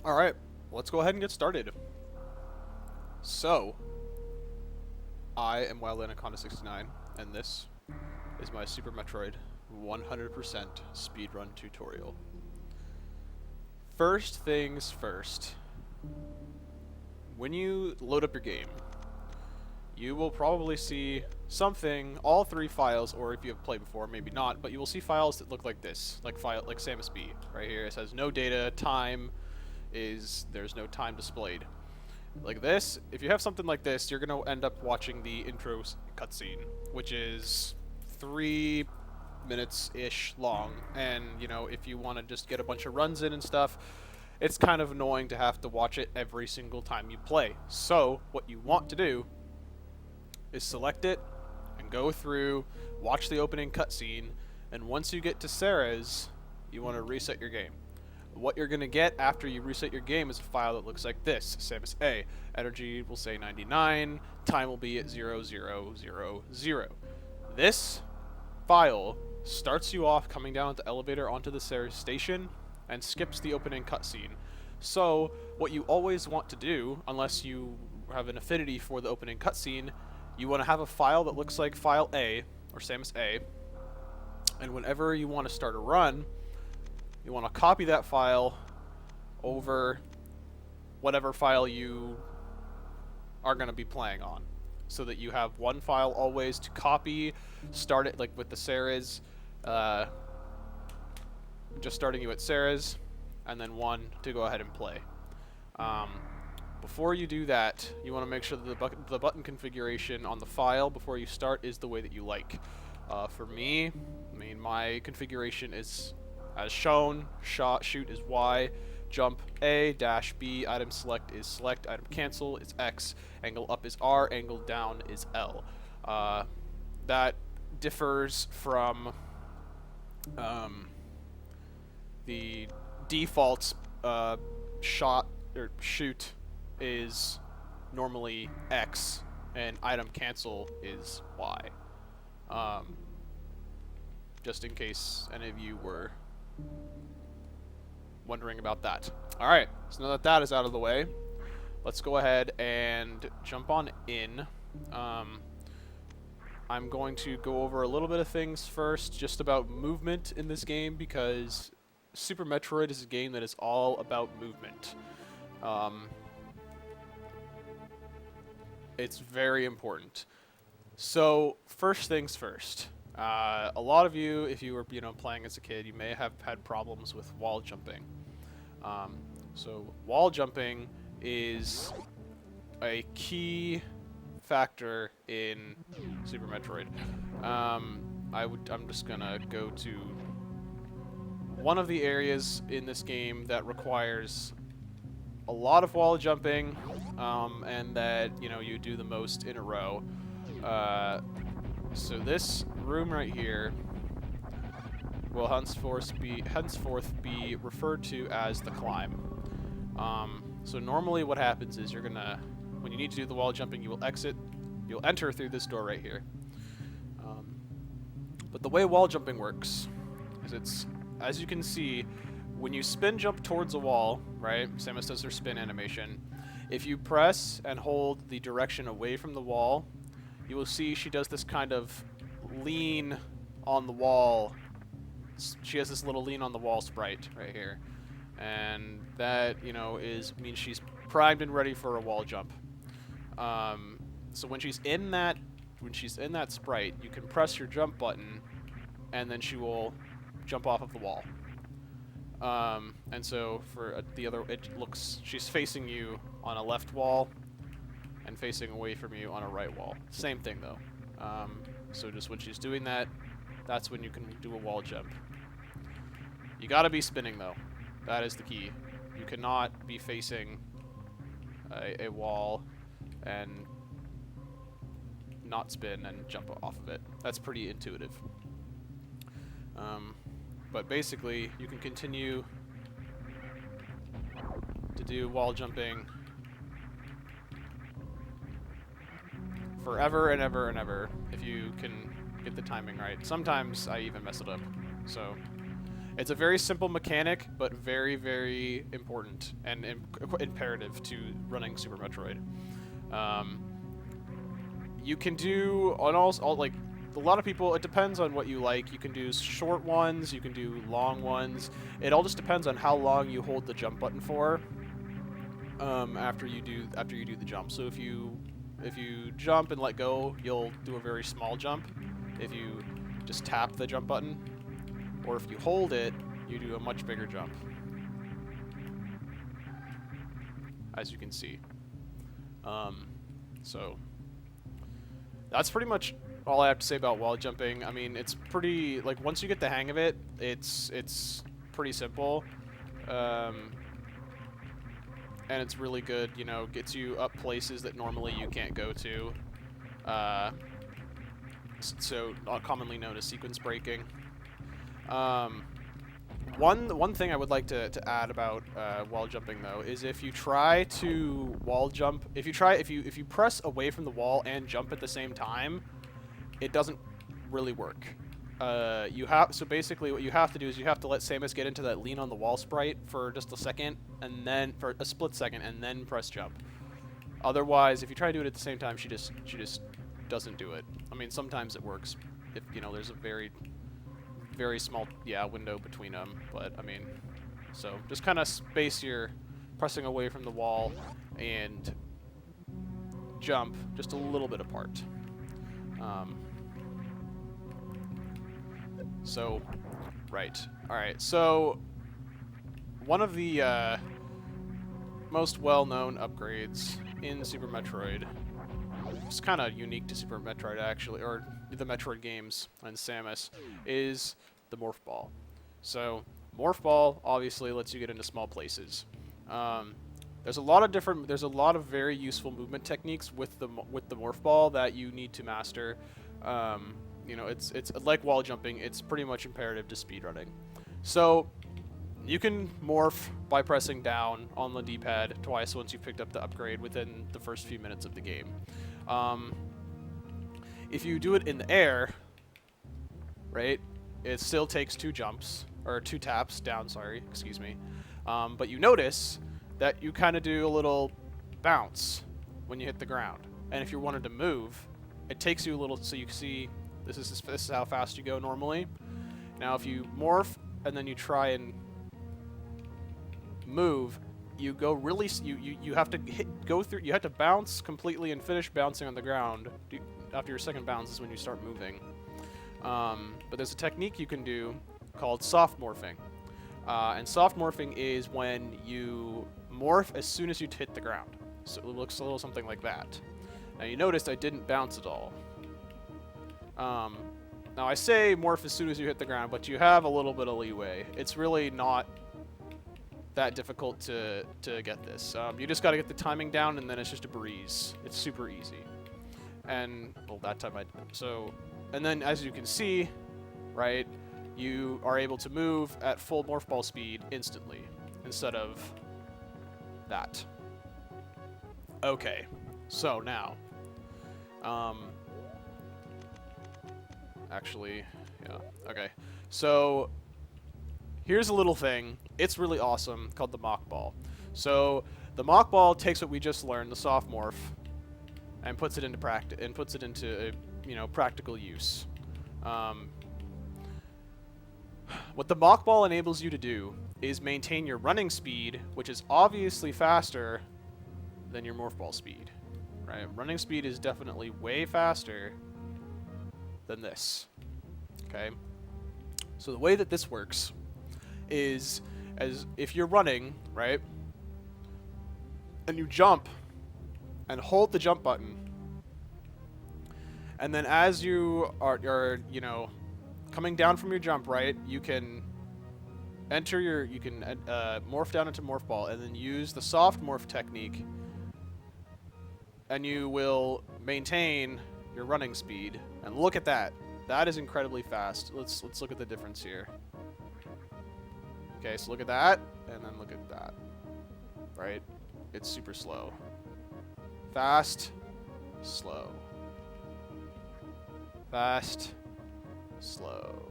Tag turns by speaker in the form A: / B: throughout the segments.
A: Alright, let's go ahead and get started. So, I am Wild Anaconda 69, and this is my Super Metroid 100% speedrun tutorial. First things first, when you load up your game, you will probably see something, all three files, or if you have played before, maybe not, but you will see files that look like this, like Samus B. Right here, it says no data, there's no time displayed. Like this, if you have something like this, you're going to end up watching the intro cutscene, which is 3 minutes-ish long. And, you know, if you want to just get a bunch of runs in and stuff, it's kind of annoying to have to watch it every single time you play. So, what you want to do is select it and go through, watch the opening cutscene, and once you get to Ceres, you want to reset your game. What you're going to get after you reset your game is a file that looks like this, Samus A. Energy will say 99, time will be at 0000. This file starts you off coming down at the elevator onto the Ceres station and skips the opening cutscene. So, what you always want to do, unless you have an affinity for the opening cutscene, you want to have a file that looks like File A, or Samus A, and whenever you want to start a run, you want to copy that file over whatever file you are going to be playing on, so that you have one file always to copy, start it like with the Ceres, just starting you at Ceres, and then one to go ahead and play. Before you do that, you want to make sure that the button configuration on the file before you start is the way that you like. For me, my configuration is as shown. Shoot is Y, jump A, dash B, item select is select, item cancel is X, angle up is R, angle down is L. That differs from the default shot or shoot is normally X, and item cancel is Y. Just in case any of you were wondering about that. Alright, so now that that is out of the way, let's go ahead and jump on in. I'm going to go over a little bit of things first, just about movement in this game, because Super Metroid is a game that is all about movement. It's very important. So, first things first. A lot of you, if you were playing as a kid, you may have had problems with wall jumping. So wall jumping is a key factor in Super Metroid. I'm just gonna go to one of the areas in this game that requires a lot of wall jumping, and that you do the most in a row. So this room right here will henceforth be referred to as the climb. So normally what happens is when you need to do the wall jumping, you'll enter through this door right here. But the way wall jumping works is as you can see, when you spin jump towards a wall, right? Samus does her spin animation. If you press and hold the direction away from the wall, you will see she does this kind of lean on the wall. She has this little lean on the wall sprite right here, and that means she's primed and ready for a wall jump. So when she's in that sprite, you can press your jump button, and then she will jump off of the wall. And so for the other, she's facing you on a left wall and facing away from you on a right wall. Same thing though. So just when she's doing that, that's when you can do a wall jump. You gotta be spinning though. That is the key. You cannot be facing a wall and not spin and jump off of it. That's pretty intuitive. But basically, you can continue to do wall jumping forever and ever and ever if you can get the timing right. Sometimes I even mess it up. So It's a very simple mechanic, but very, very important and imperative to running Super Metroid. Um, you can do on all like a lot of people. It depends on what you like. You can do short ones. You can do long ones. It all just depends on how long you hold the jump button for. After you do the jump. So if you jump and let go, you'll do a very small jump. If you just tap the jump button, or if you hold it, you do a much bigger jump. As you can see. So that's pretty much all I have to say about wall jumping. I mean, it's pretty, like, once you get the hang of it, it's pretty simple. And it's really good, you know, gets you up places that normally you can't go to. So not commonly known as sequence breaking. One thing I would like to add about wall jumping though is if you try to wall jump, if you press away from the wall and jump at the same time, it doesn't really work. So basically what you have to do is you have to let Samus get into that lean on the wall sprite for just a second, and then for a split second, and then press jump. Otherwise, if you try to do it at the same time, she just doesn't do it. I mean, sometimes it works if, you know, there's a very, very small, window between them, but I mean, so just kind of space your pressing away from the wall and jump just a little bit apart. So, right. Alright, so one of the most well-known upgrades in Super Metroid, it's kind of unique to Super Metroid actually, or the Metroid games and Samus, is the Morph Ball. So, Morph Ball obviously lets you get into small places. There's a lot of very useful movement techniques with the Morph Ball that you need to master. You know, it's like wall jumping. It's pretty much imperative to speedrunning. So you can morph by pressing down on the D-pad twice once you've picked up the upgrade within the first few minutes of the game. If you do it in the air, right, it still takes 2 taps down. Sorry, excuse me. But you notice that you kind of do a little bounce when you hit the ground, and if you wanted to move, it takes you a little. So you see. This is how fast you go normally. Now, if you morph and then you try and move, you go really. You have to go through. You have to bounce completely and finish bouncing on the ground. After your second bounce is when you start moving. But there's a technique you can do called soft morphing, and soft morphing is when you morph as soon as you hit the ground. So it looks a little something like that. Now you noticed I didn't bounce at all. Now I say morph as soon as you hit the ground, but you have a little bit of leeway. It's really not that difficult to get this. You just got to get the timing down, and then it's just a breeze. It's super easy. And well, that time and then as you can see, right, you are able to move at full morph ball speed instantly instead of that. Okay, so now, actually, yeah, okay. So, here's a little thing. It's really awesome, called the Mach Ball. So, the Mach Ball takes what we just learned, the soft morph, and puts it into practical use. What the Mach Ball enables you to do is maintain your running speed, which is obviously faster than your morph ball speed. Right? Running speed is definitely way faster than this. Okay? So the way that this works is as if you're running, right? And you jump and hold the jump button. And then as you are coming down from your jump, right? You can morph down into morph ball and then use the soft morph technique, and you will maintain your running speed. And look at that. That is incredibly fast. Let's look at the difference here. Okay, so look at that, and then look at that. Right? It's super slow. Fast, slow. Fast, slow.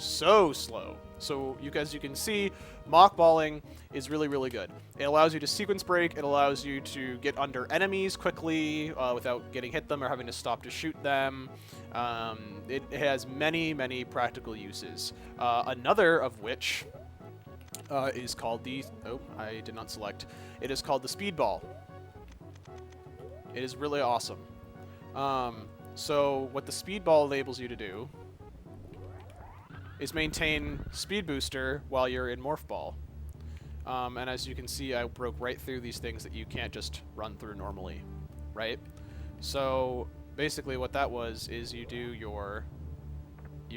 A: so slow. So as you can see, mockballing is really, really good. It allows you to sequence break. It allows you to get under enemies quickly without getting hit them or having to stop to shoot them. It has many, many practical uses. Another of which is called the... Oh, I did not select. It is called the speedball. It is really awesome. So what the speedball enables you to do is maintain speed booster while you're in morph ball. And as you can see, I broke right through these things that you can't just run through normally, right? So basically what that was is you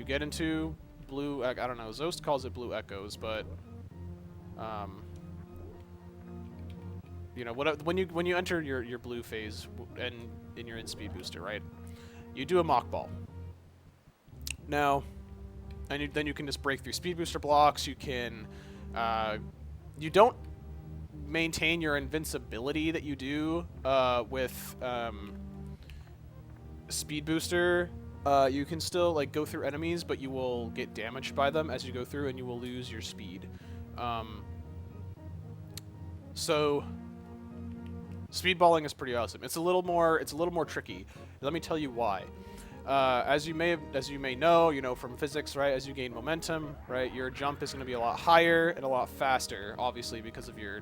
A: get into blue, I don't know, Zost calls it blue echoes, but you know, when you enter your blue phase and you're in speed booster, right? You do a mock ball. Now, and then you can just break through speed booster blocks. You can, you don't maintain your invincibility that you do with speed booster. You can still like go through enemies, but you will get damaged by them as you go through, and you will lose your speed. So speedballing is pretty awesome. It's a little more tricky. Let me tell you why. As you may know, from physics, right? As you gain momentum, right, your jump is going to be a lot higher and a lot faster, obviously because of your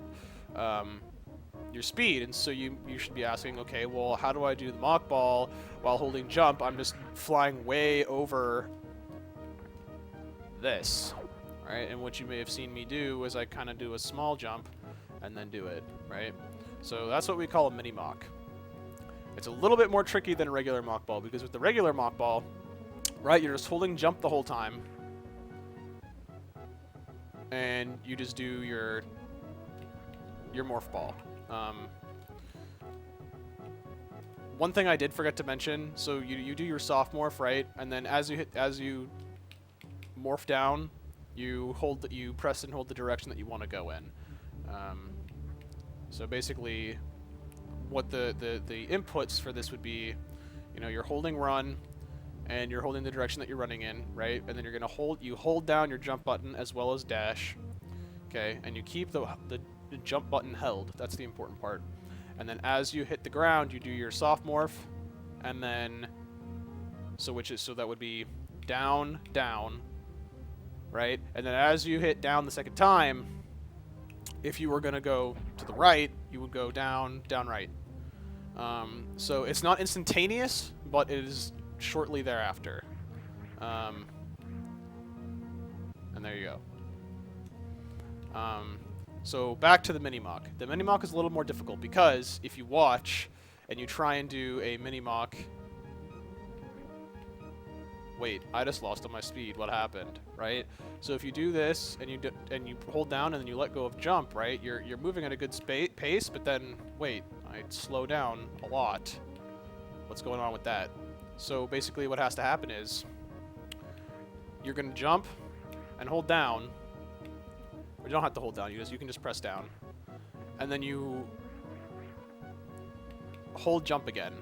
A: speed. And so you should be asking, okay, well, how do I do the mock ball while holding jump? I'm just flying way over this, right? And what you may have seen me do is I kind of do a small jump and then do it, right? So that's what we call a mini mock. It's a little bit more tricky than a regular mock ball, because with the regular mock ball, right, you're just holding jump the whole time, and you just do your morph ball. One thing I did forget to mention, so you do your soft morph, right, and then as you morph down, you press and hold the direction that you want to go in. So basically, what the inputs for this would be, you're holding run, and you're holding the direction that you're running in, right? And then you're gonna hold down your jump button as well as dash, okay? And you keep the jump button held. That's the important part. And then as you hit the ground, you do your soft morph, and then so that would be down, down, right? And then as you hit down the second time, if you were going to go to the right, you would go down, down, right. So it's not instantaneous, but it is shortly thereafter. And there you go. So back to the mini-mock. The mini-mock is a little more difficult because if you watch and you try and do a mini-mock... Wait, I just lost on my speed. What happened, right? So if you do this and you hold down and then you let go of jump, right? You're moving at a good pace, but then wait, I slow down a lot. What's going on with that? So basically, what has to happen is you're gonna jump and hold down. Or you don't have to hold down. You can just press down, and then you hold jump again.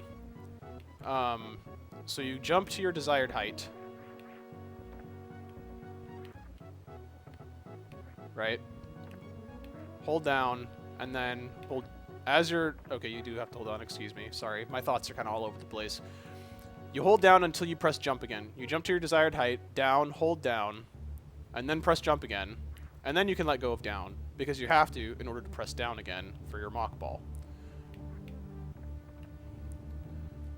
A: So you jump to your desired height, right? Hold down, and then hold as you're... Okay, you do have to hold on, excuse me. Sorry, my thoughts are kind of all over the place. You hold down until you press jump again. You jump to your desired height, down, hold down, and then press jump again. And then you can let go of down, because you have to in order to press down again for your mock ball.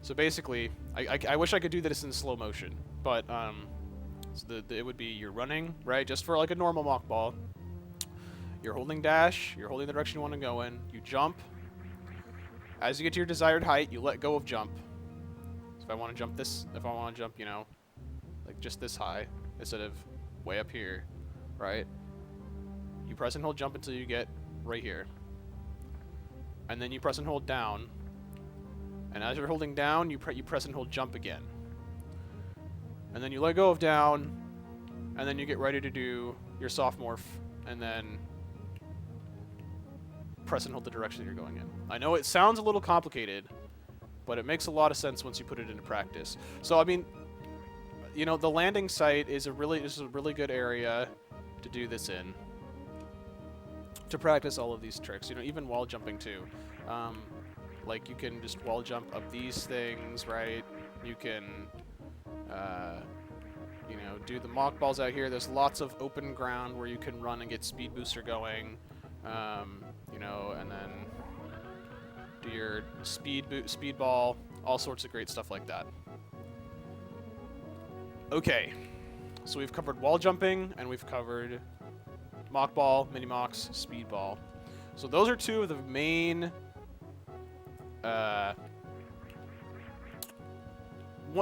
A: So basically, I wish I could do this in slow motion, but so it would be you're running, right, just for like a normal mock ball. You're holding dash, you're holding the direction you want to go in, you jump. As you get to your desired height, you let go of jump. So if I want to jump like just this high, instead of way up here, right? You press and hold jump until you get right here. And then you press and hold down. And as you're holding down, you press and hold jump again. And then you let go of down, and then you get ready to do your soft morph, and then press and hold the direction you're going in. I know it sounds a little complicated, but it makes a lot of sense once you put it into practice. So, I mean, you know, the landing site is a really good area to do this in. To practice all of these tricks, you know, even wall jumping too. Like you can just wall jump up these things, right? You can, you know, do the mock balls out here. There's lots of open ground where you can run and get speed booster going, you know, and then do your speed ball, all sorts of great stuff like that. Okay, so we've covered wall jumping and we've covered mock ball, mini mocks, speed ball. So those are two of the main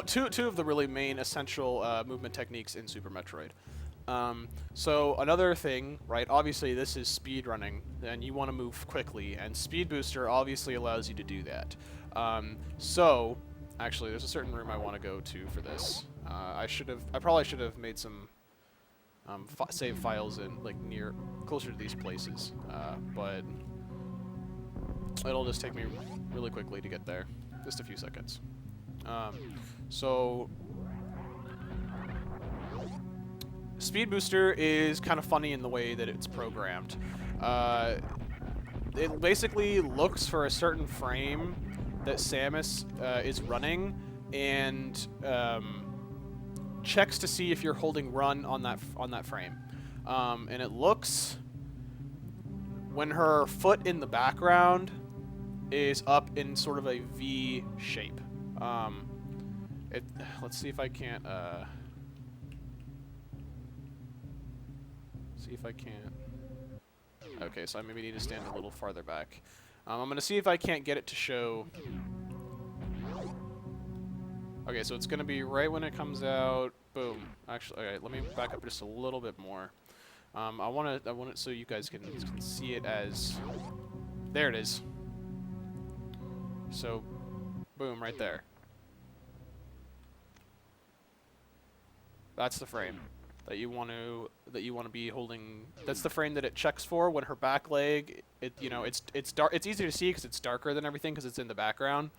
A: two of the really main essential movement techniques in Super Metroid. So another thing, right? Obviously, this is speed running, and you want to move quickly, and Speed Booster obviously allows you to do that. So, actually, there's a certain room I want to go to for this. I probably should have made some save files in closer to these places, but it'll just take me really quickly to get there, just a few seconds. So Speed Booster is kind of funny in the way that it's programmed. It basically looks for a certain frame that Samus is running and checks to see if you're holding run on that frame. And it looks when her foot in the background is up in sort of a V shape. Let's see if I can't. See if I can't. Okay, so I maybe need to stand a little farther back. I'm gonna see if I can't get it to show. Okay, so it's gonna be right when it comes out. Boom. Actually, all right. Let me back up just a little bit more. I want it so you guys can see it as. There it is. So, boom, right there. That's the frame that you want to be holding. That's the frame that it checks for when her back leg. It's dark. It's easy to see because it's darker than everything because it's in the background.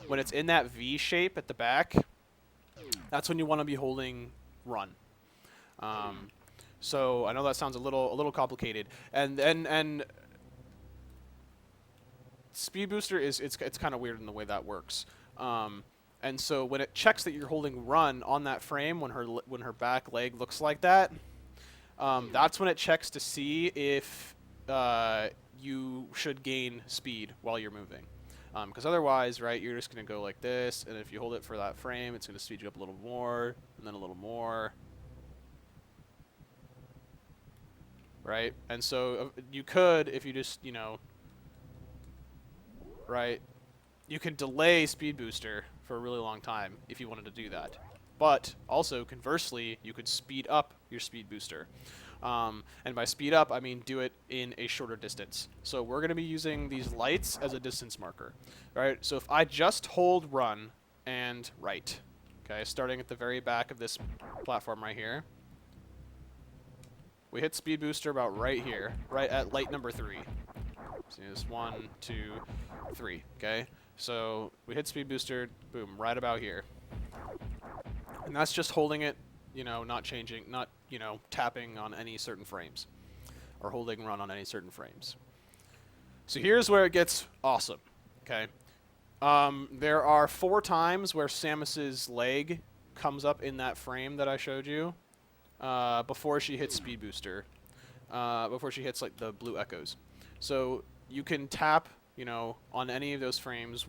A: When it's in that V shape at the back, that's when you want to be holding run. So I know that sounds a little complicated, and Speed Booster it's kind of weird in the way that works. And so when it checks that you're holding run on that frame, when her back leg looks like that, that's when it checks to see if you should gain speed while you're moving. Because otherwise, right, you're just going to go like this, and if you hold it for that frame, it's going to speed you up a little more, and then a little more. Right? And so you could, if you just, right, you can delay Speed Booster for a really long time if you wanted to do that. But also, conversely, you could speed up your Speed Booster. And by speed up, I mean do it in a shorter distance. So we're going to be using these lights as a distance marker. Right? So if I just hold run and right, okay, starting at the very back of this platform right here, we hit Speed Booster about right here, right at light number 3. So it's 1, 2, 3, okay? So we hit Speed Booster, boom, right about here. And that's just holding it, not changing, not, tapping on any certain frames. Or holding run on any certain frames. So here's where it gets awesome, okay? There are 4 times where Samus's leg comes up in that frame that I showed you before she hits Speed Booster. Before she hits, the blue echoes. So you can tap, on any of those frames.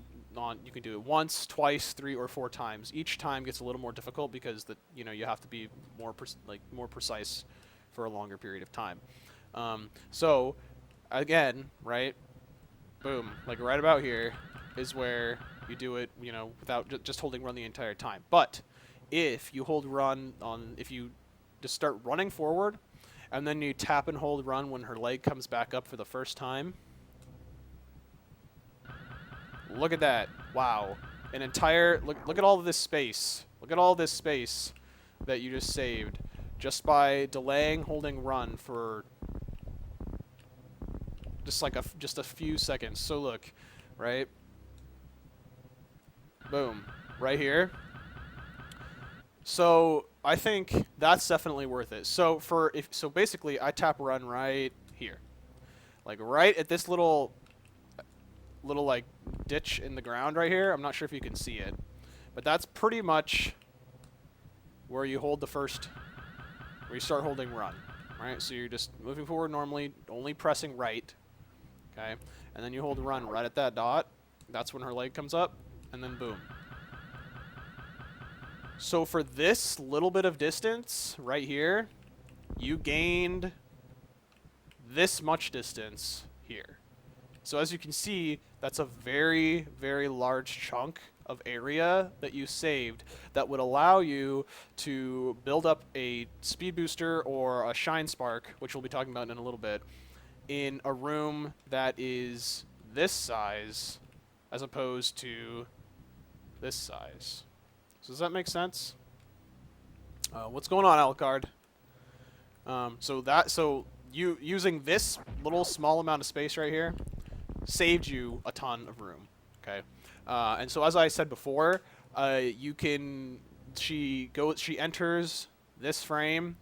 A: You can do it once, twice, 3 or 4 times. Each time gets a little more difficult because you have to be more precise for a longer period of time. So again, right, boom, right about here is where you do it, without just holding run the entire time. But if you hold run if you just start running forward, and then you tap and hold run when her leg comes back up for the first time. Look at that. Wow. An entire... Look at all of this space. Look at all this space that you just saved just by delaying holding run for just a few seconds. So look, right? Boom. Right here. So I think that's definitely worth it. So basically I tap run right here. Like right at this little like ditch in the ground right here. I'm not sure if you can see it. But that's pretty much where you hold the first where you start holding run. Right? So you're just moving forward normally, only pressing right. Okay? And then you hold run right at that dot. That's when her leg comes up, and then boom. So for this little bit of distance right here, you gained this much distance here. So as you can see, that's a very, very large chunk of area that you saved that would allow you to build up a speed booster or a shine spark, which we'll be talking about in a little bit, in a room that is this size as opposed to this size. So does that make sense? What's going on, Alucard? So you using this little small amount of space right here saved you a ton of room. Okay, and so as I said before, you can she enters this frame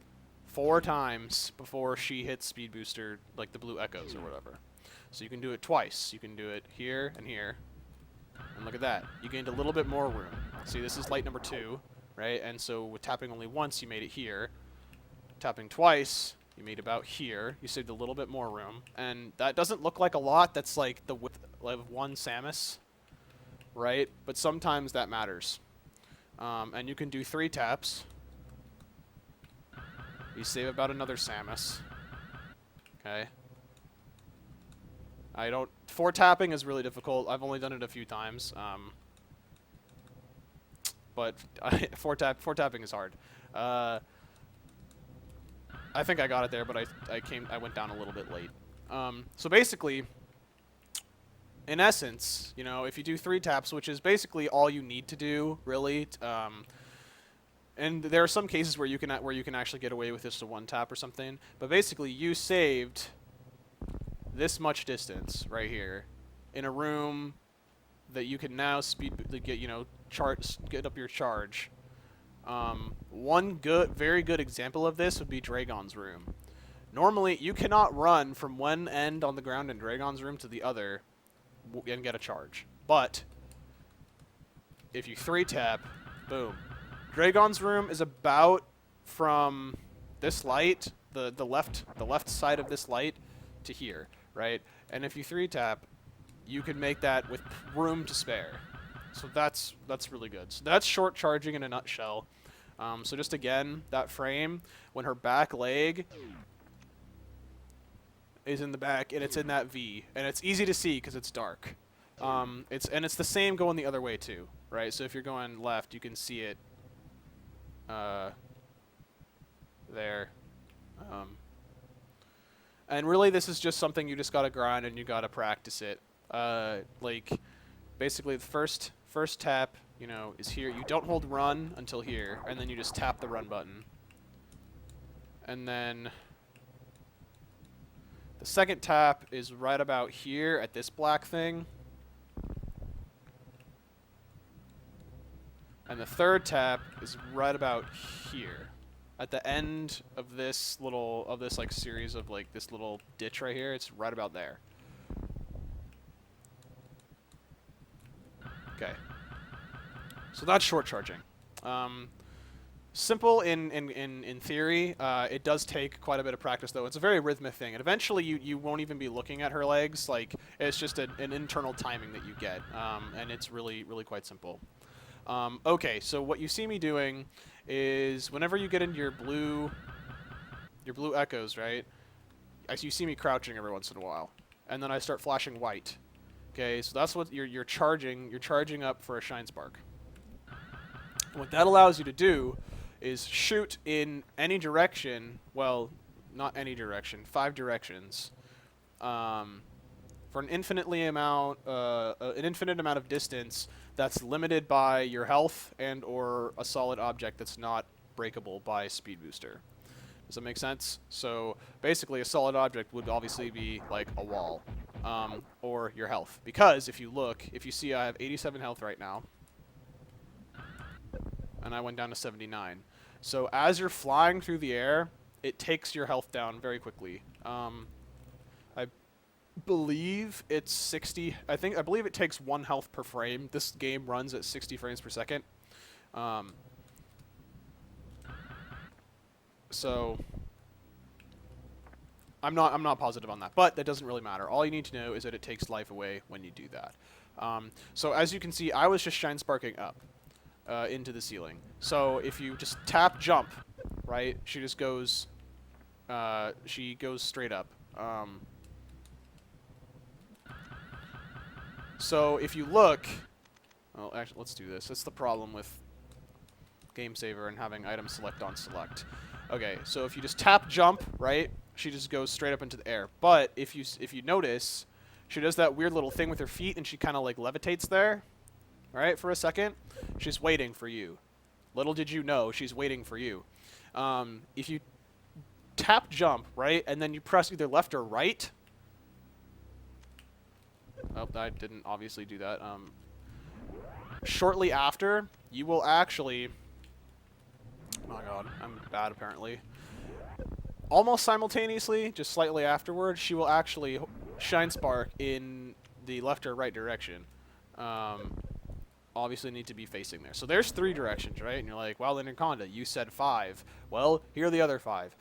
A: 4 times before she hits speed booster, like the blue echoes or whatever. So you can do it twice. You can do it here and here. And look at that. You gained a little bit more room. See, this is light number 2, right? And so with tapping only once, you made it here. Tapping twice, you made about here. You saved a little bit more room. And that doesn't look like a lot. That's like the width of 1 Samus, right? But sometimes that matters. And you can do 3 taps. You save about another Samus. Okay. 4 tapping is really difficult. I've only done it a few times. But 4 tapping is hard. I think I got it there, but I went down a little bit late. So basically, in essence, you know, if you do 3 taps, which is basically all you need to do, really, and there are some cases where you can actually get away with just a 1 tap or something, but basically you saved this much distance right here in a room that you can now get up your charge. One very good example of this would be Dragon's room. Normally, you cannot run from one end on the ground in Dragon's room to the other and get a charge. But if you 3 tap, boom. Dragon's room is about from this light, the left side of this light, to here, right? And if you 3 tap, you can make that with room to spare. So that's really good. So that's short charging in a nutshell. So just again, that frame, when her back leg is in the back and it's in that V, and it's easy to see because it's dark. It's the same going the other way too, right? So if you're going left, you can see it there. And really, this is just something you just gotta grind and you gotta practice it. Like, basically, the first tap, you know, is here. You don't hold run until here, and then you just tap the run button. And then the second tap is right about here at this black thing. And the third tap is right about here. At the end of this like series of like this little ditch right here, it's right about there. Okay. So that's short charging. Simple in theory. It does take quite a bit of practice though. It's a very rhythmic thing, and eventually you won't even be looking at her legs. Like, it's just an internal timing that you get, and it's really quite simple. Okay, so what you see me doing is whenever you get into your blue echoes, right? As you see me crouching every once in a while, and then I start flashing white. Okay, so that's what you're charging. You're charging up for a shine spark. What that allows you to do is shoot in any direction. Well, not any direction. 5 directions. For an infinite amount of distance that's limited by your health and or a solid object that's not breakable by speed booster. Does that make sense? So basically, a solid object would obviously be like a wall, or your health. Because if you see I have 87 health right now, and I went down to 79. So as you're flying through the air, it takes your health down very quickly. I believe it's 60. I believe it takes 1 health per frame. This game runs at 60 frames per second. So I'm not positive on that, but that doesn't really matter. All you need to know is that it takes life away when you do that. So as you can see, I was just shine sparking up into the ceiling. So if you just tap jump, right, she just goes. She goes straight up. So if you look, well, actually, let's do this. That's the problem with Game Saver and having item select on select. Okay, so if you just tap jump, right, she just goes straight up into the air. But if you notice, she does that weird little thing with her feet, and she kind of like levitates there, right, for a second. She's waiting for you. Little did you know, she's waiting for you. If you tap jump, right, and then you press either left or right. Oh, I didn't obviously do that. Shortly after, you will actually... Oh my god, I'm bad apparently. Almost simultaneously, just slightly afterwards, she will actually shine spark in the left or right direction. Obviously need to be facing there. So there's 3 directions, right? And you're like, well, Anaconda, you said 5. Well, here are the other 5.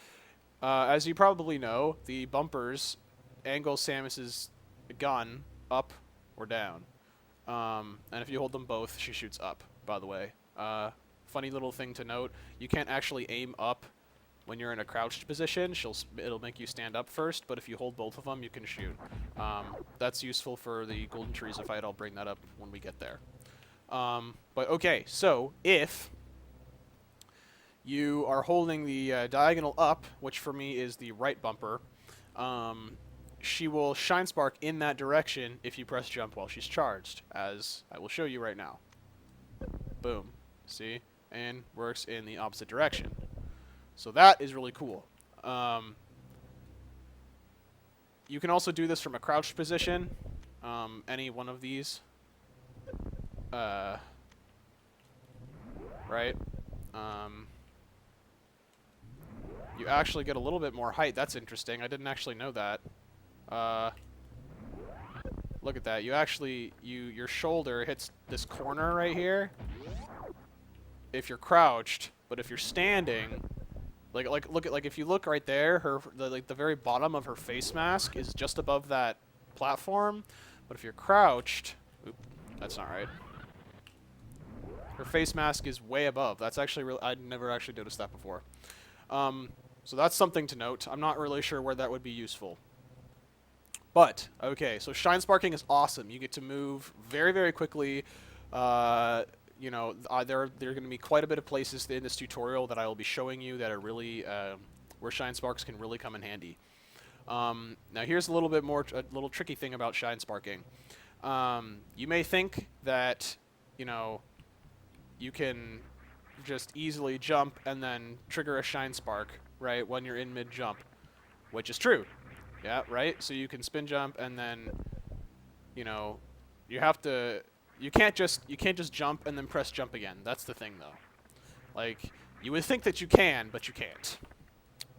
A: As you probably know, the bumpers angle Samus's gun up or down. And if you hold them both, she shoots up, by the way. Funny little thing to note, you can't actually aim up when you're in a crouched position. It'll make you stand up first, but if you hold both of them, you can shoot. That's useful for the Golden Teresa fight. I'll bring that up when we get there. But okay, so if you are holding the diagonal up, which for me is the right bumper, she will shine spark in that direction if you press jump while she's charged, as I will show you right now. Boom. See? And works in the opposite direction. So that is really cool. You can also do this from a crouched position. Any one of these. Right? You actually get a little bit more height. That's interesting. I didn't actually know that. Look at that. You actually, your shoulder hits this corner right here if you're crouched, but if you're standing, if you look right there, the very bottom of her face mask is just above that platform, but if you're crouched, that's not right. Her face mask is way above. That's actually really, I'd never actually noticed that before. So that's something to note. I'm not really sure where that would be useful. But, okay, so shine sparking is awesome. You get to move very, very quickly. You know, there are going to be quite a bit of places in this tutorial that I will be showing you that are really, where shine sparks can really come in handy. Now here's a little bit more, a little tricky thing about shine sparking. You may think that, you know, you can just easily jump and then trigger a shine spark, right, when you're in mid-jump, which is true. Yeah, right? So you can spin jump and then, you know, you have to... You can't just jump and then press jump again. That's the thing, though. Like, you would think that you can, but you can't.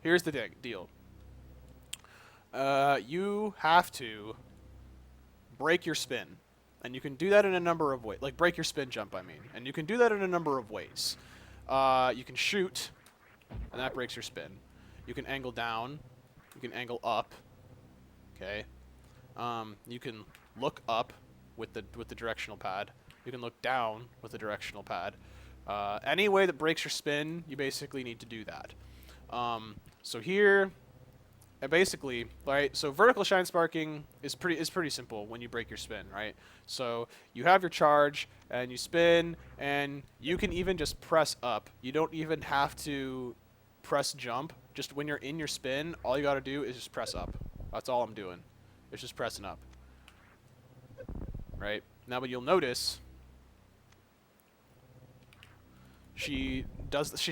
A: Here's the deal. You have to break your spin. And you can do that in a number of ways. Like, break your spin jump, I mean. And you can do that in a number of ways. You can shoot, and that breaks your spin. You can angle down. You can angle up. Okay. You can look up with the directional pad. You can look down with the directional pad. Any way that breaks your spin, you basically need to do that. So here, basically, right? So vertical shine sparking is pretty simple when you break your spin, right? So you have your charge and you spin, and you can even just press up. You don't even have to press jump. Just when you're in your spin, all you got to do is just press up. That's all I'm doing. It's just pressing up. Right? Now, but you'll notice she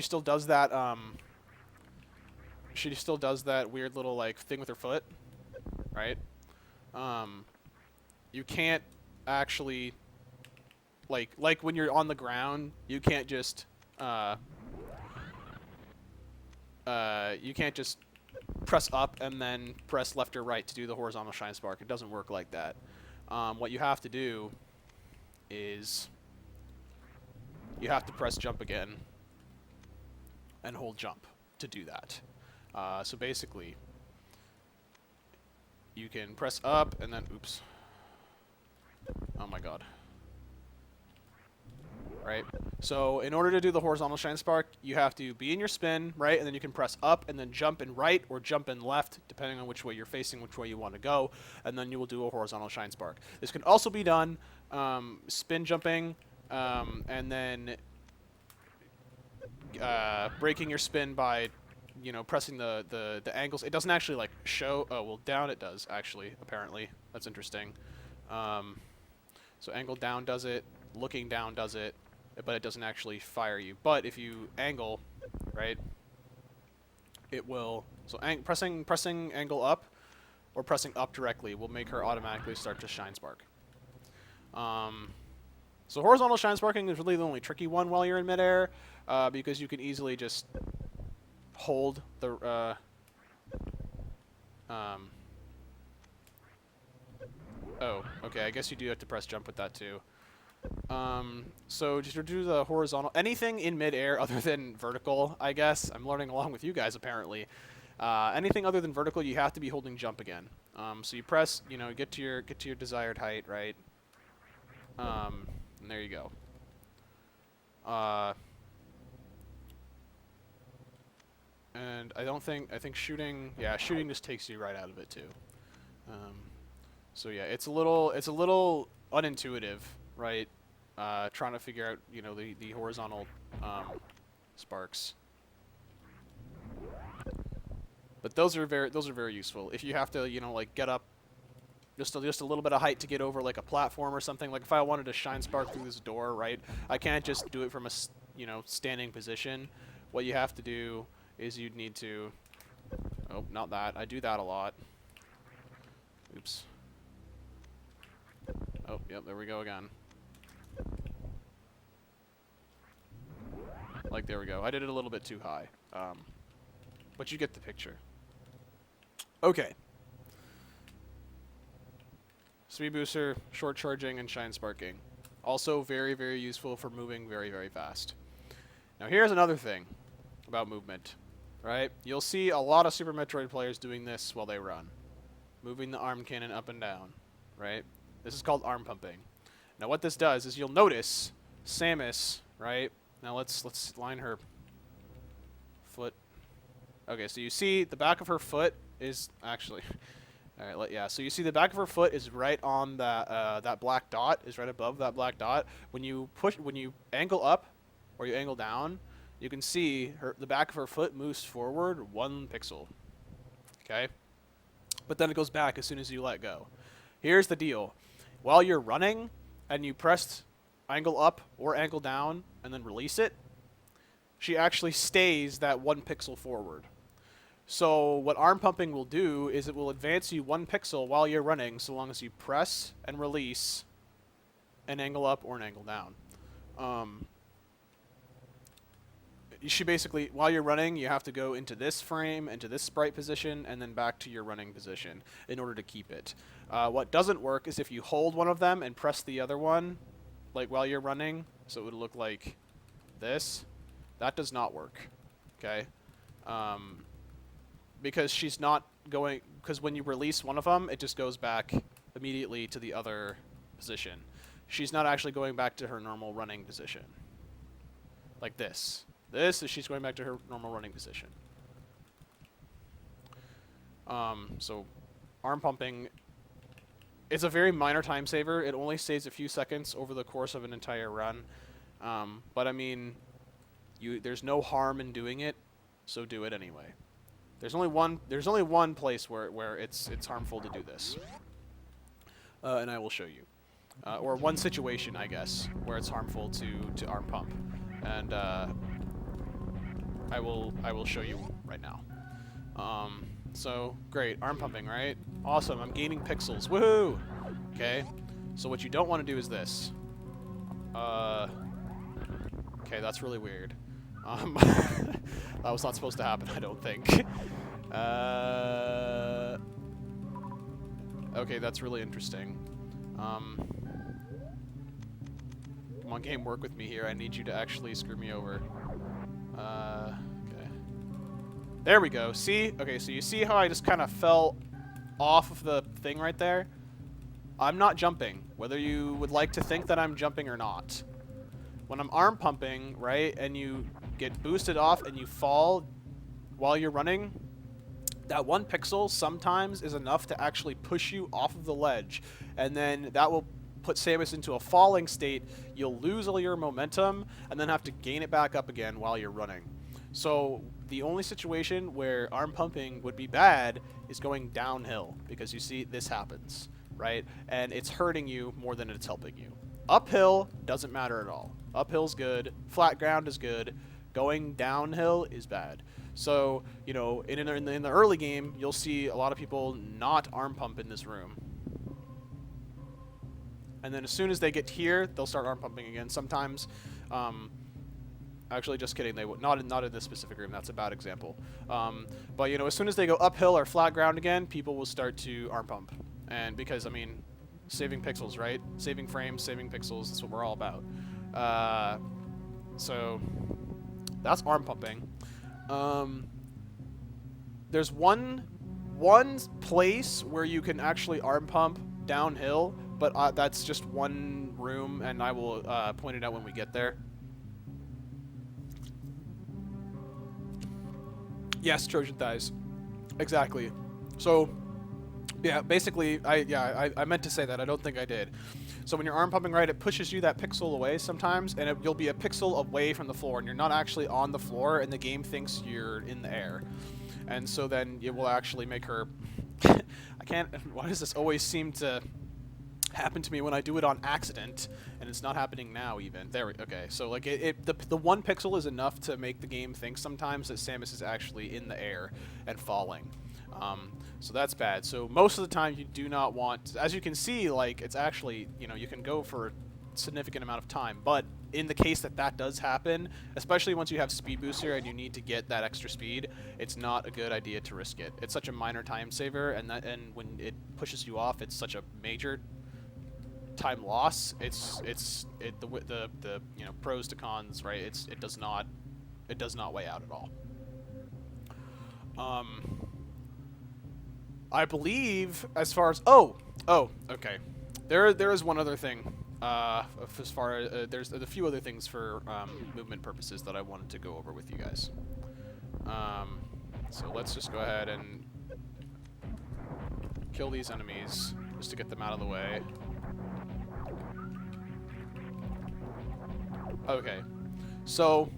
A: still does that weird little like thing with her foot, right? You can't actually like when you're on the ground, you can't just you can't just press up and then press left or right to do the horizontal shine spark. It doesn't work like that. What you have to do is you have to press jump again and hold jump to do that. So basically, you can press up and then, oops. Oh my god. Right? So in order to do the horizontal shine spark, you have to be in your spin, right? And then you can press up and then jump in right or jump in left, depending on which way you're facing, which way you want to go. And then you will do a horizontal shine spark. This can also be done spin jumping and then breaking your spin by, you know, pressing the angles. It doesn't actually like show. Oh, well, down it does actually, apparently. That's interesting. So angle down does it, looking down does it, but it doesn't actually fire you. But if you angle, right, it will. So pressing angle up or pressing up directly will make her automatically start to shine spark. So horizontal shine sparking is really the only tricky one while you're in midair, because you can easily just hold the oh, okay, I guess you do have to press jump with that too. So just to do the horizontal, anything in midair other than vertical, I guess. I'm learning along with you guys apparently. Anything other than vertical, you have to be holding jump again. So you press, you know, get to your desired height, right? And there you go. And I think shooting, yeah, shooting just takes you right out of it too. So yeah, it's a little unintuitive, right? Trying to figure out, you know, the horizontal sparks. But those are very useful. If you have to, you know, like get up just a little bit of height to get over like a platform or something. Like if I wanted to shine spark through this door, right? I can't just do it from a, you know, standing position. What you have to do is you'd need to, oh, not that. I do that a lot. Oops. Oh, yep, there we go again. Like, there we go. I did it a little bit too high. But you get the picture. Okay. Speed booster, short charging, and shine sparking. Also very, very useful for moving very, very fast. Now here's another thing about movement, right? You'll see a lot of Super Metroid players doing this while they run. Moving the arm cannon up and down, right? This is called arm pumping. Now what this does is you'll notice Samus, right? Now let's line her foot. Okay, so you see the back of her foot is actually all right, yeah, so you see the back of her foot is right on that that black dot, is right above that black dot. When you angle up or you angle down, you can see the back of her foot moves forward 1 pixel. Okay? But then it goes back as soon as you let go. Here's the deal. While you're running and you press angle up or angle down and then release it, she actually stays that 1 pixel forward. So what arm pumping will do is it will advance you 1 pixel while you're running, so long as you press and release an angle up or an angle down. You basically, while you're running, you have to go into this frame, into this sprite position, and then back to your running position in order to keep it. What doesn't work is if you hold one of them and press the other one, like while you're running, so it would look like this. That does not work, okay? Because she's not going, because when you release one of them, it just goes back immediately to the other position. She's not actually going back to her normal running position. Like this. This is she's going back to her normal running position. So arm pumping, it's a very minor time saver. It only saves a few seconds over the course of an entire run. But I mean, there's no harm in doing it, so do it anyway. There's only one place where it's harmful to do this, and I will show you, or one situation, I guess, where it's harmful to arm pump, and I will show you right now. So great, arm pumping, right? Awesome, I'm gaining pixels, woohoo! Okay, so what you don't want to do is this. Okay, that's really weird. That was not supposed to happen, I don't think. Okay, that's really interesting. Come on, game, work with me here. I need you to actually screw me over. Okay. There we go. See? Okay, so you see how I just kind of fell off of the thing right there? I'm not jumping, whether you would like to think that I'm jumping or not. When I'm arm pumping, right, and you get boosted off and you fall while you're running, that 1 pixel sometimes is enough to actually push you off of the ledge, and then that will put Samus into a falling state. You'll lose all your momentum and then have to gain it back up again while you're running. So the only situation where arm pumping would be bad is going downhill, because you see this happens, right? And it's hurting you more than it's helping you. Uphill doesn't matter at all. Uphill's good, flat ground is good, going downhill is bad. So, you know, in the early game, you'll see a lot of people not arm pump in this room. And then as soon as they get here, they'll start arm pumping again. Sometimes, actually, just kidding, they would not in this specific room. That's a bad example. But you know, as soon as they go uphill or flat ground again, people will start to arm pump. And because, I mean, saving pixels, right? Saving frames, saving pixels. That's what we're all about. So that's arm pumping. There's one place where you can actually arm pump downhill, but that's just one room, and I will point it out when we get there. Yes, Trojan thighs. Exactly. So, yeah, basically, I meant to say that. I don't think I did. So when you're arm pumping, right, it pushes you that pixel away sometimes, and you'll be a pixel away from the floor, and you're not actually on the floor, and the game thinks you're in the air. And so then it will actually make her... I can't... Why does this always seem to happen to me when I do it on accident, and it's not happening now even? There we... Okay, so like the 1 pixel is enough to make the game think sometimes that Samus is actually in the air and falling. So that's bad. So most of the time you do not want, as you can see, like, it's actually, you know, you can go for a significant amount of time, but in the case that that does happen, especially once you have speed booster and you need to get that extra speed, it's not a good idea to risk it. It's such a minor time saver, and when it pushes you off, it's such a major time loss. The you know, pros to cons, right? It does not weigh out at all. I believe, as far as okay, there is one other thing. As far as there's a few other things for movement purposes that I wanted to go over with you guys. So let's just go ahead and kill these enemies just to get them out of the way. Okay, so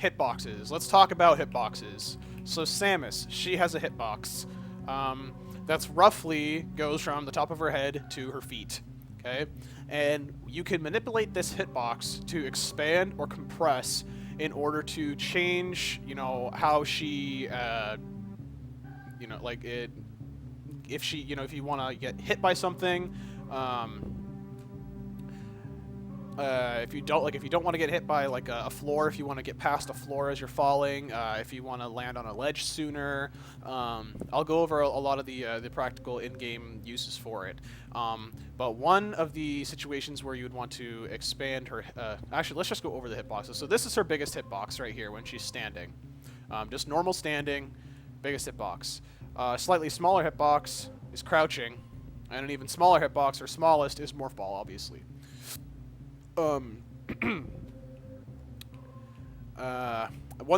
A: hitboxes. Let's talk about hitboxes. So Samus, she has a hitbox. That's roughly goes from the top of her head to her feet. Okay, and you can manipulate this hitbox to expand or compress in order to change, you know, how she, you know, like it. If she, you know, if you want to get hit by something. If you don't want to get hit by like a floor, if you want to get past a floor as you're falling, if you want to land on a ledge sooner, I'll go over a lot of the practical in-game uses for it. But one of the situations where you would want to expand her, actually, let's just go over the hitboxes. So this is her biggest hitbox right here when she's standing, just normal standing, biggest hitbox. Slightly smaller hitbox is crouching, and an even smaller hitbox, or smallest, is morph ball, obviously. One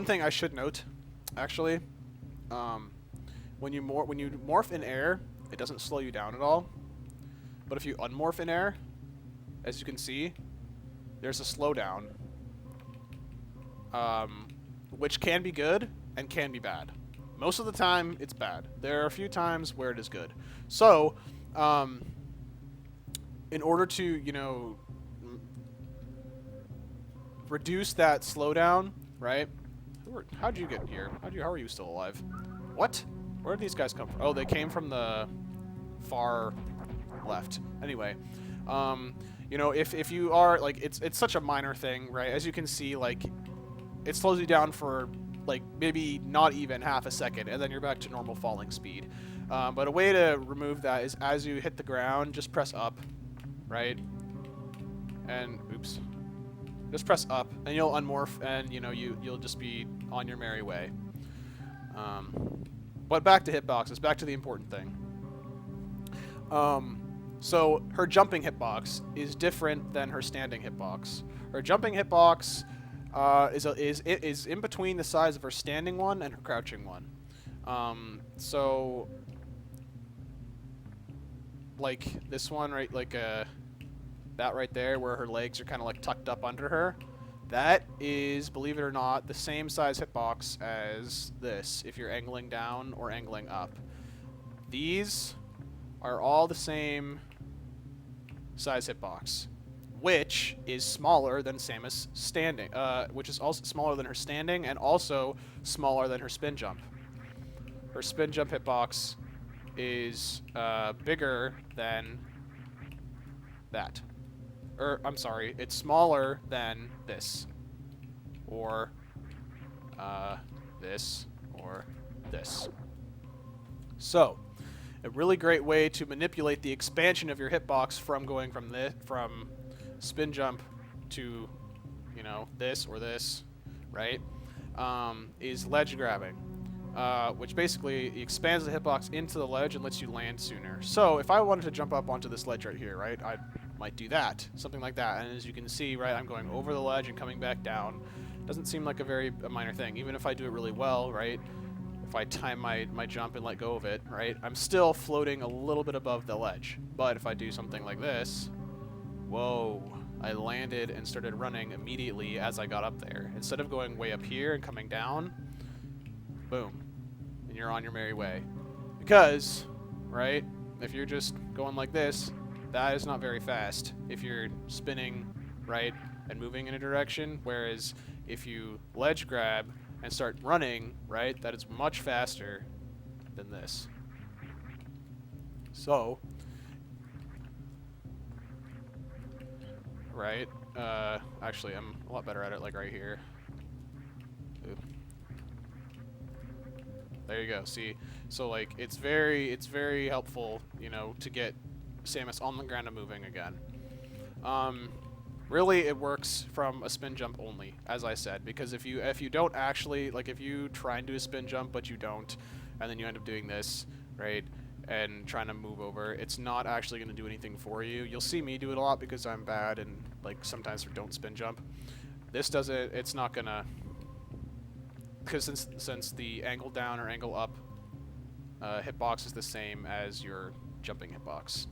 A: thing I should note, actually, when you morph in air, it doesn't slow you down at all. But if you unmorph in air, as you can see, there's a slowdown, which can be good and can be bad. Most of the time, it's bad. There are a few times where it is good. So, in order to, you know, reduce that slowdown, right? How'd you get here? How are you still alive? What? Where did these guys come from? Oh, they came from the far left. Anyway, You know, if you are like, it's such a minor thing, right? As you can see, like, it slows you down for like maybe not even half a second, and then you're back to normal falling speed. But a way to remove that is as you hit the ground, just press up, right? And oops, just press up, and you'll unmorph, and you know you'll just be on your merry way. But back to hitboxes, back to the important thing. So her jumping hitbox is different than her standing hitbox. Her jumping hitbox is in between the size of her standing one and her crouching one. So like this one, right, like that right there, where her legs are kind of like tucked up under her. That is, believe it or not, the same size hitbox as this if you're angling down or angling up. These are all the same size hitbox, which is smaller than Samus standing, which is also smaller than her standing and also smaller than her spin jump. Her spin jump hitbox is bigger than that. I'm sorry, it's smaller than this, or this, or this. So, a really great way to manipulate the expansion of your hitbox from going from spin jump to, you know, this or this, right? Is ledge grabbing, which basically expands the hitbox into the ledge and lets you land sooner. So if I wanted to jump up onto this ledge right here, right, I might do that, something like that. And as you can see, right, I'm going over the ledge and coming back down. Doesn't seem like a minor thing, even if I do it really well, right? If I time my jump and let go of it, right, I'm still floating a little bit above the ledge. But if I do something like this, whoa, I landed and started running immediately as I got up there. Instead of going way up here and coming down, boom, and you're on your merry way. Because, right, if you're just going like this, that is not very fast if you're spinning, right, and moving in a direction. Whereas if you ledge grab and start running, right, that is much faster than this. So, right, actually I'm a lot better at it, like right here. Ooh. There you go, see? So like, it's very helpful, you know, to get Samus on the ground and moving again. Really, it works from a spin jump only, as I said, because if you don't actually, like, if you try and do a spin jump but you don't, and then you end up doing this, right, and trying to move over, it's not actually going to do anything for you. You'll see me do it a lot because I'm bad and, like, sometimes don't spin jump. This doesn't, it's not gonna, because since the angle down or angle up hitbox is the same as your jumping hitbox.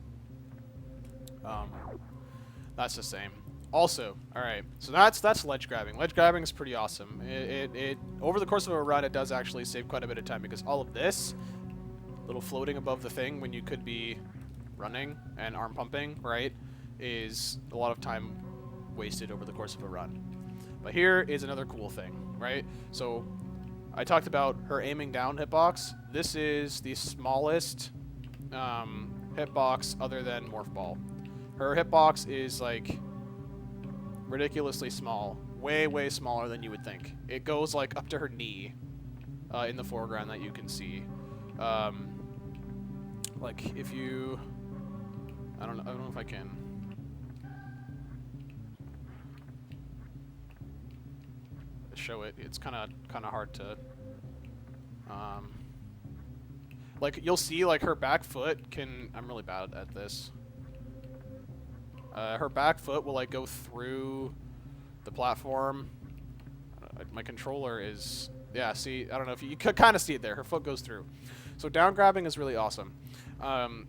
A: That's the same. Also, all right, so that's ledge grabbing. Ledge grabbing is pretty awesome. It over the course of a run, it does actually save quite a bit of time because all of this little floating above the thing when you could be running and arm pumping, right, is a lot of time wasted over the course of a run. But here is another cool thing, right? So I talked about her aiming down hitbox. This is the smallest hitbox other than Morph Ball. Her hitbox is like ridiculously small, way smaller than you would think. It goes like up to her knee in the foreground that you can see. Like if you, I don't know if I can. Show it. It's kind of hard to. Like you'll see, like her back foot can. I'm really bad at this. Her back foot will like go through the platform. My controller is, yeah, see, I don't know if you could kind of see it there. Her foot goes through. So down grabbing is really awesome.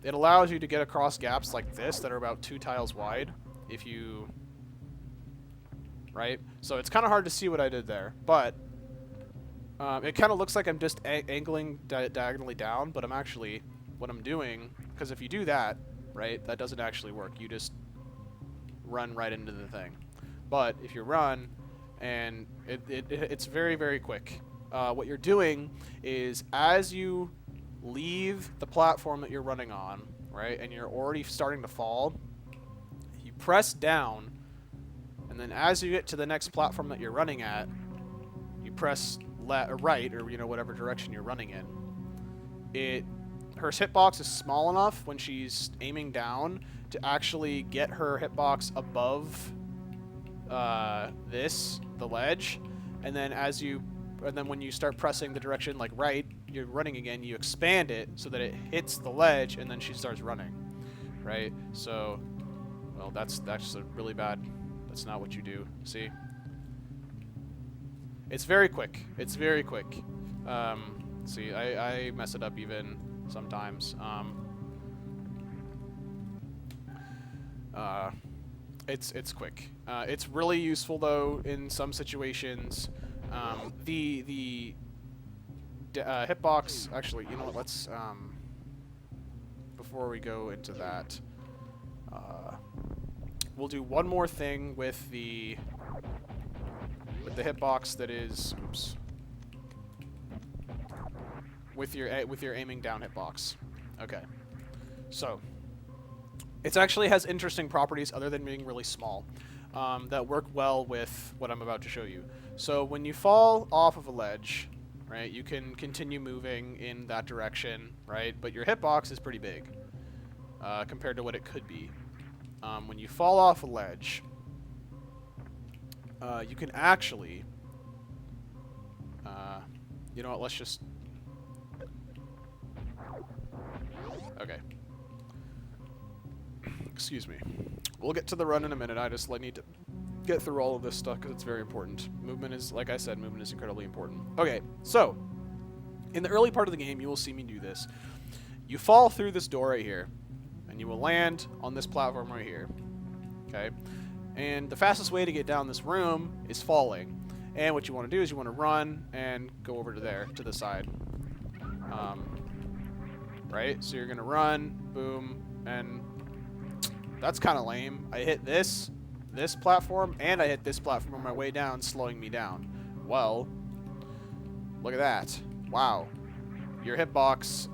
A: It allows you to get across gaps like this that are about 2 tiles wide if you, right? So it's kind of hard to see what I did there, but it kind of looks like I'm just angling diagonally down, but I'm actually, what I'm doing, because if you do that, right, that doesn't actually work. You just run right into the thing. But if you run, and it's very quick. What you're doing is as you leave the platform that you're running on, right, and you're already starting to fall, you press down, and then as you get to the next platform that you're running at, you press left or right, or whatever direction you're running in. Her hitbox is small enough when she's aiming down to actually get her hitbox above the ledge, and then when you start pressing the direction like right, you're running again, you expand it so that it hits the ledge, and then she starts running, right? So, well, that's a really bad. That's not what you do. See, it's very quick. It's very quick. See, I mess it up even sometimes. It's quick. It's really useful though in some situations. The hitbox. Actually, you know what? Let's before we go into that, we'll do one more thing with the hitbox that is. Oops. With your aiming down hitbox. Okay. So it actually has interesting properties other than being really small that work well with what I'm about to show you. So when you fall off of a ledge, right, you can continue moving in that direction, right? But your hitbox is pretty big compared to what it could be. When you fall off a ledge, you can actually, you know what? Let's just. Okay. Excuse me. We'll get to the run in a minute. I just need to get through all of this stuff because it's very important. Movement is, like I said, movement is incredibly important. Okay, so in the early part of the game, you will see me do this. You fall through this door right here, and you will land on this platform right here. Okay? And the fastest way to get down this room is falling. And what you want to do is you want to run and go over to there, to the side. Right? So you're going to run, boom, and that's kind of lame. I hit this platform, and I hit this platform on my way down, slowing me down. Well, look at that. Wow. Your hitbox,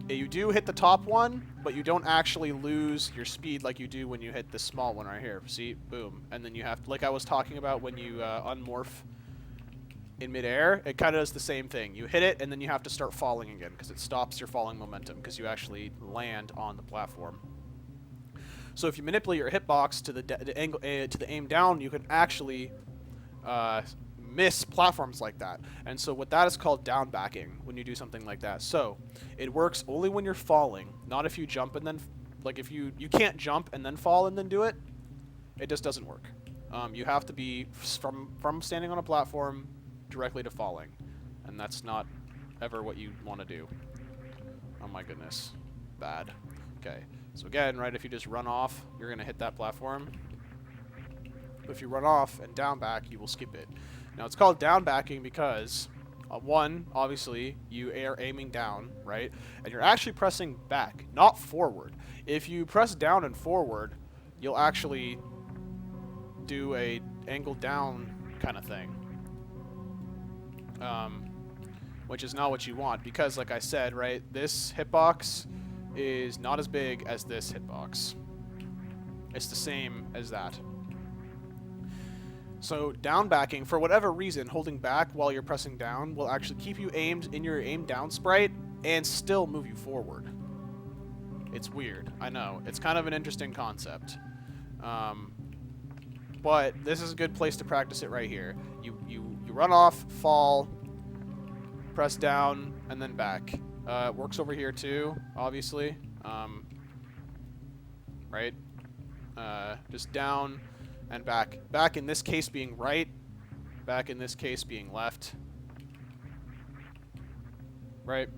A: you do hit the top one, but you don't actually lose your speed like you do when you hit this small one right here. See? Boom. And then you have, like I was talking about when you unmorph in midair, it kind of does the same thing. You hit it, and then you have to start falling again, because it stops your falling momentum, because you actually land on the platform. So if you manipulate your hitbox to the angle to the aim down, you can actually miss platforms like that. And so what that is called down backing when you do something like that. So it works only when you're falling, not if you jump and then, like if you can't jump and then fall and then do it. It just doesn't work. You have to be from standing on a platform directly to falling, and that's not ever what you want to do. Oh my goodness, bad. Okay, so again, right, if you just run off, you're gonna hit that platform. But if you run off and down back, you will skip it. Now it's called down backing because one, obviously you are aiming down, right, and you're actually pressing back, not forward. If you press down and forward, you'll actually do a angle down kind of thing. Which is not what you want, because like I said, right, this hitbox is not as big as this hitbox. It's the same as that. So down backing, for whatever reason, holding back while you're pressing down will actually keep you aimed in your aim down sprite and still move you forward. It's weird, I know. It's kind of an interesting concept. But this is a good place to practice it right here. You run off, fall, press down, and then back. It works over here too, obviously. Right? Just down and back. Back in this case being right. Back in this case being left. Right?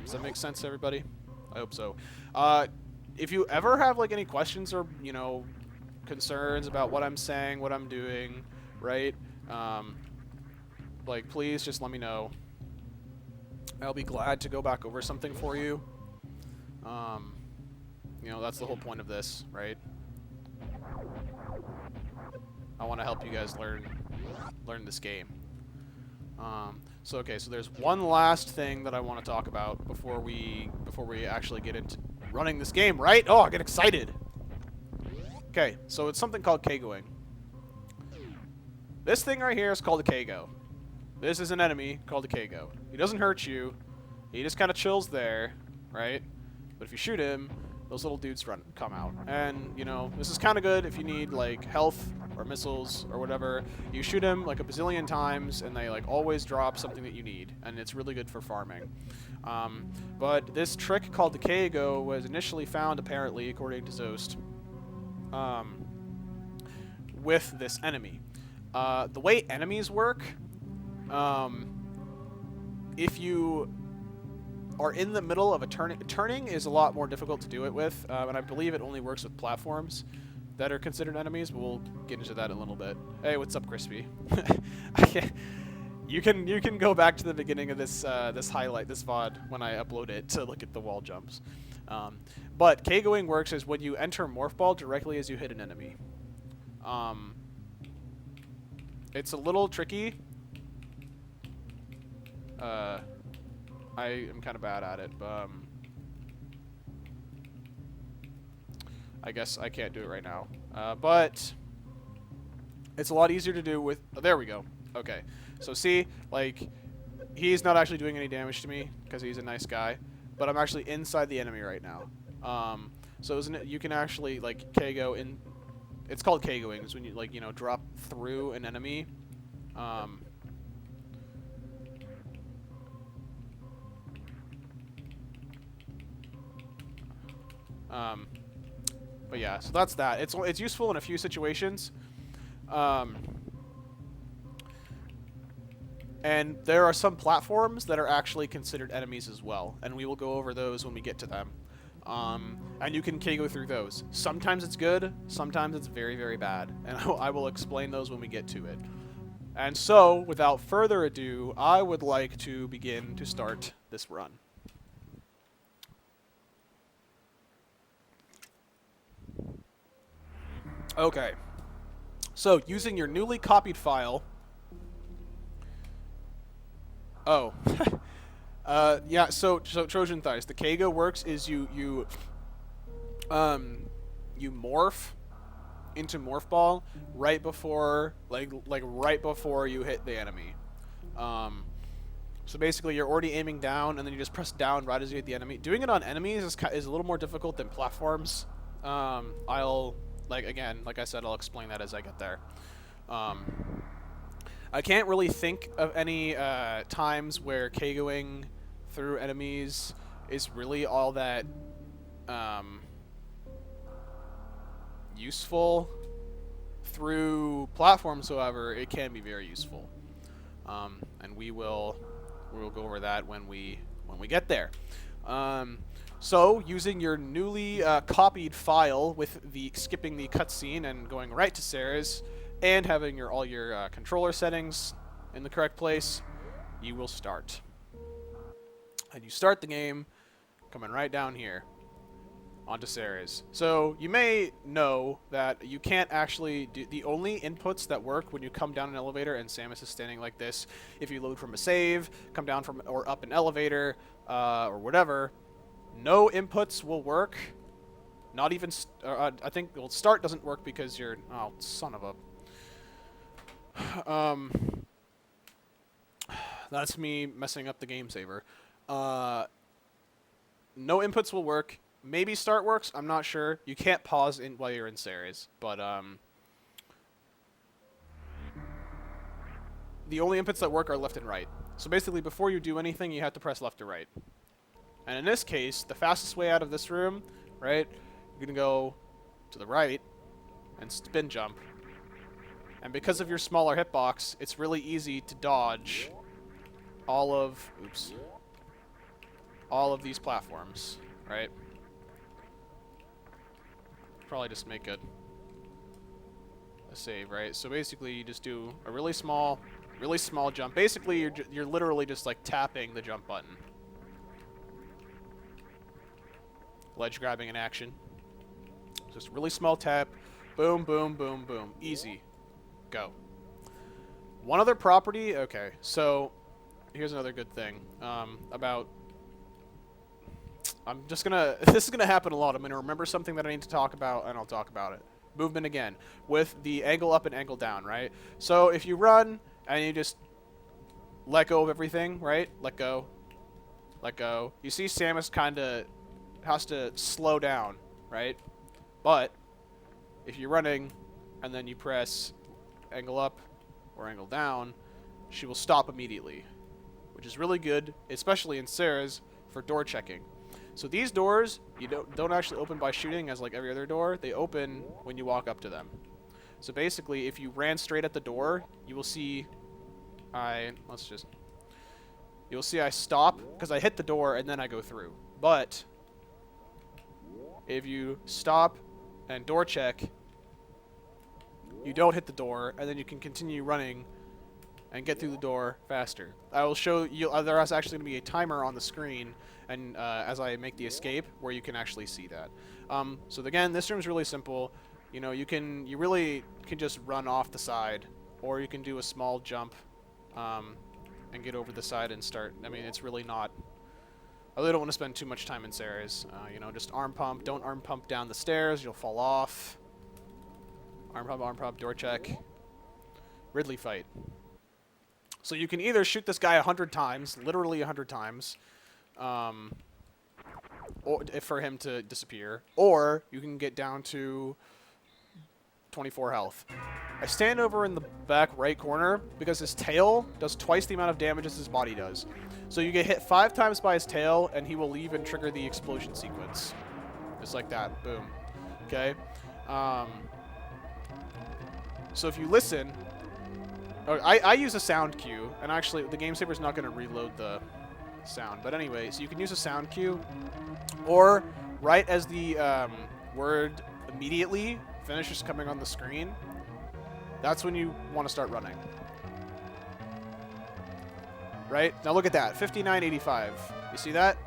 A: Does that make sense to everybody? I hope so. If you ever have like any questions or, concerns about what I'm saying, what I'm doing, right? Like, please just let me know. I'll be glad to go back over something for you. That's the whole point of this, right? I want to help you guys learn this game. So there's one last thing that I want to talk about before we actually get into running this game, right? Oh, I get excited. Okay, so it's something called Kegoing. This thing right here is called a Kego. This is an enemy called a Kego. He doesn't hurt you. He just kind of chills there, right? But if you shoot him, those little dudes come out. And, you know, this is kind of good if you need, like, health or missiles or whatever. You shoot him, like, a bazillion times, and they, like, always drop something that you need. And it's really good for farming. But this trick called the Kego was initially found, apparently, according to Zost, with this enemy. The way enemies work, if you are in the middle of a turning is a lot more difficult to do it with, and I believe it only works with platforms that are considered enemies, but we'll get into that in a little bit. Hey, what's up, Crispy? You can go back to the beginning of this this VOD when I upload it to look at the wall jumps. But Kegoing works is when you enter Morph Ball directly as you hit an enemy. It's a little tricky. I am kind of bad at it, but I guess I can't do it right now. But it's a lot easier to do with... Oh, there we go. Okay. So see, like, he's not actually doing any damage to me because he's a nice guy, but I'm actually inside the enemy right now. So isn't it, you can actually, like, Kego in... It's called Kegoing. It's when you, like, you know, drop through an enemy. But yeah, so that's that. It's useful in a few situations. And there are some platforms that are actually considered enemies as well, and we will go over those when we get to them. And you can Kego through those. Sometimes it's good, sometimes it's very, very bad, and I will explain those when we get to it. And so, without further ado, I would like to begin to start this run. Okay, so using your newly copied file. Oh, yeah. So Trojan Thighs. The Kego works is you morph into Morph Ball right before like right before you hit the enemy. So basically, you're already aiming down, and then you just press down right as you hit the enemy. Doing it on enemies is a little more difficult than platforms. Like I said, I'll explain that as I get there. I can't really think of any times where Kegoing through enemies is really all that useful. Through platforms, however, it can be very useful, and we will go over that when we get there. So, using your newly copied file with skipping the cutscene and going right to Sarah's, and having all your controller settings in the correct place, you will start. And you start the game coming right down here onto Sarah's. So you may know that you can't actually do the only inputs that work when you come down an elevator and Samus is standing like this. If you load from a save, come down from or up an elevator, or whatever, no inputs will work. Not even I think start doesn't work because you're son of a. That's me messing up the game saver. No inputs will work. Maybe start works. I'm not sure. You can't pause while you're in Ceres, but the only inputs that work are left and right. So basically, before you do anything, you have to press left or right. And in this case, the fastest way out of this room, right? You're gonna go to the right and spin jump. And because of your smaller hitbox, it's really easy to dodge all of these platforms, right? Probably just make a save, right? So basically, you just do a really small jump. Basically, you're literally just like tapping the jump button. Ledge grabbing in action. Just really small tap. Boom, boom, boom, boom. Easy. Go. One other property. Okay, so here's another good thing about. I'm just gonna. This is gonna happen a lot. I'm gonna remember something that I need to talk about, and I'll talk about it. movement again with the angle up and angle down, right? So if you run and you just let go of everything, right? Let go. Let go. You see Samus kind of has to slow down, right? But if you're running and then you press angle up or angle down, she will stop immediately, which is really good, especially in Sarah's, for door checking. So these doors, you don't actually open by shooting as like every other door. They open when you walk up to them. So basically, if you ran straight at the door, you will see you'll see I stop because I hit the door and then I go through. But if you stop and door check, you don't hit the door, and then you can continue running and get through the door faster. I will show you. There's actually going to be a timer on the screen, and as I make the escape, where you can actually see that. So again, this room is really simple. You know, you really can just run off the side, or you can do a small jump, and get over the side and start. I mean, it's really not. I really don't want to spend too much time in Sarah's. You know, just arm pump. Don't arm pump down the stairs. You'll fall off. Arm pump, door check. Ridley fight. So you can either shoot this guy 100 times, literally 100 times, or for him to disappear, or you can get down to 24 health. I stand over in the back right corner because his tail does twice the amount of damage as his body does. So you get hit 5 times by his tail, and he will leave and trigger the explosion sequence. Just like that. Boom. Okay? So if you listen... I use a sound cue, and actually the game saver's not going to reload the sound. But anyway, so you can use a sound cue, or right as the word immediately finishes coming on the screen, that's when you want to start running. Right? Now look at that, 59.85. You see that?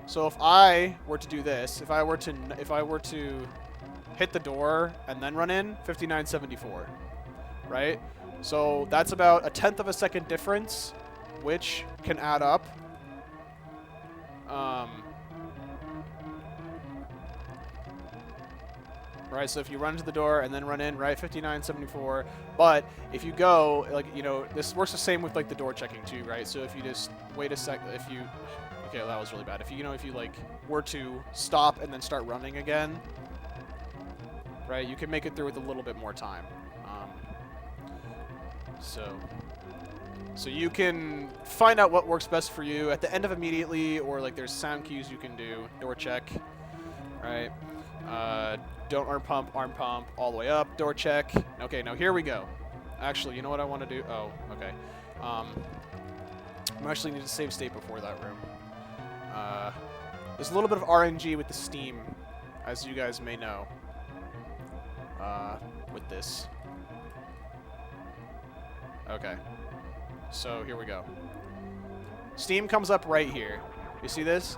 A: So if I were to do this, if I were to hit the door and then run in, 59.74. Right? So that's about a 1/10 of a second difference, which can add up. Right, so if you run to the door and then run in, right, 59.74. But if you go, like, you know, this works the same with, like, the door checking, too, right? So if you just wait a sec, if you... Okay, well, that was really bad. If you like, were to stop and then start running again, right, you can make it through with a little bit more time. So you can find out what works best for you at the end of immediately, or like there's sound cues you can do. Door check, right? Don't arm pump, all the way up. Door check. Okay, now here we go. Actually, you know what I want to do? Oh, okay. I actually need to save state before that room. There's a little bit of RNG with the Steam, as you guys may know. With this. Okay. So here we go. Steam comes up right here. You see this?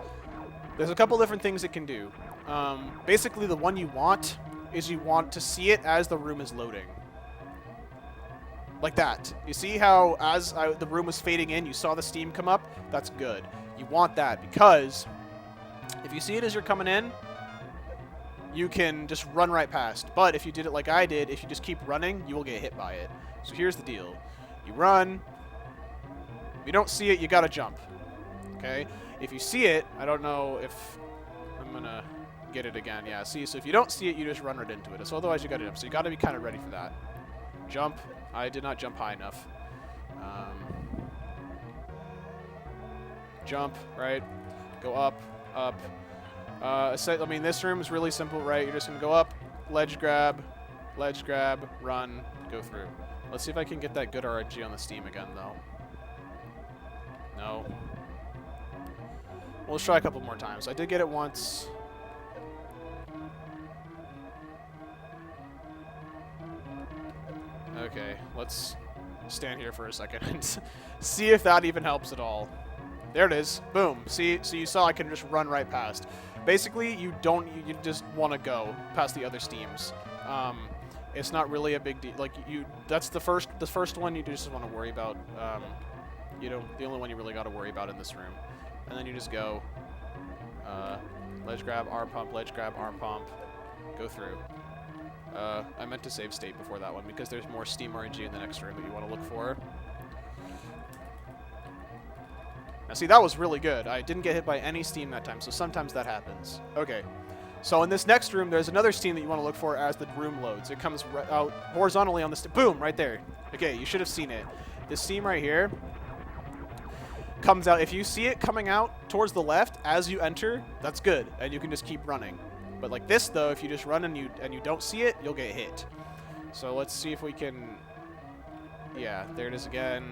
A: There's a couple different things it can do. Basically, the one you want is you want to see it as the room is loading. Like that. You see how as the room was fading in, you saw the Steam come up? That's good. You want that because if you see it as you're coming in, you can just run right past. But if you did it like I did, if you just keep running, you will get hit by it. So here's the deal. You run. If you don't see it, you gotta jump. Okay? If you see it, I don't know if I'm gonna get it again. Yeah, see? So if you don't see it, you just run right into it. So otherwise, you gotta jump. So you gotta be kind of ready for that. Jump. I did not jump high enough. Jump, right? Go up, up. I mean, this room is really simple, right? You're just gonna go up, ledge grab, run, go through. Let's see if I can get that good RNG on the Steam again, though. No. Well, let's try a couple more times. I did get it once. Okay, let's stand here for a second and see if that even helps at all. There it is. Boom. See, so you saw I can just run right past. Basically, you just want to go past the other Steams. It's not really a big deal. Like that's the first one you just want to worry about. You know, the only one you really got to worry about in this room. And then you just go, ledge grab, arm pump, ledge grab, arm pump, go through. I meant to save state before that one because there's more Steam RNG in the next room that you want to look for. Now see, that was really good. I didn't get hit by any Steam that time, so sometimes that happens. Okay. So in this next room, there's another Steam that you want to look for as the room loads. It comes out horizontally on the boom, right there. Okay, you should have seen it. This Steam right here comes out. If you see it coming out towards the left as you enter, that's good, and you can just keep running. But like this, though, if you just run and you don't see it, you'll get hit. So let's see if we can... Yeah, there it is again.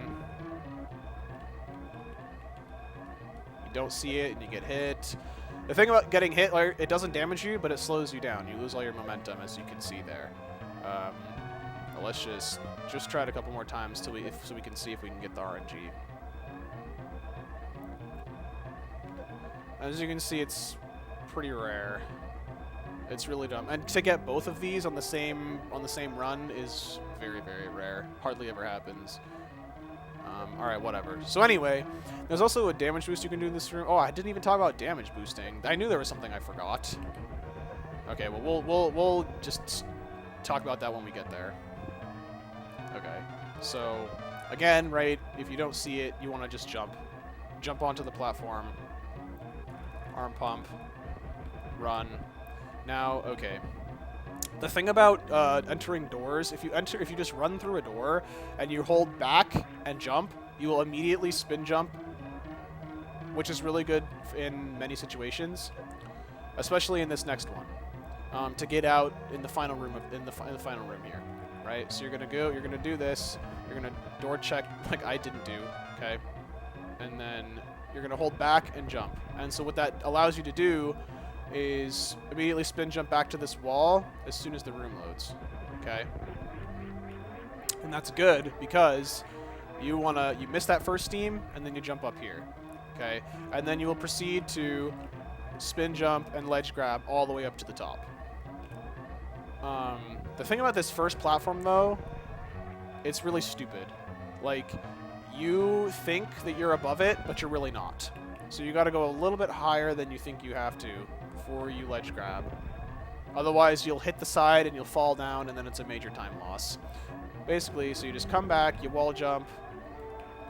A: You don't see it, and you get hit. The thing about getting hit, like, it doesn't damage you, but it slows you down. You lose all your momentum, as you can see there. Let's just try it a couple more times so we can see if we can get the RNG. As you can see, it's pretty rare. It's really dumb. And to get both of these on the same run is very, very rare. Hardly ever happens. Alright, whatever. So anyway, there's also a damage boost you can do in this room. Oh, I didn't even talk about damage boosting. I knew there was something I forgot. Okay, well, we'll just talk about that when we get there. Okay, so again, right, if you don't see it, you want to just jump onto the platform, arm pump, run. Now, okay. The thing about entering doors, if you just run through a door and you hold back and jump, you will immediately spin jump, which is really good in many situations, especially in this next one, to get out in the final room final room here, right? So you're gonna do this, you're gonna door check like I didn't do, okay, and then you're gonna hold back and jump, and so what that allows you to do is immediately spin jump back to this wall as soon as the room loads, okay? And that's good because you miss that first Steam and then you jump up here, okay? And then you will proceed to spin jump and ledge grab all the way up to the top. The thing about this first platform though, it's really stupid. Like, you think that you're above it, but you're really not. So you gotta go a little bit higher than you think you have to before you ledge grab. Otherwise, you'll hit the side and you'll fall down, and then it's a major time loss. Basically, so you just come back, you wall jump,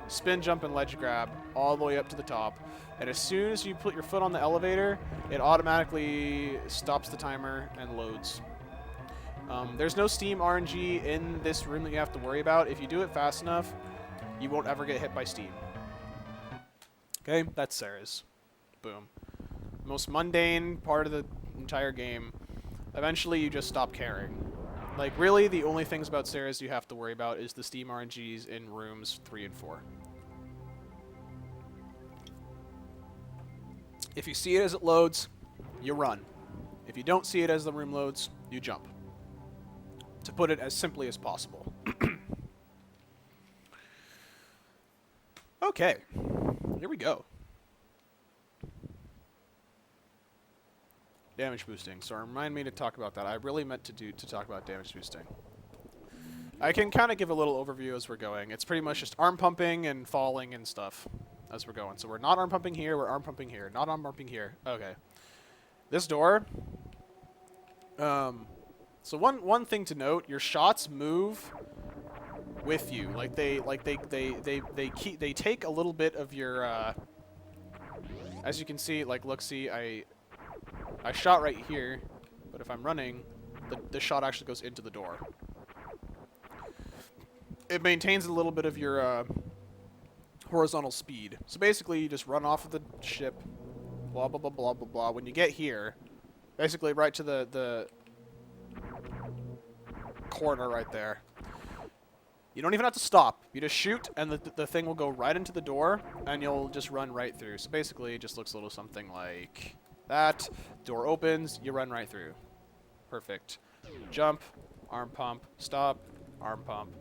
A: spin jump and ledge grab all the way up to the top. And as soon as you put your foot on the elevator, it automatically stops the timer and loads. There's no Steam RNG in this room that you have to worry about. If you do it fast enough, you won't ever get hit by Steam. Okay, that's Sarah's. Boom. Most mundane part of the entire game. Eventually, you just stop caring. Like, really, the only things about Sarah's you have to worry about is the Steam RNGs in rooms 3 and 4. If you see it as it loads, you run. If you don't see it as the room loads, you jump. To put it as simply as possible. Okay, here we go. Damage boosting. So remind me to talk about that. I really meant to talk about damage boosting. I can kind of give a little overview as we're going. It's pretty much just arm pumping and falling and stuff as we're going. So we're not arm pumping here, we're arm pumping here. Not arm pumping here. Okay. This door. So one thing to note, your shots move with you. Like they take a little bit of your as you can see, like look, see, I shot right here, but if I'm running, the shot actually goes into the door. It maintains a little bit of your horizontal speed. So basically, you just run off of the ship, blah, blah, blah, blah, blah, blah. When you get here, basically right to the corner right there, you don't even have to stop. You just shoot, and the thing will go right into the door, and you'll just run right through. So basically, it just looks a little something like that. Door opens, you run right through. Perfect. Jump, arm pump, stop, arm pump.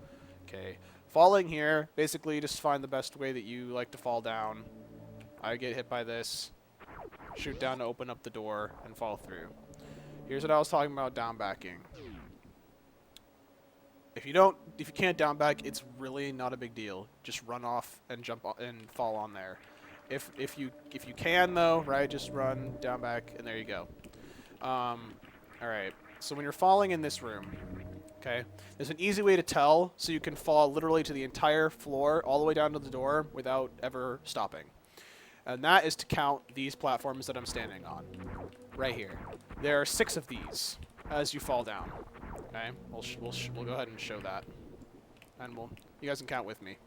A: Okay. Falling here, basically just find the best way that you like to fall down. I get hit by this. Shoot down to open up the door and fall through. Here's what I was talking about down backing. If you can't down back, it's really not a big deal. Just run off and jump and fall on there. If you can though, right, just run down back and there you go. All right. So when you're falling in this room, okay, there's an easy way to tell so you can fall literally to the entire floor all the way down to the door without ever stopping. And that is to count these platforms that I'm standing on, right here. There are 6 of these as you fall down. Okay, we'll go ahead and show that, and you guys can count with me.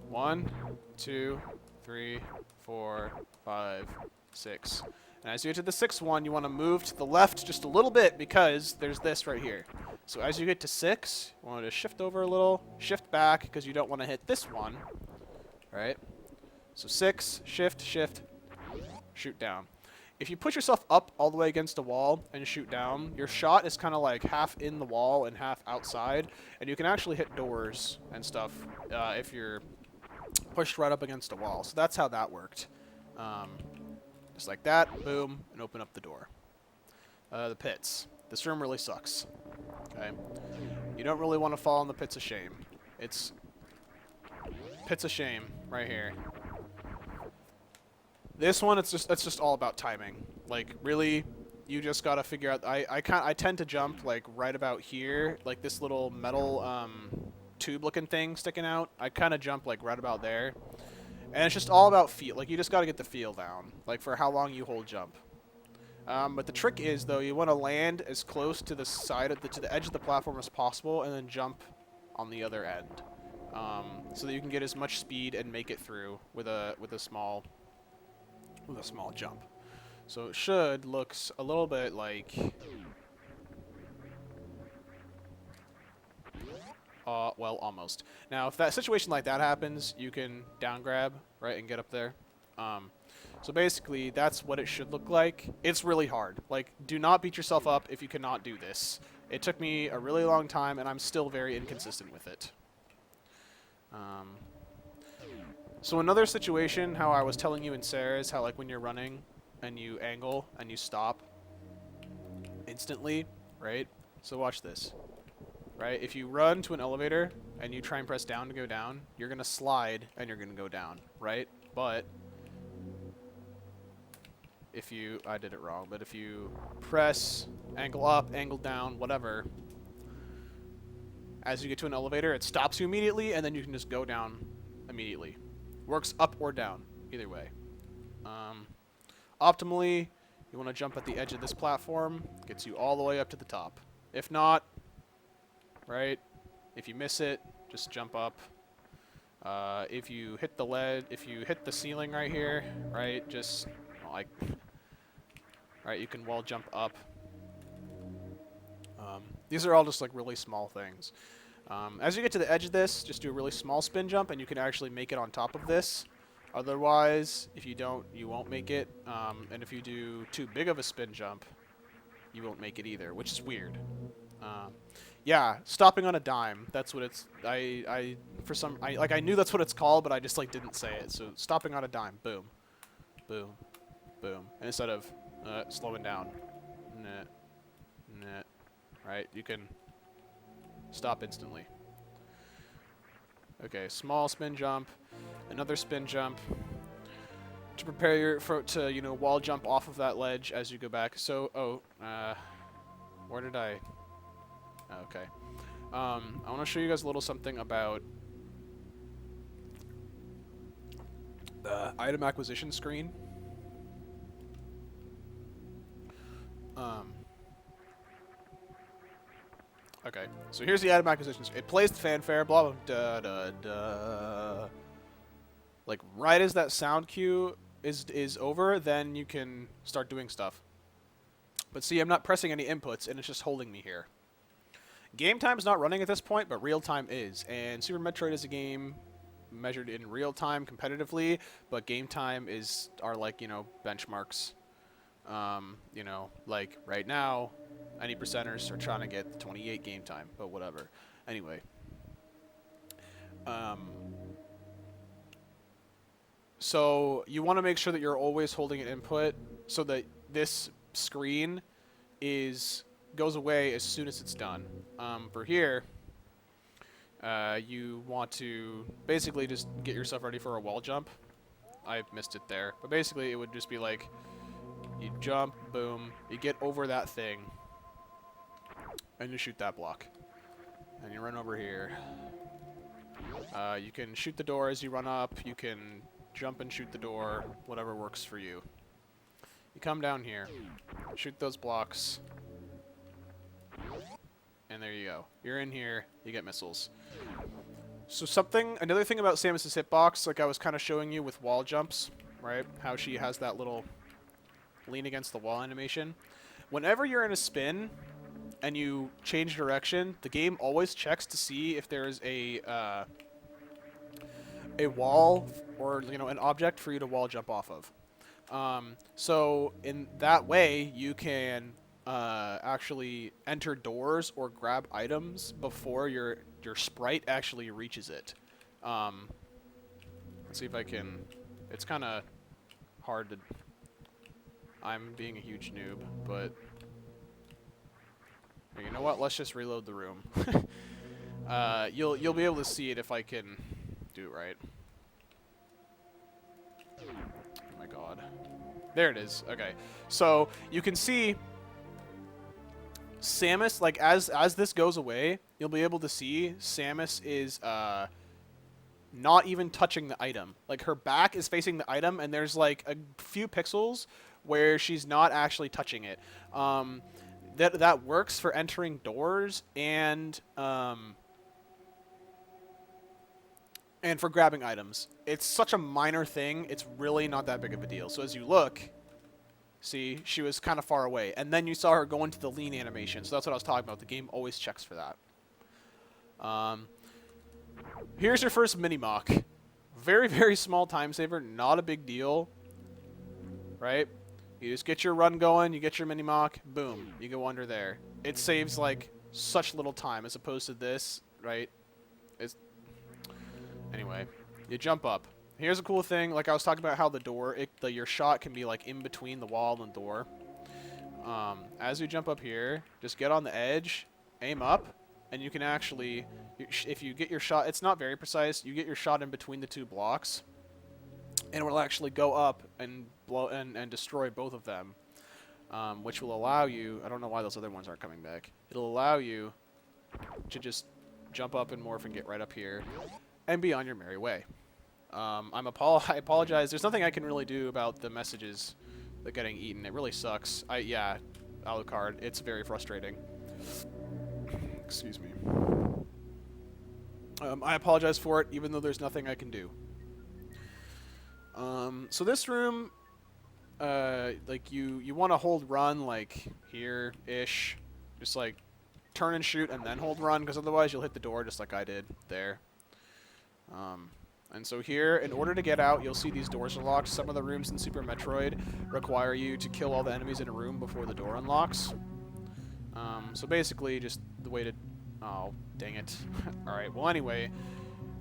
A: 1, 2, 3, 4, 5, 6. And as you get to the 6th one, you want to move to the left just a little bit because there's this right here. So as you get to 6, you want to shift over a little, shift back because you don't want to hit this one. All right. So 6, shift, shift, shoot down. If you push yourself up all the way against a wall and shoot down, your shot is kind of like half in the wall and half outside, and you can actually hit doors and stuff if you're pushed right up against a wall. So that's how that worked. Just like that, boom, and open up the door. The pits. This room really sucks. Okay, you don't really want to fall in the pits of shame. It's pits of shame right here. This one, it's just all about timing. Like, really, you just gotta figure out. I tend to jump like right about here, like this little metal tube-looking thing sticking out. I kind of jump like right about there, and it's just all about feel. Like, you just gotta get the feel down, like for how long you hold jump. But the trick is, though, you want to land as close to the side of to the edge of the platform as possible, and then jump on the other end, so that you can get as much speed and make it through with a small jump. So it should looks a little bit like well, almost. Now, if that situation like that happens, you can down grab, right, and get up there. So basically, that's what it should look like. It's really hard. Like, do not beat yourself up if you cannot do this. It took me a really long time, and I'm still very inconsistent with it. So another situation, how I was telling you in Sarah's, how like when you're running and you angle and you stop instantly, right? So watch this, right? If you run to an elevator and you try and press down to go down, you're going to slide and you're going to go down, right? But if you, I did it wrong, but if you press angle up, angle down, whatever, as you get to an elevator, it stops you immediately and then you can just go down immediately. Works up or down, either way. Optimally, you want to jump at the edge of this platform. Gets you all the way up to the top. If not, right, if you miss it, just jump up. If you hit the if you hit the ceiling right here, right, just like, right, you can wall jump up. These are all just like really small things. As you get to the edge of this, just do a really small spin jump, and you can actually make it on top of this. Otherwise, if you don't, you won't make it. And if you do too big of a spin jump, you won't make it either, which is weird. Yeah, stopping on a dime. That's what it's. I knew that's what it's called, but I just like didn't say it. So stopping on a dime. Boom, boom, boom. And instead of slowing down, right? You can stop instantly. Okay, small spin jump, another spin jump to prepare to wall jump off of that ledge as you go back. So where did I? Okay, I want to show you guys a little something about the item acquisition screen. Okay, so here's the item acquisition. It plays the fanfare, blah, blah, da, da, da. Like, right as that sound cue is over, then you can start doing stuff. But see, I'm not pressing any inputs, and it's just holding me here. Game time's not running at this point, but real time is. And Super Metroid is a game measured in real time competitively, but game time are like, benchmarks. Like right now, any percenters are trying to get the 28 game time, but whatever. Anyway. So you want to make sure that you're always holding an input so that this screen goes away as soon as it's done. For here, you want to basically just get yourself ready for a wall jump. I missed it there. But basically it would just be like, you jump, boom, you get over that thing, and you shoot that block. And you run over here. You can shoot the door as you run up. You can jump and shoot the door. Whatever works for you. You come down here. Shoot those blocks. And there you go. You're in here. You get missiles. So another thing about Samus's hitbox, like I was kind of showing you with wall jumps, right? How she has that little lean against the wall animation. Whenever you're in a spin and you change direction, the game always checks to see if there's a wall or an object for you to wall jump off of. So in that way, you can actually enter doors or grab items before your sprite actually reaches it. Let's see if I can. It's kind of hard to. I'm being a huge noob, but you know what? Let's just reload the room. You'll be able to see it if I can do it right. Oh my god. There it is. Okay. So you can see Samus, like as this goes away, you'll be able to see Samus is not even touching the item. Like her back is facing the item, and there's like a few pixels where she's not actually touching it. That works for entering doors and for grabbing items. It's such a minor thing. It's really not that big of a deal. So as you look, see, she was kind of far away. And then you saw her go into the lean animation. So that's what I was talking about. The game always checks for that. Here's your first mini-mock. Very, very small time saver. Not a big deal. Right? You just get your run going. You get your mini-mock. Boom. You go under there. It saves, like, such little time as opposed to this, right? Anyway, you jump up. Here's a cool thing. Like I was talking about how the door, your shot can be like in between the wall and the door. As you jump up here, just get on the edge, aim up, and you can actually, if you get your shot, it's not very precise. You get your shot in between the two blocks, and it will actually go up and blow and destroy both of them, which will allow you. I don't know why those other ones aren't coming back. It'll allow you to just jump up and morph and get right up here, and be on your merry way. I apologize. There's nothing I can really do about the messages that getting eaten. It really sucks. Yeah, Alucard. It's very frustrating. Excuse me. I apologize for it, even though there's nothing I can do. So this room, like you want to hold run like here-ish, just like turn and shoot and then hold run, because otherwise you'll hit the door just like I did there. And so here, in order to get out, you'll see these doors are locked. Some of the rooms in Super Metroid require you to kill all the enemies in a room before the door unlocks. So basically, just the way to... Oh, dang it. Alright, well anyway,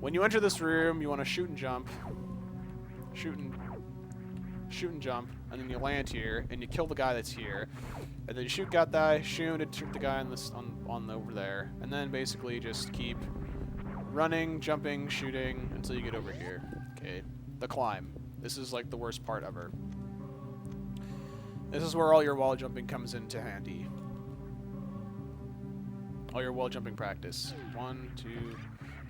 A: when you enter this room, you want to shoot and jump. Shoot and jump, and then you land here, and you kill the guy that's here. And then you shoot that guy, shoot the guy on over there. And then basically just keep... running, jumping, shooting, until you get over here. Okay, the climb. This is like the worst part ever. This is where all your wall jumping comes into handy. All your wall jumping practice. 1, 2,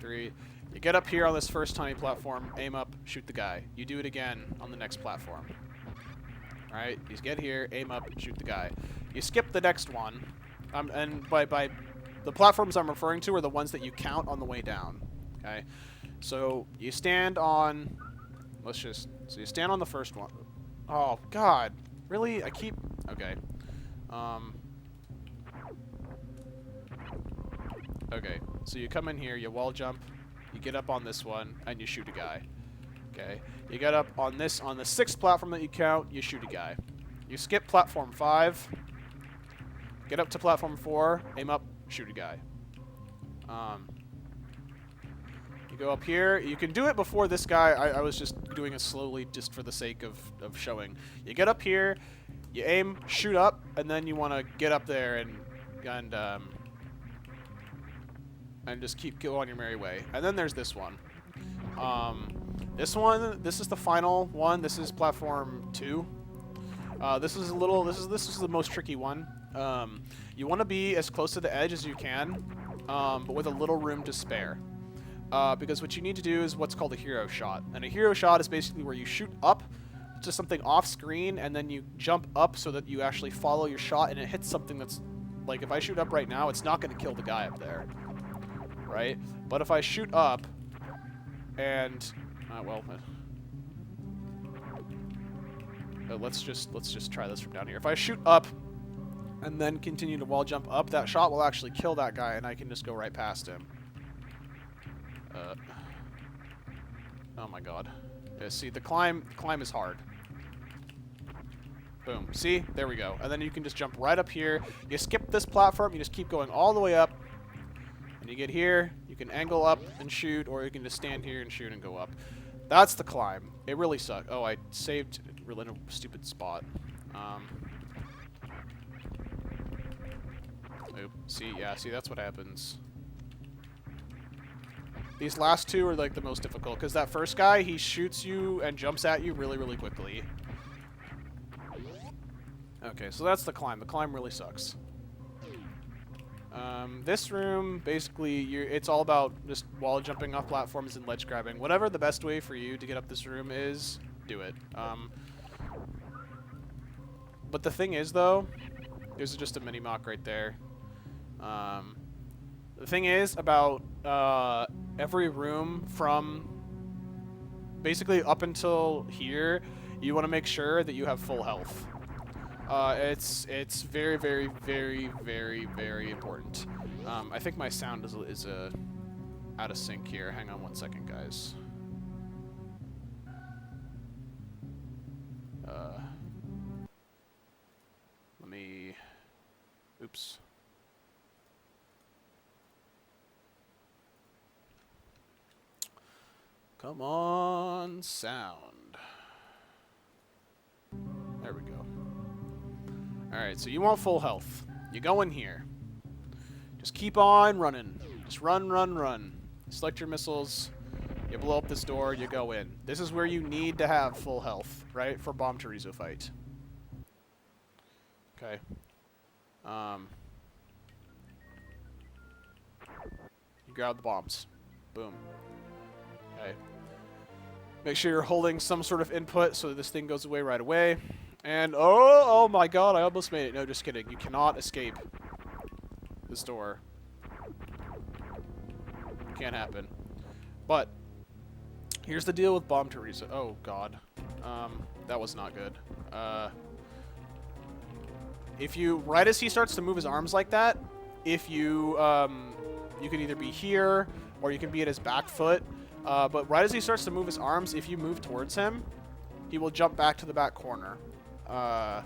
A: 3. You get up here on this first tiny platform, aim up, shoot the guy. You do it again on the next platform. Alright, you get here, aim up, shoot the guy. You skip the next one, and by the platforms I'm referring to are the ones that you count on the way down. Okay, so you stand on. So you stand on the first one. Oh God, really? I keep. Okay. Okay, so you come in here, you wall jump, you get up on this one, and you shoot a guy. Okay, you get up on the 6th platform that you count, you shoot a guy. You skip platform 5, get up to platform 4, aim up, shoot a guy. You go up here. You can do it before this guy. I was just doing it slowly just for the sake of showing. You get up here, you aim, shoot up, and then you want to get up there and just go on your merry way. And then there's this one. This is the final one. This is platform 2. This is the most tricky one. You want to be as close to the edge as you can, but with a little room to spare. Because what you need to do is what's called a hero shot. And a hero shot is basically where you shoot up to something off screen and then you jump up so that you actually follow your shot and it hits something that's... Like, if I shoot up right now, it's not going to kill the guy up there. Right? But if I shoot up and... let's just try this from down here. If I shoot up and then continue to wall jump up, that shot will actually kill that guy and I can just go right past him. Oh my god. Yeah, see, the climb is hard. Boom. See? There we go. And then you can just jump right up here. You skip this platform, you just keep going all the way up. And you get here, you can angle up and shoot, or you can just stand here and shoot and go up. That's the climb. It really sucked. Oh, I saved really in a stupid spot. See, yeah, see, that's what happens. These last two are like the most difficult, because that first guy, he shoots you and jumps at you really, really quickly. Okay, so that's the climb. The climb really sucks. This room, basically, it's all about just wall jumping off platforms and ledge grabbing. Whatever the best way for you to get up this room is, do it. But the thing is, though, there's just a mini-mock right there. The thing is about every room from basically up until here, you want to make sure that you have full health. It's very, very, very, very, very important. I think my sound is out of sync here. Hang on one second, guys. Let me... Oops. Come on, sound. There we go. Alright, so you want full health. You go in here. Just keep on running. Just run, run, run. Select your missiles. You blow up this door, you go in. This is where you need to have full health, right? For Bomb Chorizo fight. Okay. You grab the bombs. Boom. Okay. Make sure you're holding some sort of input so that this thing goes away right away. And, oh my god, I almost made it. No, just kidding. You cannot escape this door. Can't happen. But, here's the deal with Bomb Chorizo. Oh, god. That was not good. If you, right as he starts to move his arms like that, if you, you can either be here, or you can be at his back foot. But right as he starts to move his arms, if you move towards him, he will jump back to the back corner. And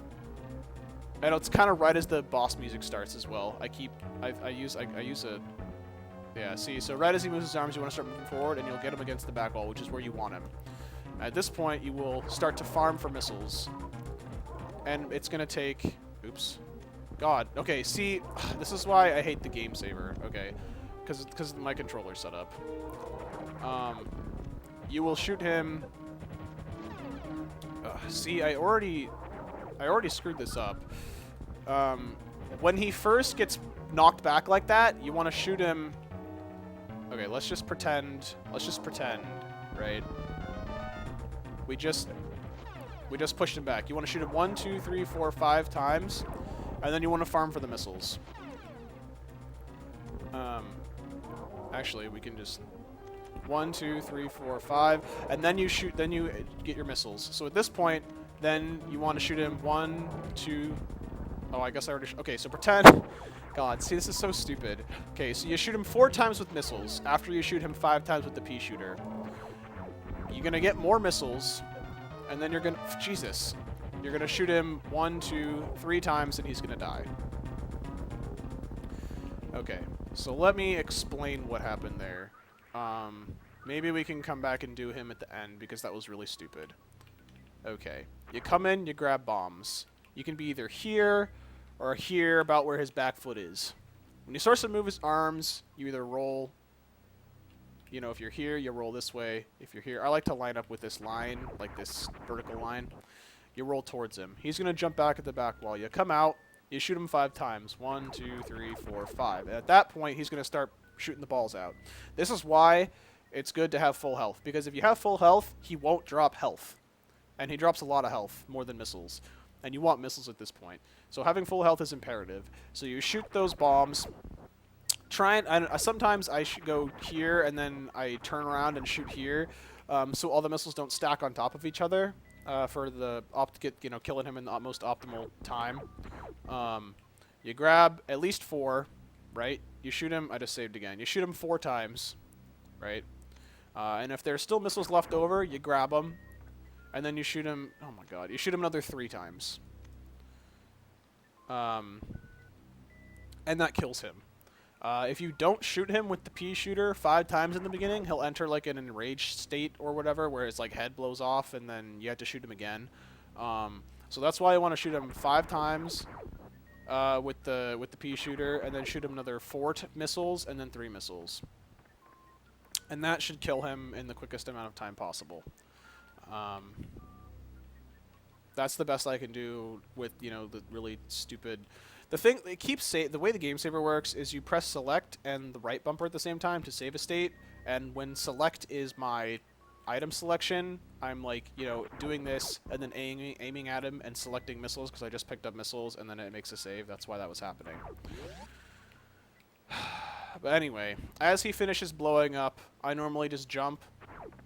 A: it's kind of right as the boss music starts as well. I use a... Yeah, see, so right as he moves his arms, you want to start moving forward, and you'll get him against the back wall, which is where you want him. At this point, you will start to farm for missiles. And it's going to take... Oops. God. Okay, see, this is why I hate the game saver, okay? Because my controller's set up. You will shoot him... see, I already screwed this up. When he first gets knocked back like that, you want to shoot him... Okay, let's just pretend, right? We just pushed him back. You want to shoot him 1, 2, 3, 4, 5 times, and then you want to farm for the missiles. Actually, we can just 1, 2, 3, 4, 5, and then you shoot. Then you get your missiles. So at this point, then you want to shoot him 1, 2. Oh, I guess I already. Okay, so pretend. God, see, this is so stupid. Okay, so you shoot him 4 times with missiles after you shoot him 5 times with the pea shooter. You're gonna get more missiles, and then you're gonna. Jesus. You're gonna shoot him 1, 2, 3 times, and he's gonna die. Okay, so let me explain what happened there. Maybe we can come back and do him at the end, because that was really stupid. Okay, you come in, you grab bombs. You can be either here, or here, about where his back foot is. When he starts to move his arms, you either roll... You know, if you're here, you roll this way. If you're here, I like to line up with this line, like this vertical line. You roll towards him. He's going to jump back at the back wall. You come out, You shoot him 5 times. 1, 2, 3, 4, 5. And at that point, he's going to start shooting the balls out. This is why it's good to have full health, because if you have full health, he won't drop health. And he drops a lot of health, more than missiles. And you want missiles at this point. So having full health is imperative. So you shoot those bombs. Sometimes I should go here, and then I turn around and shoot here, so all the missiles don't stack on top of each other, for the killing him in the most optimal time. You grab at least 4, right? You shoot him. I just saved again. You shoot him 4 times, right? And if there's still missiles left over, you grab them, and then you shoot him. Oh my God! You shoot him another 3 times. And that kills him. If you don't shoot him with the pea shooter 5 times in the beginning, he'll enter like an enraged state or whatever, where his like head blows off, and then you have to shoot him again. So that's why I want to shoot him 5 times with the pea shooter, and then shoot him another 4 missiles, and then 3 missiles, and that should kill him in the quickest amount of time possible. That's the best I can do with the really stupid. The thing it keeps the way the game saver works is you press select and the right bumper at the same time to save a state, and when select is my item selection, I'm like doing this and then aiming at him and selecting missiles because I just picked up missiles, and then it makes a save. That's why that was happening. But anyway, as he finishes blowing up, I normally just jump,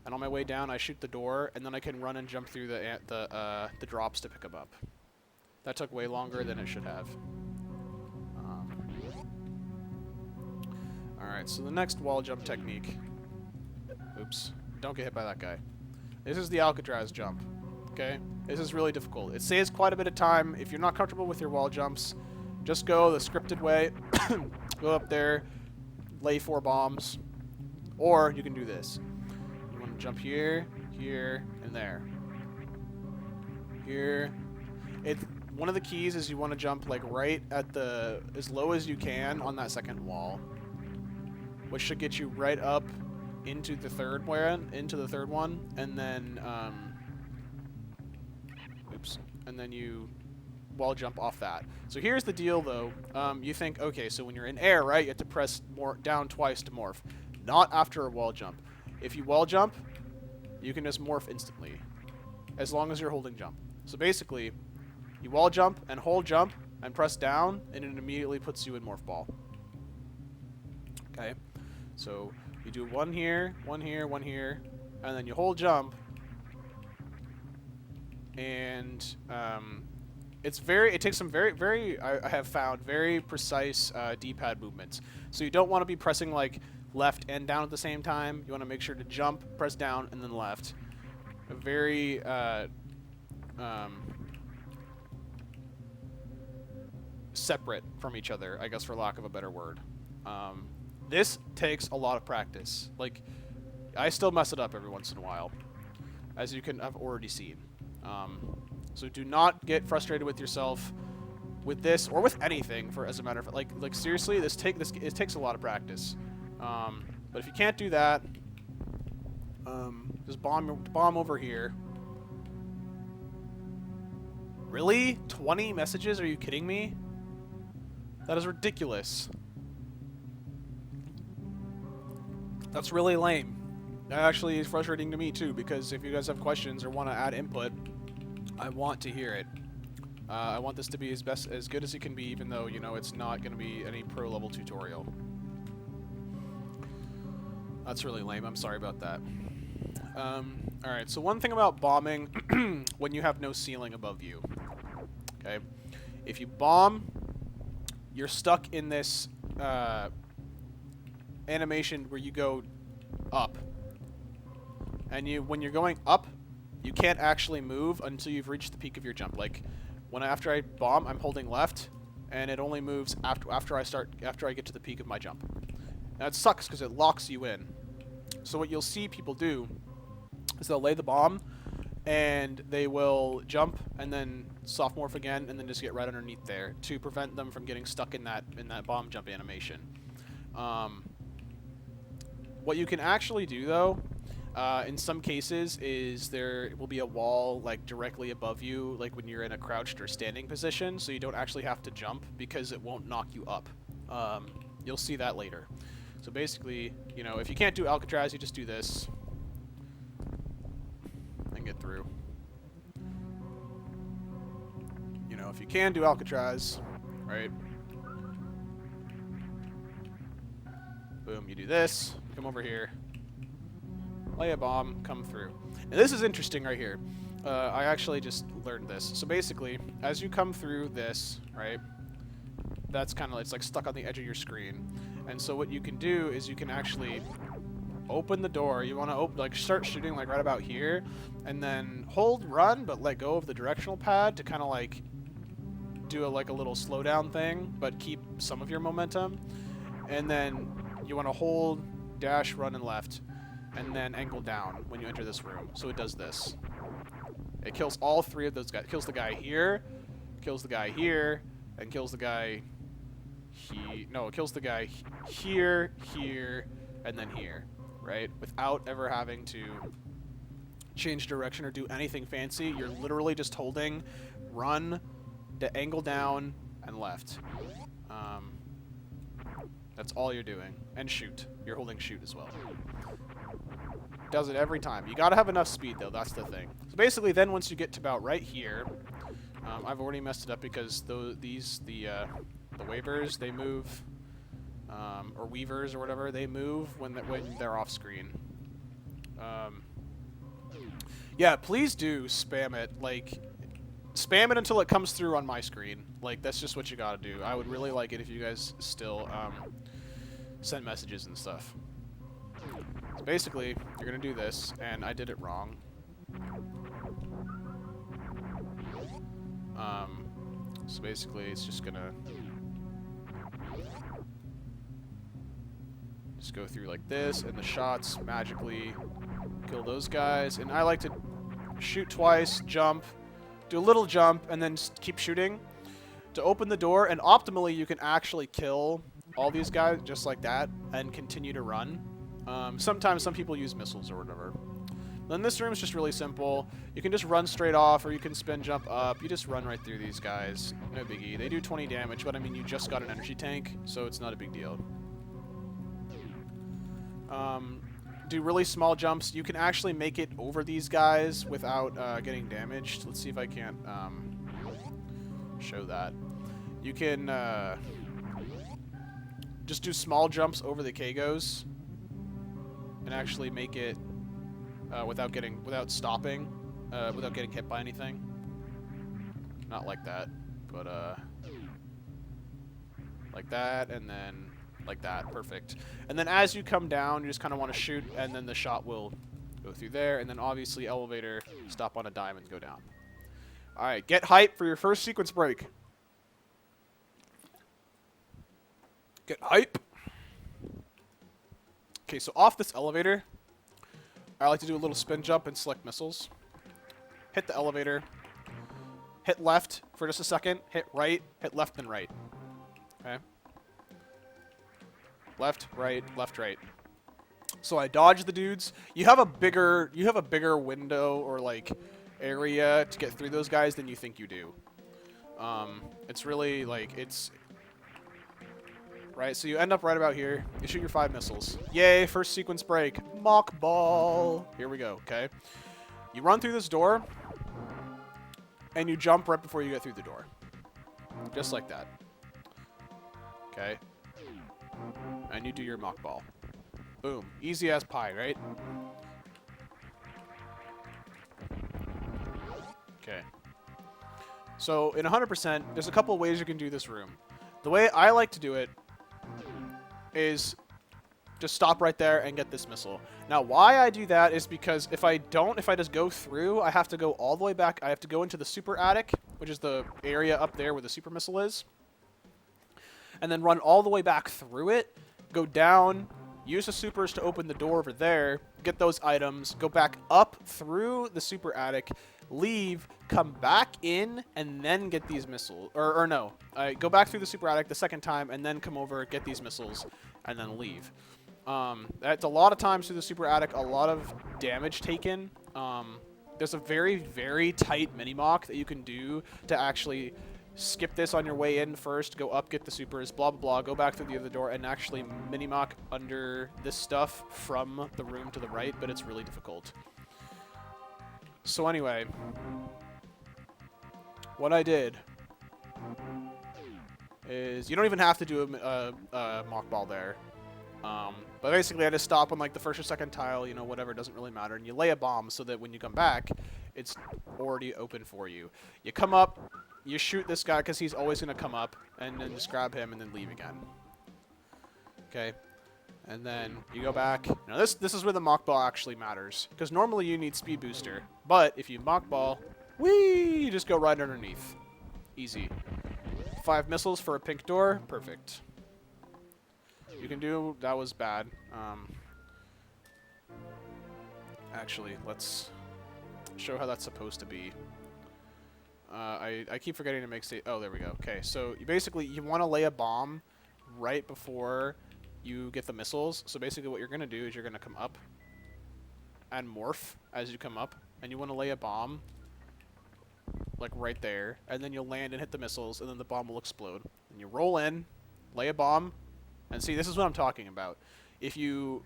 A: and on my way down I shoot the door, and then I can run and jump through the drops to pick him up. That took way longer than it should have. Alright, so the next wall jump technique. Oops. Don't get hit by that guy. This is the Alcatraz jump. Okay? This is really difficult. It saves quite a bit of time. If you're not comfortable with your wall jumps, just go the scripted way. Go up there, lay 4 bombs. Or you can do this. You want to jump here, here, and there. Here. One of the keys is you want to jump like right at as low as you can on that second wall, which should get you right up into the third one, and then and then you wall jump off that. So here's the deal, though. You think, okay, so when you're in air, right, you have to press down twice to morph. Not after a wall jump. If you wall jump, you can just morph instantly, as long as you're holding jump. So basically, you wall jump and hold jump and press down, and it immediately puts you in morph ball. Okay, so you do 1 here, 1 here, 1 here, and then you hold jump, and it takes some I have found very precise D-pad movements. So you don't want to be pressing like left and down at the same time. You want to make sure to jump, press down, and then left. A very separate from each other, I guess, for lack of a better word. This takes a lot of practice. Like, I still mess it up every once in a while, as you can have already seen. So do not get frustrated with yourself with this or with anything. As a matter of fact, like seriously, it takes a lot of practice. But if you can't do that, just bomb over here. Really? 20 messages? Are you kidding me? That is ridiculous. That's really lame. That actually is frustrating to me too, because if you guys have questions or want to add input, I want to hear it. I want this to be as good as it can be, even though, it's not going to be any pro level tutorial. That's really lame. I'm sorry about that. Alright, so one thing about bombing when you have no ceiling above you. Okay? If you bomb, you're stuck in this animation where you go up. And when you're going up, you can't actually move until you've reached the peak of your jump. Like, after I bomb, I'm holding left, and it only moves after I get to the peak of my jump. Now it sucks because it locks you in. So what you'll see people do is they'll lay the bomb, and they will jump and then soft morph again, and then just get right underneath there to prevent them from getting stuck in that bomb jump animation. What you can actually do, though, In some cases, is there will be a wall like directly above you, like when you're in a crouched or standing position, so you don't actually have to jump because it won't knock you up. You'll see that later. So basically, you know, if you can't do Alcatraz, you just do this and get through. You know, if you can do Alcatraz, right? Boom, you do this, come over here, lay a bomb, come through. And this is interesting right here. I actually just learned this. So basically, as you come through this, right, that's kind of, it's like stuck on the edge of your screen. And so what you can do is you can actually open the door. You want to like start shooting like right about here, and then hold run, but let go of the directional pad to kind of like do like a little slowdown thing, but keep some of your momentum. And then you want to hold dash, run, and left, and then angle down when you enter this room. So it does this. It kills all three of those guys. It kills the guy here, kills the guy here, and kills the guy it kills the guy here, here, and then here, right? Without ever having to change direction or do anything fancy. You're literally just holding run, to angle down, and left. That's all you're doing. And shoot. You're holding shoot as well. Does it every time. You gotta have enough speed, though. That's the thing. So basically, then once you get to about right here, I've already messed it up because the waivers, they move, or weavers or whatever, they move when they're off screen. Yeah, please do spam it. Like, spam it until it comes through on my screen. Like, that's just what you gotta do. I would really like it if you guys still send messages and stuff. So basically, you're gonna do this, and I did it wrong. So basically, it's just gonna just go through like this, and the shots magically kill those guys. And I like to shoot twice, jump, do a little jump, and then just keep shooting to open the door. And optimally, you can actually kill all these guys just like that and continue to run. Sometimes some people use missiles or whatever. Then this room is just really simple. You can just run straight off, or you can spin jump up. You just run right through these guys. No biggie. They do 20 damage, but I mean, you just got an energy tank, so it's not a big deal. Do really small jumps. You can actually make it over these guys without getting damaged. Let's see if I can't show that. You can just do small jumps over the Kagos and actually make it without stopping, without getting hit by anything. Not like that, but like that, and then like that. Perfect. And then as you come down, you just kind of want to shoot, and then the shot will go through there, and then obviously elevator, stop on a dime and go down. All right, get hype for your first sequence break. Get hype. Okay, so off this elevator, I like to do a little spin jump and select missiles. Hit the elevator. Hit left for just a second. Hit right. Hit left, then right. Okay. Left, right, left, right. So I dodge the dudes. You have a bigger window or like area to get through those guys than you think you do. It's really like right, so you end up right about here. You shoot your 5 missiles. Yay, first sequence break. Mock ball. Here we go, okay? You run through this door, and you jump right before you get through the door. Just like that. Okay? And you do your mock ball. Boom. Easy as pie, right? Okay. So, in 100%, there's a couple ways you can do this room. The way I like to do it is just stop right there and get this missile. Now, why I do that is because if I just go through, I have to go all the way back. I have to go into the super attic, which is the area up there where the super missile is, and then run all the way back through it, go down, use the supers to open the door over there, get those items, go back up through the super attic, leave, come back in, and then get these missiles. Or no, I go back through the super attic the second time, and then come over, get these missiles, and then leave. That's a lot of times through the super attic, a lot of damage taken. There's a very, very tight mini-mock that you can do to actually skip this on your way in first, go up, get the supers, blah, blah, blah, go back through the other door, and actually mini-mock under this stuff from the room to the right, but it's really difficult. So anyway, what I did is you don't even have to do a mock ball there. But basically I just stop on like the first or second tile, you know, whatever, it doesn't really matter. And you lay a bomb so that when you come back, it's already open for you. You come up, you shoot this guy because he's always going to come up, and then just grab him and then leave again. Okay. And then you go back. Now this is where the mock ball actually matters, because normally you need speed booster. But if you mock ball, whee, you just go right underneath. Easy. 5 missiles for a pink door. Perfect. You can do... That was bad. Actually, let's show how that's supposed to be. I keep forgetting to make state... Oh, there we go. Okay, so you want to lay a bomb right before you get the missiles. So basically what you're going to do is you're going to come up and morph as you come up. And you want to lay a bomb like right there. And then you'll land and hit the missiles, and then the bomb will explode. And you roll in, lay a bomb, and see, this is what I'm talking about. If you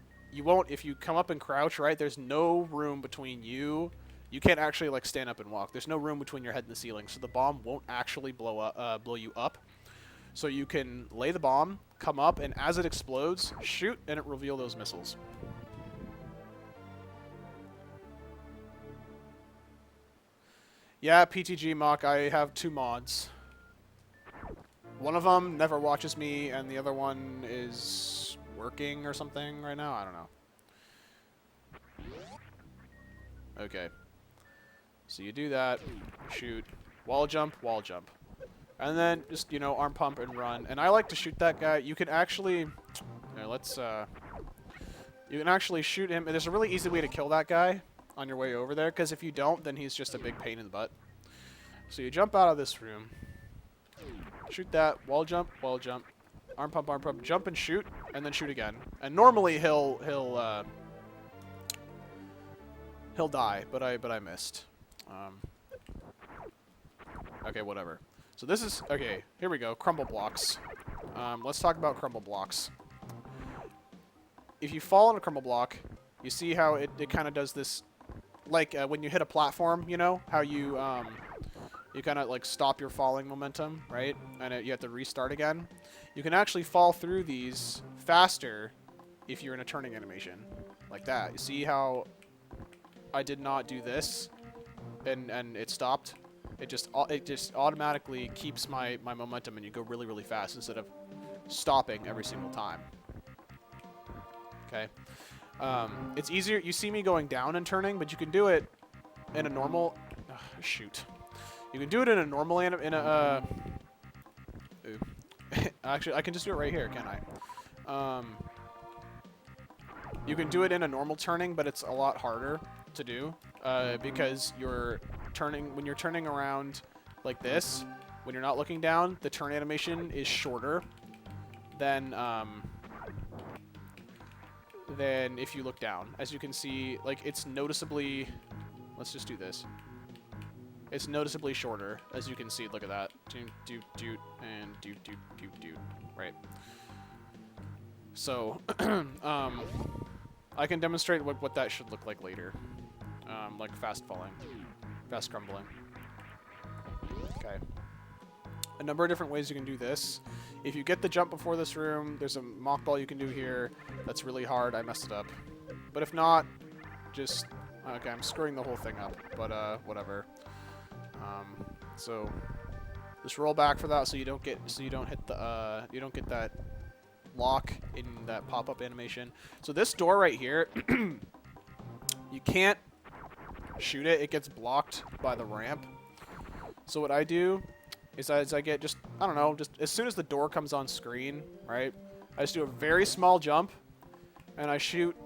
A: come up and crouch, right, there's no room between you. You can't actually, like, stand up and walk. There's no room between your head and the ceiling, so the bomb won't actually blow you up. So you can lay the bomb, come up, and as it explodes, shoot, and it reveal those missiles. Yeah, PTG mock, I have 2 mods. One of them never watches me, and the other one is working or something right now. I don't know. Okay. So you do that, shoot, wall jump, and then just, you know, arm pump and run. And I like to shoot that guy. You can actually, you can actually shoot him. And there's a really easy way to kill that guy on your way over there, because if you don't, then he's just a big pain in the butt. So you jump out of this room. Shoot that, wall jump, arm pump, jump and shoot, and then shoot again. And normally he'll die, but I missed. Okay, whatever. So this is okay. Here we go. Crumble blocks. Let's talk about crumble blocks. If you fall on a crumble block, you see how it kind of does this, like when you hit a platform. You know how you kind of like stop your falling momentum, right? And you have to restart again. You can actually fall through these faster if you're in a turning animation, like that. You see how I did not do this, and it stopped. It just automatically keeps my momentum, and you go really, really fast instead of stopping every single time. Okay. It's easier. You see me going down and turning, but you can do it in a normal. Shoot. You can do it in a normal Actually, I can just do it right here, can't I? You can do it in a normal turning, but it's a lot harder to do because when you're turning around like this, when you're not looking down, the turn animation is shorter than if you look down. As you can see, like it's noticeably. Let's just do this. It's noticeably shorter, as you can see. Look at that. Doot, and doot. Right. So, I can demonstrate what that should look like later. Like fast falling. Fast crumbling. Okay. A number of different ways you can do this. If you get the jump before this room, there's a mock ball you can do here. That's really hard. I messed it up. But if not, just... Okay, I'm screwing the whole thing up. But, whatever. So just roll back for that so you don't get hit the you don't get that lock in that pop-up animation. So this door right here, you can't shoot it. It gets blocked by the ramp. So what I do is I get just, I don't know, just as soon as the door comes on screen, right, I just do a very small jump and I shoot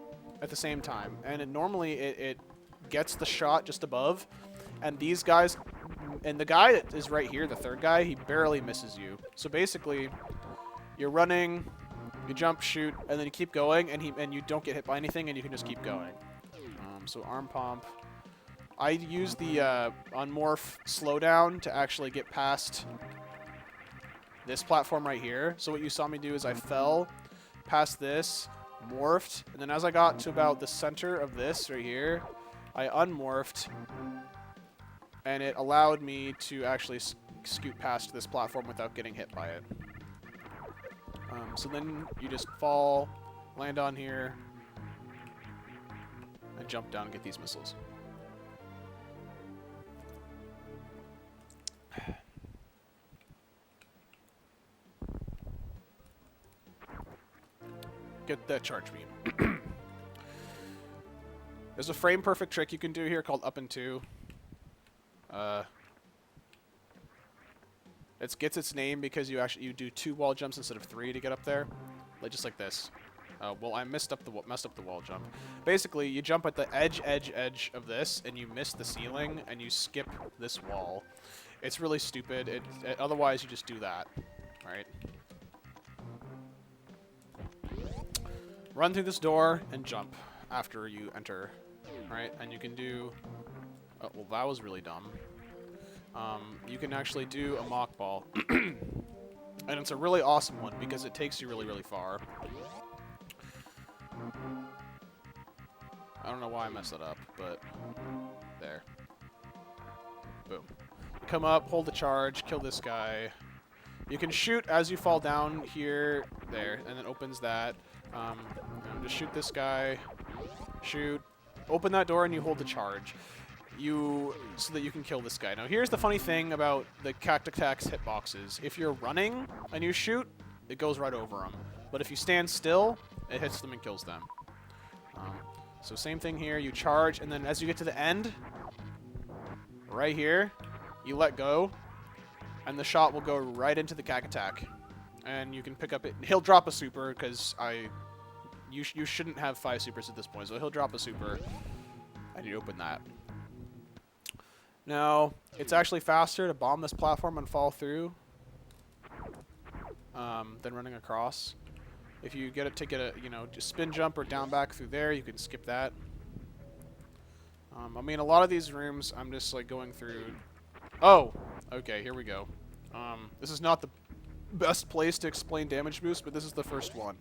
A: at the same time. And normally it gets the shot just above. And these guys, and the guy that is right here, the third guy, he barely misses you. So basically, you're running, You jump, shoot, and then you keep going, and you don't get hit by anything, and you can just keep going. So arm pump. I use the unmorph slowdown to actually get past this platform right here. So what you saw me do is I fell past this, morphed, and then as I got to about the center of this right here, I unmorphed, and it allowed me to actually scoot past this platform without getting hit by it. So then you just fall, land on here, and jump down and get these missiles. Get that charge beam. There's a frame perfect trick you can do here called up and two. It gets its name because you do 2 wall jumps instead of 3 to get up there, just like this. Well, I messed up the wall jump. Basically, you jump at the edge of this, and you miss the ceiling, and you skip this wall. It's really stupid. Otherwise, you just do that, right? Run through this door and jump after you enter, right? And you can do... Oh, well, that was really dumb. You can actually do a mock ball. And it's a really awesome one because it takes you really, really far. I don't know why I messed that up, but there. Boom. You come up, hold the charge, kill this guy. You can shoot as you fall down here, there, and it opens that. Just shoot this guy, shoot, open that door, and you hold the charge. So that you can kill this guy. Now, here's the funny thing about the Cactus hitboxes. If you're running and you shoot, it goes right over them. But if you stand still, it hits them and kills them. So same thing here. You charge, and then as you get to the end, right here, you let go, and the shot will go right into the Cactus. And you can pick up it. He'll drop a super because you shouldn't have 5 supers at this point. So he'll drop a super, and you open that. Now, it's actually faster to bomb this platform and fall through than running across. If you get just spin jump or down back through there, you can skip that. I mean, a lot of these rooms, I'm just like going through. Oh, okay, here we go. This is not the best place to explain damage boost, but this is the first one.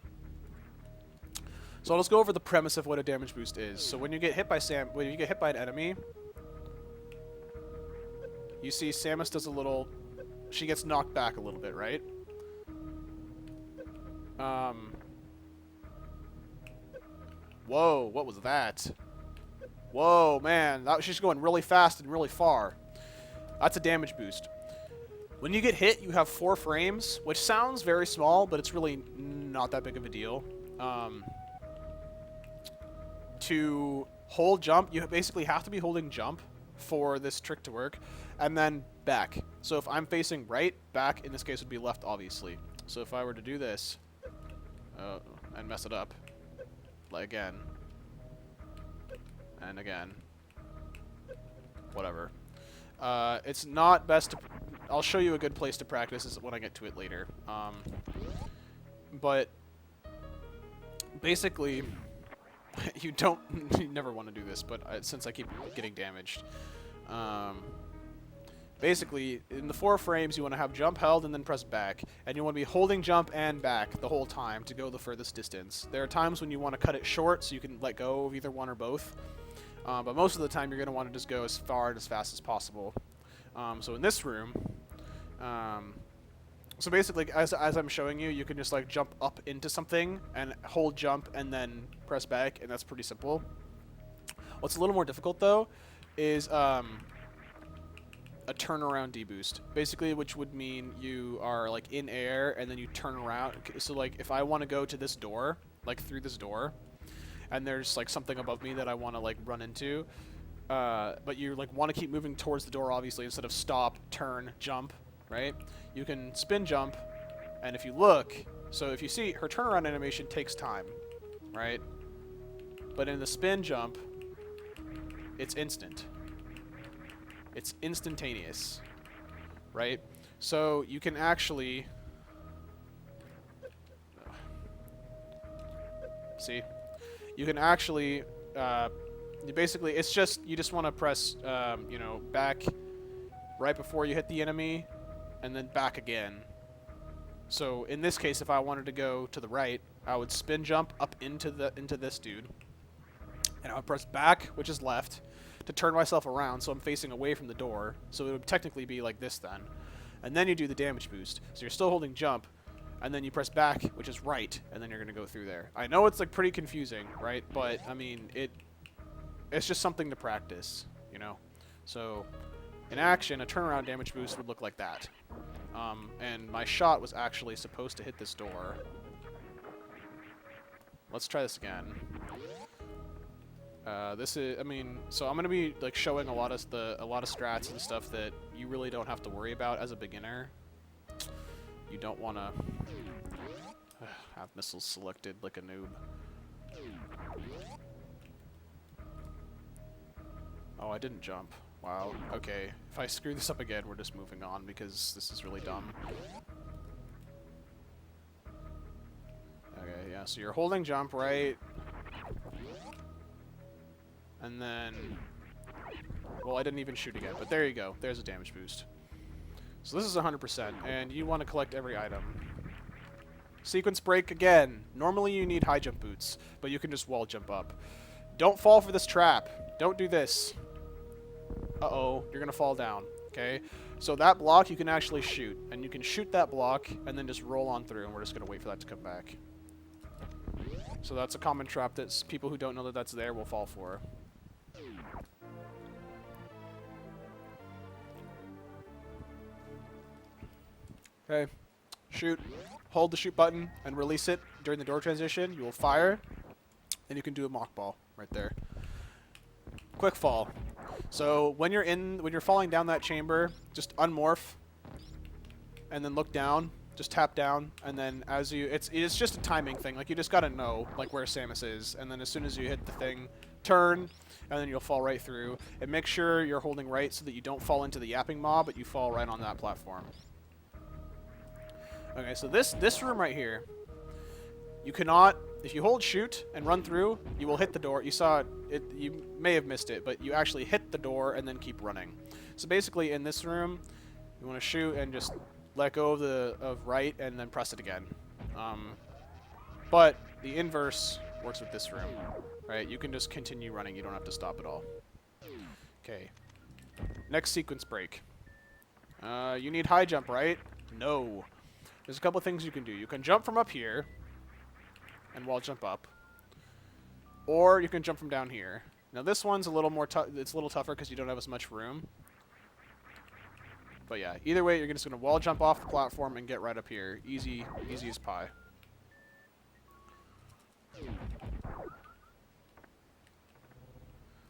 A: So I'll just go over the premise of what a damage boost is. So when you get hit by an enemy, you see Samus does a little... She gets knocked back a little bit, right? Whoa, what was that? Whoa, man. She's going really fast and really far. That's a damage boost. When you get hit, you have 4 frames, which sounds very small, but it's really not that big of a deal. To hold jump, you basically have to be holding jump for this trick to work, and then back. So if I'm facing right, back in this case would be left, obviously. So if I were to do this and mess it up, like again, and again, whatever. It's not best to... I'll show you a good place to practice is when I get to it later. But basically, you never want to do this, but since I keep getting damaged. Basically, in the 4 frames, you want to have jump held and then press back. And you want to be holding jump and back the whole time to go the furthest distance. There are times when you want to cut it short so you can let go of either one or both. But most of the time, you're going to want to just go as far and as fast as possible. So in this room, so basically, as I'm showing you, you can just like jump up into something and hold jump and then press back, and that's pretty simple. What's a little more difficult, though, is a turnaround deboost. Basically, which would mean you are like in air and then you turn around. So like if I want to go to this door, like through this door, and there's like something above me that I want to like run into, but you like want to keep moving towards the door, obviously, instead of stop, turn, jump, right? You can spin jump, and if you look, so if you see, her turnaround animation takes time, right? But in the spin jump, it's instant. It's instantaneous, right? So you can actually... See? You can actually, basically, it's just, you just want to press, you know, back right before you hit the enemy, and then back again. So in this case, if I wanted to go to the right, I would spin jump up into this dude, and I would press back, which is left, to turn myself around so I'm facing away from the door. So it would technically be like this then. And then you do the damage boost. So you're still holding jump, and then you press back, which is right, and then you're going to go through there. I know it's like pretty confusing, right? But I mean, it's just something to practice, you know? So in action, a turnaround damage boost would look like that. And my shot was actually supposed to hit this door. Let's try this again. This is, I mean, so I'm gonna be like showing a lot of strats and stuff that you really don't have to worry about as a beginner. You don't want to have missiles selected like a noob. Oh, I didn't jump. Wow. Okay. If I screw this up again, we're just moving on because this is really dumb. Okay, yeah, so you're holding jump, right? And then... Well, I didn't even shoot again, but there you go. There's a damage boost. So this is 100%, and you want to collect every item. Sequence break again. Normally you need high jump boots, but you can just wall jump up. Don't fall for this trap. Don't do this. Uh-oh, you're going to fall down, okay? So that block you can actually shoot, and you can shoot that block and then just roll on through, and we're just going to wait for that to come back. So that's a common trap that people who don't know that that's there will fall for. Okay, shoot. Hold the shoot button and release it during the door transition. You will fire, and you can do a mock ball right there. Quick fall. So when you're falling down that chamber, just unmorph, and then look down. Just tap down, and then as you, it's just a timing thing. Like you just gotta know like where Samus is, and then as soon as you hit the thing, turn, and then you'll fall right through. And make sure you're holding right so that you don't fall into the yapping mob, but you fall right on that platform. Okay, so this room right here, you cannot, if you hold shoot and run through, you will hit the door. You saw it, you may have missed it, but you actually hit the door and then keep running. So basically in this room, you want to shoot and just let go of right and then press it again. But the inverse works with this room, right? You can just continue running. You don't have to stop at all. Okay. Next sequence break. You need high jump, right? No. There's a couple things you can do. You can jump from up here and wall jump up, or you can jump from down here. Now this one's a little more it's a little tougher because you don't have as much room. But yeah, either way, you're just going to wall jump off the platform and get right up here. Easy, easy as pie.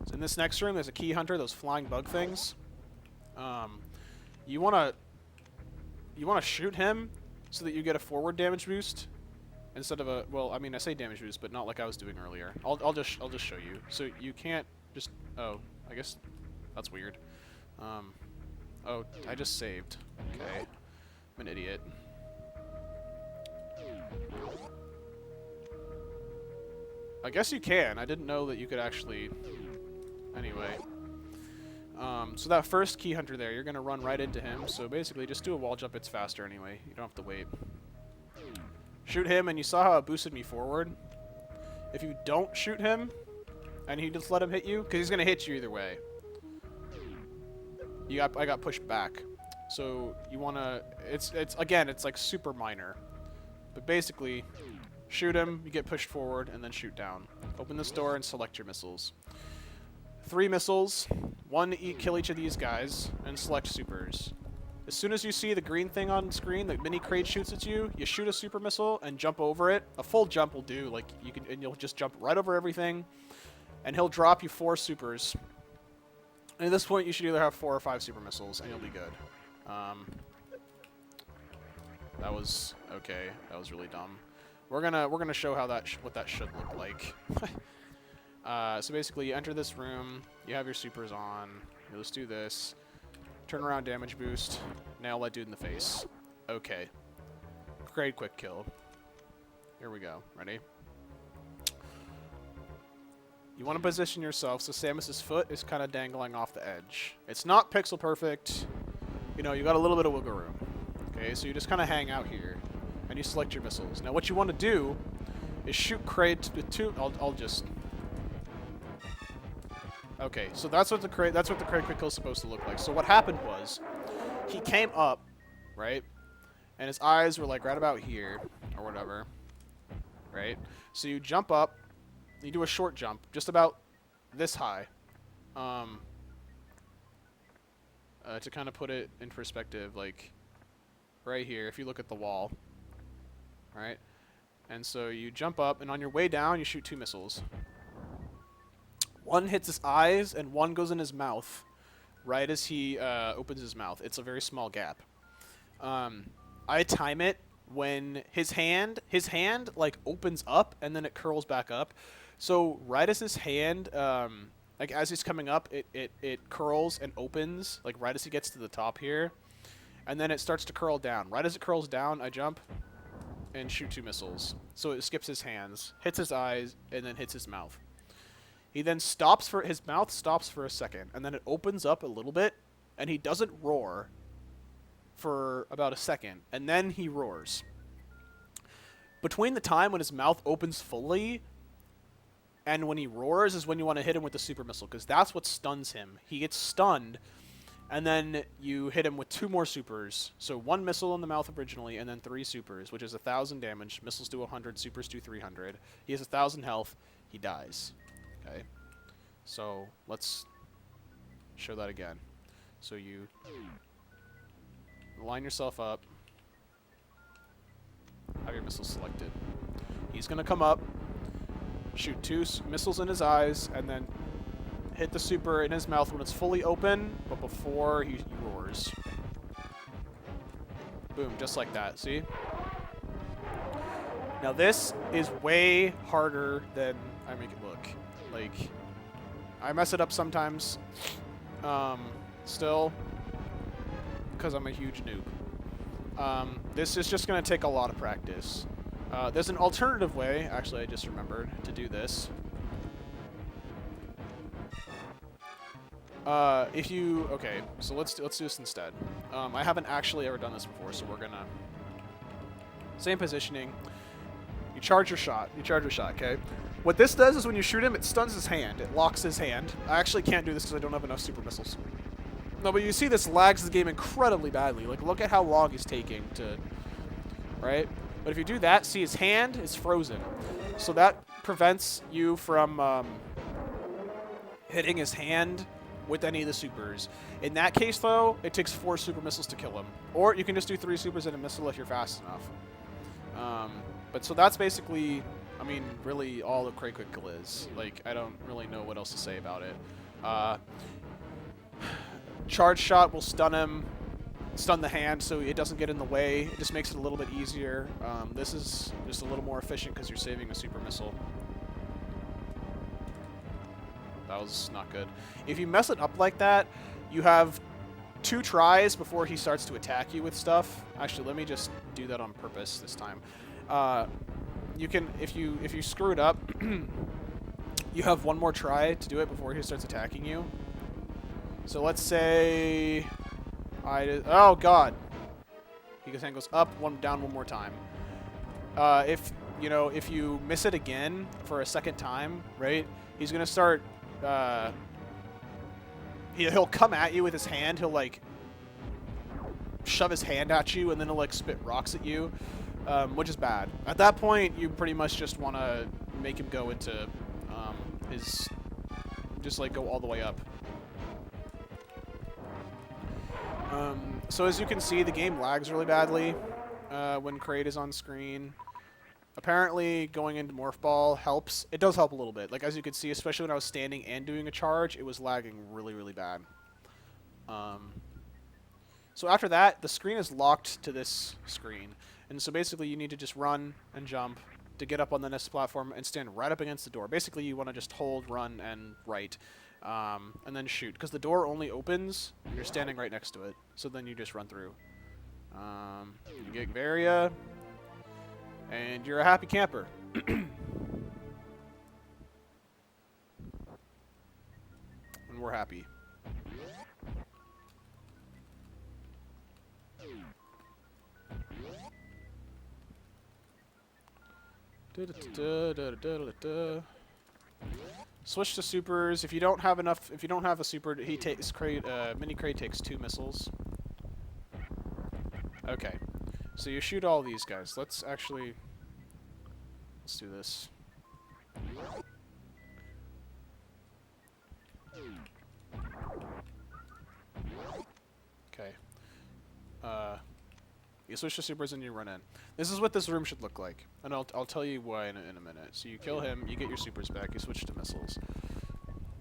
A: So in this next room, there's a key hunter, those flying bug things. You want to shoot him so that you get a forward damage boost instead of a, well, I mean, I say damage boost, but not like I was doing earlier. I'll just show you. So you can't just, oh, I guess that's weird. Oh, I just saved. Okay. I'm an idiot. I guess you can. I didn't know that you could actually... Anyway. So that first key hunter there, you're going to run right into him. So basically, just do a wall jump. It's faster anyway. You don't have to wait. Shoot him, and you saw how it boosted me forward. If you don't shoot him, and you just let him hit you, because he's going to hit you either way. I got pushed back. So you want to, it's again, it's like super minor. But basically, shoot him, you get pushed forward, and then shoot down. Open this door and select your missiles. 3 missiles, 1 to kill each of these guys, and select supers. As soon as you see the green thing on screen, the mini crate shoots at you, you shoot a super missile and jump over it. A full jump will do, like you can, and you'll just jump right over everything, and he'll drop you 4 supers. And at this point, you should either have 4 or 5 super missiles, and you'll be good. That was okay. That was really dumb. We're gonna show how what that should look like. So basically, you enter this room. You have your supers on. You just do this. Turn around, damage boost. Nail that dude in the face. Okay. Great quick kill. Here we go. Ready? You want to position yourself so Samus's foot is kind of dangling off the edge. It's not pixel perfect. You know, you got a little bit of wiggle room. Okay, so you just kind of hang out here, and you select your missiles. Now, what you want to do is shoot Kraid with two. I'll just. Okay, so that's what the Kraid quick kill is supposed to look like. So what happened was, he came up, right, and his eyes were like right about here or whatever, right. So you jump up, you do a short jump, just about this high, to kind of put it in perspective, like right here. If you look at the wall, right, and so you jump up, and on your way down, you shoot two missiles. One hits his eyes, and one goes in his mouth, right as he opens his mouth. It's a very small gap. I time it when his hand like opens up, and then it curls back up. So right as his hand, like as he's coming up, it curls and opens, like right as he gets to the top here, and then it starts to curl down. Right as it curls down, I jump and shoot two missiles. So it skips his hands, hits his eyes, and then hits his mouth. He then his mouth stops for a second, and then it opens up a little bit, and he doesn't roar for about a second, and then he roars. Between the time when his mouth opens fully and when he roars is when you want to hit him with the super missile, because that's what stuns him. He gets stunned, and then you hit him with two more supers. So one missile in the mouth originally, and then three supers, which is 1,000 damage. Missiles do 100, supers do 300. He has 1,000 health. He dies. Okay, so let's show that again. So you line yourself up, have your missiles selected. He's going to come up, shoot two missiles in his eyes, and then hit the super in his mouth when it's fully open, but before he roars. Boom, just like that, see? Now this is way harder than I make it look. Like, I mess it up sometimes, still, because I'm a huge noob. This is just going to take a lot of practice. There's an alternative way, actually I just remembered, to do this. Okay, so let's do this instead. I haven't actually ever done this before, so we're going to, same positioning. You charge your shot, okay? What this does is when you shoot him, it stuns his hand. It locks his hand. I actually can't do this because I don't have enough super missiles. No, but you see this lags the game incredibly badly. Like, look at how long he's taking to... Right? But if you do that, see his hand is frozen. So that prevents you from hitting his hand with any of the supers. In that case, though, it takes 4 super missiles to kill him. Or you can just do 3 supers and a missile if you're fast enough. But so that's basically... I mean, really, all the Kraid quick kill is. Like, I don't really know what else to say about it. Charge shot will stun him, stun the hand, so it doesn't get in the way. It just makes it a little bit easier. This is just a little more efficient because you're saving a super missile. That was not good. If you mess it up like that, you have 2 tries before he starts to attack you with stuff. Actually, let me just do that on purpose this time. You can, if you screw it up, you have 1 more try to do it before he starts attacking you. So let's say oh god, his hand goes up, down 1 more time. If you miss it again for a second time, right? He's gonna start. He'll come at you with his hand. He'll like shove his hand at you, and then he'll like spit rocks at you. Which is bad. At that point, you pretty much just want to make him go into just like go all the way up. So as you can see, the game lags really badly when Kraid is on screen. Apparently, going into Morph Ball helps. It does help a little bit. Like, as you can see, especially when I was standing and doing a charge, it was lagging really, really bad. So after that, the screen is locked to this screen. And so basically you need to just run and jump to get up on the next platform and stand right up against the door. Basically you want to just hold, run, and right, and then shoot. Because the door only opens when you're standing right next to it. So then you just run through. You get Varia, and you're a happy camper. we're happy. Switch to supers. If you don't have enough, if you don't have a super, he takes mini crate takes 2 missiles. Okay, so you shoot all these guys. Let's do this. Okay. You switch to supers and you run in. This is what this room should look like, and I'll tell you why in a minute. So you kill him, you get your supers back, you switch to missiles.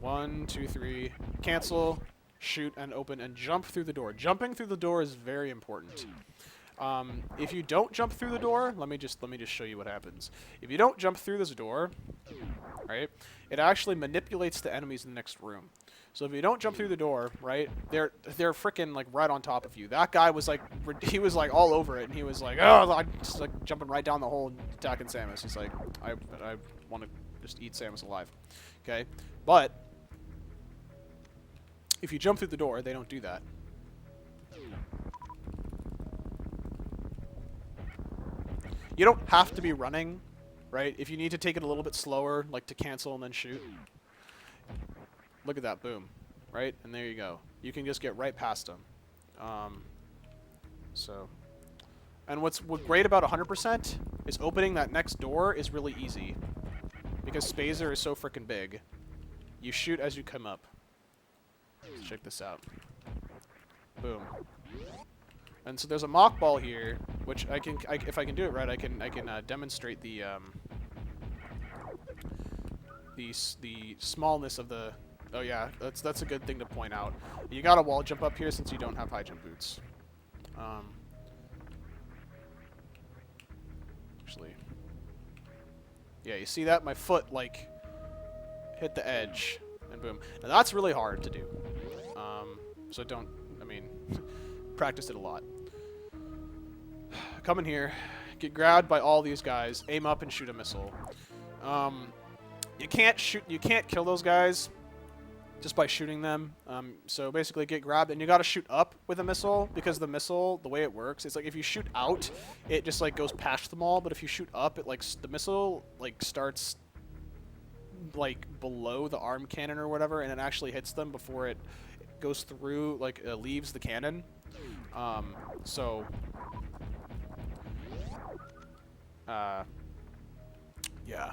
A: 1, 2, 3. Cancel, shoot, and open, and jump through the door. Jumping through the door is very important. If you don't jump through the door, let me just show you what happens. If you don't jump through this door, right, it actually manipulates the enemies in the next room. So if you don't jump through the door, right, they're freaking like right on top of you. That guy was like, he was like all over it, and he was like, oh, I'm just like jumping right down the hole and attacking Samus. He's like, I want to just eat Samus alive. Okay, but if you jump through the door, they don't do that. You don't have to be running, right? If you need to take it a little bit slower, like to cancel and then shoot. Look at that, boom, right? And there you go. You can just get right past them. And what's great about 100% is opening that next door is really easy. Because Spazer is so freaking big. You shoot as you come up. Let's check this out. Boom. And so there's a mock ball here, which if I can do it right, I can demonstrate the smallness of the. Oh yeah, that's a good thing to point out. You got a wall jump up here since you don't have high jump boots. Actually, yeah, you see that? My foot like hit the edge, and boom. Now that's really hard to do. So practice it a lot. Come in here, get grabbed by all these guys, aim up and shoot a missile. You can't kill those guys just by shooting them. So basically get grabbed, and you gotta shoot up with a missile, because the missile, the way it works, it's like if you shoot out, it just like goes past them all, but if you shoot up, it like, the missile like starts like below the arm cannon or whatever, and it actually hits them before it goes through, like leaves the cannon. Yeah.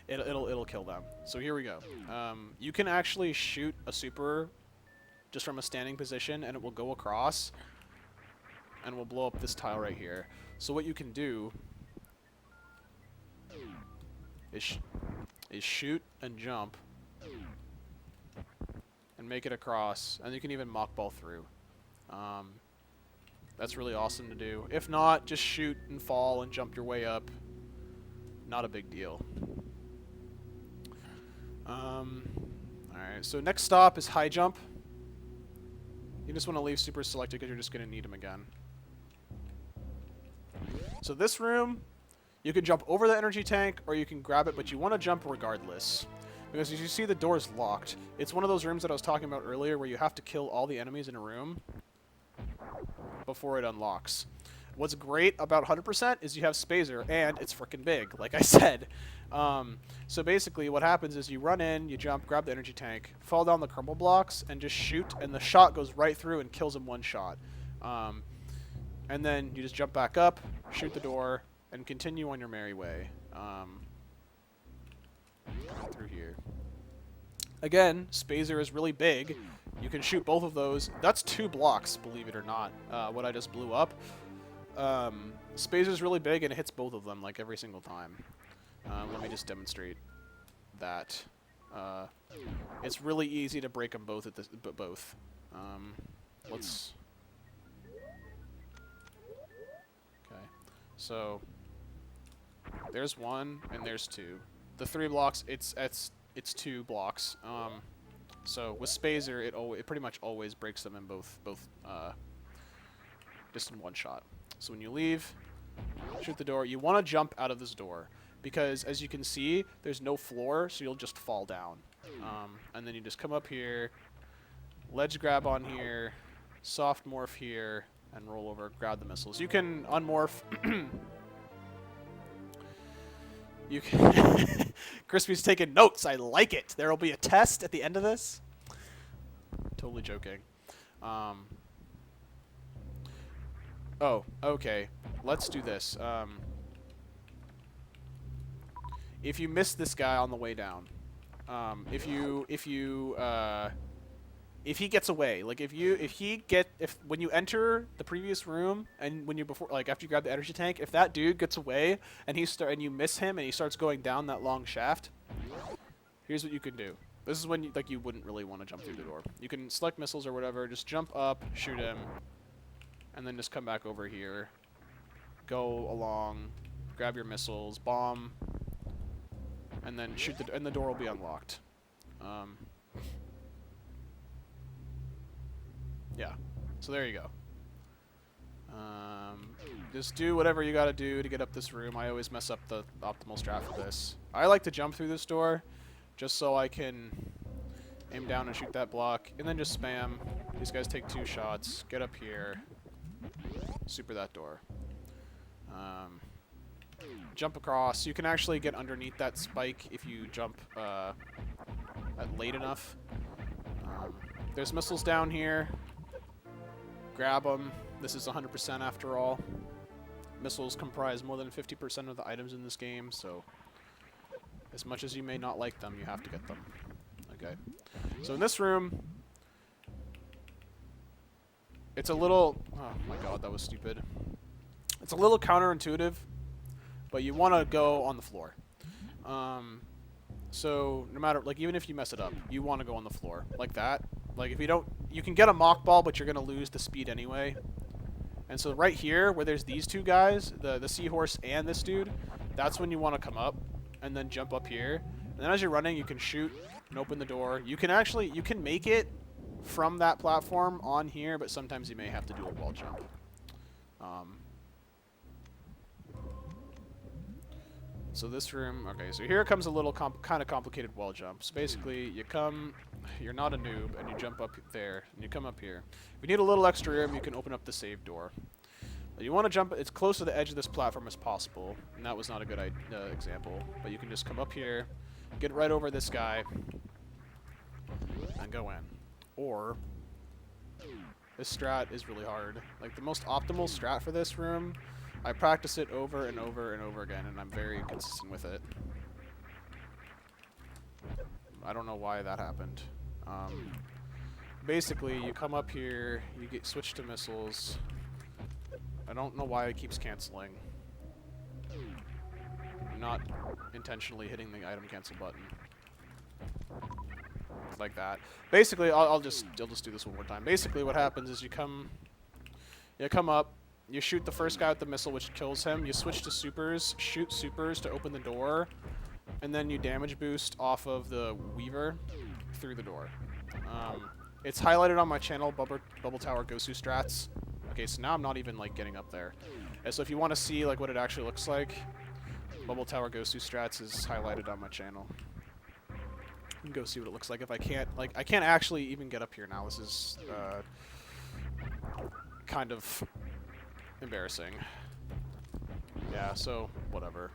A: It'll kill them. So here we go. You can actually shoot a super just from a standing position, and it will go across, and will blow up this tile right here. So what you can do is shoot and jump, and make it across, and you can even mock ball through. That's really awesome to do. If not, just shoot and fall and jump your way up. Not a big deal. Alright, so next stop is high jump. You just want to leave super selected because you're just going to need them again. So this room, you can jump over the energy tank or you can grab it, but you want to jump regardless. Because as you see, the door is locked. It's one of those rooms that I was talking about earlier where you have to kill all the enemies in a room before it unlocks. What's great about 100% is you have Spazer, and it's freaking big, like I said. So basically what happens is you run in, you jump, grab the energy tank, fall down the crumble blocks, and just shoot, and the shot goes right through and kills him one shot. And then you just jump back up, shoot the door, and continue on your merry way. Through here. Again, Spazer is really big. You can shoot both of those. That's 2 blocks, believe it or not, what I just blew up. Spazer's really big, and it hits both of them, like, every single time. Let me just demonstrate that. It's really easy to break them both at this, both. Let's... Okay. So, there's 1, and there's 2. The 3 blocks, it's 2 blocks. So with Spazer, it pretty much always breaks them in both just in one shot. So when you leave, shoot the door. You want to jump out of this door because, as you can see, there's no floor, so you'll just fall down. And then you just come up here, ledge grab on here, soft morph here, and roll over, grab the missiles. You can unmorph. You can. Crispy's taking notes. I like it. There will be a test at the end of this. Totally joking. Oh, okay. Let's do this. If you miss this guy on the way down, if he gets away, like when you enter the previous room and after you grab the energy tank, if that dude gets away and you miss him and he starts going down that long shaft, here's what you can do. This is when you wouldn't really want to jump through the door. You can select missiles or whatever, just jump up, shoot him, and then just come back over here, go along, grab your missiles, bomb, and then shoot and the door will be unlocked. Yeah, so there you go. Just do whatever you gotta do to get up this room. I always mess up the optimal strat for this. I like to jump through this door just so I can aim down and shoot that block, and then just spam. These guys take 2 shots, get up here, super that door. Jump across. You can actually get underneath that spike if you jump late enough. There's missiles down here. Grab them. This is 100% after all. Missiles comprise more than 50% of the items in this game, so as much as you may not like them, you have to get them. Okay. So in this room, it's a little... Oh my god, that was stupid. It's a little counterintuitive, but you want to go on the floor. So no matter, even if you mess it up, you want to go on the floor like that. Like if you don't, you can get a mock ball, but you're gonna lose the speed anyway. And so right here, where there's these 2 guys, the seahorse and this dude, that's when you want to come up and then jump up here. And then as you're running, you can shoot and open the door. You can make it from that platform on here, but sometimes you may have to do a wall jump. So this room, okay, so here comes a little kind of complicated wall jump. So basically, you're not a noob, and you jump up there, and you come up here. If you need a little extra room, you can open up the save door. But you want to jump as close to the edge of this platform as possible, and that was not a good example. But you can just come up here, get right over this guy, and go in. Or, this strat is really hard. Like, the most optimal strat for this room, I practice it over and over and over again, and I'm very consistent with it. I don't know why that happened. Basically, you come up here, you get switched to missiles. I don't know why it keeps canceling. I'm not intentionally hitting the item cancel button. Like that. Basically, I'll just do this one more time. Basically, what happens is you come up, you shoot the first guy with the missile, which kills him. You switch to supers, shoot supers to open the door, and then you damage boost off of the Weaver through the door. It's highlighted on my channel, Bubble Tower Gosu strats. Okay, so now I'm not even getting up there. And so if you want to see what it actually looks like, Bubble Tower Gosu strats is highlighted on my channel. You can go see what it looks like. If I can't I can't actually even get up here now. This is kind of embarrassing. Yeah, so whatever.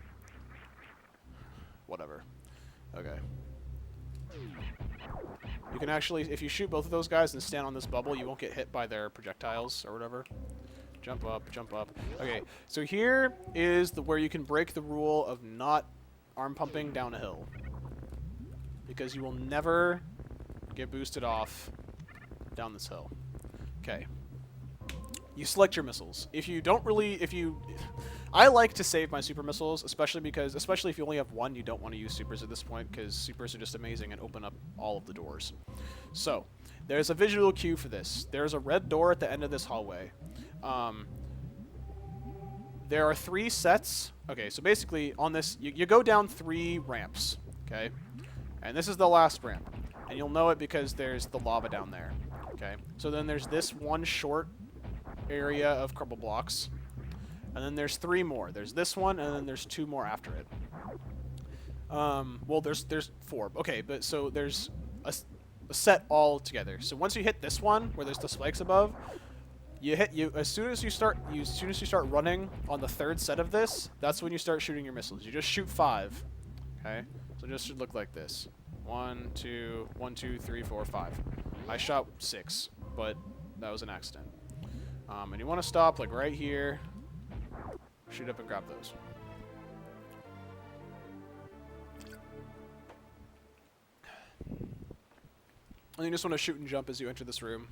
A: Okay. You can actually, if you shoot both of those guys and stand on this bubble, you won't get hit by their projectiles or whatever. Jump up, jump up. Okay, so here is where you can break the rule of not arm pumping down a hill. Because you will never get boosted off down this hill. Okay. You select your missiles. I like to save my super missiles, especially if you only have one, you don't want to use supers at this point, because supers are just amazing and open up all of the doors. So, there's a visual cue for this. There's a red door at the end of this hallway. There are 3 sets. Okay, so basically, on this, you go down 3 ramps, okay? And this is the last ramp. And you'll know it because there's the lava down there, okay? So then there's this one short area of crumble blocks. And then there's 3 more. There's this one, and then there's 2 more after it. Well, there's 4. Okay, but so there's a set all together. So once you hit this one, where there's the spikes above, as soon as you start running on the 3rd set of this, that's when you start shooting your missiles. You just shoot 5. Okay, so it just should look like this: 1, 2, 1, 2, 3, 4, 5. I shot 6, but that was an accident. And you want to stop like right here. Shoot up and grab those. And you just want to shoot and jump as you enter this room.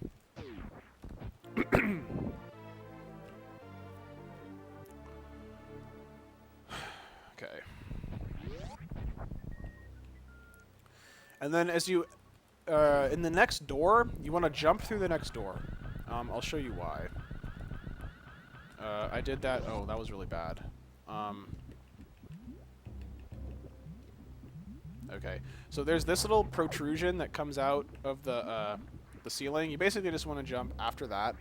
A: Okay. And then as you, in the next door, you want to jump through the next door. I'll show you why. I did that. Oh, that was really bad. Okay, so there's this little protrusion that comes out of the ceiling. You basically just want to jump after that.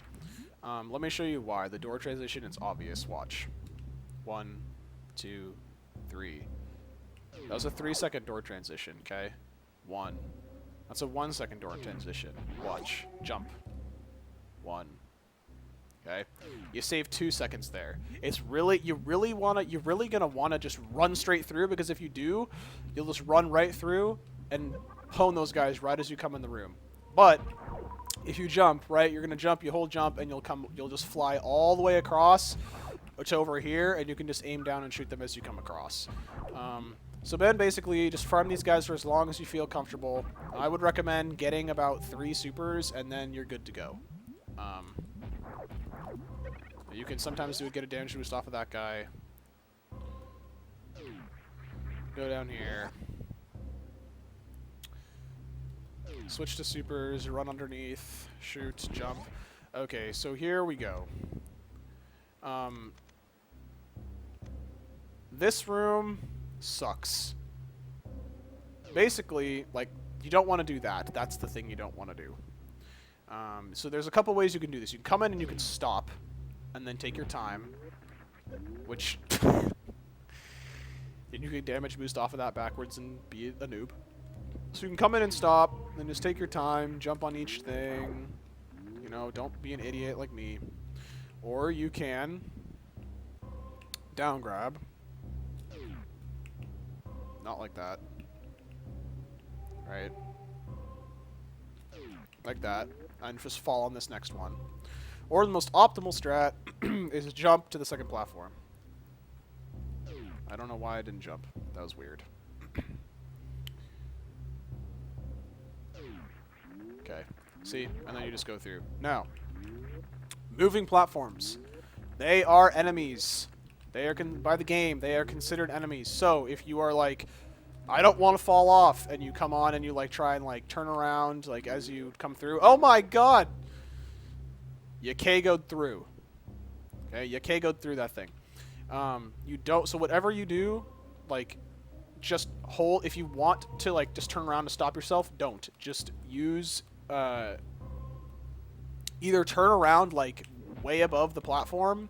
A: Let me show you why. The door transition is obvious. Watch. 1, 2, 3. That was a 3-second door transition, okay? 1. That's a 1-second door transition. Watch. Jump. 1. Okay? You save 2 seconds there. It's really, you're really gonna wanna just run straight through, because if you do, you'll just run right through and hone those guys right as you come in the room. But if you jump, right, you're gonna jump, you hold jump, and you'll just fly all the way across to over here, and you can just aim down and shoot them as you come across. So then basically just farm these guys for as long as you feel comfortable. I would recommend getting about 3 supers, and then you're good to go. You can sometimes get a damage boost off of that guy. Go down here. Switch to supers, run underneath, shoot, jump. Okay, so here we go. This room sucks. Basically, like, you don't want to do that. That's the thing you don't want to do. So there's a couple ways you can do this. You can come in and you can stop, and then take your time, which then you can damage boost off of that backwards and be a noob. So you can come in and stop, then just take your time, jump on each thing. You know, don't be an idiot like me. Or you can down grab. Not like that. Right? Like that. And just fall on this next one. Or the most optimal strat is jump to the second platform. I don't know why I didn't jump. That was weird. Okay. See? And then you just go through. Now, moving platforms. They are enemies. They are, by the game, they are considered enemies. So, if you are like, I don't want to fall off, and you come on and you like try and like turn around like as you come through. Oh my god! You KO'd through. Okay, you KO'd through that thing. You don't, so whatever you do, like, just hold, if you want to, like, just turn around to stop yourself, don't. Just use, either turn around, like, way above the platform,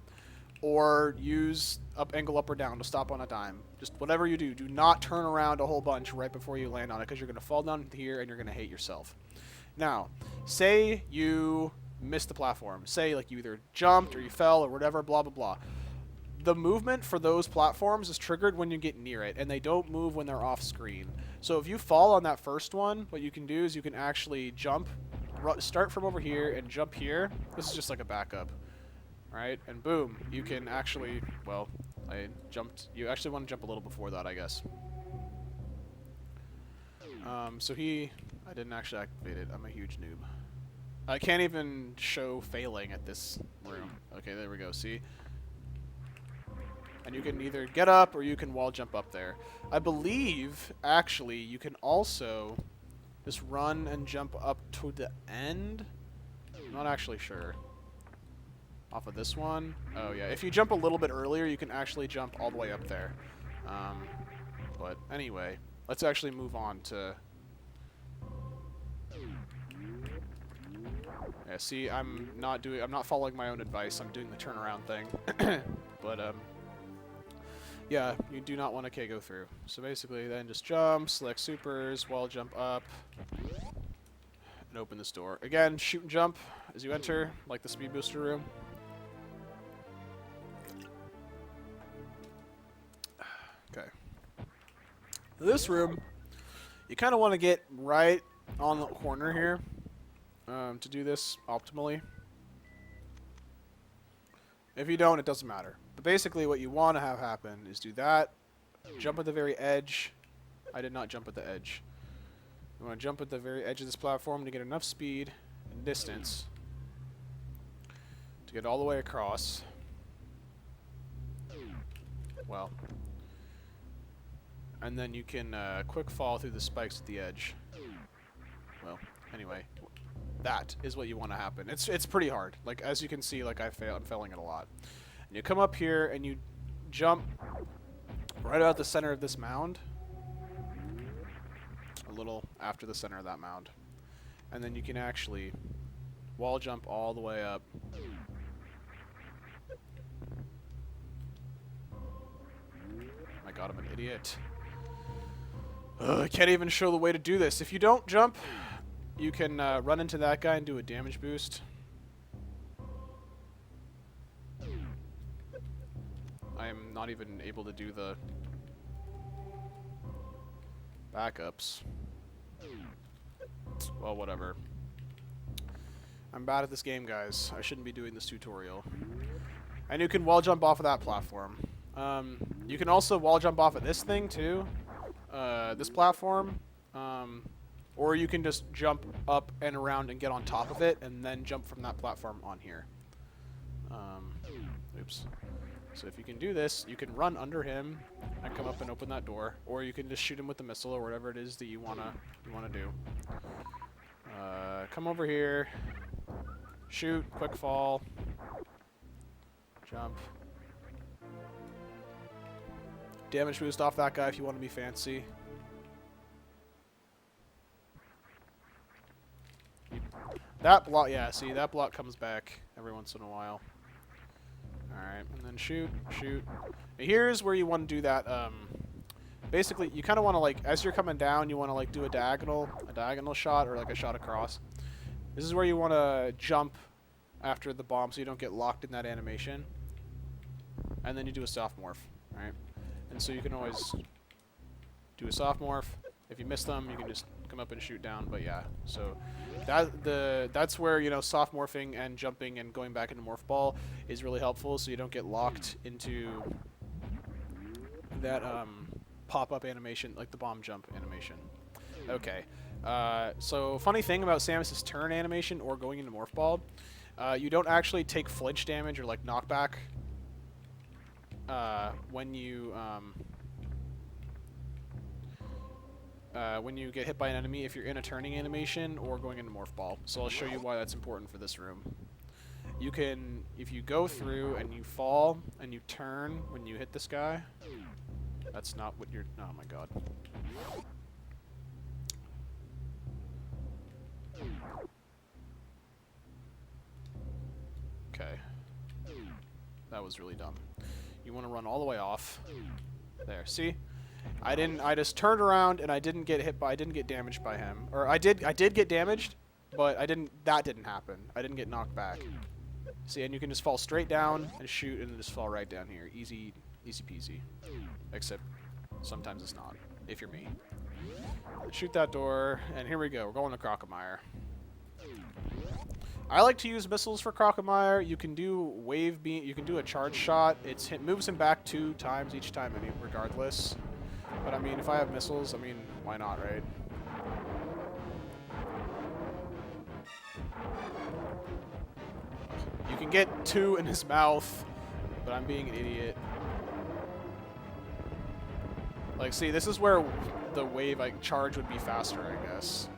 A: or use angle up or down to stop on a dime. Just whatever you do, do not turn around a whole bunch right before you land on it, because you're going to fall down here and you're going to hate yourself. Now, say you missed the platform. Say, like, you either jumped or you fell or whatever, blah, blah, blah. The movement for those platforms is triggered when you get near it, and they don't move when they're off screen. So if you fall on that first one, what you can do is you can actually jump, start from over here and jump here. This is just like a backup, right? And boom, you can actually, well, I jumped. You actually want to jump a little before that, I guess. So I didn't actually activate it. I'm a huge noob. I can't even show failing at this room. Okay, there we go. See? And you can either get up or you can wall jump up there. I believe, actually, you can also just run and jump up to the end. I'm not actually sure. Off of this one. Oh, yeah. If you jump a little bit earlier, you can actually jump all the way up there. But anyway, let's actually move on to... Yeah, see, I'm not following my own advice. I'm doing the turnaround thing. But, Yeah, you do not want to go through. So basically, then just jump, select supers, wall jump up, and open this door. Again, shoot and jump as you enter, like the speed booster room. Okay. This room, you kind of want to get right on the corner here to do this optimally. If you don't, it doesn't matter. But basically what you want to have happen is do that, jump at the very edge. I did not jump at the edge. You want to jump at the very edge of this platform to get enough speed and distance to get all the way across. Well. And then you can quick fall through the spikes at the edge. Well, anyway. That is what you want to happen. It's pretty hard. Like, as you can see, like I'm failing it a lot. And you come up here and you jump right about the center of this mound. A little after the center of that mound. And then you can actually wall jump all the way up. My god, I'm an idiot. Ugh, I can't even show the way to do this. If you don't jump, you can run into that guy and do a damage boost. I am not even able to do the backups. Well, whatever. I'm bad at this game, guys. I shouldn't be doing this tutorial. And you can wall jump off of that platform. You can also wall jump off of this thing, too. This platform. Or you can just jump up and around and get on top of it, and then jump from that platform on here. Oops. So if you can do this, you can run under him and come up and open that door, or you can just shoot him with the missile or whatever it is that you wanna do. Come over here, shoot, quick fall, jump, damage boost off that guy if you want to be fancy. That block, yeah, see, that block comes back every once in a while. Alright, and then shoot, shoot. Here's where you want to do that, basically, you kind of want to, like, as you're coming down, you want to, like, do a diagonal shot, or, like, a shot across. This is where you want to jump after the bomb so you don't get locked in that animation. And then you do a soft morph, right? And so you can always do a soft morph. If you miss them, you can just come up and shoot down, but yeah. So that's where, you know, soft morphing and jumping and going back into morph ball is really helpful, so you don't get locked into that pop-up animation, like the bomb jump animation. Okay. So funny thing about Samus's turn animation or going into morph ball, you don't actually take flinch damage or like knockback when you get hit by an enemy if you're in a turning animation or going into morph ball. So I'll show you why that's important for this room. You can, if you go through and you fall and you turn when you hit this guy, that's not what you're, oh my god. Okay. That was really dumb. You want to run all the way off. There, see? I just turned around and I didn't get damaged by him. Or I did get damaged, but that didn't happen. I didn't get knocked back. See, and you can just fall straight down and shoot and just fall right down here. Easy peasy. Except sometimes it's not, if you're me. Shoot that door, and here we go. We're going to Crocomire. I like to use missiles for Crocomire. You can do wave beam. You can do a charge shot. It moves him back 2 times each time, regardless. But I mean, if I have missiles, I mean, why not, right? You can get 2 in his mouth, but I'm being an idiot. Like, see, this is where the wave, like, charge would be faster, I guess.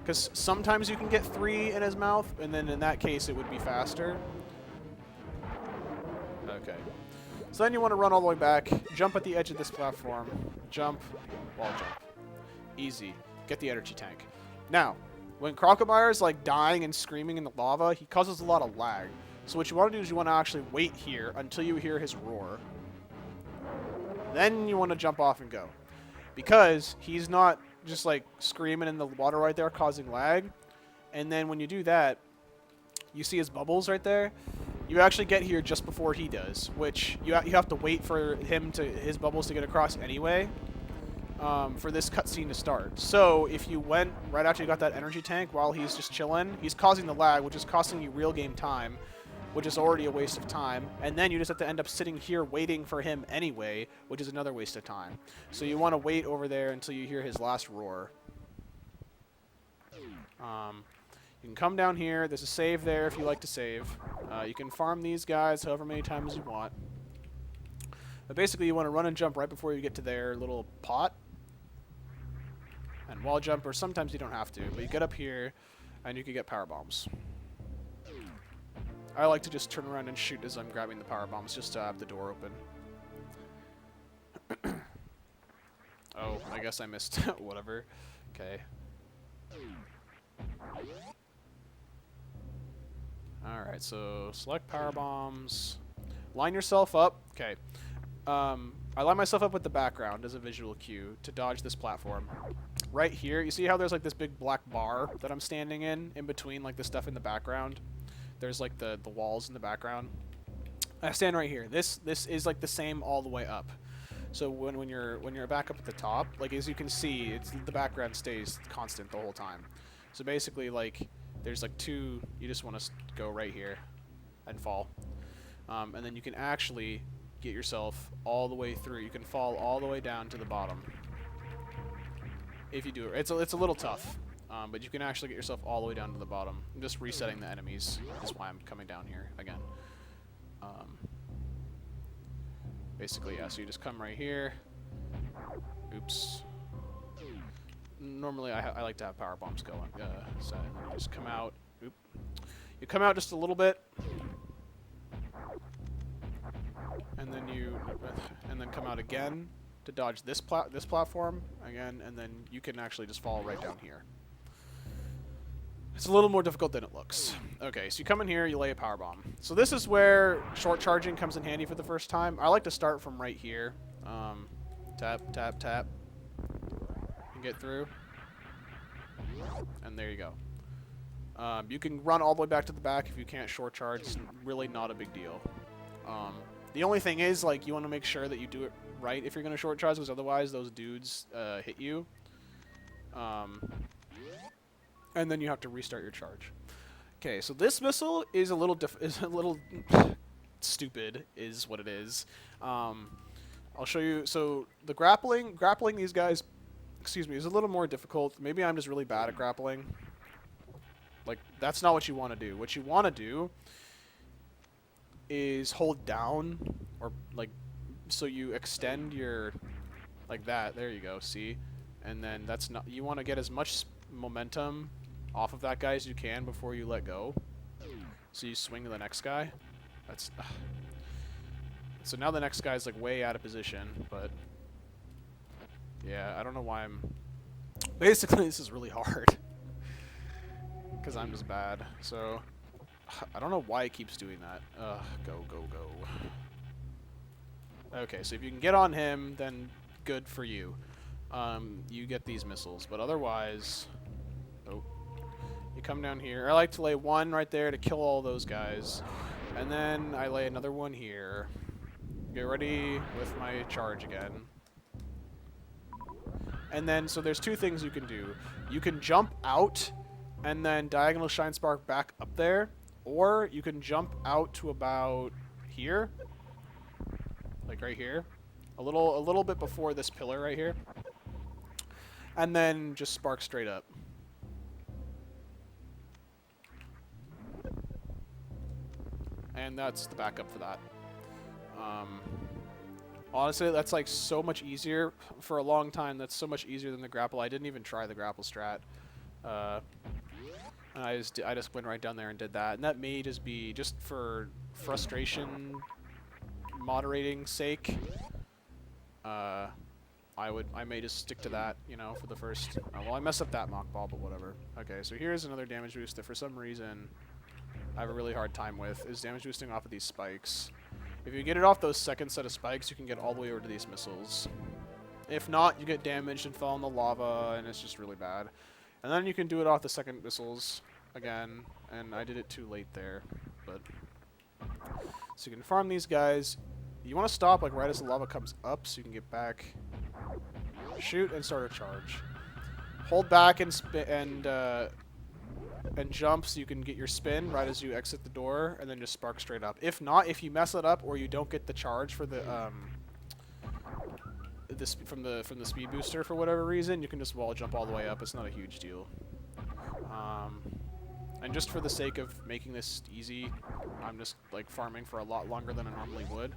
A: Because sometimes you can get 3 in his mouth, and then in that case it would be faster. Okay. So then you want to run all the way back, jump at the edge of this platform, jump, wall jump. Easy. Get the energy tank. Now, when Crocomire is like dying and screaming in the lava, he causes a lot of lag. So what you want to do is you want to actually wait here until you hear his roar. Then you want to jump off and go. Because he's not just like screaming in the water right there causing lag. And then when you do that, you see his bubbles right there. You actually get here just before he does, which you have to wait for his bubbles to get across anyway. For this cutscene to start. So if you went right after you got that energy tank while he's just chilling, he's causing the lag, which is costing you real game time, which is already a waste of time. And then you just have to end up sitting here waiting for him anyway, which is another waste of time. So you want to wait over there until you hear his last roar. You can come down here. There's a save there if you like to save. You can farm these guys however many times you want. But basically you want to run and jump right before you get to their little pot. And wall jump, or sometimes you don't have to, but you get up here and you can get power bombs. I like to just turn around and shoot as I'm grabbing the power bombs just to have the door open. Oh, I guess I missed whatever. Okay. Alright, so select power bombs. Line yourself up. Okay. I line myself up with the background as a visual cue to dodge this platform. Right here, you see how there's like this big black bar that I'm standing in between like the stuff in the background? There's like the walls in the background. I stand right here. This is like the same all the way up. So when you're back up at the top, like as you can see, the background stays constant the whole time. So basically, like there's like two. You just want to go right here and fall, and then you can actually get yourself all the way through. You can fall all the way down to the bottom if you do it. It's a little tough, but you can actually get yourself all the way down to the bottom. I'm just resetting the enemies is why I'm coming down here again. Basically, yeah, so you just come right here. Oops. Normally, I like to have power bombs going. So you just come out. Oop. You come out just a little bit. And then come out again to dodge this platform again, and then you can actually just fall right down here. It's a little more difficult than it looks. Okay, so you come in here, you lay a power bomb. So this is where short charging comes in handy for the first time. I like to start from right here. Tap, tap, tap. And get through. And there you go. You can run all the way back to the back if you can't short charge. It's really not a big deal. The only thing is, like, you want to make sure that you do it right if you're going to short charge, because otherwise those dudes hit you. And then you have to restart your charge. Okay, so this missile is a little stupid, is what it is. I'll show you. So the grappling these guys, excuse me, is a little more difficult. Maybe I'm just really bad at grappling. Like, that's not what you want to do. What you want to do is hold down, or like, so you extend your, like that. There you go. See, and then that's not. You want to get as much momentum off of that guy as you can before you let go. So you swing to the next guy. That's. So now the next guy's like way out of position, but yeah, I don't know why I'm. Basically, this is really hard because I'm just bad. So I don't know why it keeps doing that. Go, go, go. Okay, so if you can get on him, then good for you. You get these missiles, but otherwise, oh, you come down here. I like to lay one right there to kill all those guys, and then I lay another one here. Get ready with my charge again. And then, so there's two things you can do. You can jump out and then diagonal shine spark back up there, or you can jump out to about here, like right here, a little bit before this pillar right here, and then just spark straight up. And that's the backup for that. Honestly, that's like so much easier. For a long time, that's so much easier than the grapple. I didn't even try the grapple strat. And I just went right down there and did that. And that may just be just for frustration moderating sake. I may just stick to that, you know, for the first. Well, I messed up that mock ball, but whatever. Okay, so here's another damage boost that for some reason I have a really hard time with, is damage boosting off of these spikes. If you get it off those second set of spikes, you can get all the way over to these missiles. If not, you get damaged and fall in the lava, and it's just really bad. And then you can do it off the second missiles again, and I did it too late there. But so you can farm these guys. You want to stop like right as the lava comes up, so you can get back, shoot, and start a charge. Hold back and jump so you can get your spin right as you exit the door, and then just spark straight up. If not, if you mess it up or you don't get the charge for the from the speed booster for whatever reason, you can just wall jump all the way up. It's not a huge deal. And just for the sake of making this easy, I'm just like farming for a lot longer than I normally would.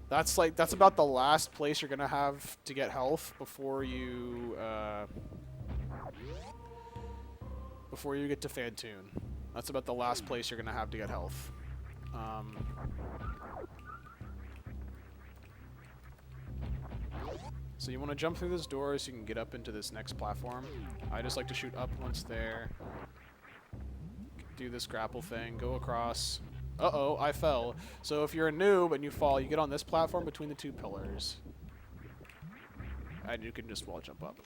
A: That's about the last place you're gonna have to get health before you get to Fantoon. That's about the last place you're gonna have to get health. So you want to jump through this door so you can get up into this next platform. I just like to shoot up once there. Do this grapple thing, go across. Uh-oh, I fell. So if you're a noob and you fall, you get on this platform between the two pillars. And you can just wall jump up.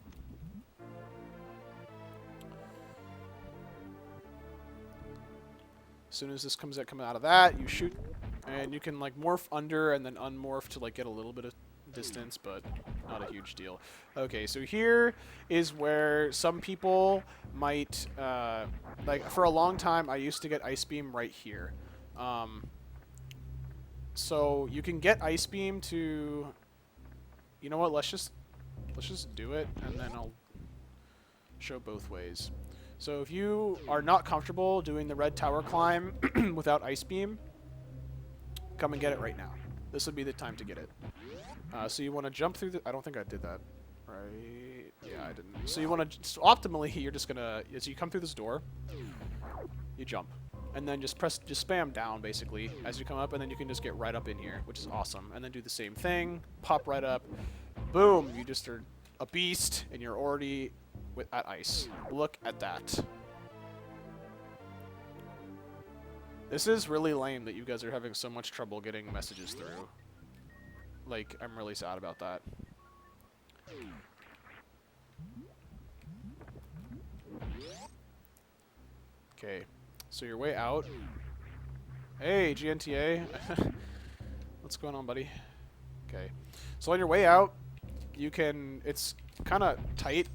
A: As soon as this comes out of that, you shoot, and you can like morph under and then unmorph to like get a little bit of distance, but not a huge deal. Okay, so here is where some people might like for a long time I used to get Ice Beam right here. So you can get Ice Beam to, you know what, let's just do it, and then I'll show both ways. So if you are not comfortable doing the red tower climb without Ice Beam, come and get it right now. This would be the time to get it. So you want to jump through the... I don't think I did that. Right? Yeah, I didn't. So you want to... So optimally, you're just going to... As you come through this door, you jump. And then just spam down, basically, as you come up, and then you can just get right up in here, which is awesome. And then do the same thing. Pop right up. Boom! You just are a beast, and you're already at ice. Look at that. This is really lame that you guys are having so much trouble getting messages through. Like, I'm really sad about that. Okay, so your way out. Hey, GNTA. What's going on, buddy? Okay, so on your way out, you can... It's kind of tight.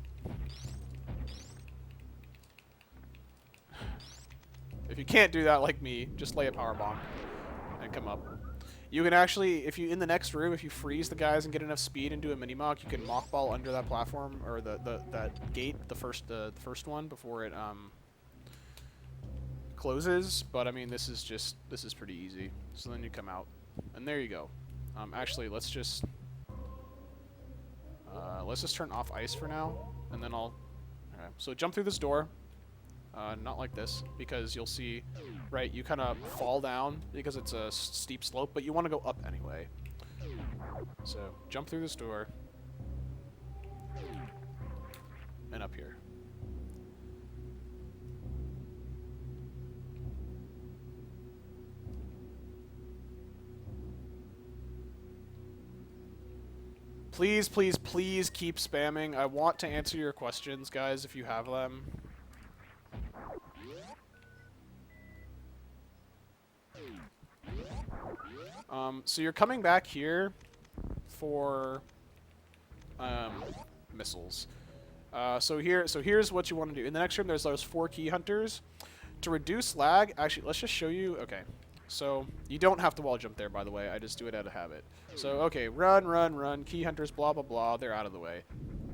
A: If you can't do that like me, just lay a power bomb and come up. You can actually, if you in the next room, if you freeze the guys and get enough speed and do a mini mock, you can mock ball under that platform or that gate, the first one before it closes. But I mean, this is pretty easy. So then you come out, and there you go. Actually, let's just turn off ice for now, and then I'll. Okay. So jump through this door. Not like this, because you'll see, right, you kind of fall down because it's a steep slope, but you want to go up anyway. So, jump through this door, and up here. Please, please, please keep spamming. I want to answer your questions, guys, if you have them. So you're coming back here for missiles. So here's what you want to do. In the next room, there's those 4 key hunters. To reduce lag, actually, let's just show you. Okay, so you don't have to wall jump there, by the way. I just do it out of habit. So okay, run, run, run. Key hunters, blah blah blah. They're out of the way.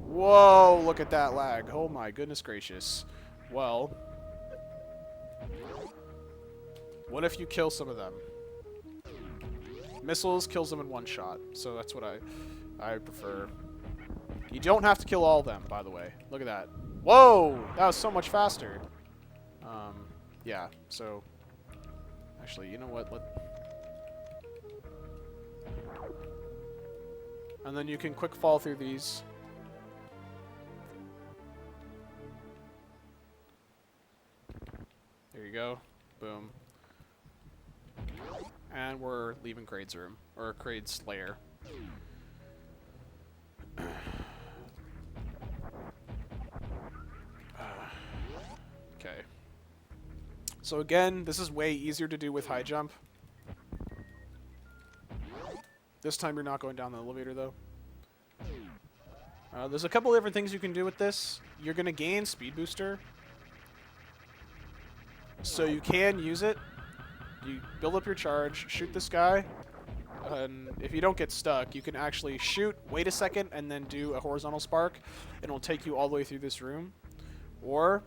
A: Whoa! Look at that lag. Oh my goodness gracious. Well, what if you kill some of them? Missiles kills them in one shot, so that's what I prefer. You don't have to kill all of them, by the way. Look at that. Whoa! That was so much faster. Yeah, so... Actually, you know what? And then you can quick fall through these. There you go. Boom. And we're leaving Kraid's room. Or Kraid's lair. Okay. So again, this is way easier to do with high jump. This time you're not going down the elevator, though. There's a couple different things you can do with this. You're going to gain speed booster. So you can use it. You build up your charge, shoot this guy, and if you don't get stuck, you can actually shoot, wait a second, and then do a horizontal spark, and it'll take you all the way through this room. Or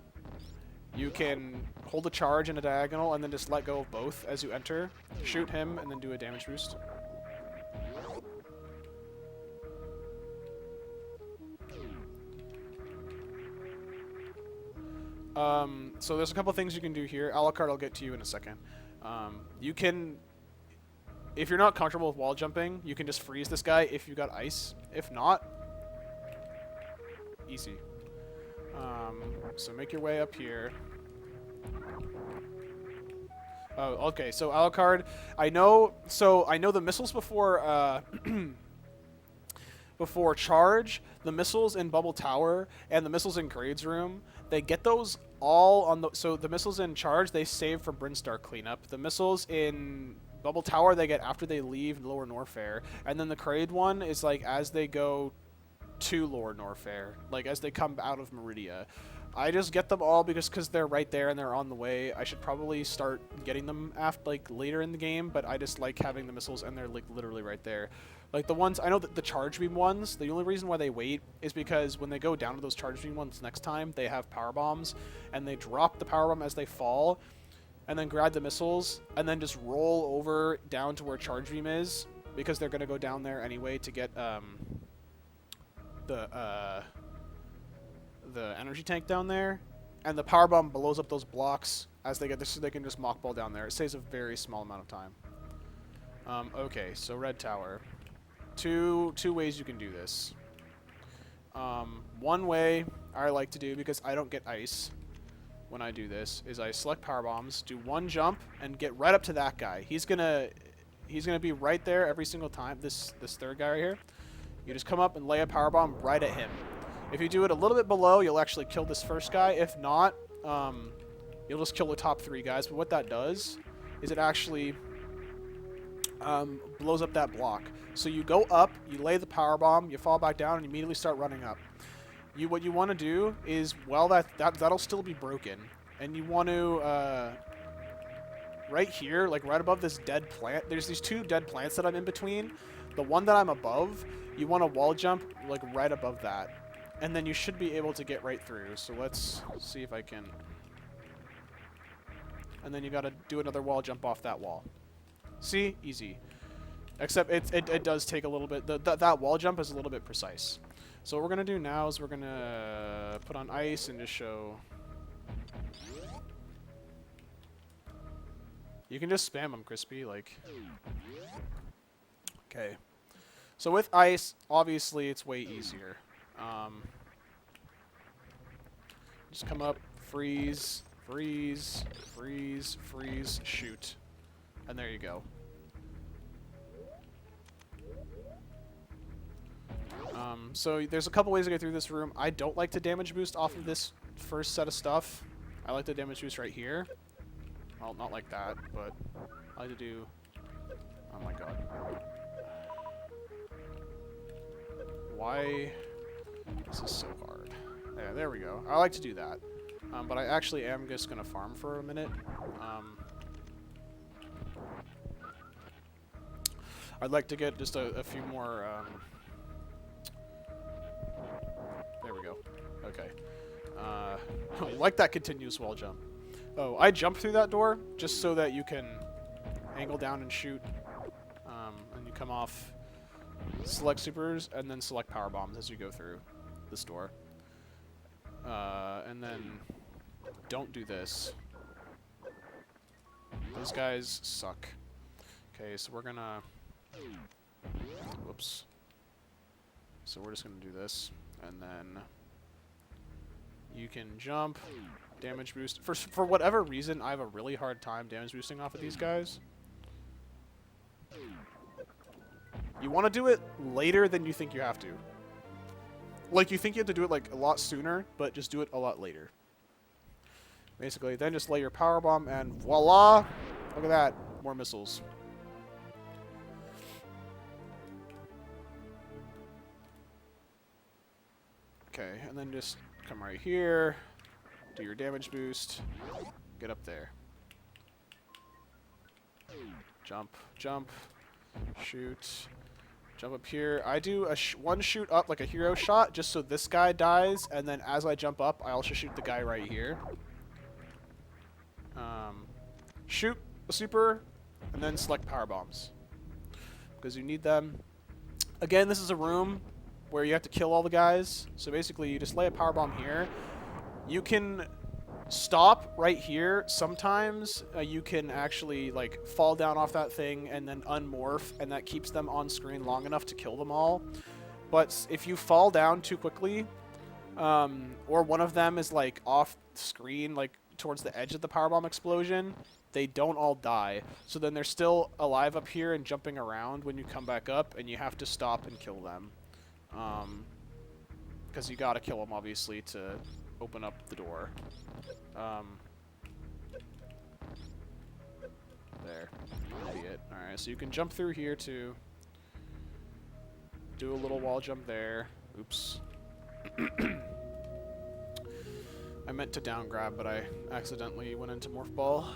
A: you can hold a charge in a diagonal and then just let go of both as you enter, shoot him, and then do a damage boost. So there's a couple things you can do here. Alucard, I'll get to you in a second. You can, if you're not comfortable with wall jumping, you can just freeze this guy if you got ice. If not, easy. So make your way up here. Oh, okay. So Alucard, I know the missiles before before charge, the missiles in Bubble Tower and the missiles in Kraid's room, they get those all on the... So the missiles in charge, they save for Brinstar cleanup. The missiles in Bubble Tower, they get after they leave Lower Norfair. And then the Kraid one is like as they go to Lower Norfair, like as they come out of Meridia. I just get them all because they're right there and they're on the way. I should probably start getting them after, like, later in the game, but I just like having the missiles and they're like literally right there. Like the ones, I know that the charge beam ones, the only reason why they wait is because when they go down to those charge beam ones next time, they have power bombs and they drop the power bomb as they fall and then grab the missiles and then just roll over down to where charge beam is because they're going to go down there anyway to get the energy tank down there, and the power bomb blows up those blocks as they get this, so they can just mockball down there. It saves a very small amount of time. Okay, so Red Tower. Two ways you can do this. One way I like to do, because I don't get ice when I do this, is I select power bombs, do one jump, and get right up to that guy. He's gonna be right there every single time. This third guy right here. You just come up and lay a power bomb right at him. If you do it a little bit below, you'll actually kill this first guy. If not, you'll just kill the top three guys. But what that does is it actually blows up that block. So you go up, you lay the power bomb, you fall back down, and you immediately start running up. What you want to do is, well, that'll still be broken, and you want to right here, like right above this dead plant. There's these two dead plants that I'm in between. The one that I'm above, you want to wall jump like right above that. And then you should be able to get right through. So let's see if I can. And then you got to do another wall jump off that wall. See? Easy. Except it does take a little bit. That wall jump is a little bit precise. So what we're going to do now is we're going to put on ice and just show. You can just spam them, Crispy. Like. Okay. So with ice, obviously it's way easier. Just come up, freeze, freeze, freeze, freeze, shoot. And there you go. So there's a couple ways to get through this room. I don't like to damage boost off of this first set of stuff. I like to damage boost right here. Well, not like that, but I like to do... Oh my god. Why... This is so hard. Yeah, there we go. I like to do that. But I actually am just going to farm for a minute. I'd like to get just a few more... There we go. Okay. I like that continuous wall jump. Oh, I jump through that door just so that you can angle down and shoot. And you come off, select supers, and then select power bombs as you go through this door. And then don't do this. Those guys suck. Okay, so we're gonna... Whoops. So we're just gonna do this, and then... You can jump, damage boost. For whatever reason, I have a really hard time damage boosting off of these guys. You want to do it later than you think you have to. Like, you think you have to do it, like, a lot sooner, but just do it a lot later. Basically, then just lay your power bomb, and voila! Look at that. More missiles. Okay, and then just come right here, do your damage boost, get up there. Jump, jump, shoot, jump up here. I do a one shoot up, like a hero shot, just so this guy dies, and then as I jump up, I also shoot the guy right here. Shoot a super, and then select power bombs, because you need them. Again, this is a room where you have to kill all the guys. So basically, you just lay a power bomb here. You can stop right here. Sometimes you can actually like fall down off that thing and then unmorph, and that keeps them on screen long enough to kill them all. But if you fall down too quickly, or one of them is like off screen, like towards the edge of the powerbomb explosion, they don't all die. So then they're still alive up here and jumping around when you come back up, and you have to stop and kill them. Because you gotta kill them, obviously, to open up the door. There. Idiot. Alright, so you can jump through here, too. Do a little wall jump there. Oops. I meant to down grab, but I accidentally went into Morph Ball.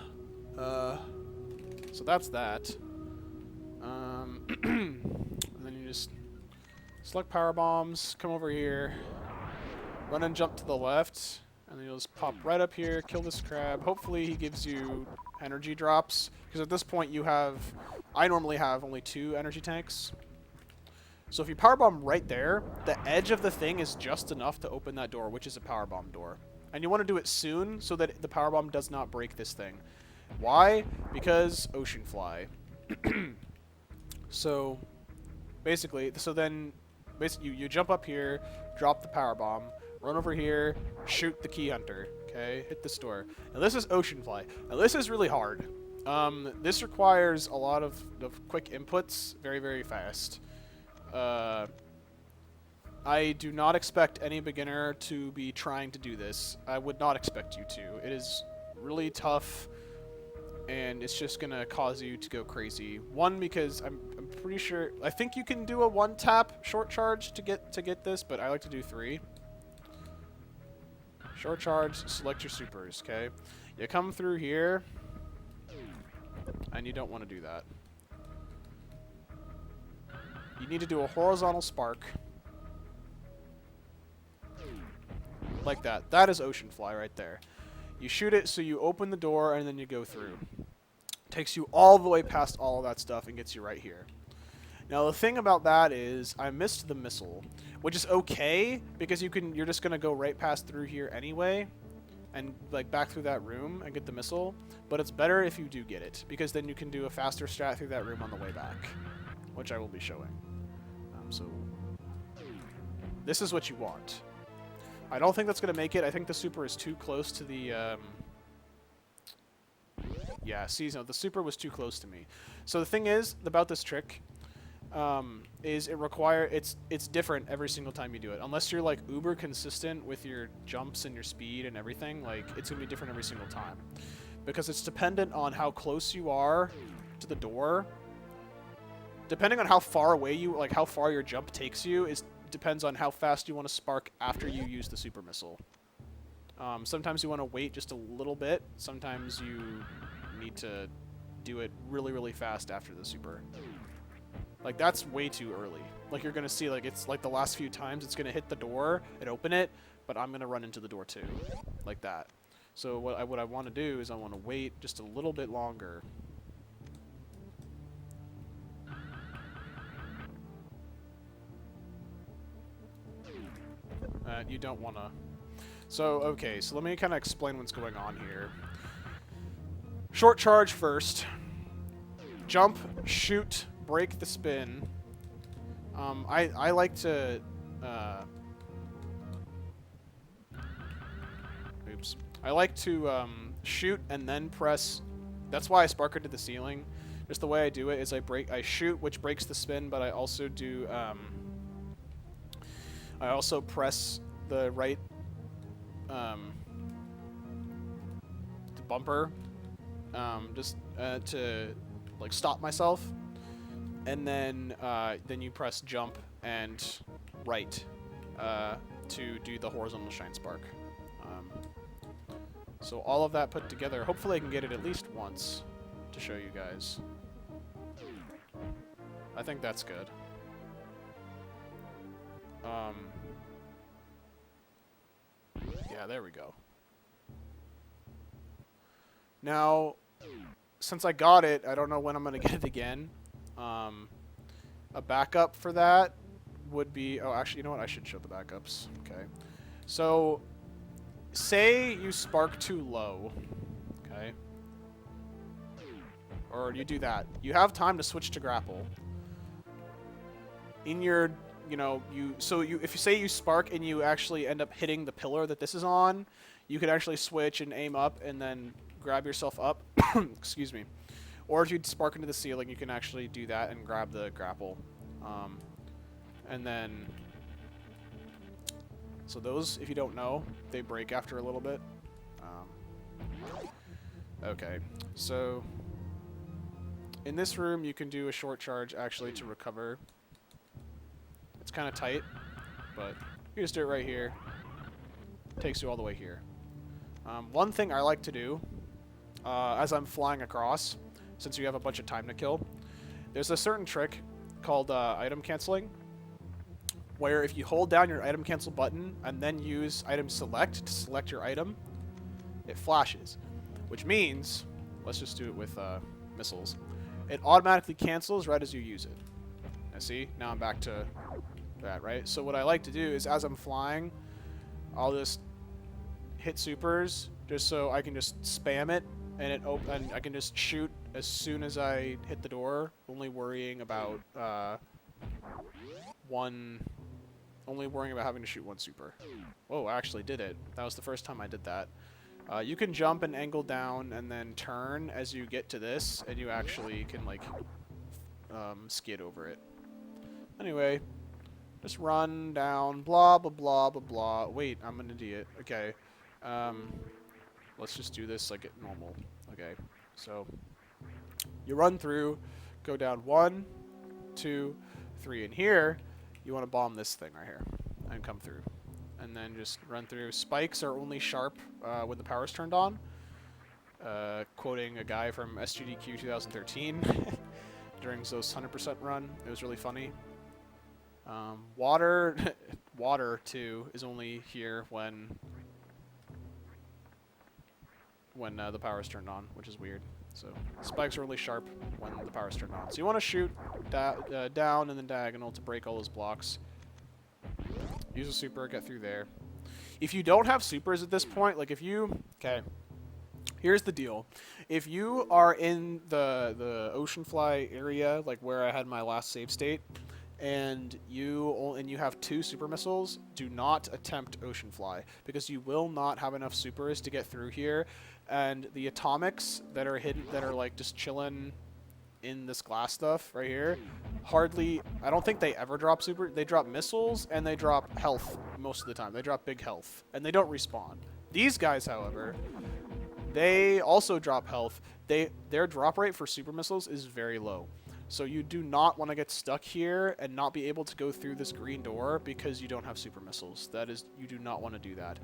A: So that's that. And then you just select power bombs, come over here, run and jump to the left, and then you'll just pop right up here, kill this crab. Hopefully he gives you energy drops, because at this point you have, I normally have only 2 energy tanks. So if you power bomb right there, the edge of the thing is just enough to open that door, which is a power bomb door. And you want to do it soon so that the power bomb does not break this thing. Why? Because ocean fly. So basically, you jump up here, drop the power bomb, run over here, shoot the key hunter. Okay, hit this door. Now this is ocean fly. Now this is really hard. This requires a lot of quick inputs, very, very fast. I do not expect any beginner to be trying to do this. I would not expect you to. It is really tough, and it's just gonna cause you to go crazy. One, because I'm pretty sure, I think you can do a 1-tap short charge to get this, but I like to do 3. Short charge, select your supers, okay? You come through here, and you don't want to do that. You need to do a horizontal spark. Like that. That is ocean fly right there. You shoot it, so you open the door, and then you go through. Takes you all the way past all of that stuff and gets you right here. Now the thing about that is I missed the missile, which is okay because you're just gonna go right past through here anyway, and like back through that room and get the missile. But it's better if you do get it, because then you can do a faster strat through that room on the way back, which I will be showing. So this is what you want. I don't think that's gonna make it. I think the super is too close to the. Yeah, see, no, the super was too close to me. So the thing is about this trick, is it's different every single time you do it. Unless you're like uber consistent with your jumps and your speed and everything, like it's gonna be different every single time, because it's dependent on how close you are to the door. Depending on how far away how far your jump takes you, depends on how fast you want to spark after you use the super missile. Sometimes you want to wait just a little bit. Sometimes you need to do it really, really fast after the super. Like, that's way too early. Like, you're going to see, like, it's like the last few times it's going to hit the door and open it, but I'm going to run into the door too. Like that. So what I want to do is I want to wait just a little bit longer. You don't want to. So, okay, so let me kind of explain what's going on here. Short charge first. Jump, shoot, break the spin. I like to Oops. I like to shoot and then press. That's why I spark into the ceiling. Just the way I do it is I shoot, which breaks the spin, but I also do I also press the right the bumper just to like stop myself, and then you press jump and right to do the horizontal shine spark. So all of that put together, hopefully I can get it at least once to show you guys. I think that's good. Yeah, there we go. Now, since I got it, I don't know when I'm going to get it again. A backup for that would be... Oh, actually, you know what? I should show the backups. Okay. So, say you spark too low. Okay. Or you do that. You have time to switch to grapple. In your... You know, if you say you spark and you actually end up hitting the pillar that this is on, you could actually switch and aim up and then grab yourself up. Excuse me. Or if you spark into the ceiling, you can actually do that and grab the grapple. And then, so those, if you don't know, they break after a little bit. Okay, so in this room, you can do a short charge actually to recover. It's kind of tight, but you just do it right here. Takes you all the way here. One thing I like to do, as I'm flying across, since you have a bunch of time to kill, there's a certain trick called item canceling, where if you hold down your item cancel button and then use item select to select your item, it flashes. Which means, let's just do it with missiles, it automatically cancels right as you use it. Now see, now I'm back to that, right? So what I like to do is as I'm flying, I'll just hit supers just so I can just spam it and and I can just shoot as soon as I hit the door, only worrying about having to shoot one super. Whoa, I actually did it. That was the first time I did that. You can jump and angle down and then turn as you get to this, and you actually can like skid over it. Anyway, just run down, blah blah blah blah blah. Wait, I'm an idiot. Okay, let's just do this like normal. Okay, so you run through, go down 1, 2, 3, and here you want to bomb this thing right here and come through, and then just run through. Spikes are only sharp when the power's turned on. Quoting a guy from SGDQ 2013 during Zo's 100% run. It was really funny. Water too is only here when the power's turned on, which is weird. So spikes are really sharp when the power's turned on. So you want to shoot down and then diagonal to break all those blocks. Use a super, get through there. If you don't have supers at this point, like if you... Okay, here's the deal. If you are in the Oceanfly area, like where I had my last save state, and you have 2 super missiles, do not attempt Oceanfly, because you will not have enough supers to get through here, and the atomics that are hidden, that are like just chilling in this glass stuff right here, I don't think they ever drop super. They drop missiles and they drop health most of the time. They drop big health and they don't respawn. These guys, however, they also drop health. Their drop rate for super missiles is very low. So you do not want to get stuck here and not be able to go through this green door because you don't have super missiles. You do not want to do that.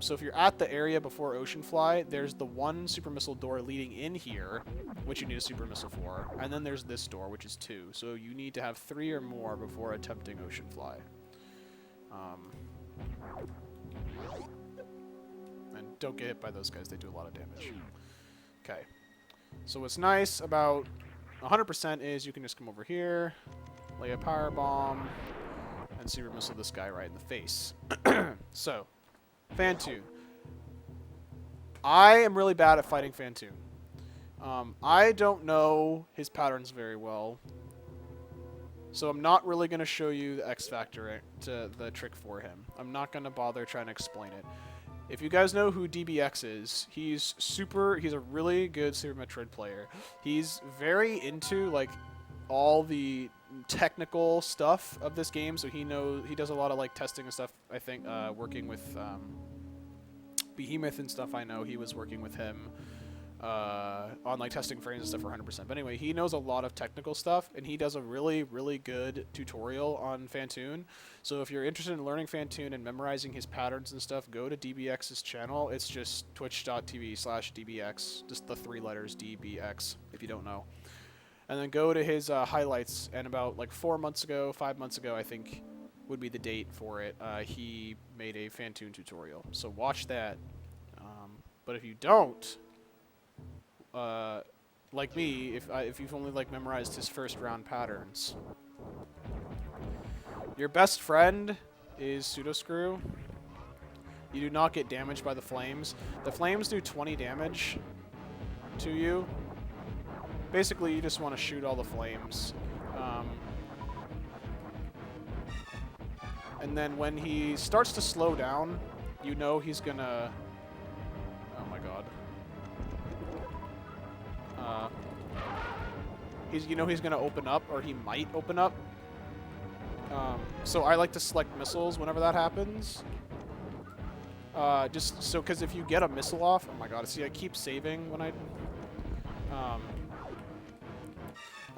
A: So if you're at the area before Oceanfly, there's the 1 super missile door leading in here, which you need a super missile for, and then there's this door, which is 2. So you need to have 3 or more before attempting Oceanfly. And don't get hit by those guys; they do a lot of damage. Okay. So what's nice about 100% is you can just come over here, lay a power bomb, and super missile this guy right in the face. So, Fantoon. I am really bad at fighting Fantoon. I don't know his patterns very well, so I'm not really going to show you the X Factor to the trick for him. I'm not going to bother trying to explain it. If you guys know who DBX is, he's a really good Super Metroid player. He's very into like all the technical stuff of this game, so he does a lot of like testing and stuff. I think working with Behemoth and stuff. I know he was working with him on like testing frames and stuff for 100%. But anyway, he knows a lot of technical stuff, and he does a really, really good tutorial on Phantoon. So if you're interested in learning Phantoon and memorizing his patterns and stuff, go to DBX's channel. It's just twitch.tv/DBX, just the 3 letters DBX, if you don't know. And then go to his highlights, and about like 5 months ago, I think would be the date for it, he made a Phantoon tutorial. So watch that. But if you don't, like me, if you've only like memorized his first round patterns, your best friend is Pseudo Screw. You do not get damaged by the flames. The flames do 20 damage to you. Basically, you just want to shoot all the flames. And then when he starts to slow down, you know he's gonna... Oh my god. He's gonna open up, or he might open up. So I like to select missiles whenever that happens. Just so, because if you get a missile off... Oh my god, see, I keep saving when I...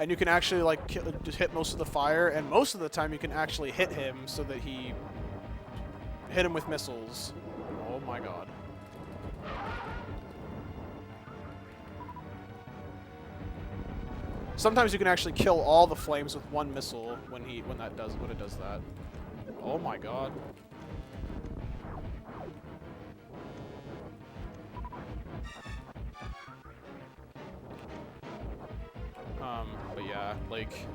A: and you can actually like just hit most of the fire, and most of the time you can actually hit him so that he hit him with missiles. Oh my god. Sometimes you can actually kill all the flames with one missile when it does that. Oh my god. But yeah, like...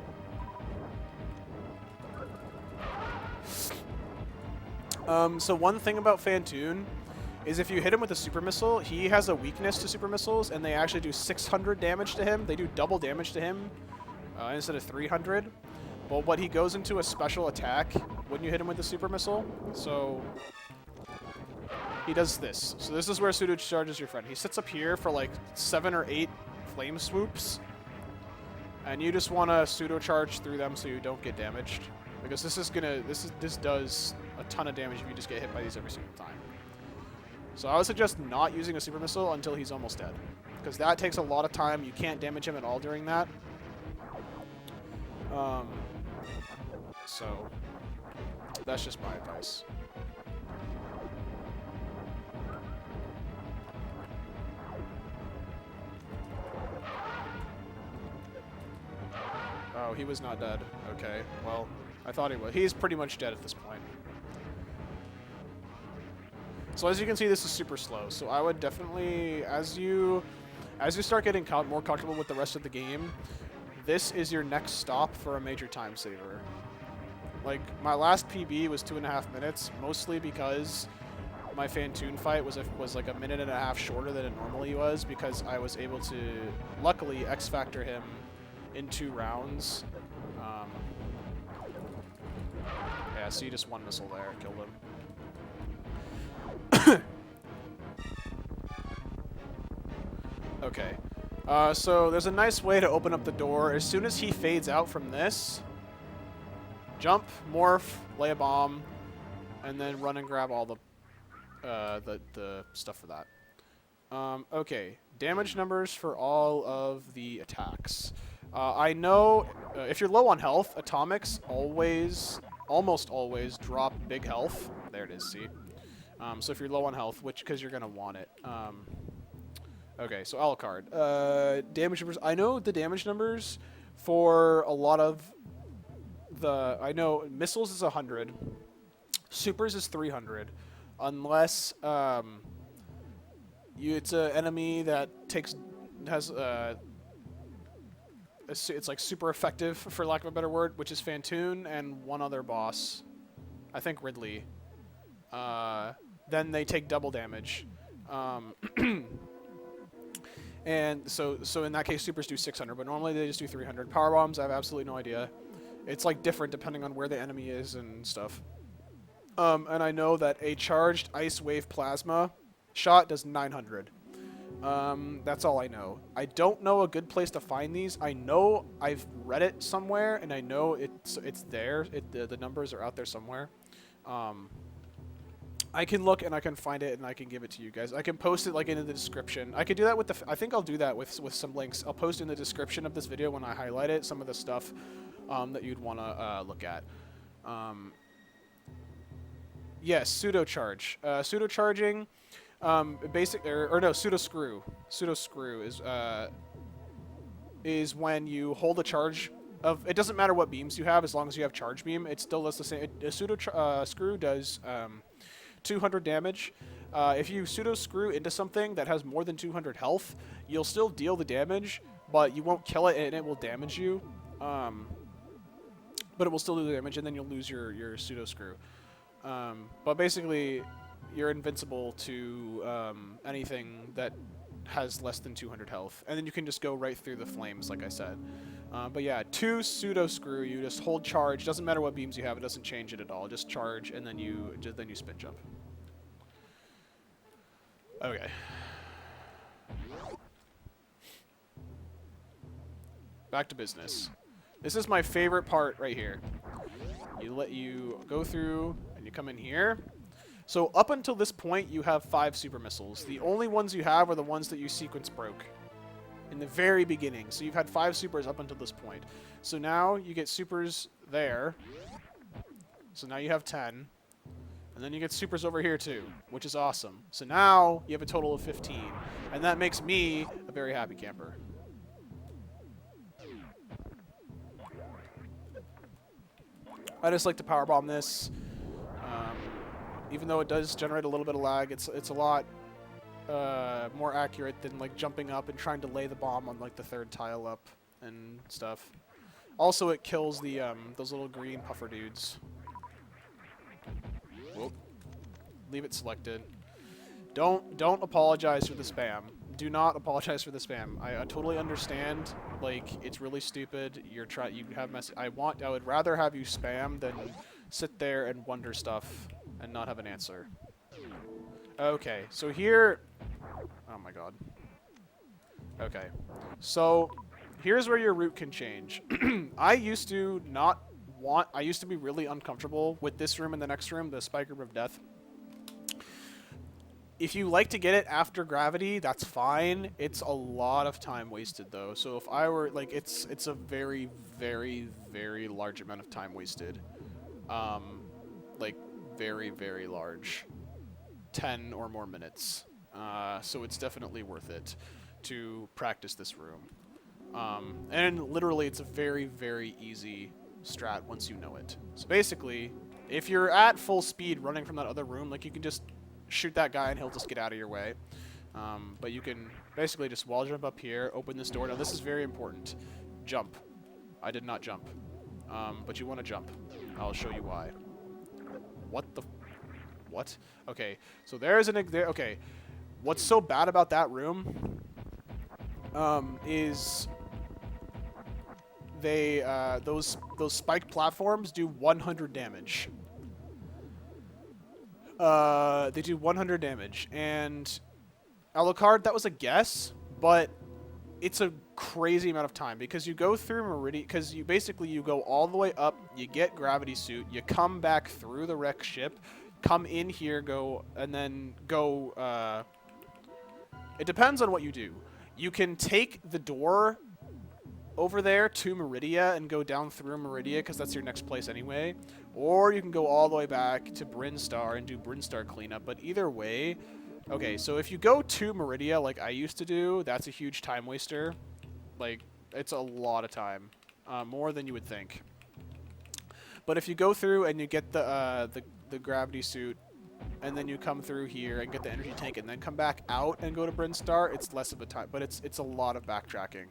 A: so one thing about Phantoon is if you hit him with a super missile, he has a weakness to super missiles, and they actually do 600 damage to him. They do double damage to him instead of 300. But he goes into a special attack when you hit him with the super missile. So he does this. So this is where Pseudo charges your friend. He sits up here for like 7 or 8 flame swoops. And you just want to pseudo charge through them so you don't get damaged, because this does a ton of damage if you just get hit by these every single time. So I would suggest not using a super missile until he's almost dead, because that takes a lot of time. You can't damage him at all during that. So that's just my advice. Oh, he was not dead. Okay, well, I thought he was. He's pretty much dead at this point. So as you can see, this is super slow. So I would definitely, as you start getting more comfortable with the rest of the game, this is your next stop for a major time saver. Like, my last PB was 2.5 minutes, mostly because my Phantoon fight was like 1.5 minutes shorter than it normally was, because I was able to, luckily, X-Factor him in 2 rounds. Yeah, see, just 1 missile there, killed him. Okay. So there's a nice way to open up the door. As soon as he fades out from this, jump, morph, lay a bomb, and then run and grab all the stuff for that. Okay, damage numbers for all of the attacks. I know if you're low on health, atomics almost always drop big health. There it is, see? So if you're low on health, because you're going to want it. Okay, so Alucard. Damage numbers. I know the damage numbers for a lot of I know missiles is 100. Supers is 300. Unless it's an enemy that has it's like super effective, for lack of a better word, which is Phantoon and one other boss, I think Ridley. Then they take double damage, and so in that case supers do 600, but normally they just do 300. Power bombs, I have absolutely no idea. It's like different depending on where the enemy is and stuff. And I know that a charged ice wave plasma shot does 900. That's all I know. I don't know a good place to find these. I know I've read it somewhere, and I know it's there. The numbers are out there somewhere. Um, I can look and I can find it and I can give it to you guys. I can post it like in the description. I could do that with I think I'll do that with some links. I'll post in the description of this video when I highlight it some of the stuff that you'd want to look at. Yes, pseudo charge. Pseudo charging. Basic or no, pseudo screw. Pseudo screw is when you hold a charge of. It doesn't matter what beams you have as long as you have charge beam. It still does the same. A pseudo screw does 200 damage. If you pseudo screw into something that has more than 200 health, you'll still deal the damage, but you won't kill it and it will damage you. But it will still do the damage, and then you'll lose your pseudo screw. But basically, you're invincible to anything that has less than 200 health, and then you can just go right through the flames, like I said. But yeah, 2 pseudo screw. You just hold charge. Doesn't matter what beams you have. It doesn't change it at all. Just charge, and then you spin jump. Okay. Back to business. This is my favorite part right here. You go through and you come in here. So up until this point, you have 5 super missiles. The only ones you have are the ones that you sequence broke in the very beginning. So you've had 5 supers up until this point. So now you get supers there. So now you have 10. And then you get supers over here too, which is awesome. So now you have a total of 15. And that makes me a very happy camper. I just like to powerbomb this. Even though it does generate a little bit of lag, it's a lot more accurate than like jumping up and trying to lay the bomb on like the 3rd tile up and stuff. Also, it kills the those little green puffer dudes. Whoop. Leave it selected. Don't apologize for the spam. Do not apologize for the spam. I totally understand. Like, it's really stupid. You have mess. I would rather have you spam than sit there and wonder stuff and not have an answer. Okay, so here. Oh my god. Okay, so here's where your route can change. I used to be really uncomfortable with this room and the next room, the spike room of death. If you like to get it after gravity, that's fine. It's a lot of time wasted, though. So if I were, like, it's a very, very, very large amount of time wasted. Like, very, very large. 10 or more minutes. So it's definitely worth it to practice this room. And literally, it's a very, very easy strat once you know it. So basically, if you're at full speed running from that other room, like, you can just shoot that guy and he'll just get out of your way. But you can basically just wall jump up here, open this door. Now this is very important. Jump. I did not jump. But you want to jump. I'll show you why. What the... What? Okay, so there's an... Okay, what's so bad about that room is they... those spiked platforms do 100 damage. They do 100 damage, and Alucard, that was a guess, but it's a crazy amount of time because you go through Meridian, because you go all the way up, you get gravity suit, you come back through the wreck ship, come in here, and then go, it depends on what you do. You can take the door over there to Meridia and go down through Meridia because that's your next place anyway. Or you can go all the way back to Brinstar and do Brinstar cleanup. But either way, okay, so if you go to Meridia like I used to do, that's a huge time waster. Like, it's a lot of time. More than you would think. But if you go through and you get the gravity suit, and then you come through here and get the energy tank and then come back out and go to Brinstar, it's less of a time. But it's a lot of backtracking.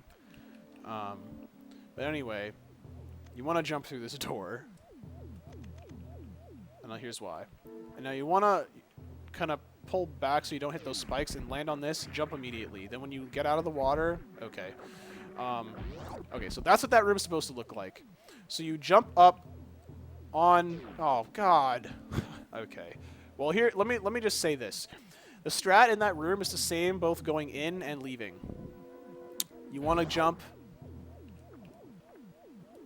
A: But anyway, you want to jump through this door. And now here's why. And now you want to kind of pull back so you don't hit those spikes and land on this, jump immediately. Then when you get out of the water, okay. Okay, so that's what that room is supposed to look like. So you jump up on, oh god. Okay. Well, here, let me just say this. The strat in that room is the same both going in and leaving. You want to jump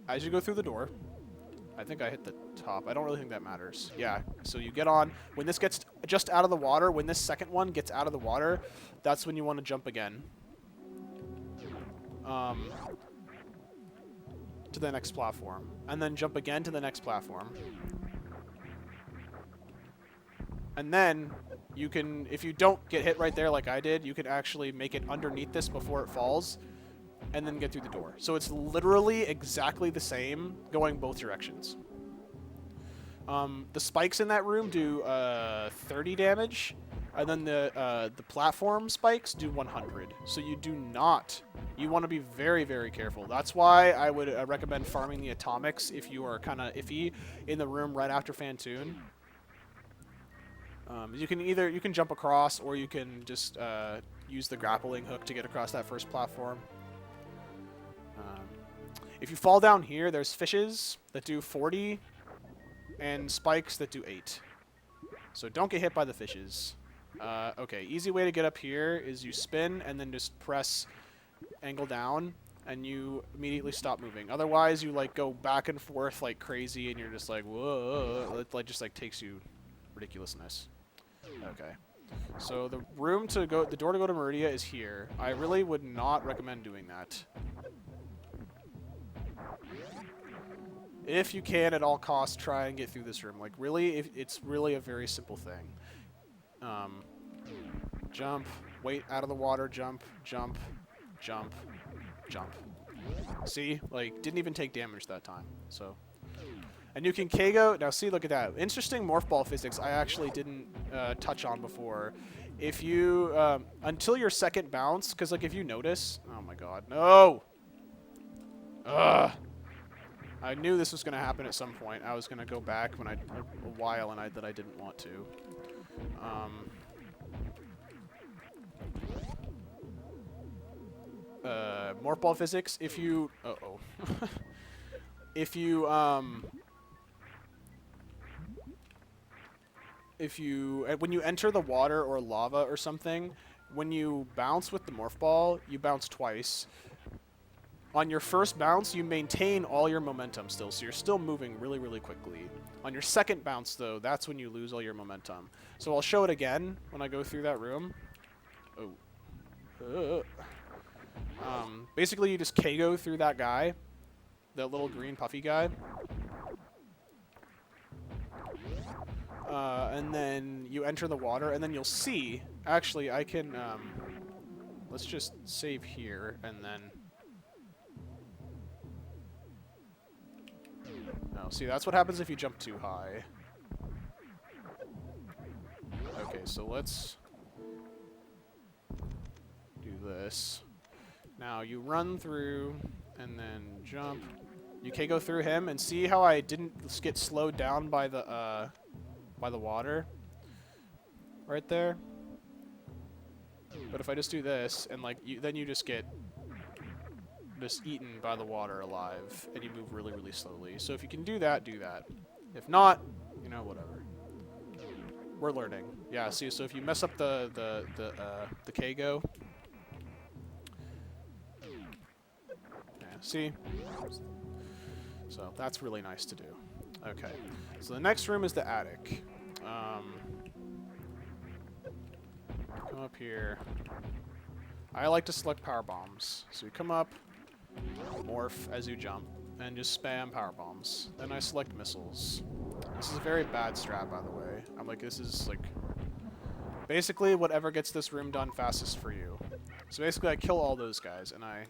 A: as you go through the door. I think I hit the top. I don't really think that matters. Yeah, so you get on. When this gets just out of the water, when this second one gets out of the water, that's when you want to jump again. To the next platform. And then jump again to the next platform. And then you can, if you don't get hit right there like I did, you can actually make it underneath this before it falls and then get through the door. So it's literally exactly the same going both directions. The spikes in that room do 30 damage, and then the platform spikes do 100. So you do not, you want to be very, very careful. That's why I would recommend farming the atomics if you are kind of iffy in the room right after Phantoon. You can jump across, or you can just use the grappling hook to get across that first platform. If you fall down here, there's fishes that do 40 and spikes that do 8. So don't get hit by the fishes. Okay, easy way to get up here is you spin and then just press angle down, and you immediately stop moving. Otherwise, you like go back and forth like crazy, and you're just like, whoa, it like just like takes you ridiculousness. Okay. So the door to go to Meridia is here. I really would not recommend doing that. If you can, at all costs, try and get through this room. Like, really, it's really a very simple thing. Jump, wait out of the water, jump, jump, jump, jump. See? Like, didn't even take damage that time, so. And you can KO. Now, see, look at that. Interesting morph ball physics I actually didn't touch on before. If you, until your second bounce, because, like, if you notice, oh my god, no! Ugh! I knew this was going to happen at some point. I was going to go back when a while, and I didn't want to. Morph ball physics. If you, if you when you enter the water or lava or something, when you bounce with the morph ball, you bounce twice. On your first bounce, you maintain all your momentum still, so you're still moving really, really quickly. On your second bounce, though, that's when you lose all your momentum. So I'll show it again when I go through that room. Basically, you just KO through that guy, that little green puffy guy. And then you enter the water, and then you'll see... Actually, I can... let's just save here, and then... No, see, that's what happens if you jump too high. Okay, so let's do this. Now, you run through, and then jump. You can go through him, and see how I didn't get slowed down by the water? Right there? But if I just do this, and like, then you just get just eaten by the water alive, and you move really, really slowly. So if you can do that, do that. If not, you know, whatever. We're learning. Yeah, see, so if you mess up the KGO. Yeah, see? So that's really nice to do. Okay. So the next room is the attic. Come up here. I like to select power bombs. So you come up, morph as you jump, and just spam power bombs. Then I select missiles. This is a very bad strat, by the way. I'm like, this is like basically whatever gets this room done fastest for you. So basically I kill all those guys, and I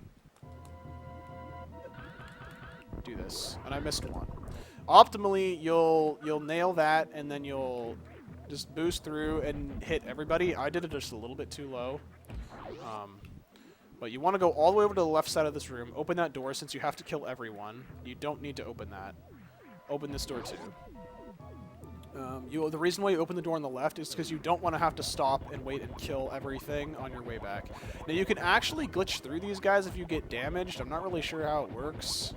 A: do this, and I missed one. Optimally, you'll nail that, and then you'll just boost through and hit everybody. I did it just a little bit too low. But you want to go all the way over to the left side of this room. Open that door since you have to kill everyone. You don't need to open that. Open this door too. The reason why you open the door on the left is because you don't want to have to stop and wait and kill everything on your way back. Now you can actually glitch through these guys if you get damaged. I'm not really sure how it works.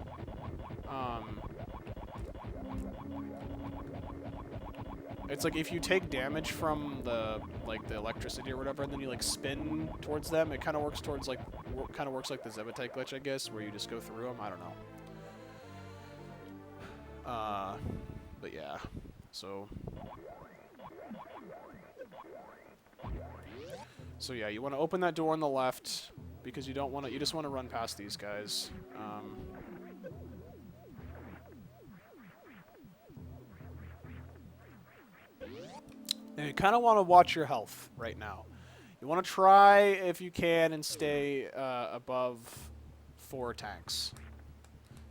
A: It's like if you take damage from the like the electricity or whatever, and then you like spin towards them, it kind of works towards like works like the Zebetite glitch, I guess, where you just go through them. I don't know. But yeah, so yeah, you want to open that door on the left because you don't want to. You just want to run past these guys. And you kind of want to watch your health right now. You want to try, if you can, and stay above 4 tanks.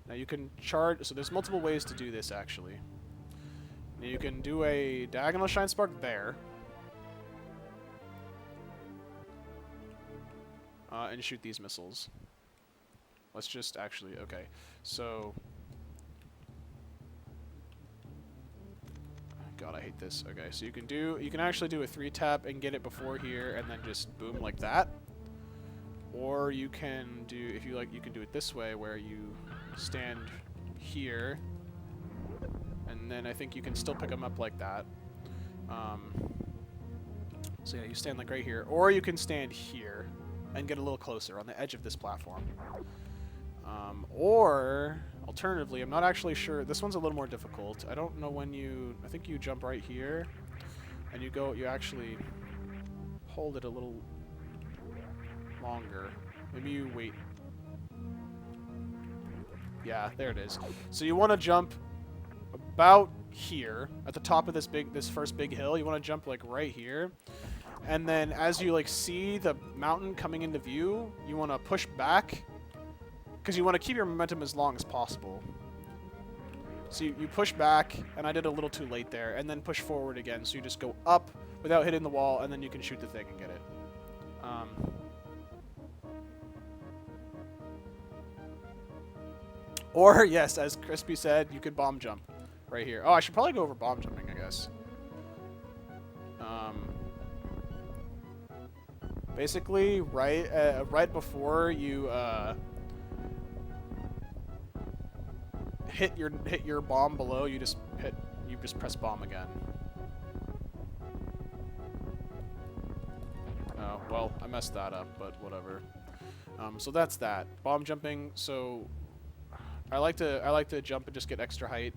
A: Now you can charge, so there's multiple ways to do this actually. Now you can do a diagonal shine spark there. And shoot these missiles. Let's just actually, okay. So, God, I hate this. Okay, so you can actually do a 3-tap and get it before here and then just boom like that. Or you can do, if you like, you can do it this way where you stand here and then I think you can still pick them up like that. So yeah, you stand like right here, or you can stand here and get a little closer on the edge of this platform. Or alternatively, I'm not actually sure. This one's a little more difficult. I don't know when you. I think you jump right here, and you go. You actually hold it a little longer. Maybe you wait. Yeah, there it is. So you want to jump about here at the top of this first big hill. You want to jump like right here. And then as you like see the mountain coming into view, you want to push back because you want to keep your momentum as long as possible. So you push back, and I did a little too late there, and then push forward again. So you just go up without hitting the wall, and then you can shoot the thing and get it. Or, yes, as Crispy said, you could bomb jump right here. Oh, I should probably go over bomb jumping, I guess. Basically, right before you hit your bomb below, you just press bomb again. Oh well, I messed that up, but whatever. So that's that bomb jumping. So I like to jump and just get extra height.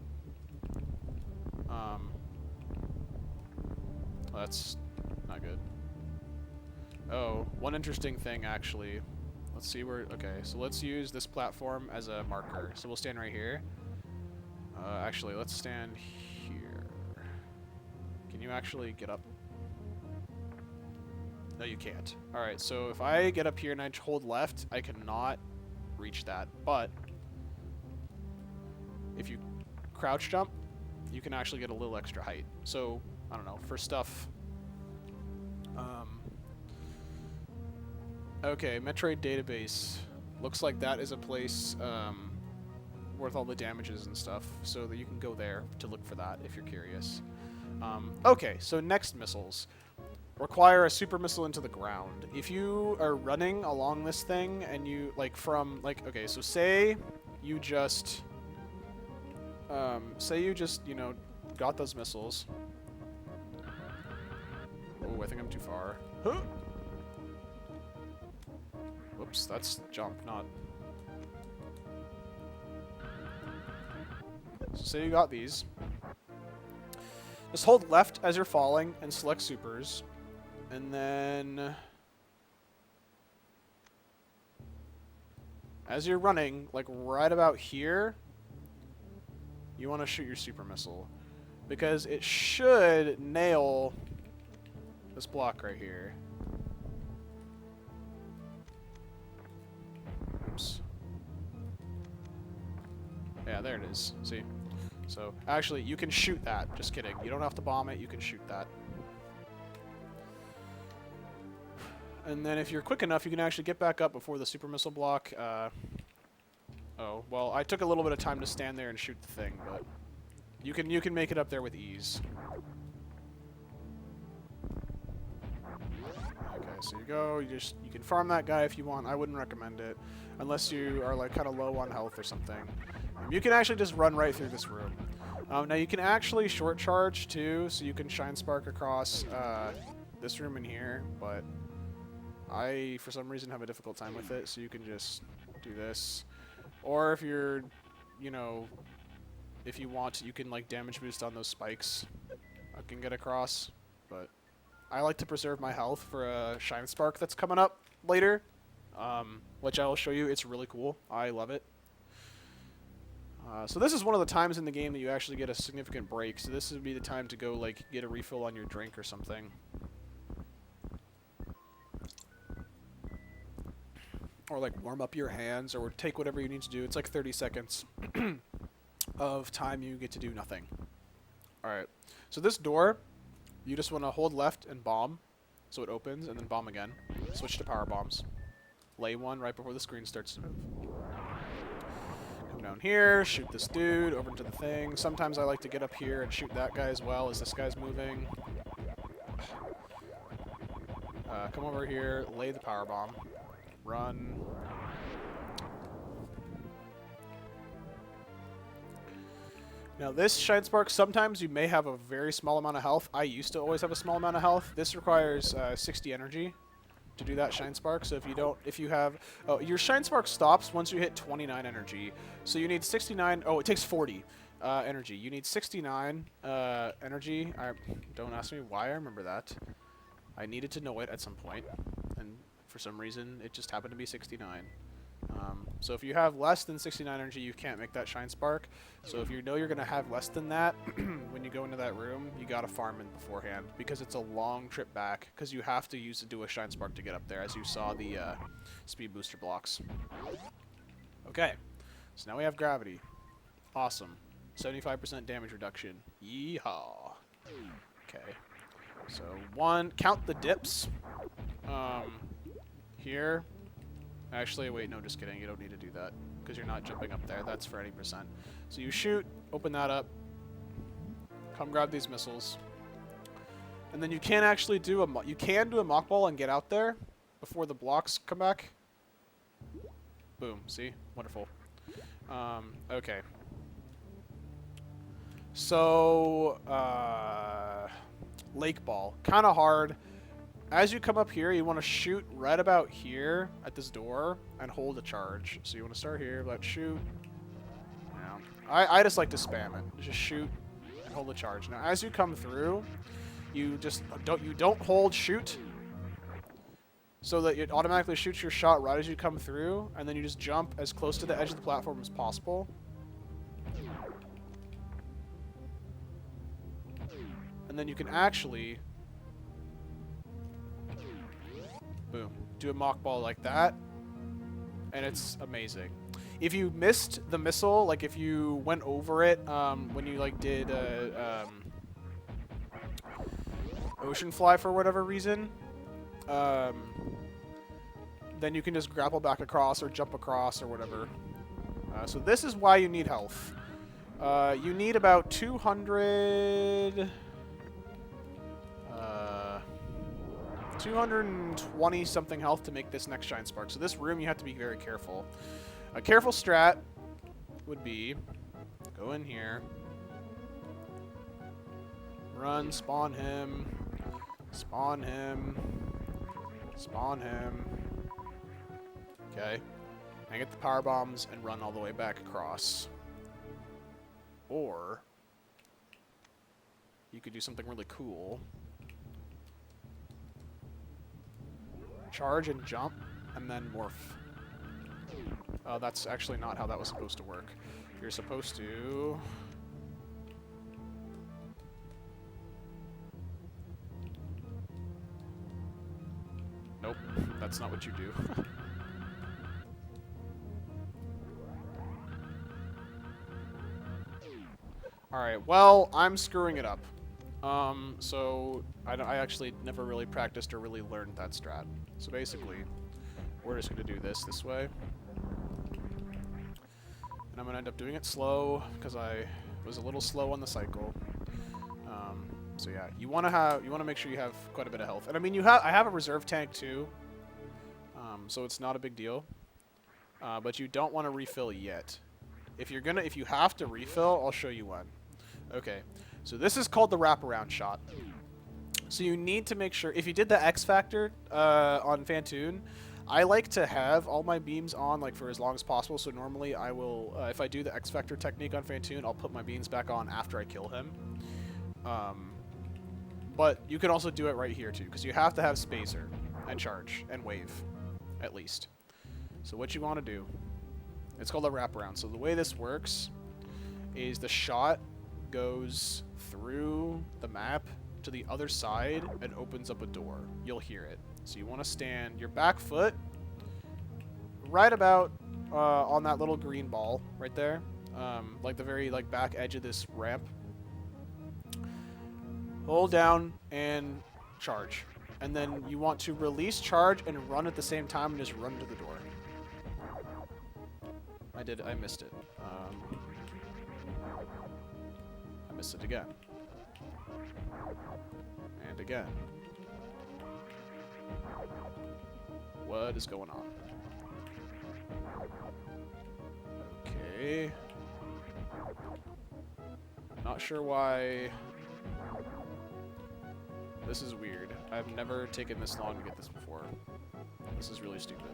A: That's not good. Oh, one interesting thing actually. Let's see where. Okay, so let's use this platform as a marker. So we'll stand right here. Actually, let's stand here. Can you actually get up? No, you can't. Alright, so if I get up here and I hold left, I cannot reach that. But if you crouch jump, you can actually get a little extra height. So, I don't know, for stuff... okay, Metroid database. Looks like that is a place worth all the damages and stuff, so that you can go there to look for that if you're curious. Okay, so next missiles. Require a super missile into the ground. If you are running along this thing and you, like, okay, so say you just, you know, got those missiles. Oh, I think I'm too far. Huh! Whoops, that's jump, not... So say you got these. Just hold left as you're falling and select supers. And then... as you're running, like right about here, you want to shoot your super missile. Because it should nail this block right here. Oops. Yeah, there it is. See? So, actually, you can shoot that. Just kidding. You don't have to bomb it. You can shoot that. And then if you're quick enough, you can actually get back up before the super missile block. Oh, well, I took a little bit of time to stand there and shoot the thing, but you can make it up there with ease. Okay, so you go. You can farm that guy if you want. I wouldn't recommend it unless you are like kind of low on health or something. You can actually just run right through this room. Now you can actually short charge too, so you can shine spark across this room in here, but I, for some reason, have a difficult time with it, so you can just do this. Or if you're, you know, if you want, you can like damage boost on those spikes. I can get across, but I like to preserve my health for a shine spark that's coming up later, which I will show you. It's really cool. I love it. So this is one of the times in the game that you actually get a significant break. So this would be the time to go like get a refill on your drink or something. Or like warm up your hands or take whatever you need to do. It's like 30 seconds of time you get to do nothing. Alright, so this door, you just want to hold left and bomb, so it opens, and then bomb again. Switch to power bombs. Lay one right before the screen starts to move. Come down here, shoot this dude, over into the thing. Sometimes I like to get up here and shoot that guy as well as this guy's moving. Come over here, lay the power bomb. Run. Now this shine spark, sometimes you may have a very small amount of health. I used to always have a small amount of health. This requires 60 energy to do that shine spark. So if you have, your shine spark stops once you hit 29 energy. So you need 69, it takes 40 energy. You need 69 energy. Don't ask me why I remember that. I needed to know it at some point, and for some reason it just happened to be 69. So if you have less than 69 energy, you can't make that shine spark. So if you know you're going to have less than that, when you go into that room, you got to farm in beforehand, because it's a long trip back, because you have to do a shine spark to get up there, as you saw the speed booster blocks. Okay, so now we have gravity. Awesome. 75% damage reduction. Yeehaw. Okay. So count the dips. Here. Actually, wait, no, just kidding. You don't need to do that, because you're not jumping up there. That's for any percent. So you shoot, open that up, come grab these missiles, and then you can actually do a mock ball and get out there before the blocks come back. Boom. See? Wonderful. Okay. So, lake ball. Kind of hard. As you come up here, you want to shoot right about here at this door and hold a charge. So you want to start here, let's shoot. Now, I just like to spam it. Just shoot and hold the charge. Now, as you come through, you don't hold shoot, so that it automatically shoots your shot right as you come through, and then you just jump as close to the edge of the platform as possible. And then you can actually, boom, do a mock ball like that, and it's amazing. If you missed the missile, like if you went over it when you like did ocean fly for whatever reason, then you can just grapple back across or jump across or whatever. So this is why you need health. You need about 200... 220 something health to make this next shine spark. So this room you have to be very careful. A careful strat would be go in here, run, spawn him, spawn him, spawn him. Okay. And get the power bombs and run all the way back across. Or you could do something really cool. Charge and jump, and then morph. That's actually not how that was supposed to work. You're supposed to... Nope, that's not what you do. Alright, well, I'm screwing it up. So I actually never really practiced or really learned that strat. So basically, we're just going to do this way. And I'm going to end up doing it slow, because I was a little slow on the cycle. So yeah, you want to make sure you have quite a bit of health. And I mean, I have a reserve tank too, so it's not a big deal. But you don't want to refill yet. If you have to refill, I'll show you when. Okay, so this is called the wraparound shot. So you need to make sure, if you did the X Factor on Fantoon, I like to have all my beams on like for as long as possible. So normally I will, if I do the X Factor technique on Fantoon, I'll put my beams back on after I kill him. But you can also do it right here too, because you have to have spacer and charge and wave, at least. So what you want to do, it's called a wraparound. So the way this works is the shot goes through the map to the other side and opens up a door. You'll hear it. So you want to stand your back foot right about on that little green ball right there, like the very back edge of this ramp. Hold down and charge, and then you want to release charge and run at the same time and just run to the door. I missed it. I missed it again. And again. What is going on? Okay. Not sure why. This is weird. I've never taken this long to get this before. This is really stupid.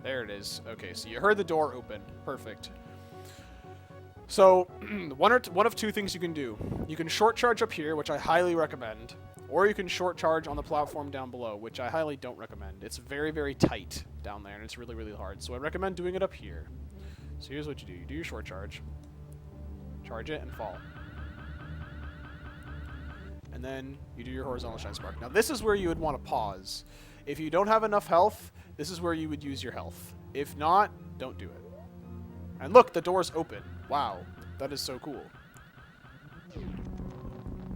A: There it is. Okay, so you heard the door open. Perfect. So, one of two things you can do. You can short charge up here, which I highly recommend, or you can short charge on the platform down below, which I highly don't recommend. It's very, very tight down there, and it's really, really hard. So I recommend doing it up here. So here's what you do. You do your short charge. Charge it and fall. And then you do your horizontal shine spark. Now this is where you would want to pause. If you don't have enough health, this is where you would use your health. If not, don't do it. And look, the door's open. Wow, that is so cool.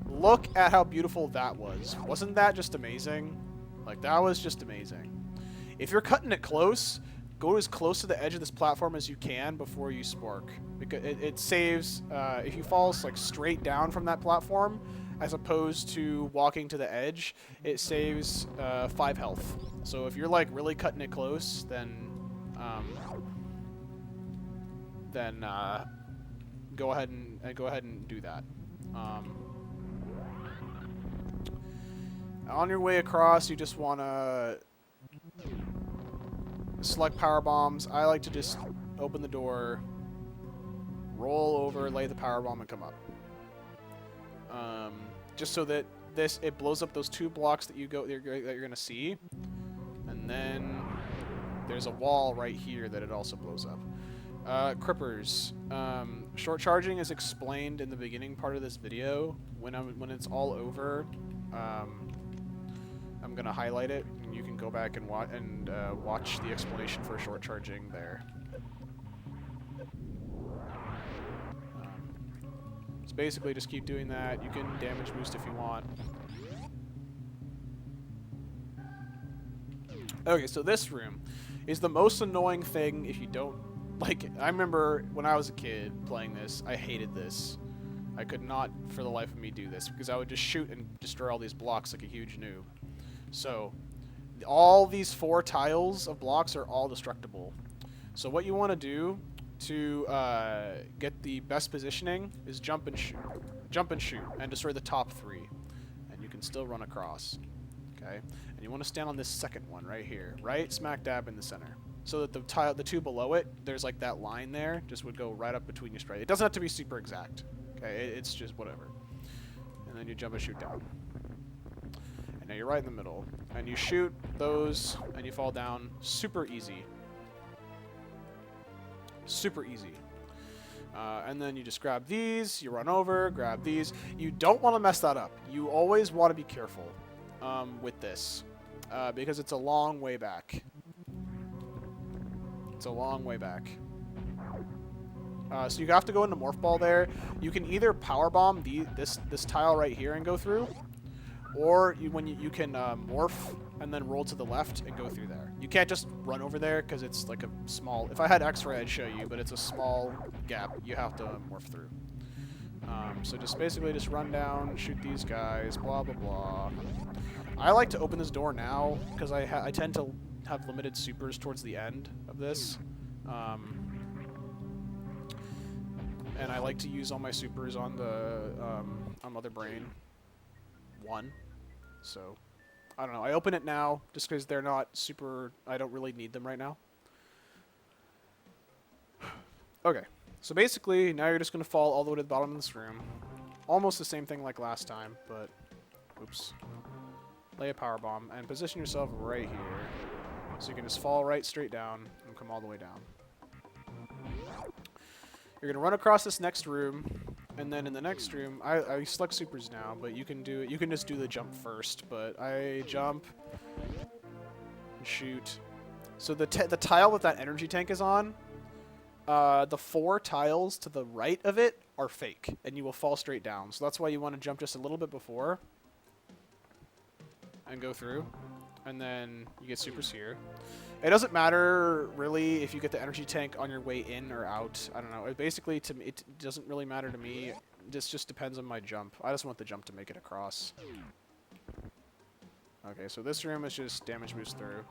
A: Look at how beautiful that was. Wasn't that just amazing? Like, that was just amazing. If you're cutting it close, go as close to the edge of this platform as you can before you spark. Because it saves, if you fall like straight down from that platform, as opposed to walking to the edge, it saves 5 health. So if you're like really cutting it close, then go ahead and do that. On your way across, you just want to select power bombs. I like to just open the door, roll over, lay the power bomb, and come up. Just so that it blows up those 2 blocks that you're gonna see, and then there's a wall right here that it also blows up. Crippers. Short charging is explained in the beginning part of this video. When it's all over, I'm gonna highlight it, and you can go back and watch the explanation for short charging there. So basically, just keep doing that. You can damage boost if you want. Okay, so this room is the most annoying thing if you don't like. I remember when I was a kid playing this, I hated this. I could not for the life of me do this because I would just shoot and destroy all these blocks like a huge noob. So all these 4 tiles of blocks are all destructible. So what you want to do to get the best positioning is jump and shoot, and destroy the top 3, and you can still run across. Okay, and you want to stand on this second one right here, right smack dab in the center, so that the 2 below it, there's like that line there, just would go right up between you straight. It doesn't have to be super exact. Okay, it's just whatever. And then you jump and shoot down. And now you're right in the middle, and you shoot those, and you fall down. Super easy. Super easy. And then you just grab these, you run over, grab these. You don't want to mess that up. You always want to be careful with this, because it's a long way back. It's a long way back. So you have to go into Morph Ball there. You can either power bomb this tile right here and go through, or you can morph and then roll to the left and go through there. You can't just run over there because it's like a small. If I had X-ray, I'd show you, but it's a small gap. You have to morph through. So just basically just run down, shoot these guys, blah blah blah. I like to open this door now because I tend to have limited supers towards the end of this. and I like to use all my supers on the on Mother Brain 1. So I don't know. I open it now just because they're not super. I don't really need them right now. Okay, so basically now you're just gonna fall all the way to the bottom of this room. Almost the same thing like last time, but oops. Lay a power bomb and position yourself right here, so you can just fall right straight down and come all the way down. You're gonna run across this next room, and then in the next room, I select supers now, but you can do it. You can just do the jump first, but I jump and shoot. So the tile that energy tank is on, the 4 tiles to the right of it are fake, and you will fall straight down. So that's why you want to jump just a little bit before and go through, and then you get supers here. It doesn't matter really if you get the energy tank on your way in or out. I don't know. Basically, to me, it doesn't really matter to me. This just depends on my jump. I just want the jump to make it across. Okay, so this room is just damage boost through.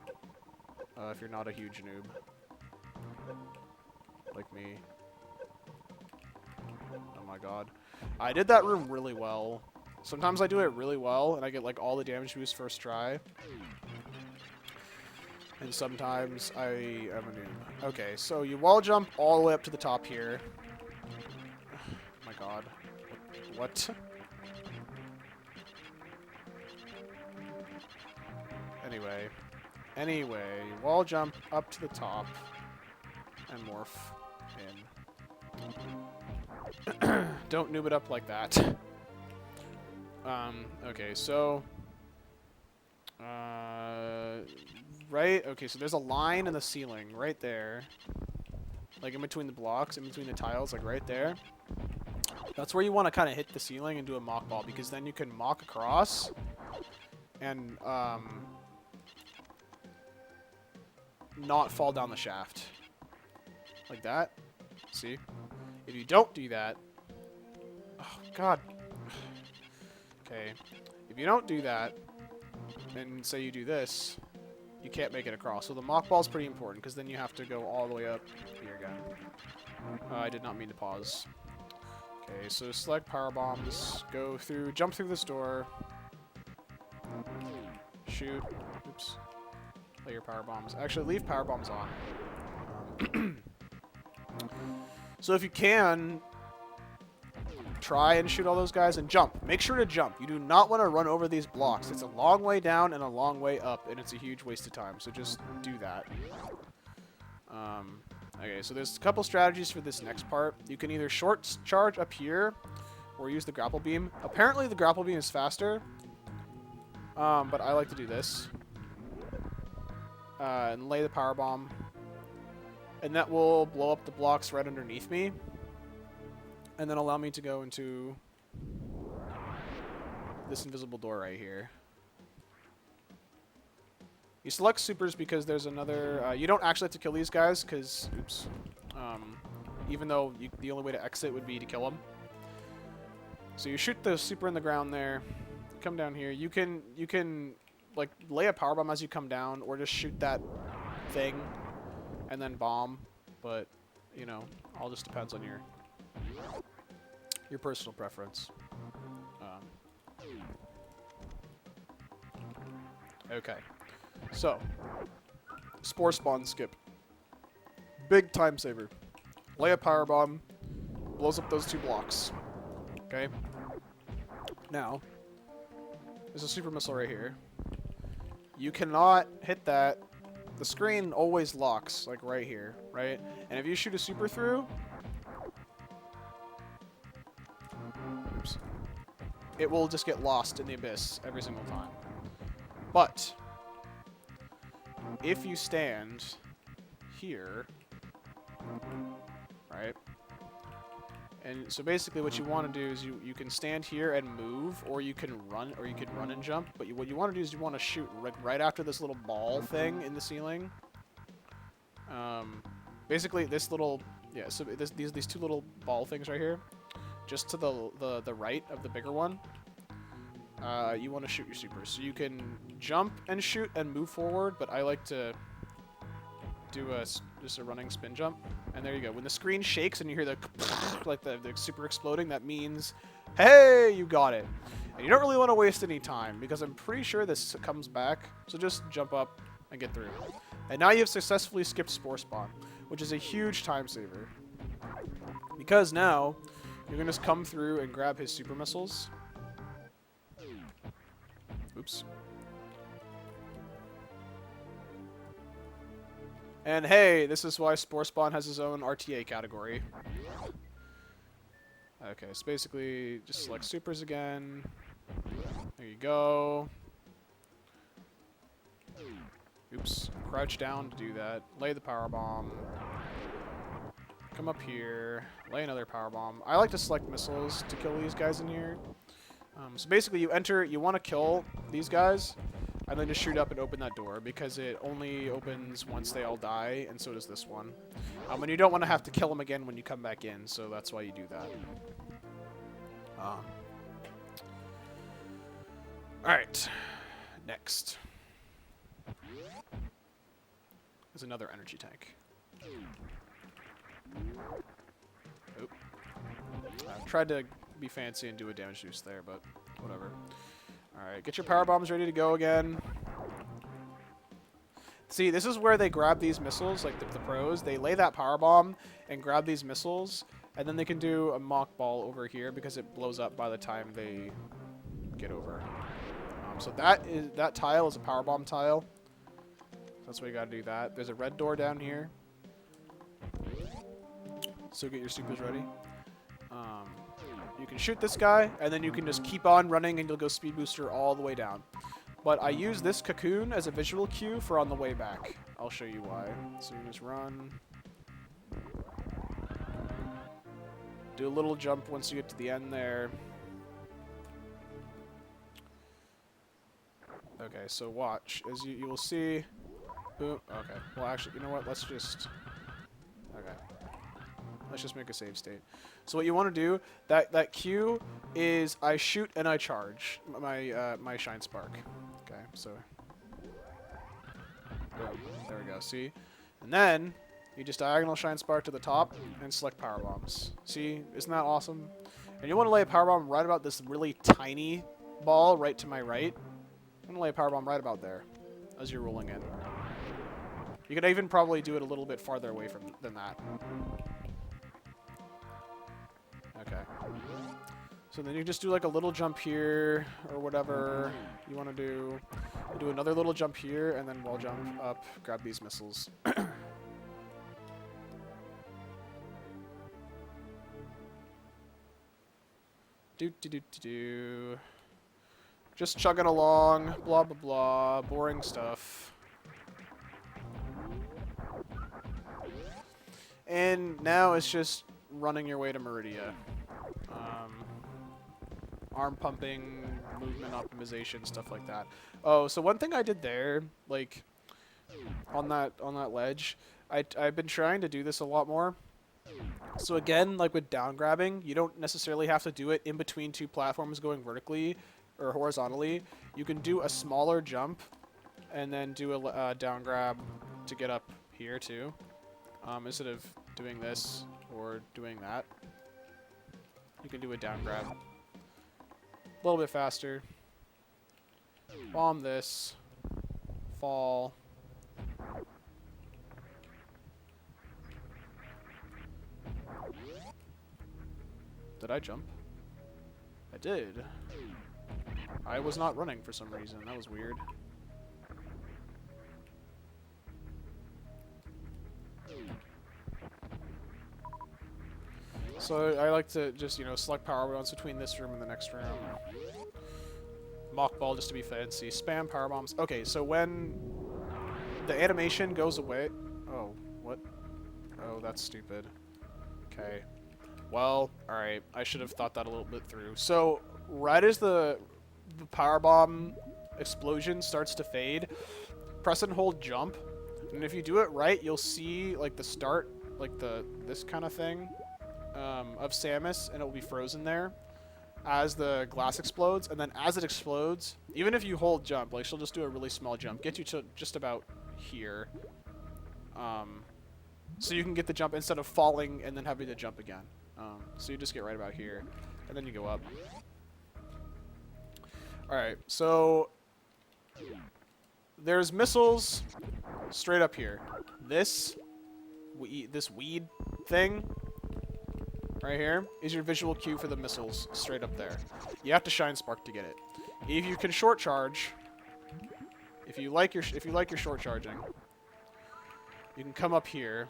A: If you're not a huge noob like me. Oh my god. I did that room really well. Sometimes I do it really well, and I get like all the damage boost first try. And sometimes I am a noob. Okay, so you wall jump all the way up to the top here. Oh my god. What? Anyway, wall jump up to the top and morph in. Don't noob it up like that. Okay, so right, okay, so there's a line in the ceiling right there. Like in between the blocks, in between the tiles, like right there. That's where you want to kind of hit the ceiling and do a mock ball, because then you can mock across and not fall down the shaft. Like that. See? If you don't do that... Oh, God. Okay. If you don't do that, and say you do this, you can't make it across. So the mock ball is pretty important, because then you have to go all the way up here again. I did not mean to pause. Okay, so select power bombs, go through, jump through this door, shoot, oops, lay your power bombs. Actually, leave power bombs on. So if you can, try and shoot all those guys and jump. Make sure to jump. You do not want to run over these blocks. It's a long way down and a long way up, and it's a huge waste of time. So just do that. Okay, so there's a couple strategies for this next part. You can either short charge up here or use the grapple beam. Apparently the grapple beam is faster, but I like to do this. And lay the power bomb. And that will blow up the blocks right underneath me. And then allow me to go into this invisible door right here. You select supers because there's another... you don't actually have to kill these guys because... Oops. Even though the only way to exit would be to kill them. So you shoot the super in the ground there. Come down here. You can like lay a power bomb as you come down, or just shoot that thing and then bomb. But you know, all just depends on your personal preference. Okay. So, Spore Spawn skip. Big time saver. Lay a power bomb, blows up those 2 blocks. Okay? Now, there's a super missile right here. You cannot hit that. The screen always locks, like right here, right? And if you shoot a super through, oops, it will just get lost in the abyss every single time. But if you stand here, right? And so basically what you want to do is you can stand here and move, or you can run, and jump. But what you want to do is you want to shoot right after this little ball thing in the ceiling. Basically this little, yeah, so these 2 little ball things right here, just to the right of the bigger one. You want to shoot your supers. So you can jump and shoot and move forward, but I like to do just a running spin jump. And there you go. When the screen shakes and you hear the like the super exploding, that means, hey, you got it. And you don't really want to waste any time because I'm pretty sure this comes back. So just jump up and get through. And now you've successfully skipped Spore Spawn, which is a huge time saver. Because now you're going to come through and grab his super missiles. Oops. And hey, this is why Spore Spawn has his own RTA category. Okay, so basically just select supers again. There you go. Oops. Crouch down to do that. Lay the power bomb. Come up here. Lay another power bomb. I like to select missiles to kill these guys in here. So basically you enter, you want to kill these guys, and then just shoot up and open that door, because it only opens once they all die, and so does this one. And you don't want to have to kill them again when you come back in, so that's why you do that. Alright. Next. There's another energy tank. Oop. I tried to be fancy and do a damage boost there, but whatever. Alright, get your power bombs ready to go again. See, this is where they grab these missiles, like the pros. They lay that power bomb and grab these missiles, and then they can do a mock ball over here because it blows up by the time they get over. So that tile is a power bomb tile. That's why you gotta do that. There's a red door down here. So get your supers ready. You can shoot this guy, and then you can just keep on running, and you'll go speed booster all the way down. But I use this cocoon as a visual cue for on the way back. I'll show you why. So you just run. Do a little jump once you get to the end there. Okay, so watch. As you will see... Boom. Okay. Well, actually, you know what? Let's just... Okay. Let's just make a save state. So what you want to do, that cue is I shoot and I charge my Shine Spark. Okay, so... Boom. There we go. See? And then, you just diagonal Shine Spark to the top and select Power Bombs. See? Isn't that awesome? And you want to lay a Power Bomb right about this really tiny ball right to my right. I'm going to lay a power bomb right about there as you're rolling in. You could even probably do it a little bit farther away than that. Okay. So then you just do like a little jump here or whatever you want to do. You do another little jump here and then wall jump up, grab these missiles. Do. Just chugging along, blah, blah, blah, boring stuff. And now it's just running your way to Meridia. Arm pumping, movement optimization, stuff like that. Oh, so one thing I did there, like, on that ledge, I've been trying to do this a lot more. So again, like with down grabbing, you don't necessarily have to do it in between two platforms going vertically or horizontally. You can do a smaller jump and then do a down grab to get up here too, instead of doing this or doing that. You can do a down grab a little bit faster. Bomb this, fall. Did I jump? I did. I was not running for some reason. That was weird. So I like to just, select power bombs between this room and the next room. Mock ball just to be fancy. Spam power bombs. Okay, so when the animation goes away... Oh, what? Oh, that's stupid. Okay. Well, alright. I should have thought that a little bit through. So, right as the power bomb explosion starts to fade, press and hold jump. And if you do it right, you'll see, like, the start, like, this kind of thing of Samus, and it will be frozen there as the glass explodes. And then as it explodes, even if you hold jump, like, she'll just do a really small jump, get you to just about here. So you can get the jump instead of falling and then having to jump again. So you just get right about here, and then you go up. Alright, so there's missiles straight up here. This weed thing right here is your visual cue for the missiles straight up there. You have to shine spark to get it. If you can short charge, if you like your short charging, you can come up here.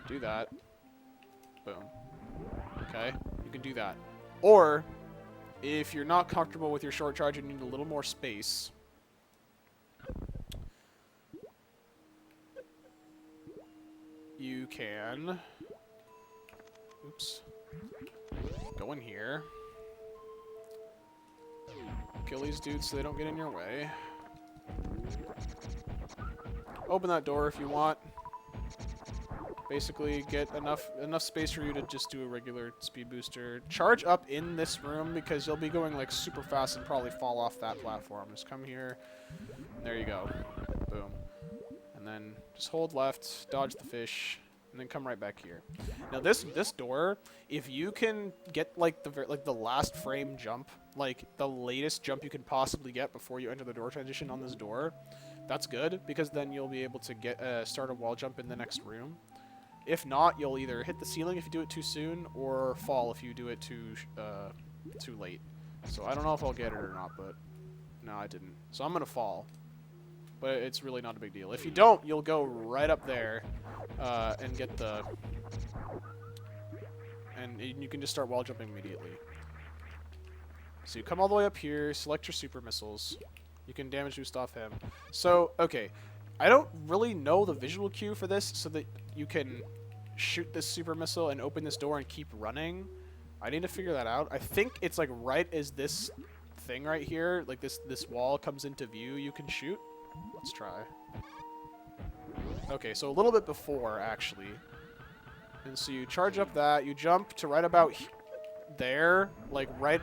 A: Do that. Boom. Okay, you can do that. Or if you're not comfortable with your short charge and you need a little more space, you can, oops, go in here, kill these dudes so they don't get in your way, open that door if you want, basically get enough space for you to just do a regular speed booster, charge up in this room because you'll be going like super fast and probably fall off that platform. Just come here, there you go, boom. And then just hold left, dodge the fish, and then come right back here. Now this door, if you can get like the last frame jump, like the latest jump you can possibly get before you enter the door transition on this door, that's good because then you'll be able to get start a wall jump in the next room. If not, you'll either hit the ceiling if you do it too soon, or fall if you do it too late. So I don't know if I'll get it or not, but no, I didn't. So I'm gonna fall. But it's really not a big deal. If you don't, you'll go right up there and get the... And you can just start wall jumping immediately. So you come all the way up here, select your super missiles. You can damage boost off him. So, okay. I don't really know the visual cue for this so that you can shoot this super missile and open this door and keep running. I need to figure that out. I think it's like right as this thing right here, like this wall comes into view, you can shoot. Let's try. Okay, so a little bit before, actually. And so you charge up that, you jump to right about there, like right,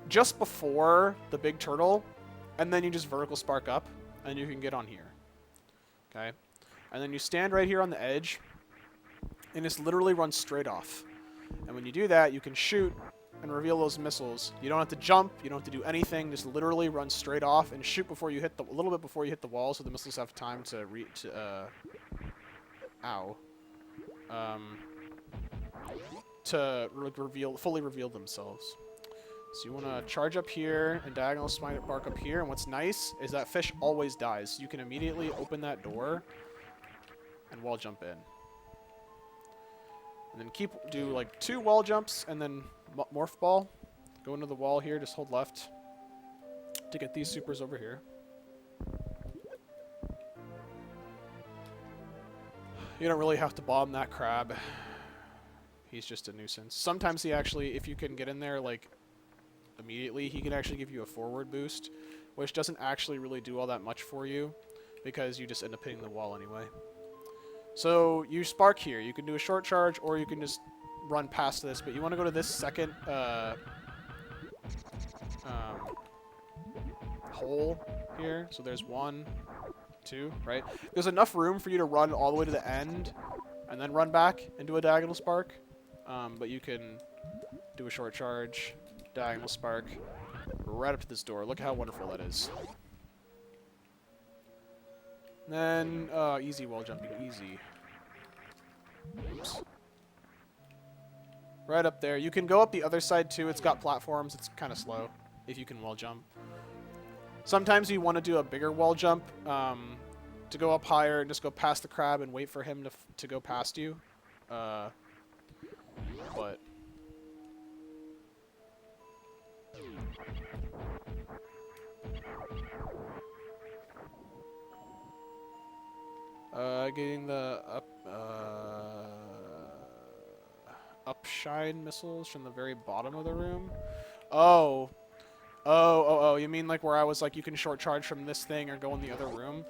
A: just before the big turtle, and then you just vertical spark up, and you can get on here. Okay? And then you stand right here on the edge, and just literally run straight off. And when you do that, you can shoot and reveal those missiles. You don't have to jump, you don't have to do anything, just literally run straight off and shoot before you hit a little bit before you hit the wall, so the missiles have time to fully reveal themselves. So you want to charge up here and diagonal spark up here, and what's nice is that fish always dies. So you can immediately open that door and wall jump in. And then do like 2 wall jumps and then morph ball. Go into the wall here, just hold left to get these supers over here. You don't really have to bomb that crab. He's just a nuisance. Sometimes he actually, if you can get in there like immediately, he can actually give you a forward boost, which doesn't actually really do all that much for you because you just end up hitting the wall anyway. So you spark here. You can do a short charge or you can just run past this, but you want to go to this second hole here. So there's 1, 2, right? There's enough room for you to run all the way to the end and then run back and do a diagonal spark. But you can do a short charge, diagonal spark, right up to this door. Look how wonderful that is. Then, easy wall jumping, easy. Oops. Right up there. You can go up the other side too. It's got platforms. It's kind of slow if you can wall jump. Sometimes you want to do a bigger wall jump to go up higher and just go past the crab and wait for him to go past you. But getting the upshine missiles from the very bottom of the room. Oh, you mean like where I was like, you can short charge from this thing or go in the other room?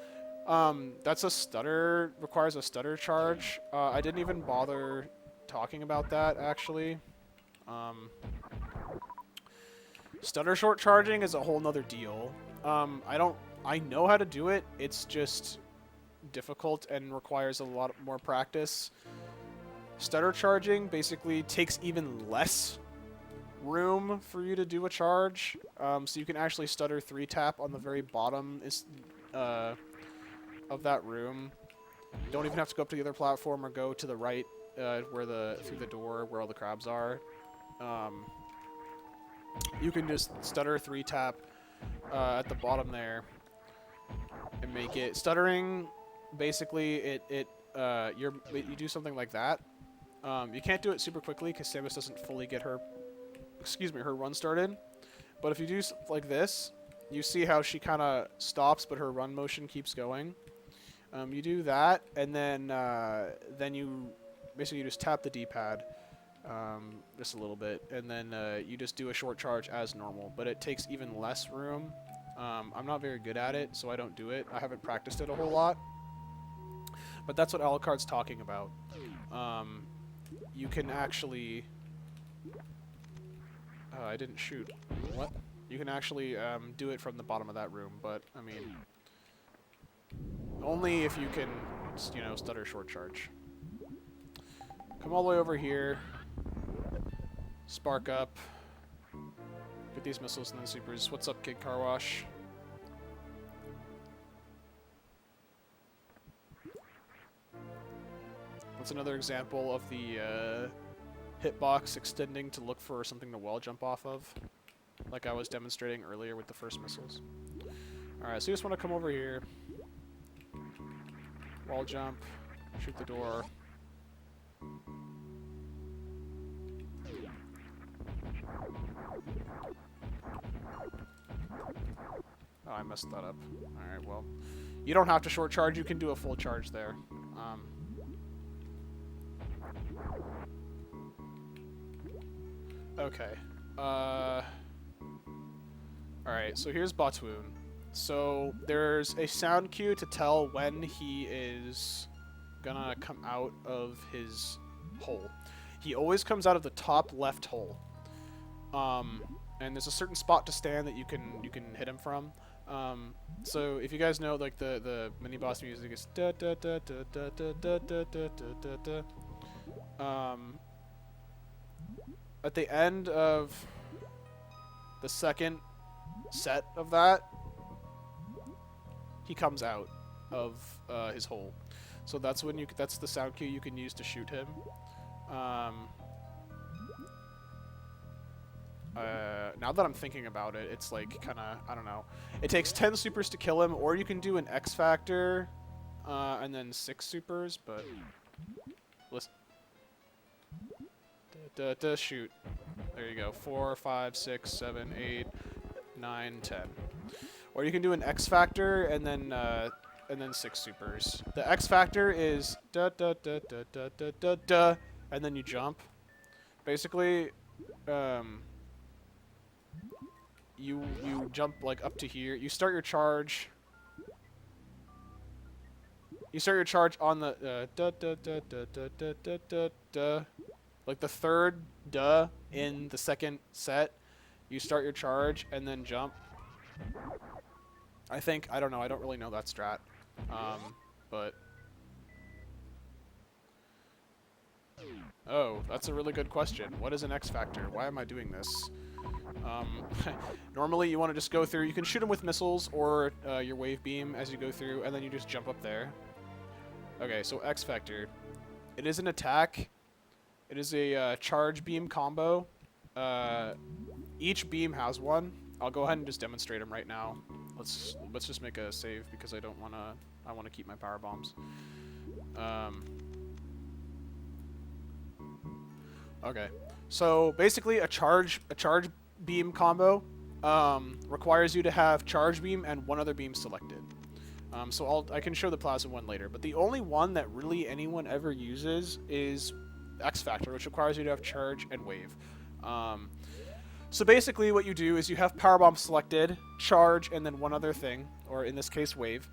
A: That's a stutter, requires a stutter charge. I didn't even bother talking about that, actually. Stutter short charging is a whole nother deal. I I know how to do it. It's just difficult and requires a lot more practice. Stutter charging basically takes even less room for you to do a charge. So you can actually stutter 3-tap on the very bottom of that room. You don't even have to go up to the other platform or go to the right through the door where all the crabs are. You can just stutter 3-tap at the bottom there and make it stuttering. Basically, you do something like that. You can't do it super quickly because Samus doesn't fully get her run started. But if you do like this, you see how she kind of stops, but her run motion keeps going. You do that, and then you basically just tap the D-pad just a little bit, and then you just do a short charge as normal. But it takes even less room. I'm not very good at it, so I don't do it. I haven't practiced it a whole lot. But that's what Alucard's talking about. You can actually... I didn't shoot. What? You can actually do it from the bottom of that room, but, I mean... only if you can, you know, stutter short charge. Come all the way over here. Spark up. Get these missiles and then supers. What's up, Kid Car Wash? That's another example of the hitbox extending to look for something to wall jump off of, like I was demonstrating earlier with the first missiles. Alright, so you just want to come over here, wall jump, shoot the door. Oh, I messed that up. Alright, well, you don't have to short charge, you can do a full charge there. Okay. Alright, so here's Batoon. So there's a sound cue to tell when he is gonna come out of his hole. He always comes out of the top left hole. And there's a certain spot to stand that you can hit him from. So if you guys know, like the mini boss music is da da da da da da da da da da da. At the end of the second set of that, he comes out of his hole. So that's when that's the sound cue you can use to shoot him. Now that I'm thinking about it, it's like kind of, I don't know. It takes 10 supers to kill him, or you can do an X Factor and then 6 supers, but listen. Shoot. There you go. 4, 5, 6, 7, 8, 9, 10. Or you can do an X Factor and then 6 supers. The X Factor is da da da da da da da da, and then you jump. Basically, you jump like up to here. You start your charge. You start your charge on the da da da da da da da da da. Like the third duh in the second set, you start your charge and then jump. I think, I don't know, I don't really know that strat. But... oh, that's a really good question. What is an X Factor? Why am I doing this? Normally you want to just go through, you can shoot them with missiles or your wave beam as you go through, and then you just jump up there. Okay, so X Factor. It is an attack. It is a charge beam combo. Each beam has one. I'll go ahead and just demonstrate them right now. Let's just make a save because I don't wanna. I want to keep my power bombs. Okay, so basically a charge beam combo requires you to have charge beam and one other beam selected. So I can show the plasma one later, but the only one that really anyone ever uses is X Factor, which requires you to have charge and wave. So basically what you do is you have power bomb selected, charge, and then one other thing, or in this case wave.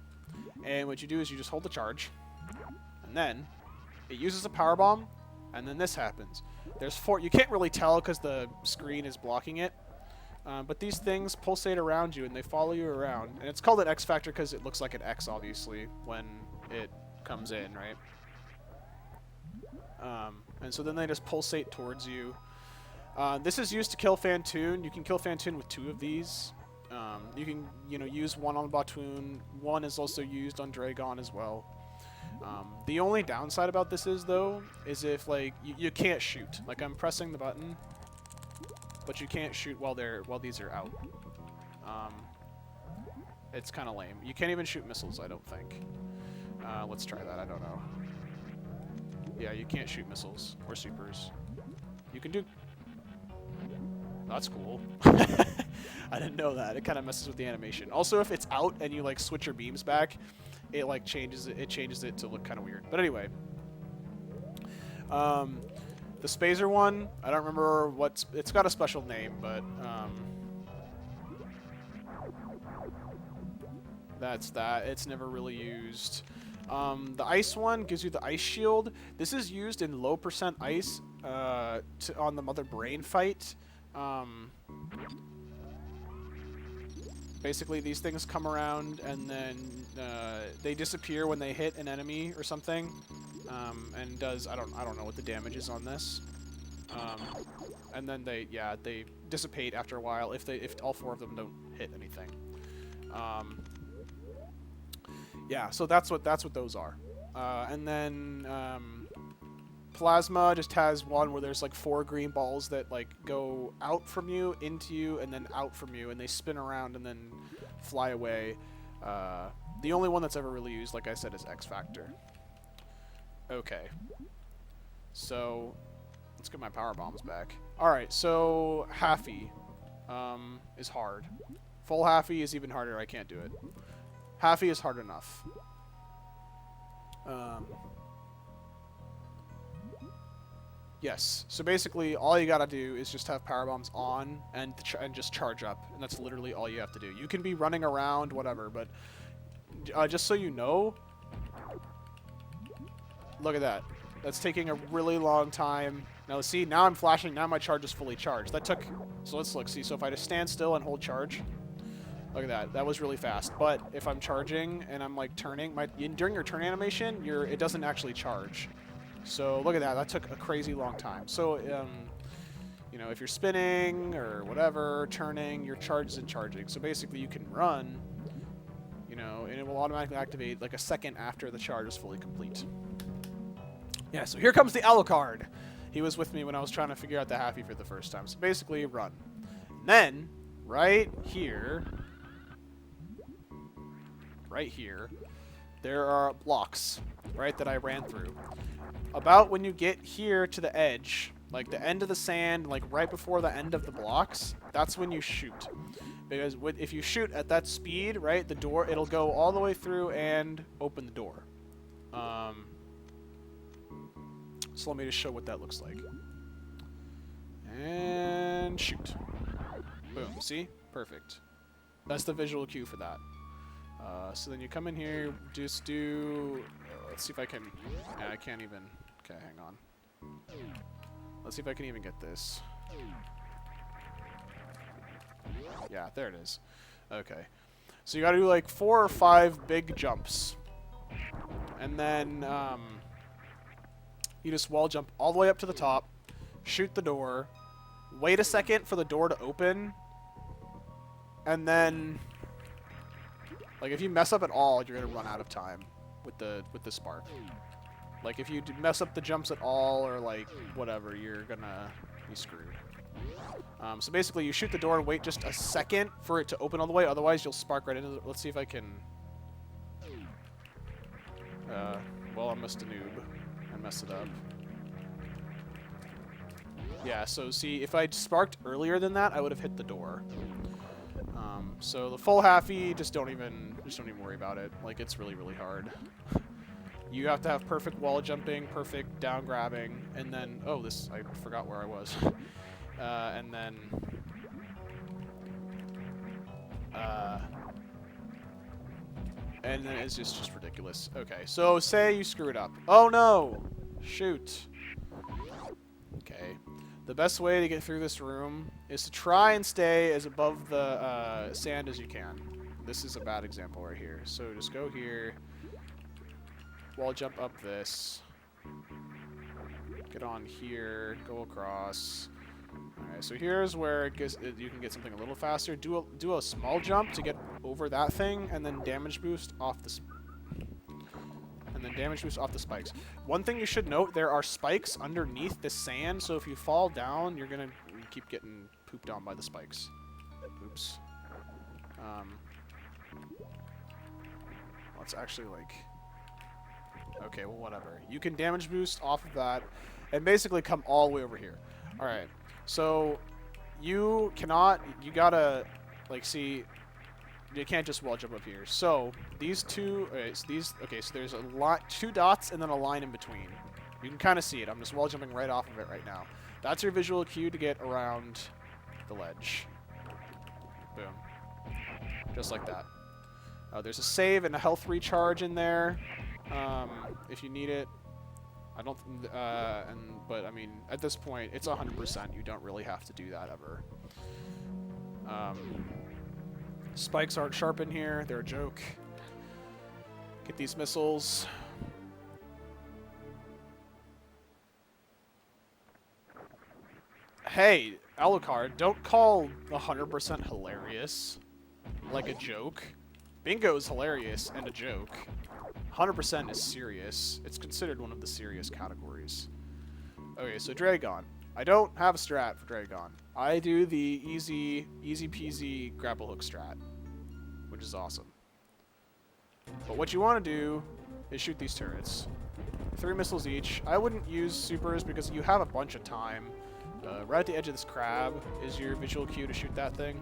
A: And what you do is you just hold the charge, and then it uses a power bomb, and then this happens. There's 4. You can't really tell because the screen is blocking it. But these things pulsate around you and they follow you around. And it's called an X factor because it looks like an X, obviously, when it comes in, right? And so then they just pulsate towards you. This is used to kill Phantoon. You can kill Phantoon with 2 of these. You can, use one on Batoon. One is also used on Dragon as well. The only downside about this is, though, is if, like, you can't shoot. Like, I'm pressing the button, but you can't shoot while these are out. It's kind of lame. You can't even shoot missiles, I don't think. Let's try that. I don't know. Yeah, you can't shoot missiles or supers. You can do... That's cool. I didn't know that. It kind of messes with the animation. Also, if it's out and you like switch your beams back, it like changes it. It changes it to look kind of weird. But anyway, the Spazer one, I don't remember it's got a special name, but that's that. It's never really used. The ice one gives you the ice shield. This is used in low % ice on the Mother Brain fight. Basically, these things come around and then they disappear when they hit an enemy or something. And does I don't know what the damage is on this. And then they dissipate after a while if all 4 of them don't hit anything. Yeah, so that's what those are. And then Plasma just has one where there's like 4 green balls that like go out from you, into you, and then out from you, and they spin around and then fly away. The only one that's ever really used, like I said, is X Factor. Okay. So let's get my power bombs back. Alright, so Halfy is hard. Full Halfy is even harder. I can't do it. Halfy is hard enough. Yes. So basically, all you gotta do is just have power bombs on and just charge up, and that's literally all you have to do. You can be running around, whatever, but just so you know, look at that. That's taking a really long time. Now see, now I'm flashing. Now my charge is fully charged. That took. So let's look. See, so if I just stand still and hold charge. Look at that. That was really fast. But if I'm charging and I'm like turning, during your turn animation, it doesn't actually charge. So look at that. That took a crazy long time. So, if you're spinning or whatever, turning, your charge isn't charging. So basically, you can run, and it will automatically activate like a second after the charge is fully complete. Yeah. So here comes the Alucard. He was with me when I was trying to figure out the Halfy for the first time. So basically, run. And then right here, there are blocks, right, that I ran through. About when you get here to the edge, like the end of the sand, like right before the end of the blocks, that's when you shoot. Because if you shoot at that speed, right, the door, it'll go all the way through and open the door. So let me just show what that looks like. And shoot. Boom, see? Perfect. That's the visual cue for that. So then you come in here, just do... let's see if I can... Yeah, I can't even... Okay, hang on. Let's see if I can even get this. Yeah, there it is. Okay. So you gotta do like 4 or 5 big jumps. And then, you just wall jump all the way up to the top, shoot the door, wait a second for the door to open, and then... Like, if you mess up at all, you're gonna run out of time with the spark. Like, if you mess up the jumps at all, or like whatever, you're gonna be screwed. So basically, you shoot the door and wait just a second for it to open all the way. Otherwise, you'll spark right into it. Let's see if I can. Well, I'm just a noob. I messed it up. Yeah. So see, if I'd sparked earlier than that, I would have hit the door. So the full Halfy, just don't even worry about it. Like, it's really, really hard. You have to have perfect wall jumping, perfect down grabbing, and then, I forgot where I was. And then, it's just ridiculous. Okay, so say you screw it up. Oh no! Shoot. Okay. The best way to get through this room is to try and stay as above the sand as you can. This is a bad example right here. So just go here. Wall jump up this. Get on here. Go across. Alright, so here's where you can get something a little faster. Do a small jump to get over that thing, and then damage boost off the spikes. One thing you should note, there are spikes underneath the sand, so if you fall down, you're gonna keep getting pooped on by the spikes. Oops. Let's actually, like... Okay, well, whatever. You can damage boost off of that, and basically come all the way over here. Alright, so you gotta, like, see... You can't just wall jump up here. So these two, okay, so there's two dots and then a line in between. You can kind of see it. I'm just wall jumping right off of it right now. That's your visual cue to get around the ledge. Boom. Just like that. There's a save and a health recharge in there, if you need it. I don't, but I mean, at this point, it's 100%. You don't really have to do that ever. Spikes aren't sharp in here. They're a joke. Get these missiles. Hey, Alucard, don't call 100% hilarious like a joke. Bingo is hilarious and a joke. 100% is serious. It's considered one of the serious categories. Okay, so Dragon. I don't have a strat for Dragon. I do the easy peasy grapple hook strat, which is awesome. But what you want to do is shoot these turrets. 3 missiles each. I wouldn't use supers because you have a bunch of time. Right at the edge of this crab is your visual cue to shoot that thing.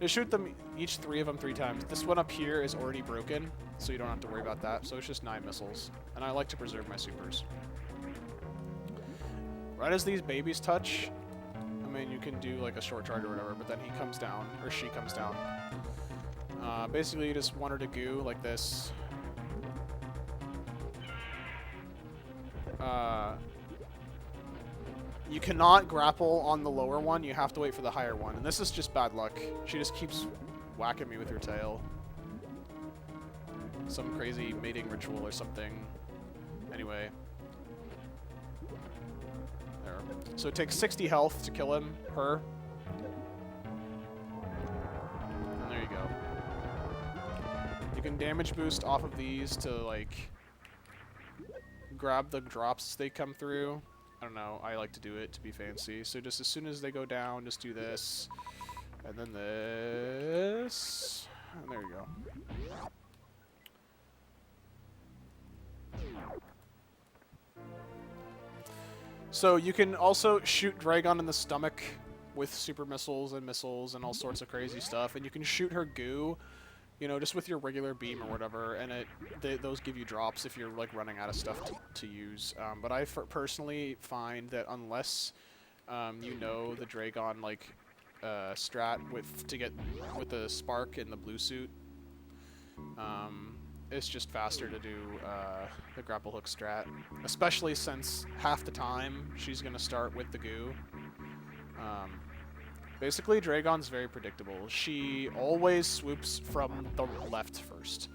A: Just shoot them, each 3 of them 3 times. This one up here is already broken, so you don't have to worry about that. So it's just 9 missiles. And I like to preserve my supers. Right as these babies touch, I mean, you can do like a short charge or whatever, but then he comes down, or she comes down. Basically, you just want her to goo like this. You cannot grapple on the lower one, you have to wait for the higher one. And this is just bad luck. She just keeps whacking me with her tail. Some crazy mating ritual or something. Anyway. There. So it takes 60 health to kill him, her. And there you go. You can damage boost off of these to, like, grab the drops as they come through. I don't know, I like to do it to be fancy. So just as soon as they go down, just do this. And then this. And there you go. So you can also shoot Dragon in the stomach with super missiles and all sorts of crazy stuff. And you can shoot her goo, you know, just with your regular beam or whatever, and those give you drops if you're like running out of stuff to use. But I personally find that unless you know the Dragon like strat to get with the spark in the blue suit, it's just faster to do the grapple hook strat, especially since half the time she's gonna start with the goo. Basically, Dragon's very predictable. She always swoops from the left first.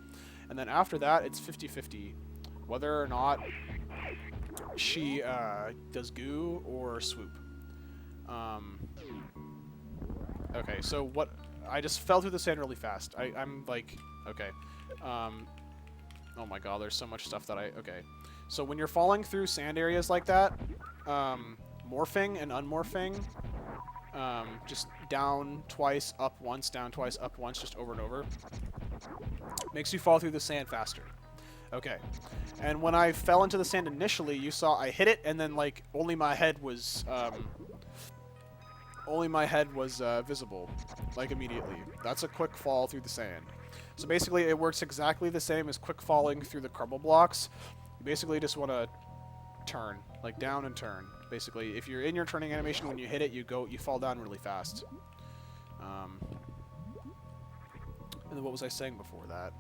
A: And then after that, it's 50-50. Whether or not she does goo or swoop. Okay, so what... I just fell through the sand really fast. I'm like... Okay. Oh my god, there's so much stuff that okay. So when you're falling through sand areas like that, morphing and unmorphing... just down twice, up once, down twice, up once, just over and over. Makes you fall through the sand faster. Okay. And when I fell into the sand initially, you saw I hit it, and then, like, only my head was visible, like, immediately. That's a quick fall through the sand. So basically, it works exactly the same as quick falling through the crumble blocks. You basically just want to turn, like, down and turn. Basically, if you're in your turning animation, when you hit it, you fall down really fast. And then what was I saying before that?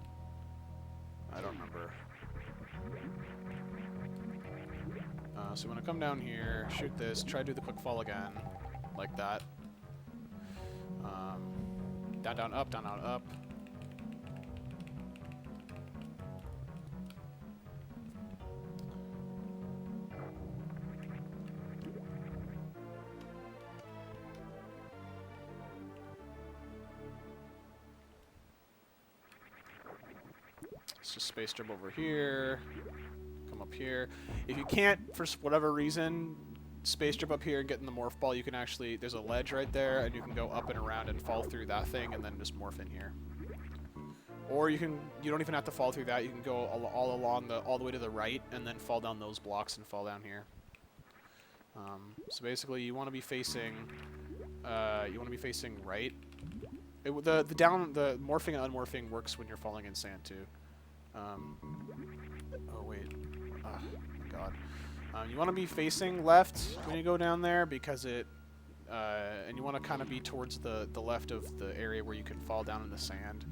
A: I don't remember. So you want to come down here, shoot this, try to do the quick fall again, like that. Down, down, up, down, down, up. Let's just space jump over here. Come up here. If you can't, for whatever reason, space jump up here and get in the morph ball, you can actually, there's a ledge right there, and you can go up and around and fall through that thing and then just morph in here. Or you don't even have to fall through that, you can go all the way to the right and then fall down those blocks and fall down here. So basically you want to be facing, right. The morphing and unmorphing works when you're falling in sand too. Oh wait, oh my god. You want to be facing left when you go down there because and you want to kind of be towards the left of the area where you can fall down in the sand.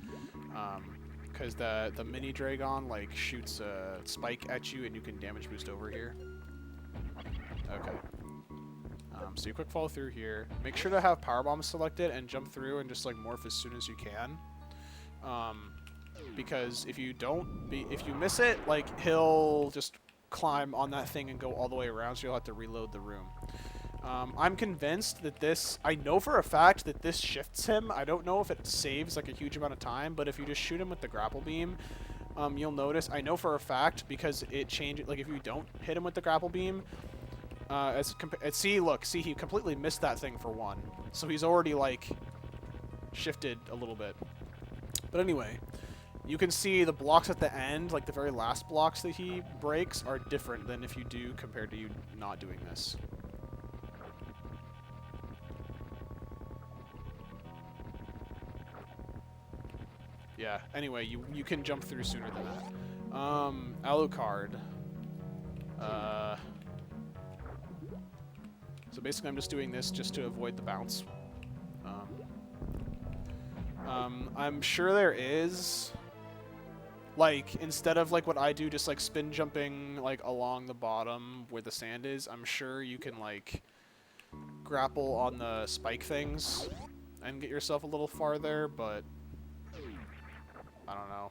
A: Because the mini Dragon like shoots a spike at you and you can damage boost over here. Okay. So you quick fall through here. Make sure to have power bomb selected and jump through and just like morph as soon as you can. Because if you miss it, like he'll just climb on that thing and go all the way around, so you'll have to reload the room. I'm convinced that I know for a fact that this shifts him. I don't know if it saves like a huge amount of time, but if you just shoot him with the grapple beam, you'll notice, I know for a fact, because it changes, like if you don't hit him with the grapple beam, see, he completely missed that thing for one. So he's already like shifted a little bit. But anyway, you can see the blocks at the end, like the very last blocks that he breaks, are different than if you do compared to you not doing this. Yeah, anyway, you can jump through sooner than that. Alucard. So basically I'm just doing this just to avoid the bounce. I'm sure there is, like, instead of like what I do, just like spin jumping like along the bottom where the sand is, I'm sure you can like grapple on the spike things and get yourself a little farther, but I don't know.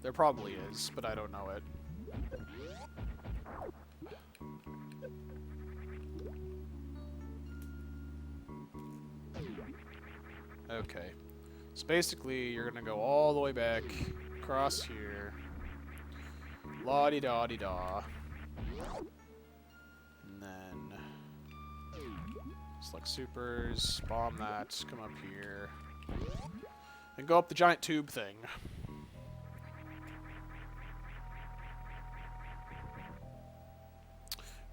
A: There probably is, but I don't know it. Okay. So basically, you're gonna go all the way back, across here. La-di-da-di-da. And then select supers, bomb that, come up here. And go up the giant tube thing.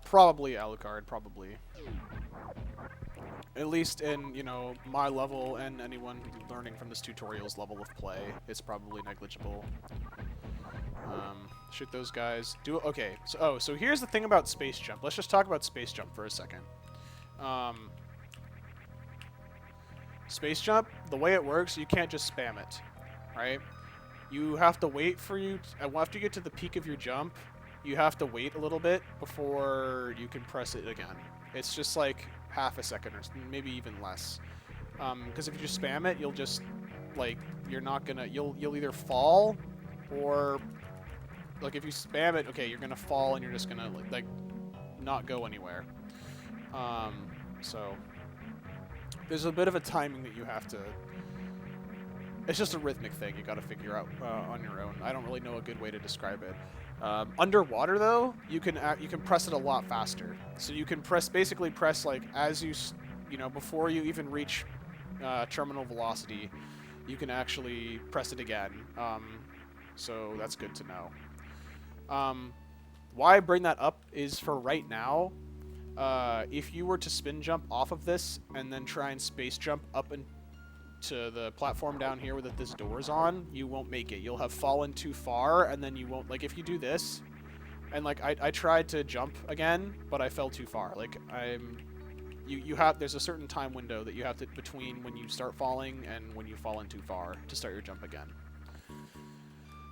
A: Probably Alucard, probably. At least in, you know, my level and anyone learning from this tutorial's level of play, it's probably negligible. Shoot those guys. Okay, so here's the thing about space jump. Let's just talk about space jump for a second. Space jump, the way it works, you can't just spam it, right? You have to wait after you get to the peak of your jump, you have to wait a little bit before you can press it again. It's just like half a second or maybe even less. Because if you just spam it, you'll just, like, you'll either fall or, like, if you spam it, okay, you're gonna fall and you're just gonna, like not go anywhere. So there's a bit of a timing that you have to, it's just a rhythmic thing you gotta figure out on your own. I don't really know a good way to describe it. Underwater though, you can press it a lot faster. So you can basically press like as you know, before you even reach terminal velocity, you can actually press it again. So that's good to know. Why I bring that up is for right now. If you were to spin jump off of this and then try and space jump up to the platform down here that this door's on, you won't make it. You'll have fallen too far, and then you won't, like, if you do this, and, like, I tried to jump again, but I fell too far. Like, there's a certain time window that you have to, between when you start falling and when you've fallen too far to start your jump again.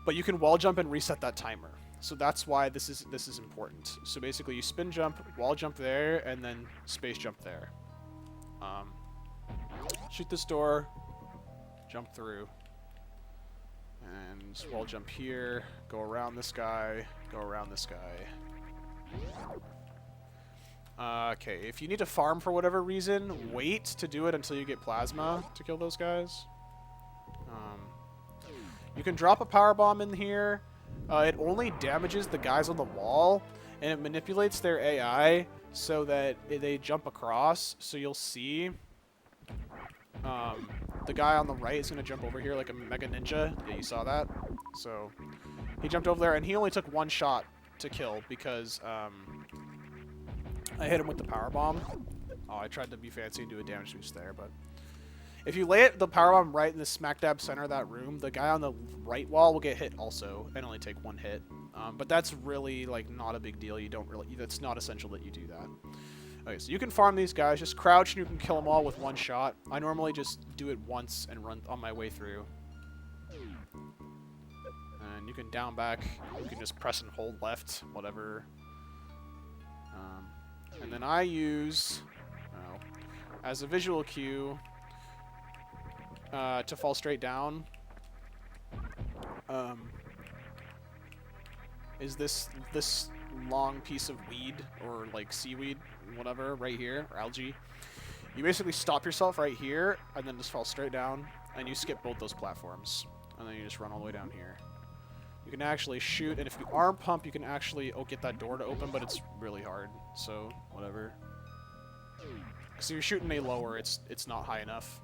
A: But you can wall jump and reset that timer. So that's why this is important. So basically, you spin jump, wall jump there, and then space jump there. Shoot this door, jump through, and wall jump here, go around this guy, go around this guy. Okay, if you need to farm for whatever reason, wait to do it until you get plasma to kill those guys. You can drop a power bomb in here. It only damages the guys on the wall, and it manipulates their AI so that they jump across. So you'll see the guy on the right is going to jump over here like a Mega Ninja. Yeah, you saw that? So he jumped over there, and he only took one shot to kill because I hit him with the power bomb. Oh, I tried to be fancy and do a damage boost there, but if you lay the power bomb right in the smack dab center of that room, the guy on the right wall will get hit also and only take one hit. But that's really like not a big deal. You don't really. That's not essential that you do that. Okay, so you can farm these guys. Just crouch and you can kill them all with one shot. I normally just do it once and run on my way through. And you can down back. You can just press and hold left, whatever. And then I use, as a visual cue, to fall straight down, is this long piece of weed or like seaweed, whatever, right here, or algae. You basically stop yourself right here and then just fall straight down, and you skip both those platforms, and then you just run all the way down here. You can actually shoot, and if you arm pump, you can actually get that door to open, but it's really hard, so whatever. Because if you're shooting a lower, it's not high enough.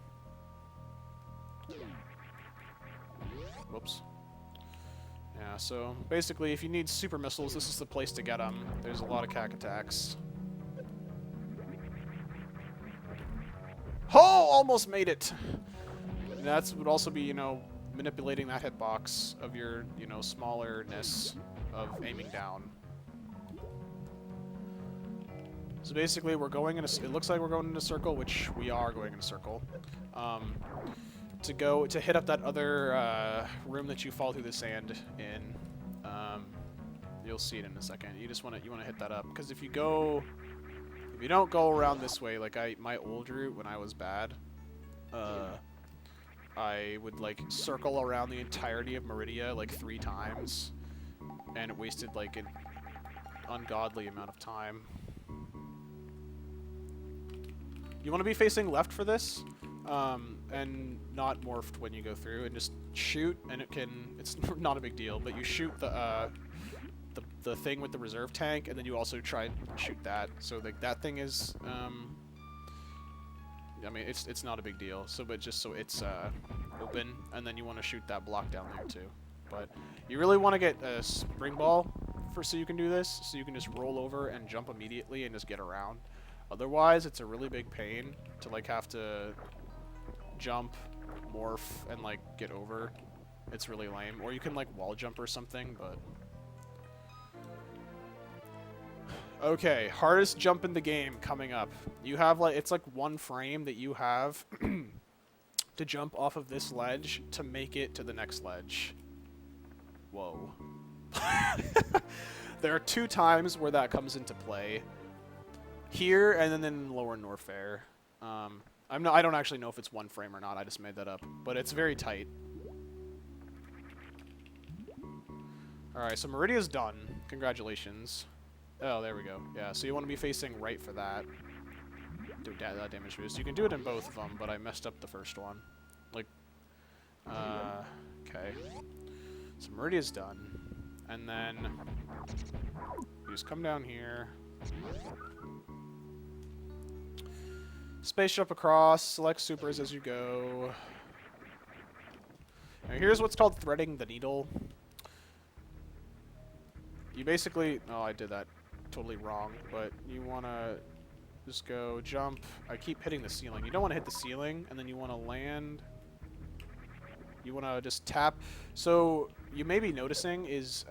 A: Whoops. Yeah, so basically, if you need super missiles, this is the place to get them. There's a lot of cack attacks. Oh, almost made it! And that would also be, manipulating that hitbox of your, smallerness of aiming down. So basically, we're going in it looks like we're going in a circle, which we are going in a circle. To hit up that other room that you fall through the sand in. You'll see it in a second. You want to hit that up, because if you don't go around this way, like my old route when I was bad, I would like circle around the entirety of Meridia like 3 times, and it wasted like an ungodly amount of time. You want to be facing left for this, and not morphed when you go through, and just shoot, and it's not a big deal, but you shoot the thing with the reserve tank, and then you also try and shoot that. So like that thing is, I mean, it's not a big deal. So, but just so it's open, and then you want to shoot that block down there too. But you really want to get a spring ball so you can do this, so you can just roll over and jump immediately and just get around. Otherwise, it's a really big pain to like have to jump, morph, and like get over. It's really lame. Or you can like wall jump or something, but okay, hardest jump in the game coming up. You have it's like 1 frame that you have to jump off of this ledge to make it to the next ledge. Whoa. There are 2 times where that comes into play. Here and then in Lower Norfair. I don't actually know if it's 1 frame or not. I just made that up, but it's very tight. All right, so Meridia's done. Congratulations. Oh, there we go. Yeah, so you want to be facing right for that. Do that damage boost. You can do it in both of them, but I messed up the first one. Like, okay. So Meridia's done. And then you just come down here. Space jump across, select supers as you go. Now here's what's called threading the needle. You basically... Oh, I did that totally wrong, but you want to just go jump. I keep hitting the ceiling. You don't want to hit the ceiling, and then you want to land. You want to just tap. So you may be noticing is...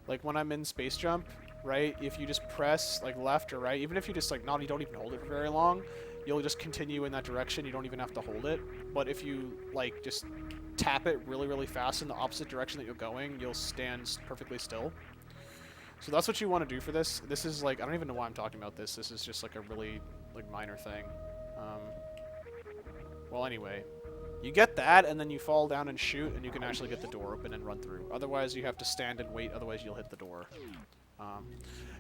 A: like when I'm in space jump, right? If you just press like left or right, even if you just like you don't even hold it for very long, you'll just continue in that direction. You don't even have to hold it. But if you like just tap it really, really fast in the opposite direction that you're going, you'll stand perfectly still. So that's what you want to do for this. This is like, I don't even know why I'm talking about this. This is just like a really like minor thing. Well, anyway, you get that, and then you fall down and shoot, and you can actually get the door open and run through. Otherwise, you have to stand and wait. Otherwise, you'll hit the door.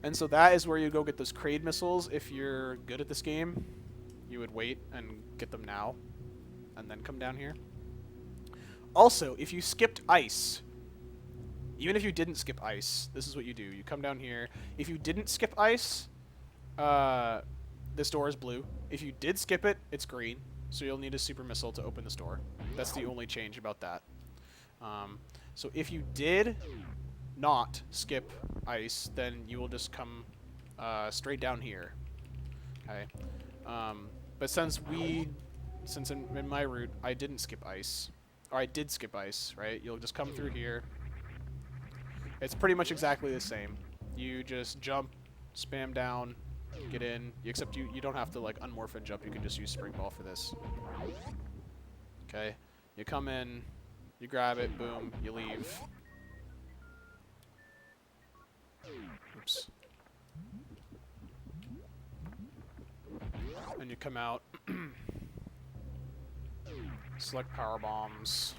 A: And so that is where you go get those Kraid missiles. If you're good at this game, you would wait and get them now, and then come down here. Also, if you skipped ice, even if you didn't skip ice, this is what you do. You come down here. If you didn't skip ice, this door is blue. If you did skip it, it's green. So you'll need a super missile to open this door. That's the only change about that. So if you did not skip ice, then you will just come straight down here. Okay. But since in my route I didn't skip ice, or I did skip ice, right? You'll just come through here. It's pretty much exactly the same. You just jump, spam down, get in. Except you don't have to like unmorph and jump. You can just use spring ball for this. Okay. You come in, you grab it, boom, you leave. Oops. And you come out. Select power bombs.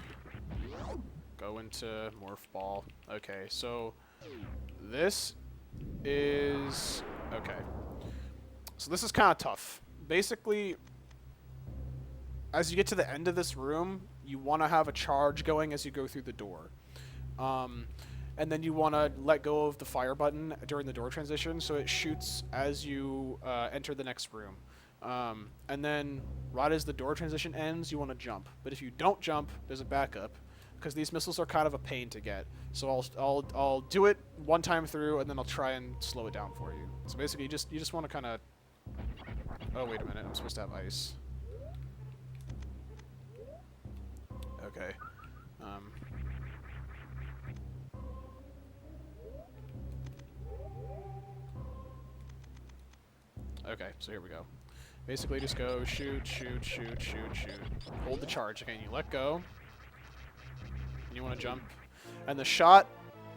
A: Go into morph ball. Okay, so this is okay. So this is kind of tough. Basically, as you get to the end of this room, you want to have a charge going as you go through the door. And then you want to let go of the fire button during the door transition, so it shoots as you enter the next room. And then right as the door transition ends, you want to jump. But if you don't jump, there's a backup, because these missiles are kind of a pain to get. So I'll do it one time through, and then I'll try and slow it down for you. So basically, you just want to kind of. Oh wait a minute, I'm supposed to have ice. Okay. Okay, so here we go. Basically, just go shoot, shoot, shoot, shoot, shoot. Hold the charge. Okay, and you let go. And you want to jump. And the shot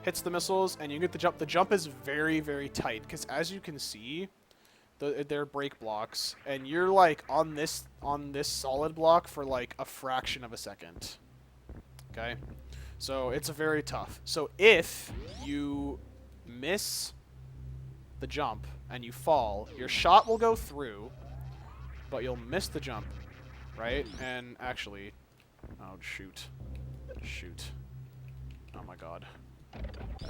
A: hits the missiles, and you get the jump. The jump is very, very tight, because as you can see, they're break blocks, and you're like on this solid block for like a fraction of a second. Okay, so it's very tough. So if you miss the jump and you fall, your shot will go through, but you'll miss the jump, right? And actually, oh shoot, oh my god.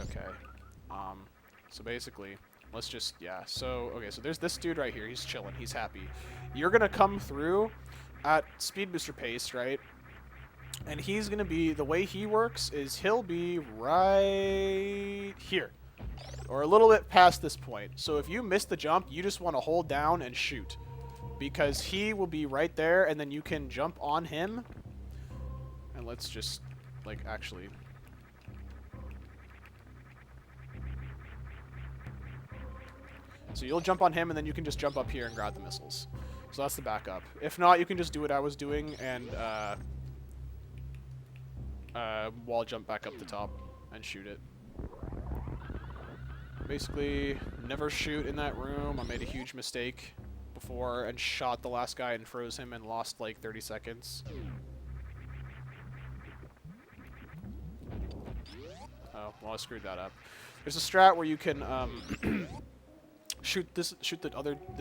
A: Okay, so basically, let's just, yeah, so, okay, so there's this dude right here, he's chilling, he's happy. You're gonna come through at speed booster pace, right? And he's gonna be, the way he works is he'll be right here, or a little bit past this point. So if you miss the jump, you just want to hold down and shoot, because he will be right there, and then you can jump on him. And let's just, like, actually... So you'll jump on him, and then you can just jump up here and grab the missiles. So that's the backup. If not, you can just do what I was doing and wall jump back up the top and shoot it. Basically, never shoot in that room. I made a huge mistake before and shot the last guy and froze him and lost like 30 seconds. Oh, well, I screwed that up. There's a strat where you can shoot the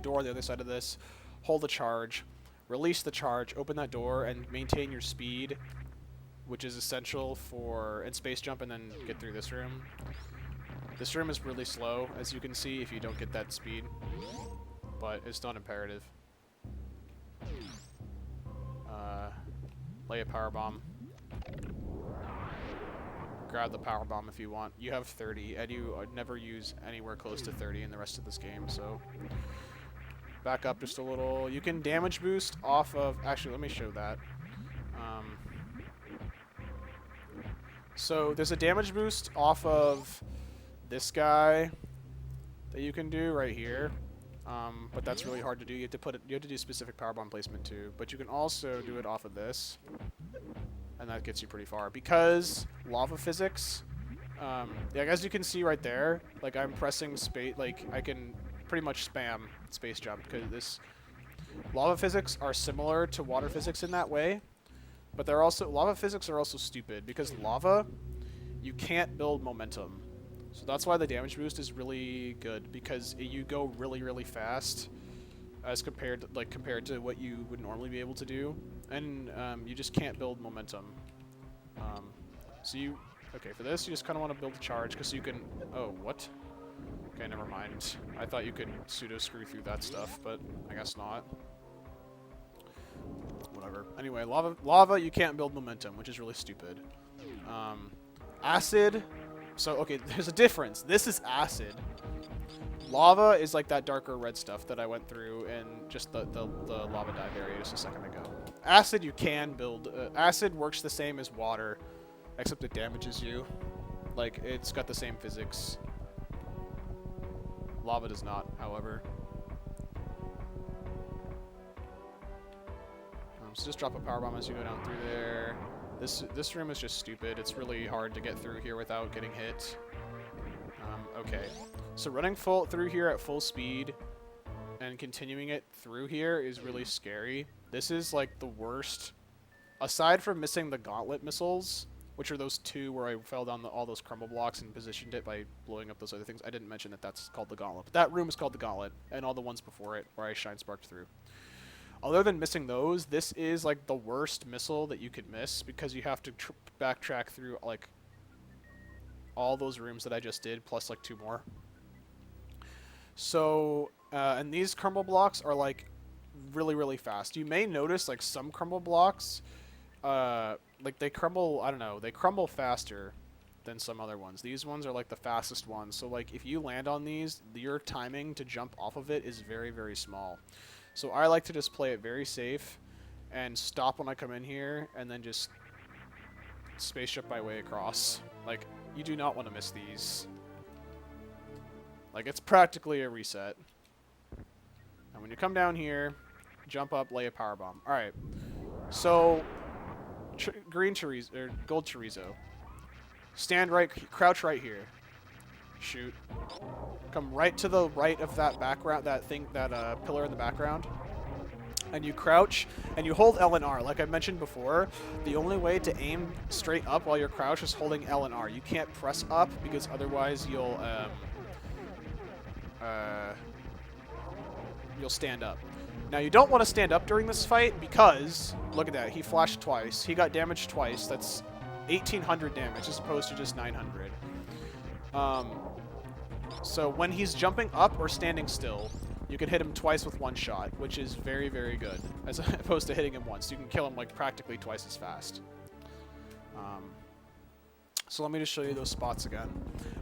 A: door on the other side of this, hold the charge, release the charge, open that door, and maintain your speed, which is essential for and space jump, and then get through this room. This room is really slow, as you can see, if you don't get that speed, but it's not imperative. Lay a power bomb. Grab the power bomb if you want. You have 30, and you never use anywhere close to 30 in the rest of this game, so back up just a little. You can damage boost off of, actually, let me show that. So there's a damage boost off of this guy that you can do right here, but that's really hard to do. You have to do specific power bomb placement too, but you can also do it off of this. and that gets you pretty far. Because lava physics, yeah, as you can see right there, like I'm pressing space, like I can pretty much spam space jump because this lava physics are similar to water physics in that way, but they're also lava physics are also stupid because lava, you can't build momentum. So that's why the damage boost is really good because you go really, really fast as compared to what you would normally be able to do, and you just can't build momentum. Okay, for this you just kind of want to build a charge because you can. Oh, what? Okay, never mind. I thought you could pseudo screw through that stuff, but I guess not. Whatever. Anyway, lava you can't build momentum, which is really stupid. Acid. So okay, there's a difference. This is acid. Lava is like that darker red stuff that I went through in just the lava dive area just a second ago. Acid you can build. Acid works the same as water, except it damages you. Like, it's got the same physics. Lava does not, however. So just drop a power bomb as you go down through there. This room is just stupid. It's really hard to get through here without getting hit. Okay. So running through here at full speed and continuing it through here is really scary. This is like the worst. Aside from missing the gauntlet missiles, which are those two where I fell down all those crumble blocks and positioned it by blowing up those other things. I didn't mention that that's called the gauntlet. But that room is called the gauntlet, and all the ones before it where I shine sparked through. Other than missing those, this is like the worst missile that you could miss because you have to backtrack through like all those rooms that I just did, plus like 2 more. So, and these crumble blocks are like really, really fast. You may notice like some crumble blocks, like they crumble, I don't know, they crumble faster than some other ones. These ones are like the fastest ones. So like if you land on these, your timing to jump off of it is very, very small. So I like to just play it very safe and stop when I come in here and then just space jump my way across. Like, you do not want to miss these. Like, it's practically a reset. And when you come down here, jump up, lay a power bomb. Alright. So, green chorizo, or gold chorizo. Stand right, crouch right here. Shoot. Come right to the right of that background, that pillar in the background. And you crouch, and you hold L and R. Like I mentioned before, the only way to aim straight up while you're crouched is holding L and R. You can't press up, because otherwise you'll stand up. Now, you don't want to stand up during this fight, because, look at that, he flashed twice. He got damaged twice. That's 1,800 damage, as opposed to just 900. So when he's jumping up or standing still, you can hit him twice with 1 shot, which is very, very good, as opposed to hitting him once. You can kill him like practically twice as fast. So let me just show you those spots again.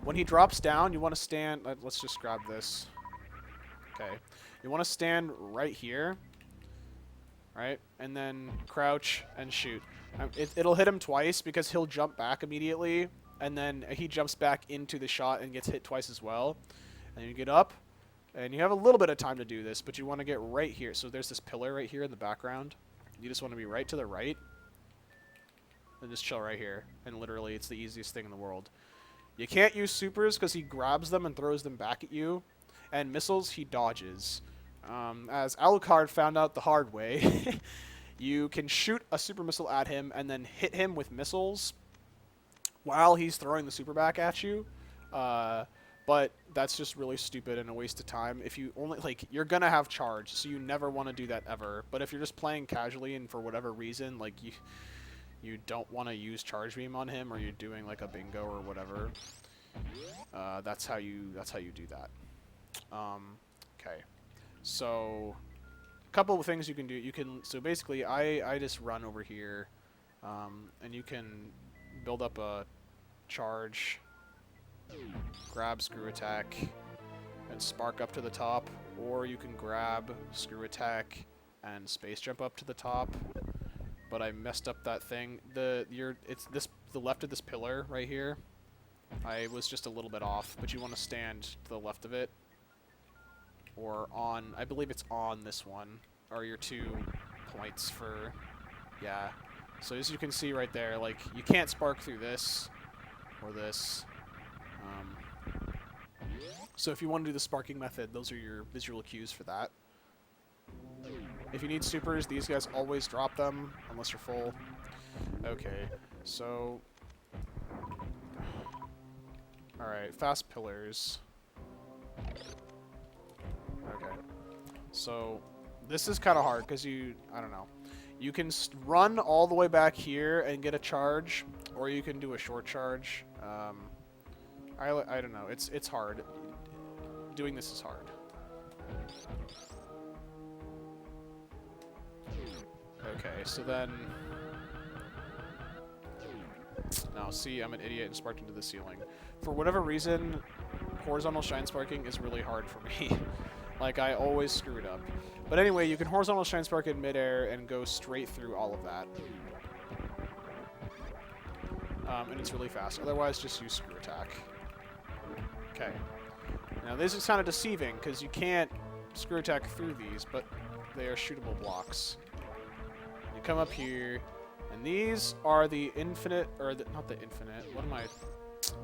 A: When he drops down, you want to stand. Let's just grab this. Okay, you want to stand right here, right, and then crouch and shoot. It'll hit him twice because he'll jump back immediately, and then he jumps back into the shot and gets hit twice as well. And you get up. And you have a little bit of time to do this, but you want to get right here. So there's this pillar right here in the background. You just want to be right to the right. And just chill right here. And literally, it's the easiest thing in the world. You can't use supers because he grabs them and throws them back at you. And missiles, he dodges. As Alucard found out the hard way, you can shoot a super missile at him and then hit him with missiles while he's throwing the super back at you. But that's just really stupid and a waste of time. If you only, like, you're gonna have charge, so you never want to do that ever. But if you're just playing casually and for whatever reason, like, you don't want to use charge beam on him, or you're doing like a bingo or whatever, that's how you do that. Okay, so a couple of things you can do. So basically, I just run over here, and you can build up a charge. Grab screw attack and spark up to the top, or you can grab screw attack and space jump up to the top. But I messed up that thing. The left of this pillar right here. I was just a little bit off, but you want to stand to the left of it, or on. I believe it's on this one. Are your 2 points for, yeah. So as you can see right there, like, you can't spark through this or this. So if you want to do the sparking method, those are your visual cues for that. If you need supers, these guys always drop them, unless you're full. Okay, so... Alright, fast pillars. Okay. So, this is kind of hard, because I don't know. You can run all the way back here and get a charge, or you can do a short charge. I don't know. It's hard. Doing this is hard. Okay, so then... Now, see, I'm an idiot and sparked into the ceiling. For whatever reason, horizontal shine sparking is really hard for me. Like, I always screw it up. But anyway, you can horizontal shine spark in midair and go straight through all of that. And it's really fast. Otherwise, just use screw attack. Okay. Now, this is kind of deceiving, because you can't screw attack through these, but they are shootable blocks. You come up here, and these are the infinite, or not the infinite, what am I...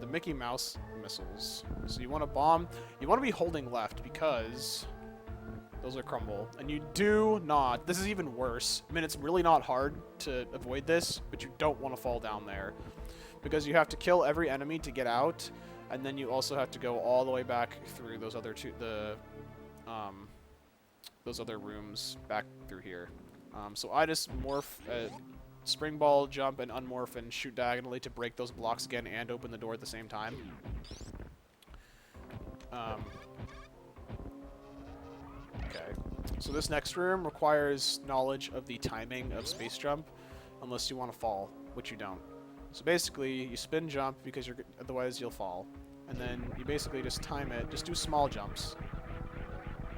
A: The Mickey Mouse missiles. So you want to bomb... You want to be holding left, because... Those are crumble. And you do not... This is even worse. I mean, it's really not hard to avoid this, but you don't want to fall down there. Because you have to kill every enemy to get out, and then you also have to go all the way back through those other those other rooms back through here. So I just morph, spring ball, jump, and unmorph and shoot diagonally to break those blocks again and open the door at the same time. Okay. So this next room requires knowledge of the timing of space jump, unless you want to fall, which you don't. So basically, you spin jump because otherwise you'll fall. And then you basically just time it. Just do small jumps.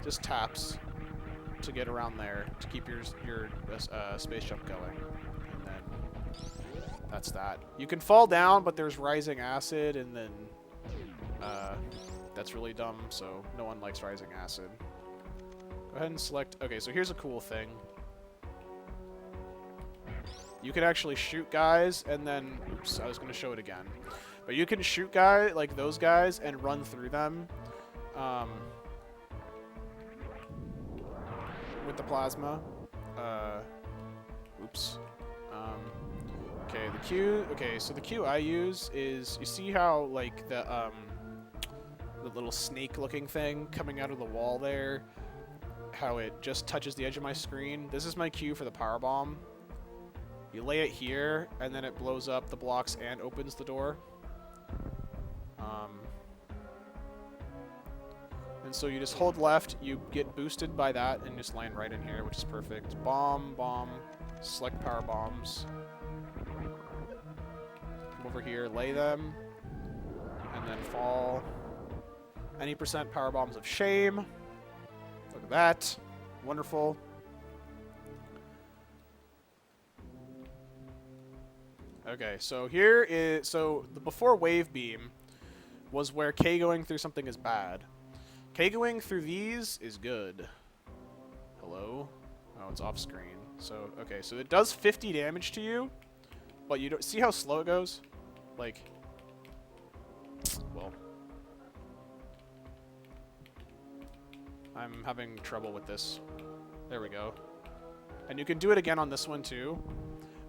A: Just taps to get around there to keep your space jump going. And then that's that. You can fall down, but there's rising acid, and then that's really dumb, so no one likes rising acid. Go ahead and select... Okay, so here's a cool thing. You can actually shoot guys, and then... Oops, I was going to show it again. But you can shoot guys, like those guys, and run through them. With the plasma. Oops. Okay, the Q... Okay, so the Q I use is... You see how, like, the little snake-looking thing coming out of the wall there? How it just touches the edge of my screen? This is my Q for the power bomb. You lay it here, and then it blows up the blocks and opens the door. And so you just hold left, you get boosted by that, and just land right in here, which is perfect. Bomb, bomb, select power bombs. Come over here, lay them, and then fall. Any percent power bombs of shame. Look at that. Wonderful. Okay, so here is... So, the before wave beam was where K going through something is bad. K going through these is good. Hello? Oh, it's off screen. So, okay, so it does 50 damage to you, but you don't... See how slow it goes? Like... Well... I'm having trouble with this. There we go. And you can do it again on this one too.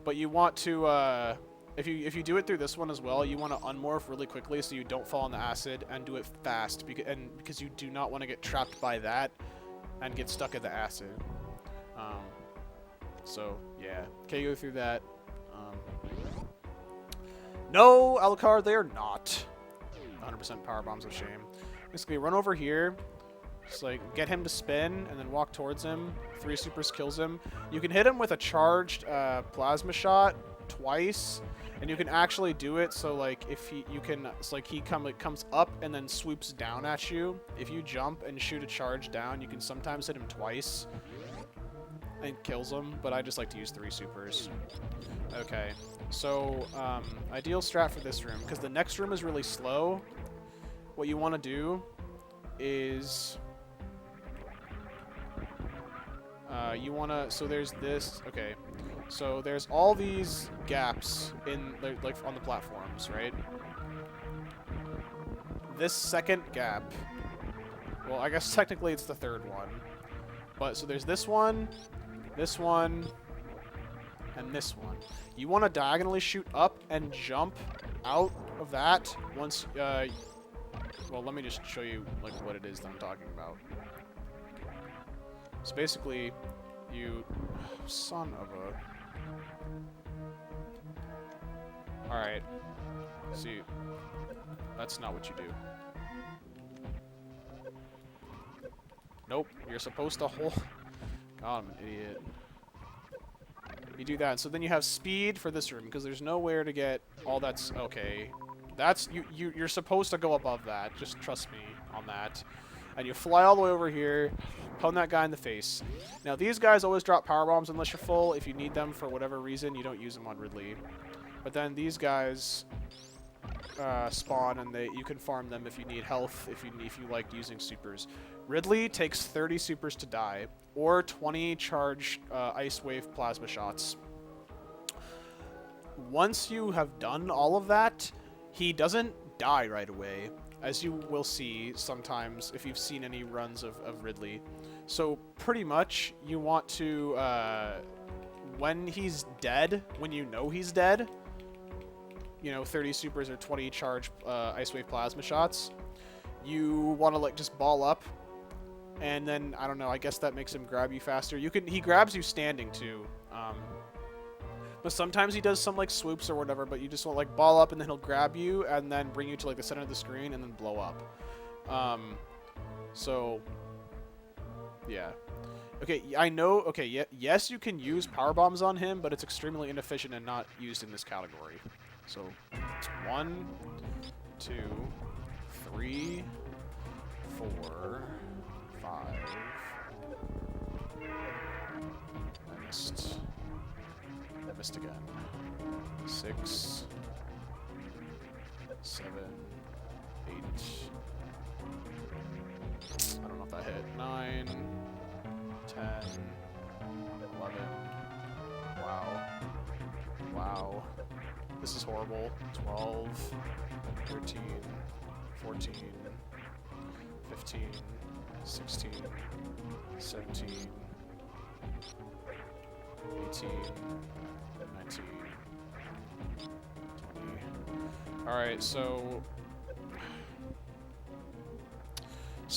A: But you want to, if you do it through this one as well, you want to unmorph really quickly so you don't fall in the acid, and do it fast because you do not want to get trapped by that and get stuck in the acid. So yeah, okay, go through that. No, Alucard, they are not 100% power bombs of shame. Basically, run over here. Just like get him to spin and then walk towards him. 3 supers kills him. You can hit him with a charged plasma shot twice, and you can actually do it so like if it's like he comes up and then swoops down at you. If you jump and shoot a charge down, you can sometimes hit him twice and kills him. But I just like to use 3 supers. Okay, so ideal strat for this room, because the next room is really slow. What you want to do is you want to, so there's this, okay, So there's all these gaps in like on the platforms, right? This second gap, well, I guess technically it's the third one, but so there's this one, and this one. You want to diagonally shoot up and jump out of that once, well, let me just show you like what it is that I'm talking about. So basically, you, son of a, alright, see, that's not what you do. Nope, you're supposed to hold, God, I'm an idiot. You do that, so then you have speed for this room, because there's nowhere to get all that's, okay. That's, you're supposed to go above that, just trust me on that. And you fly all the way over here, pwn that guy in the face. Now, these guys always drop power bombs unless you're full. If you need them for whatever reason, you don't use them on Ridley. But then these guys spawn, and you can farm them if you need health, if you like using supers. Ridley takes 30 supers to die, or 20 charge ice wave plasma shots. Once you have done all of that, he doesn't die right away, as you will see sometimes if you've seen any runs of Ridley. So pretty much you want to, when he's dead, when you know he's dead, you know, 30 supers or 20 charge ice wave plasma shots, you want to like just ball up, and then I don't know, I guess that makes him grab you faster. He grabs you standing too, but sometimes he does some like swoops or whatever, but you just want like ball up and then he'll grab you and then bring you to like the center of the screen and then blow up. So yeah. Okay, I know, okay, yes, you can use power bombs on him, but it's extremely inefficient and not used in this category. So it's 1, 2, 3, 4, 5. I missed. I missed again. 6, 7, 8. I don't know if that hit. 9, 10, 11. Wow. Wow. This is horrible. 12, 13, 14, 15, 16, 17, 18, 19, 20. Alright, so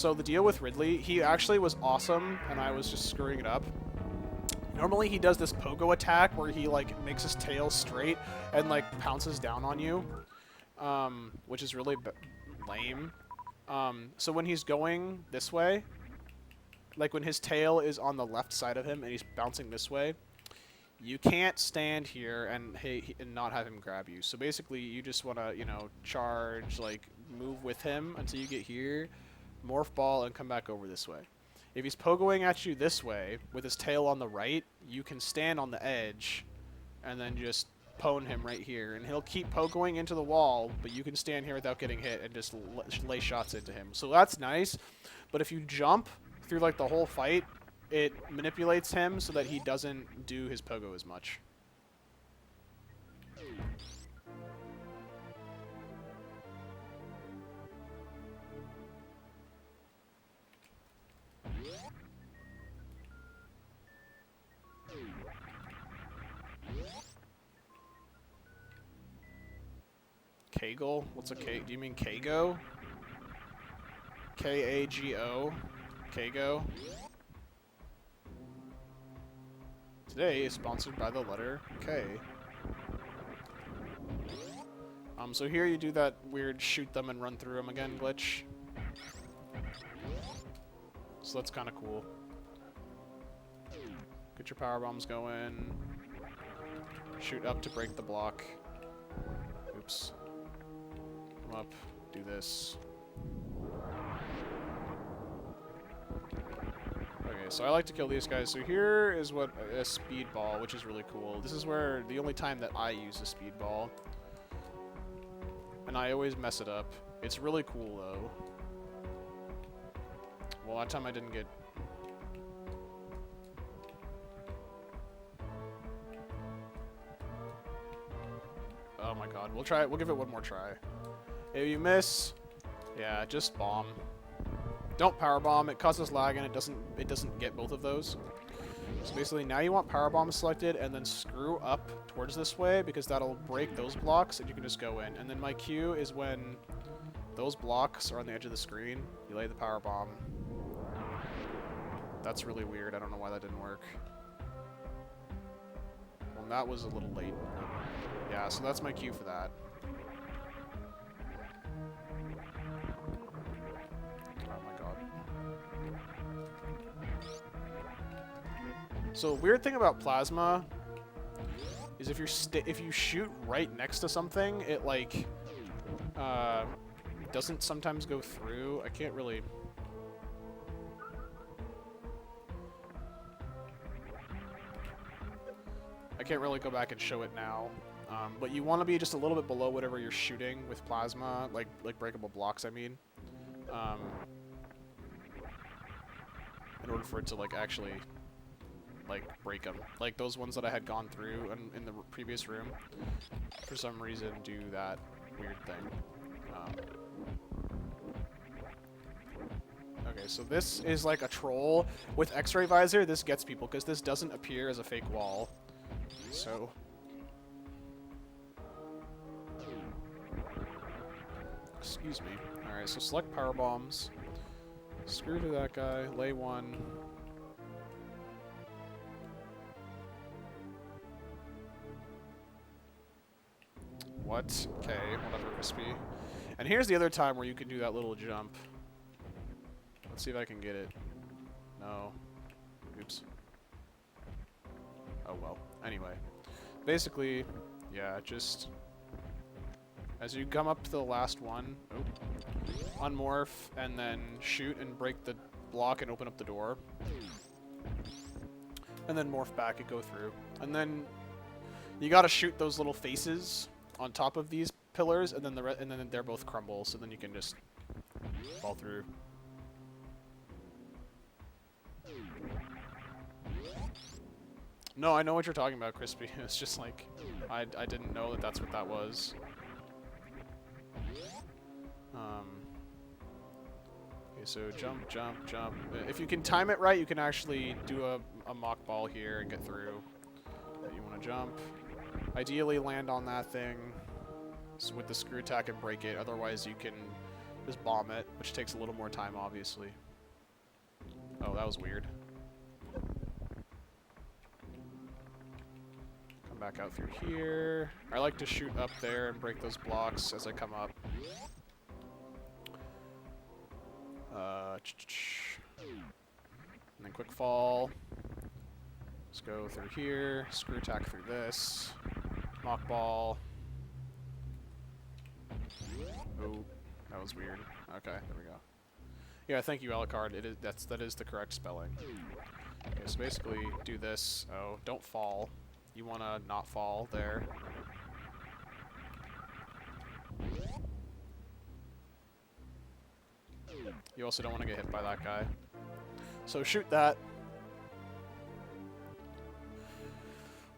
A: the deal with Ridley, he actually was awesome, and I was just screwing it up. Normally he does this pogo attack where he like makes his tail straight and like pounces down on you, which is really lame. So when he's going this way, like when his tail is on the left side of him and he's bouncing this way, you can't stand here and not have him grab you. So basically you just want to, you know, charge, like move with him until you get here, morph ball, and come back over this way. If he's pogoing at you this way with his tail on the right, you can stand on the edge and then just pwn him right here, and he'll keep pogoing into the wall, but you can stand here without getting hit and just lay shots into him. So that's nice, but if you jump through like the whole fight, it manipulates him so that he doesn't do his pogo as much. Kaggle? What's a K? Do you mean Kago? K-A-G-O? Kago? Today is sponsored by the letter K. So here you do that weird shoot them and run through them again glitch. So that's kind of cool. Get your power bombs going. Shoot up to break the block. Oops. Come up, do this. Okay, so I like to kill these guys. So here is what a speed ball, which is really cool. This is where the only time that I use a speed ball. And I always mess it up. It's really cool though. Well, that time I didn't get... god. We'll try it. We'll give it one more try. If you miss, yeah, just bomb. Don't power bomb. It causes lag and it doesn't get both of those. So basically, now you want power bomb selected and then screw up towards this way because that'll break those blocks and you can just go in. And then my cue is when those blocks are on the edge of the screen, you lay the power bomb. That's really weird. I don't know why that didn't work. Well, that was a little late. Yeah, so that's my cue for that. Oh my god. So weird thing about plasma is if you shoot right next to something, it like doesn't sometimes go through. I can't really. I can't really go back and show it now, but you want to be just a little bit below whatever you're shooting with plasma, like breakable blocks. I mean, in order for it to like actually like break them, like those ones that I had gone through in the previous room, for some reason do that weird thing. Okay, so this is like a troll with X-ray visor. This gets people because this doesn't appear as a fake wall. So, excuse me. Alright, so select power bombs. Screw to that guy. Lay one. What? Okay, whatever, crispy. And here's the other time where you can do that little jump. Let's see if I can get it. No. Oops. Oh well. Anyway, basically, yeah, just as you come up to the last one, unmorph, and then shoot and break the block and open up the door, and then morph back and go through, and then you gotta shoot those little faces on top of these pillars, and then and then they're both crumble, so then you can just fall through. No, I know what you're talking about, Crispy. It's just like, I didn't know that that's what that was. Okay, so jump, jump, jump. If you can time it right, you can actually do a mock ball here and get through. You want to jump. Ideally land on that thing with the screw attack and break it. Otherwise, you can just bomb it, which takes a little more time, obviously. Oh, that was weird. Back out through here. I like to shoot up there and break those blocks as I come up. And then quick fall. Let's go through here. Screw attack through this. Mock ball. Oh, that was weird. Okay, there we go. Yeah, thank you, Alucard. That is the correct spelling. Okay, so basically do this. Oh, don't fall. You want to not fall there. You also don't want to get hit by that guy. So shoot that.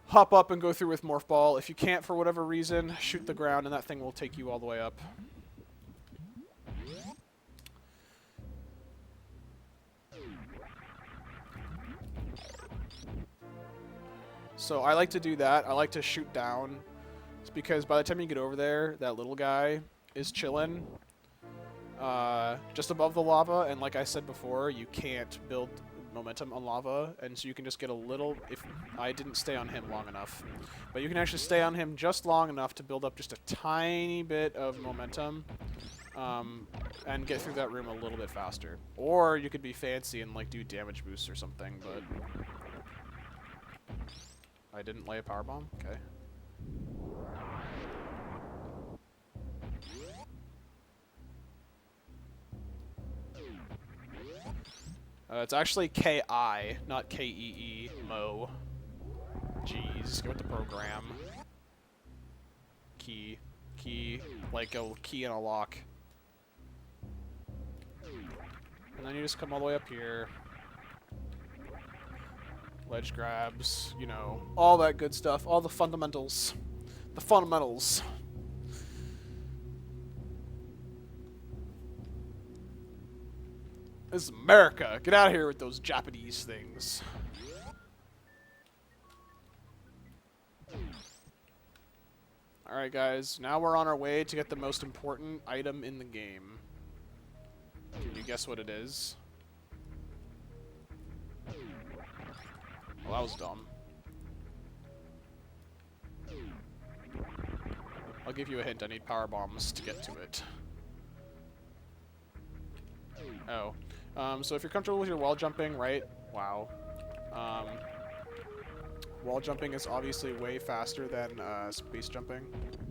A: Hop up and go through with Morph Ball. If you can't for whatever reason, shoot the ground and that thing will take you all the way up. So I like to do that. I like to shoot down. It's because by the time you get over there, that little guy is chilling just above the lava. And like I said before, you can't build momentum on lava. And so you can just get a little... If I didn't stay on him long enough. But you can actually stay on him just long enough to build up just a tiny bit of momentum. And get through that room a little bit faster. Or you could be fancy and like do damage boosts or something, but... I didn't lay a power bomb? Okay. It's actually K-I, not K-E-E, Mo. Jeez, go with the program. Key. Key. Like a key and a lock. And then you just come all the way up here. Ledge grabs, you know, all that good stuff, all the fundamentals. The fundamentals. This is America. Get out of here with those Japanese things. Alright, guys. Now we're on our way to get the most important item in the game. Can you guess what it is? Well, that was dumb. I'll give you a hint. I need power bombs to get to it. Oh. So if you're comfortable with your wall jumping, right? Wow. Wall jumping is obviously way faster than space jumping.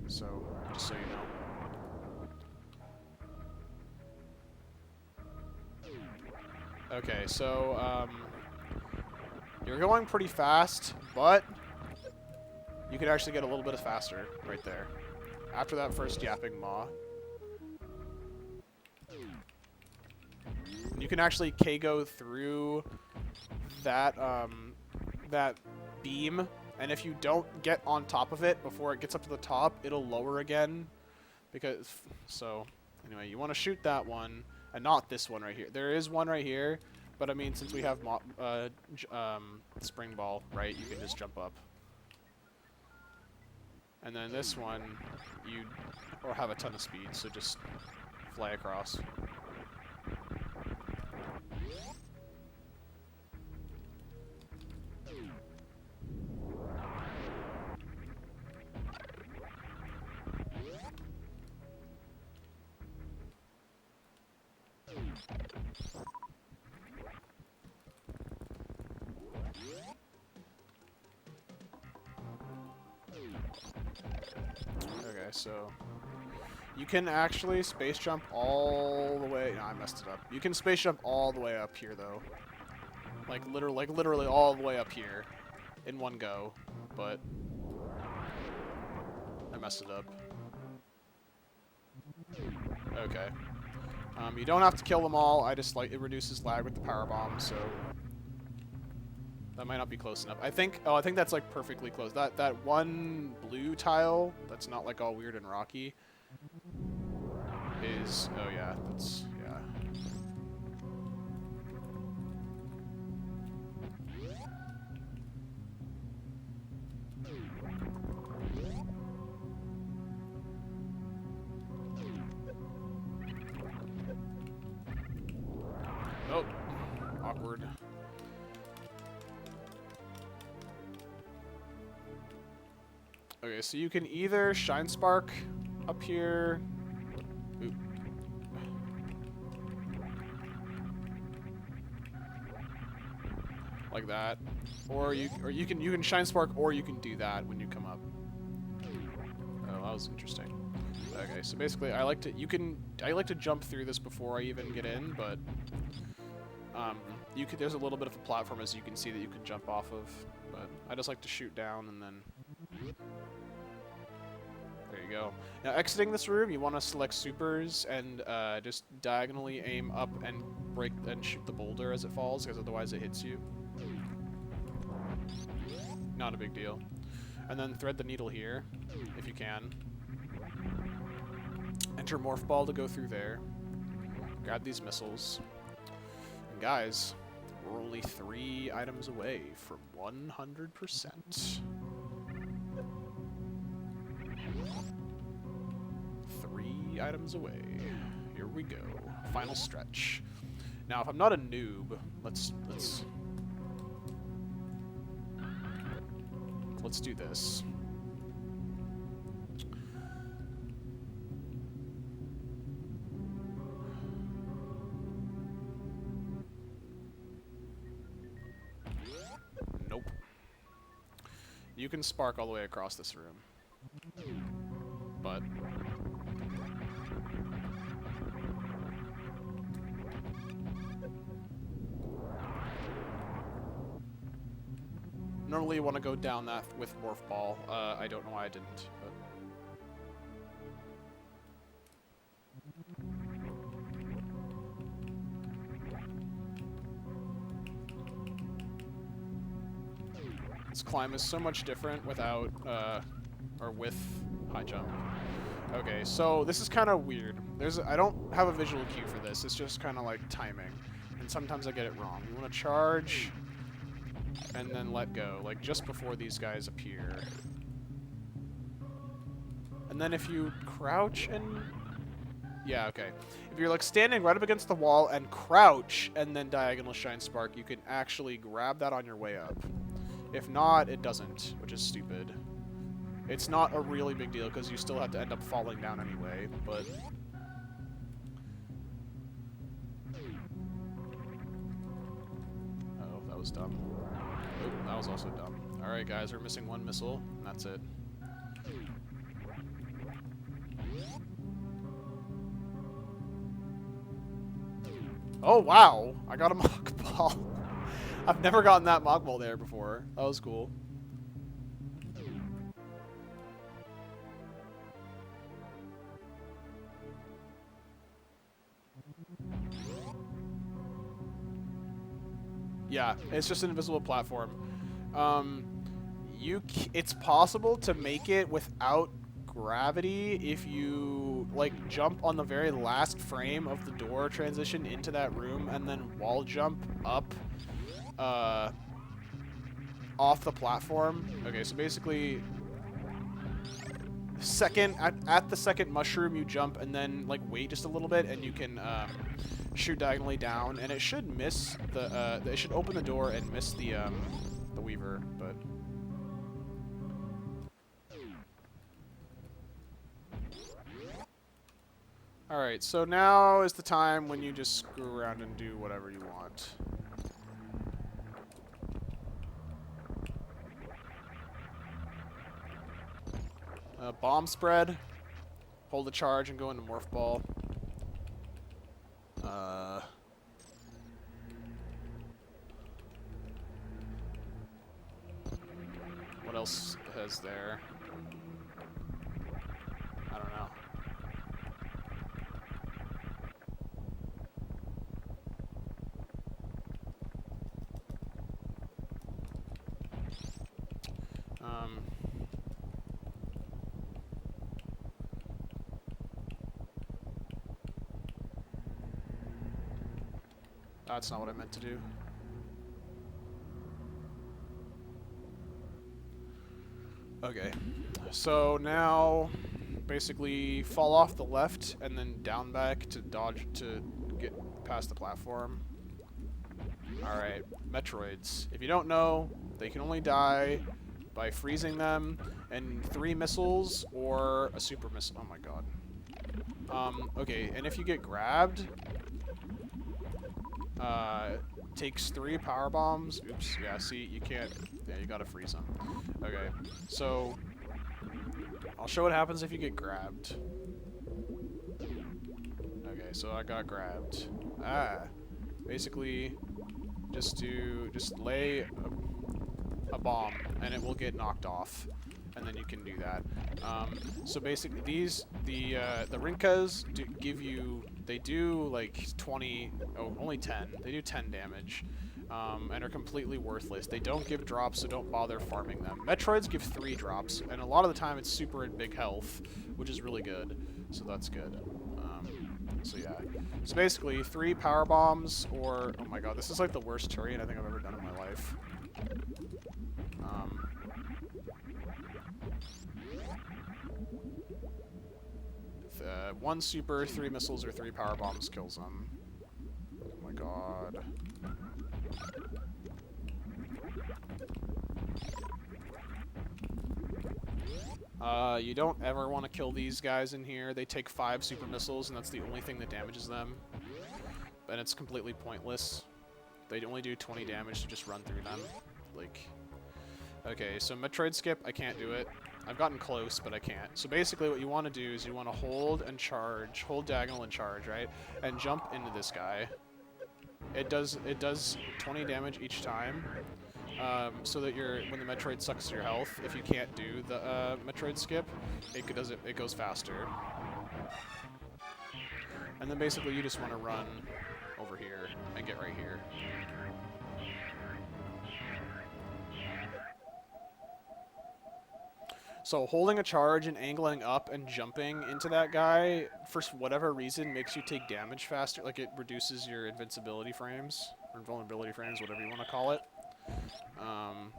A: So, just so you know. Okay, so, you're going pretty fast, but you can actually get a little bit faster right there. After that first yapping maw. You can actually K-go through that, that beam, and if you don't get on top of it before it gets up to the top, it'll lower again. So, anyway, you want to shoot that one, and not this one right here. There is one right here, but I mean, since we have spring ball, right, you can just jump up. And then this one, you or have a ton of speed, so just fly across. Okay, so you can actually space jump all the way. No, I messed it up. You can space jump all the way up here, though. Like literally all the way up here in one go. But I messed it up. Okay. You don't have to kill them all. I just it reduces lag with the power bomb, so that might not be close enough. I think that's like perfectly close. That one blue tile that's not like all weird and rocky is, oh yeah, that's, yeah. Oh, awkward. Okay, so you can either Shine Spark up here. Oop. Like that. Or you can Shine Spark, or you can do that when you come up. Oh, that was interesting. Okay, so basically I like to jump through this before I even get in, but there's a little bit of a platform, as you can see, that you can jump off of, but I just like to shoot down and then there you go. Now, exiting this room, you want to select supers and just diagonally aim up and break and shoot the boulder as it falls, because otherwise it hits you. Not a big deal. And then thread the needle here, if you can. Enter Morph Ball to go through there. Grab these missiles. And guys, we're only 3 items away from 100%. 3 items away. Here we go. Final stretch. Now, if I'm not a noob, let's do this. Nope. You can spark all the way across this room. But normally you want to go down that with Morph Ball. I don't know why I didn't, but this climb is so much different without, or with high jump. Okay, so this is kind of weird. I don't have a visual cue for this. It's just kind of like timing. and sometimes I get it wrong. You want to charge and then let go, like just before these guys appear. And then if you crouch and... Yeah, okay. If you're like standing right up against the wall and crouch and then diagonal shine spark, you can actually grab that on your way up. If not, it doesn't, which is stupid. It's not a really big deal because you still have to end up falling down anyway, but... Oh, that was dumb. Oh, that was also dumb. Alright guys, we're missing one missile, and that's it. Oh, wow! I got a Mach Ball. I've never gotten that Mach Ball there before. That was cool. Yeah, it's just an invisible platform. It's possible to make it without gravity if you like jump on the very last frame of the door transition into that room and then wall jump up off the platform. Okay, so basically at the second mushroom you jump and then like wait just a little bit and you can shoot diagonally down, and it should miss the it should open the door and miss the Weaver, but alright, so now is the time when you just screw around and do whatever you want. Bomb spread, hold the charge and go into Morph Ball. What else is there? I don't know. That's not what I meant to do. Okay, so now basically fall off the left and then down back to dodge to get past the platform. Alright, Metroids. If you don't know, they can only die by freezing them and 3 missiles or a super missile. Oh my god. Okay, and if you get grabbed, takes 3 power bombs. Oops, yeah, see, you can't, yeah, you gotta freeze them. Okay, so, I'll show what happens if you get grabbed. Okay, so I got grabbed. Basically, just lay a bomb, and it will get knocked off. And then you can do that. So basically, the Rinkas they do like 20, oh, only 10. They do 10 damage, and are completely worthless. They don't give drops, so don't bother farming them. Metroids give 3 drops, and a lot of the time it's super in big health, which is really good. So that's good. So yeah. So basically, 3 power bombs, or oh my god, this is like the worst Turian I think I've ever done in my life. 1 super, 3 missiles, or 3 power bombs kills them. Oh my god. You don't ever want to kill these guys in here. They take 5 super missiles, and that's the only thing that damages them. And it's completely pointless. They only do 20 damage to just run through them. Like, okay, so Metroid skip, I can't do it. I've gotten close, but I can't. So basically what you want to do is you want to hold and charge, hold diagonal and charge, right? And jump into this guy. It does 20 damage each time, so that when the Metroid sucks your health, if you can't do the Metroid skip, it goes faster. And then basically you just want to run over here and get right here. So holding a charge and angling up and jumping into that guy, for whatever reason, makes you take damage faster. Like, it reduces your invincibility frames, or invulnerability frames, whatever you want to call it.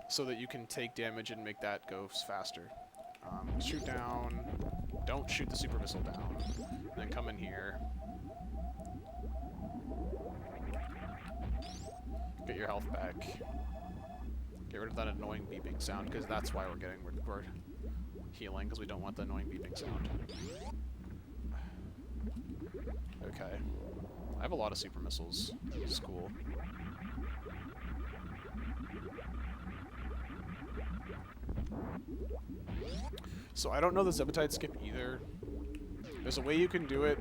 A: So that you can take damage and make that go faster. Shoot down. Don't shoot the super missile down. And then come in here. Get your health back. Get rid of that annoying beeping sound, because that's why we're healing, because we don't want the annoying beeping sound. Okay. I have a lot of super missiles. This is cool. So I don't know the Zebetide skip either. There's a way you can do it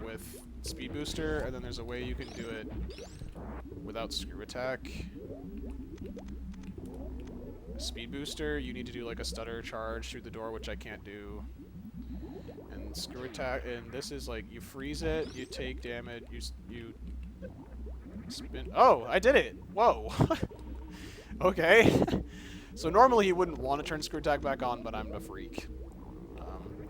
A: with Speed Booster, and then there's a way you can do it without Screw Attack. Speed Booster, you need to do like a stutter charge through the door, which I can't do. And Screw Attack, and this is like, you freeze it, you take damage, you spin. Oh, I did it! Whoa! Okay. So normally he wouldn't want to turn Screw Attack back on, but I'm a freak.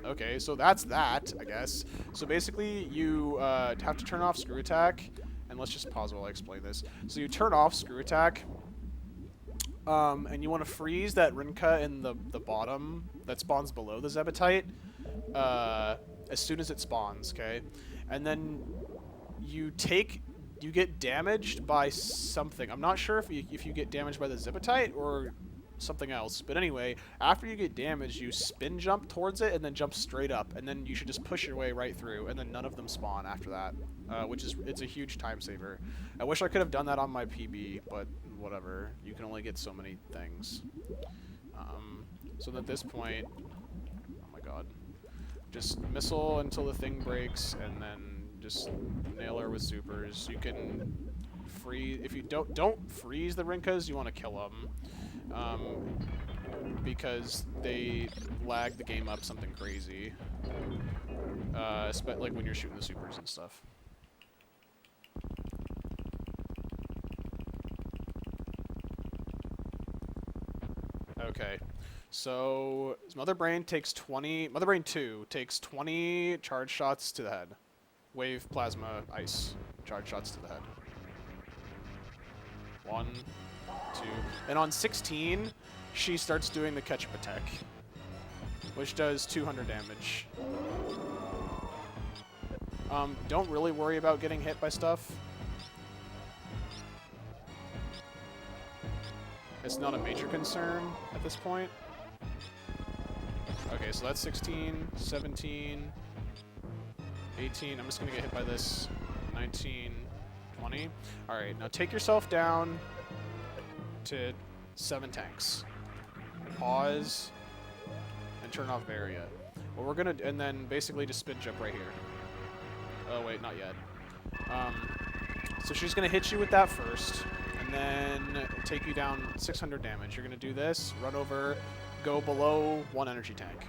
A: Okay, so that's that, I guess. So basically, you have to turn off Screw Attack, and let's just pause while I explain this. So you turn off Screw Attack, and you want to freeze that Rinka in the bottom that spawns below the Zebetite as soon as it spawns, okay? And then you get damaged by something. I'm not sure if you get damaged by the Zebetite or something else. But anyway, after you get damaged, you spin jump towards it and then jump straight up. And then you should just push your way right through. And then none of them spawn after that. It's a huge time saver. I wish I could have done that on my PB, but whatever. You can only get so many things. So at this point... Oh my god. Just missile until the thing breaks, and then just nail her with supers. You can freeze... If you don't freeze the Rinkas, you want to kill them. Because they lag the game up something crazy. Like when you're shooting the supers and stuff. Okay. So Mother Brain takes 20... Mother Brain 2 takes 20 charge shots to the head. Wave, plasma, ice. Charge shots to the head. 1, 2... And on 16, she starts doing the ketchup attack, which does 200 damage. Don't really worry about getting hit by stuff. It's not a major concern at this point. Okay, so that's 16, 17, 18. I'm just going to get hit by this. 19, 20. Alright, now take yourself down to 7 tanks. Pause and turn off Varia. What we're going to... And then basically just spin jump right here. Oh, wait, not yet. So she's going to hit you with that first. And then take you down 600 damage. You're going to do this, run over, go below 1 energy tank.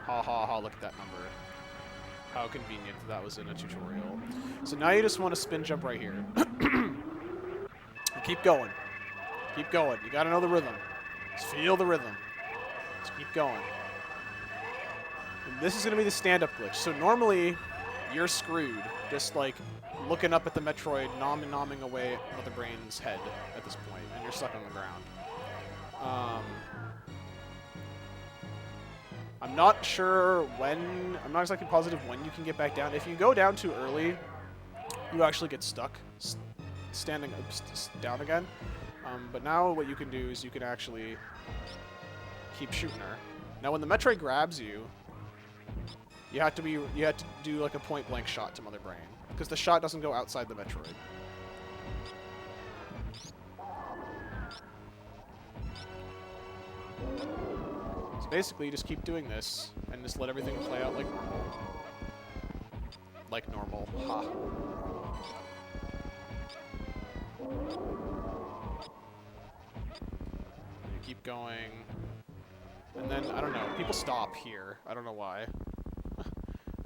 A: Ha ha ha, look at that number. How convenient that was in a tutorial. So now you just want to spin jump right here. Keep going. Keep going. You got to know the rhythm. Just feel the rhythm. Just keep going. And this is going to be the stand-up glitch. So normally, you're screwed. Just like looking up at the Metroid, nomming away at Mother Brain's head at this point, and you're stuck on the ground. I'm not sure when, I'm not exactly positive when you can get back down. If you go down too early, you actually get stuck standing down again. But now what you can do is you can actually keep shooting her. Now when the Metroid grabs you, you have to do like a point blank shot to Mother Brain, because the shot doesn't go outside the Metroid. So basically, you just keep doing this and just let everything play out like normal. Like normal. Ha. You keep going. And then, I don't know, people stop here. I don't know why.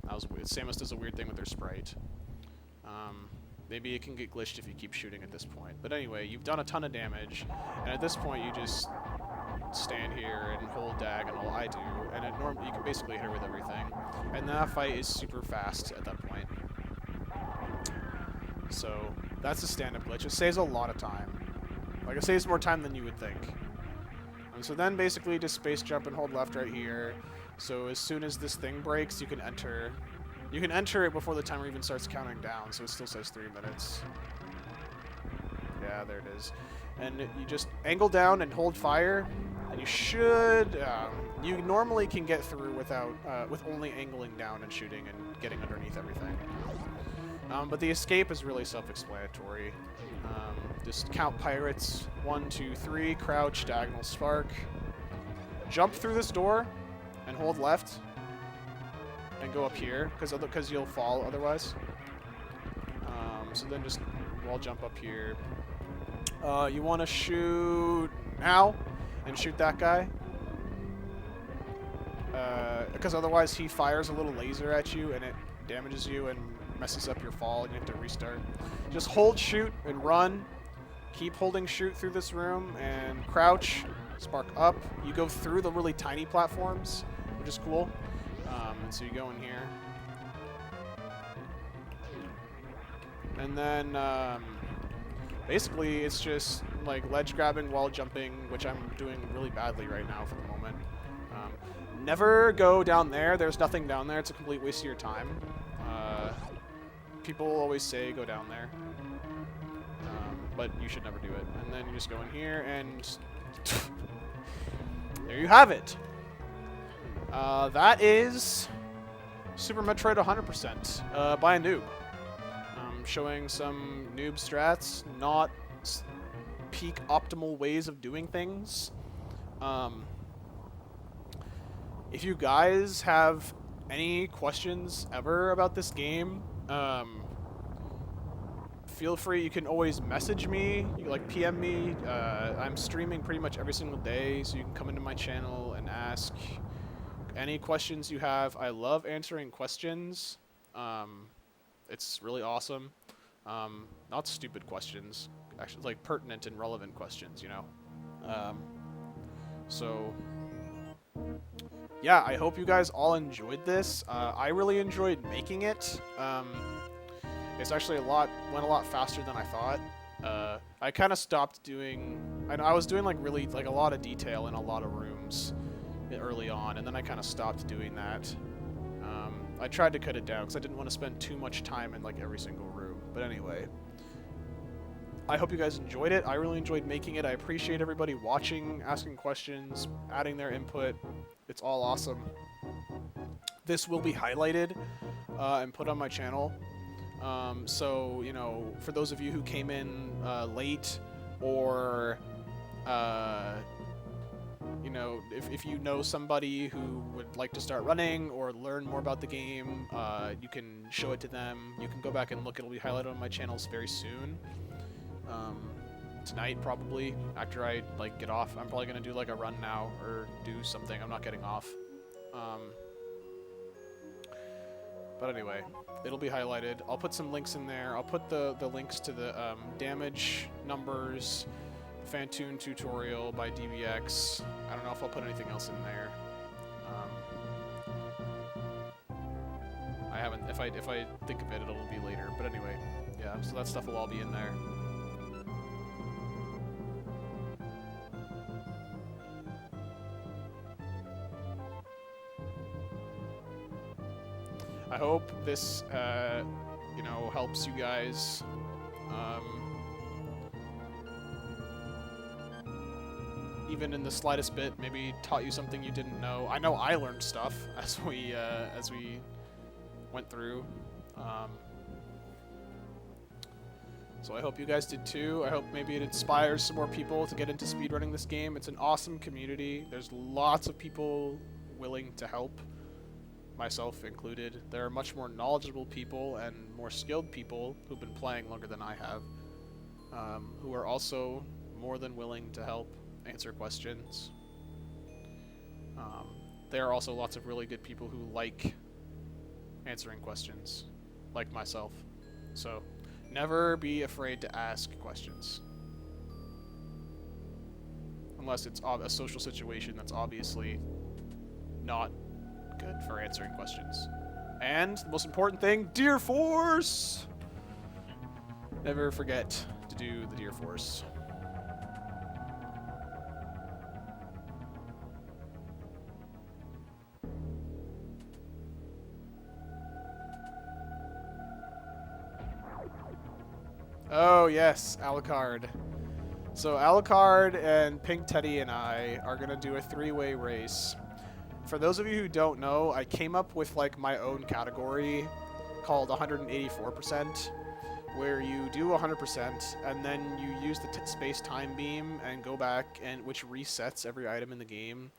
A: That was weird. Samus does a weird thing with their sprite. Maybe it can get glitched if you keep shooting at this point. But anyway, you've done a ton of damage, and at this point you just stand here and hold diagonal. I do, and you can basically hit her with everything. And that fight is super fast at that point. So that's a stand-up glitch. It saves a lot of time. Like, it saves more time than you would think. And so then basically just space jump and hold left right here. So as soon as this thing breaks, you can enter. You can enter it before the timer even starts counting down, so it still says 3 minutes. Yeah, there it is. And you just angle down and hold fire, and you should. You normally can get through without, with only angling down and shooting and getting underneath everything. But the escape is really self-explanatory. Just count pirates. 1, 2, 3. Crouch, diagonal spark. Jump through this door, and hold left, and go up here, because you'll fall otherwise. So then just wall jump up here. You want to shoot now, and shoot that guy. Because otherwise he fires a little laser at you, and it damages you and messes up your fall, and you have to restart. Just hold shoot and run. Keep holding shoot through this room, and crouch, spark up. You go through the really tiny platforms, which is cool. And so you go in here. And then, basically, it's just, like, ledge grabbing, wall jumping, which I'm doing really badly right now for the moment. Never go down there. There's nothing down there. It's a complete waste of your time. People always say go down there. But you should never do it. And then you just go in here, and there you have it. That is Super Metroid 100% by a noob. Showing some noob strats, not peak optimal ways of doing things. If you guys have any questions ever about this game, feel free. You can always message me. You can, like, PM me. I'm streaming pretty much every single day, so you can come into my channel and ask any questions you have. I love answering questions. It's really awesome. Not stupid questions, actually, like pertinent and relevant questions, you know. So yeah, I hope you guys all enjoyed this. I really enjoyed making it. It's actually went a lot faster than I thought. I kind of stopped doing. I was doing like really like a lot of detail in a lot of rooms early on, and then I kind of stopped doing that. I tried to cut it down because I didn't want to spend too much time in like every single room. But anyway, I hope you guys enjoyed it. I really enjoyed making it. I appreciate everybody watching, asking questions, adding their input. It's all awesome. This will be highlighted and put on my channel. So, you know, for those of you who came in late, or you know, if you know somebody who would like to start running or learn more about the game, you can show it to them. You can go back and look. It'll be highlighted on my channels very soon. Tonight, probably, after I, like, get off. I'm probably going to do, like, a run now or do something. I'm not getting off. But anyway, it'll be highlighted. I'll put some links in there. I'll put the links to the damage numbers, Fantoon tutorial by DBX. I don't know if I'll put anything else in there. I haven't. If I think of it, it'll be later. But anyway, yeah. So that stuff will all be in there. I hope this, you know, helps you guys. Even in the slightest bit, maybe taught you something you didn't know. I know I learned stuff as we went through. So I hope you guys did too. I hope maybe it inspires some more people to get into speedrunning this game. It's an awesome community. There's lots of people willing to help, myself included. There are much more knowledgeable people and more skilled people who've been playing longer than I have, who are also more than willing to help answer questions. There are also lots of really good people who like answering questions, like myself. So never be afraid to ask questions. unless it's a social situation that's obviously not good for answering questions. And the most important thing, Deer Force! Never forget to do the Deer Force. Oh yes, Alucard. So Alucard and Pink Teddy and I are gonna do a three-way race. For those of you who don't know, I came up with like my own category called 184%, where you do 100% and then you use the space-time beam and go back, and which resets every item in the game.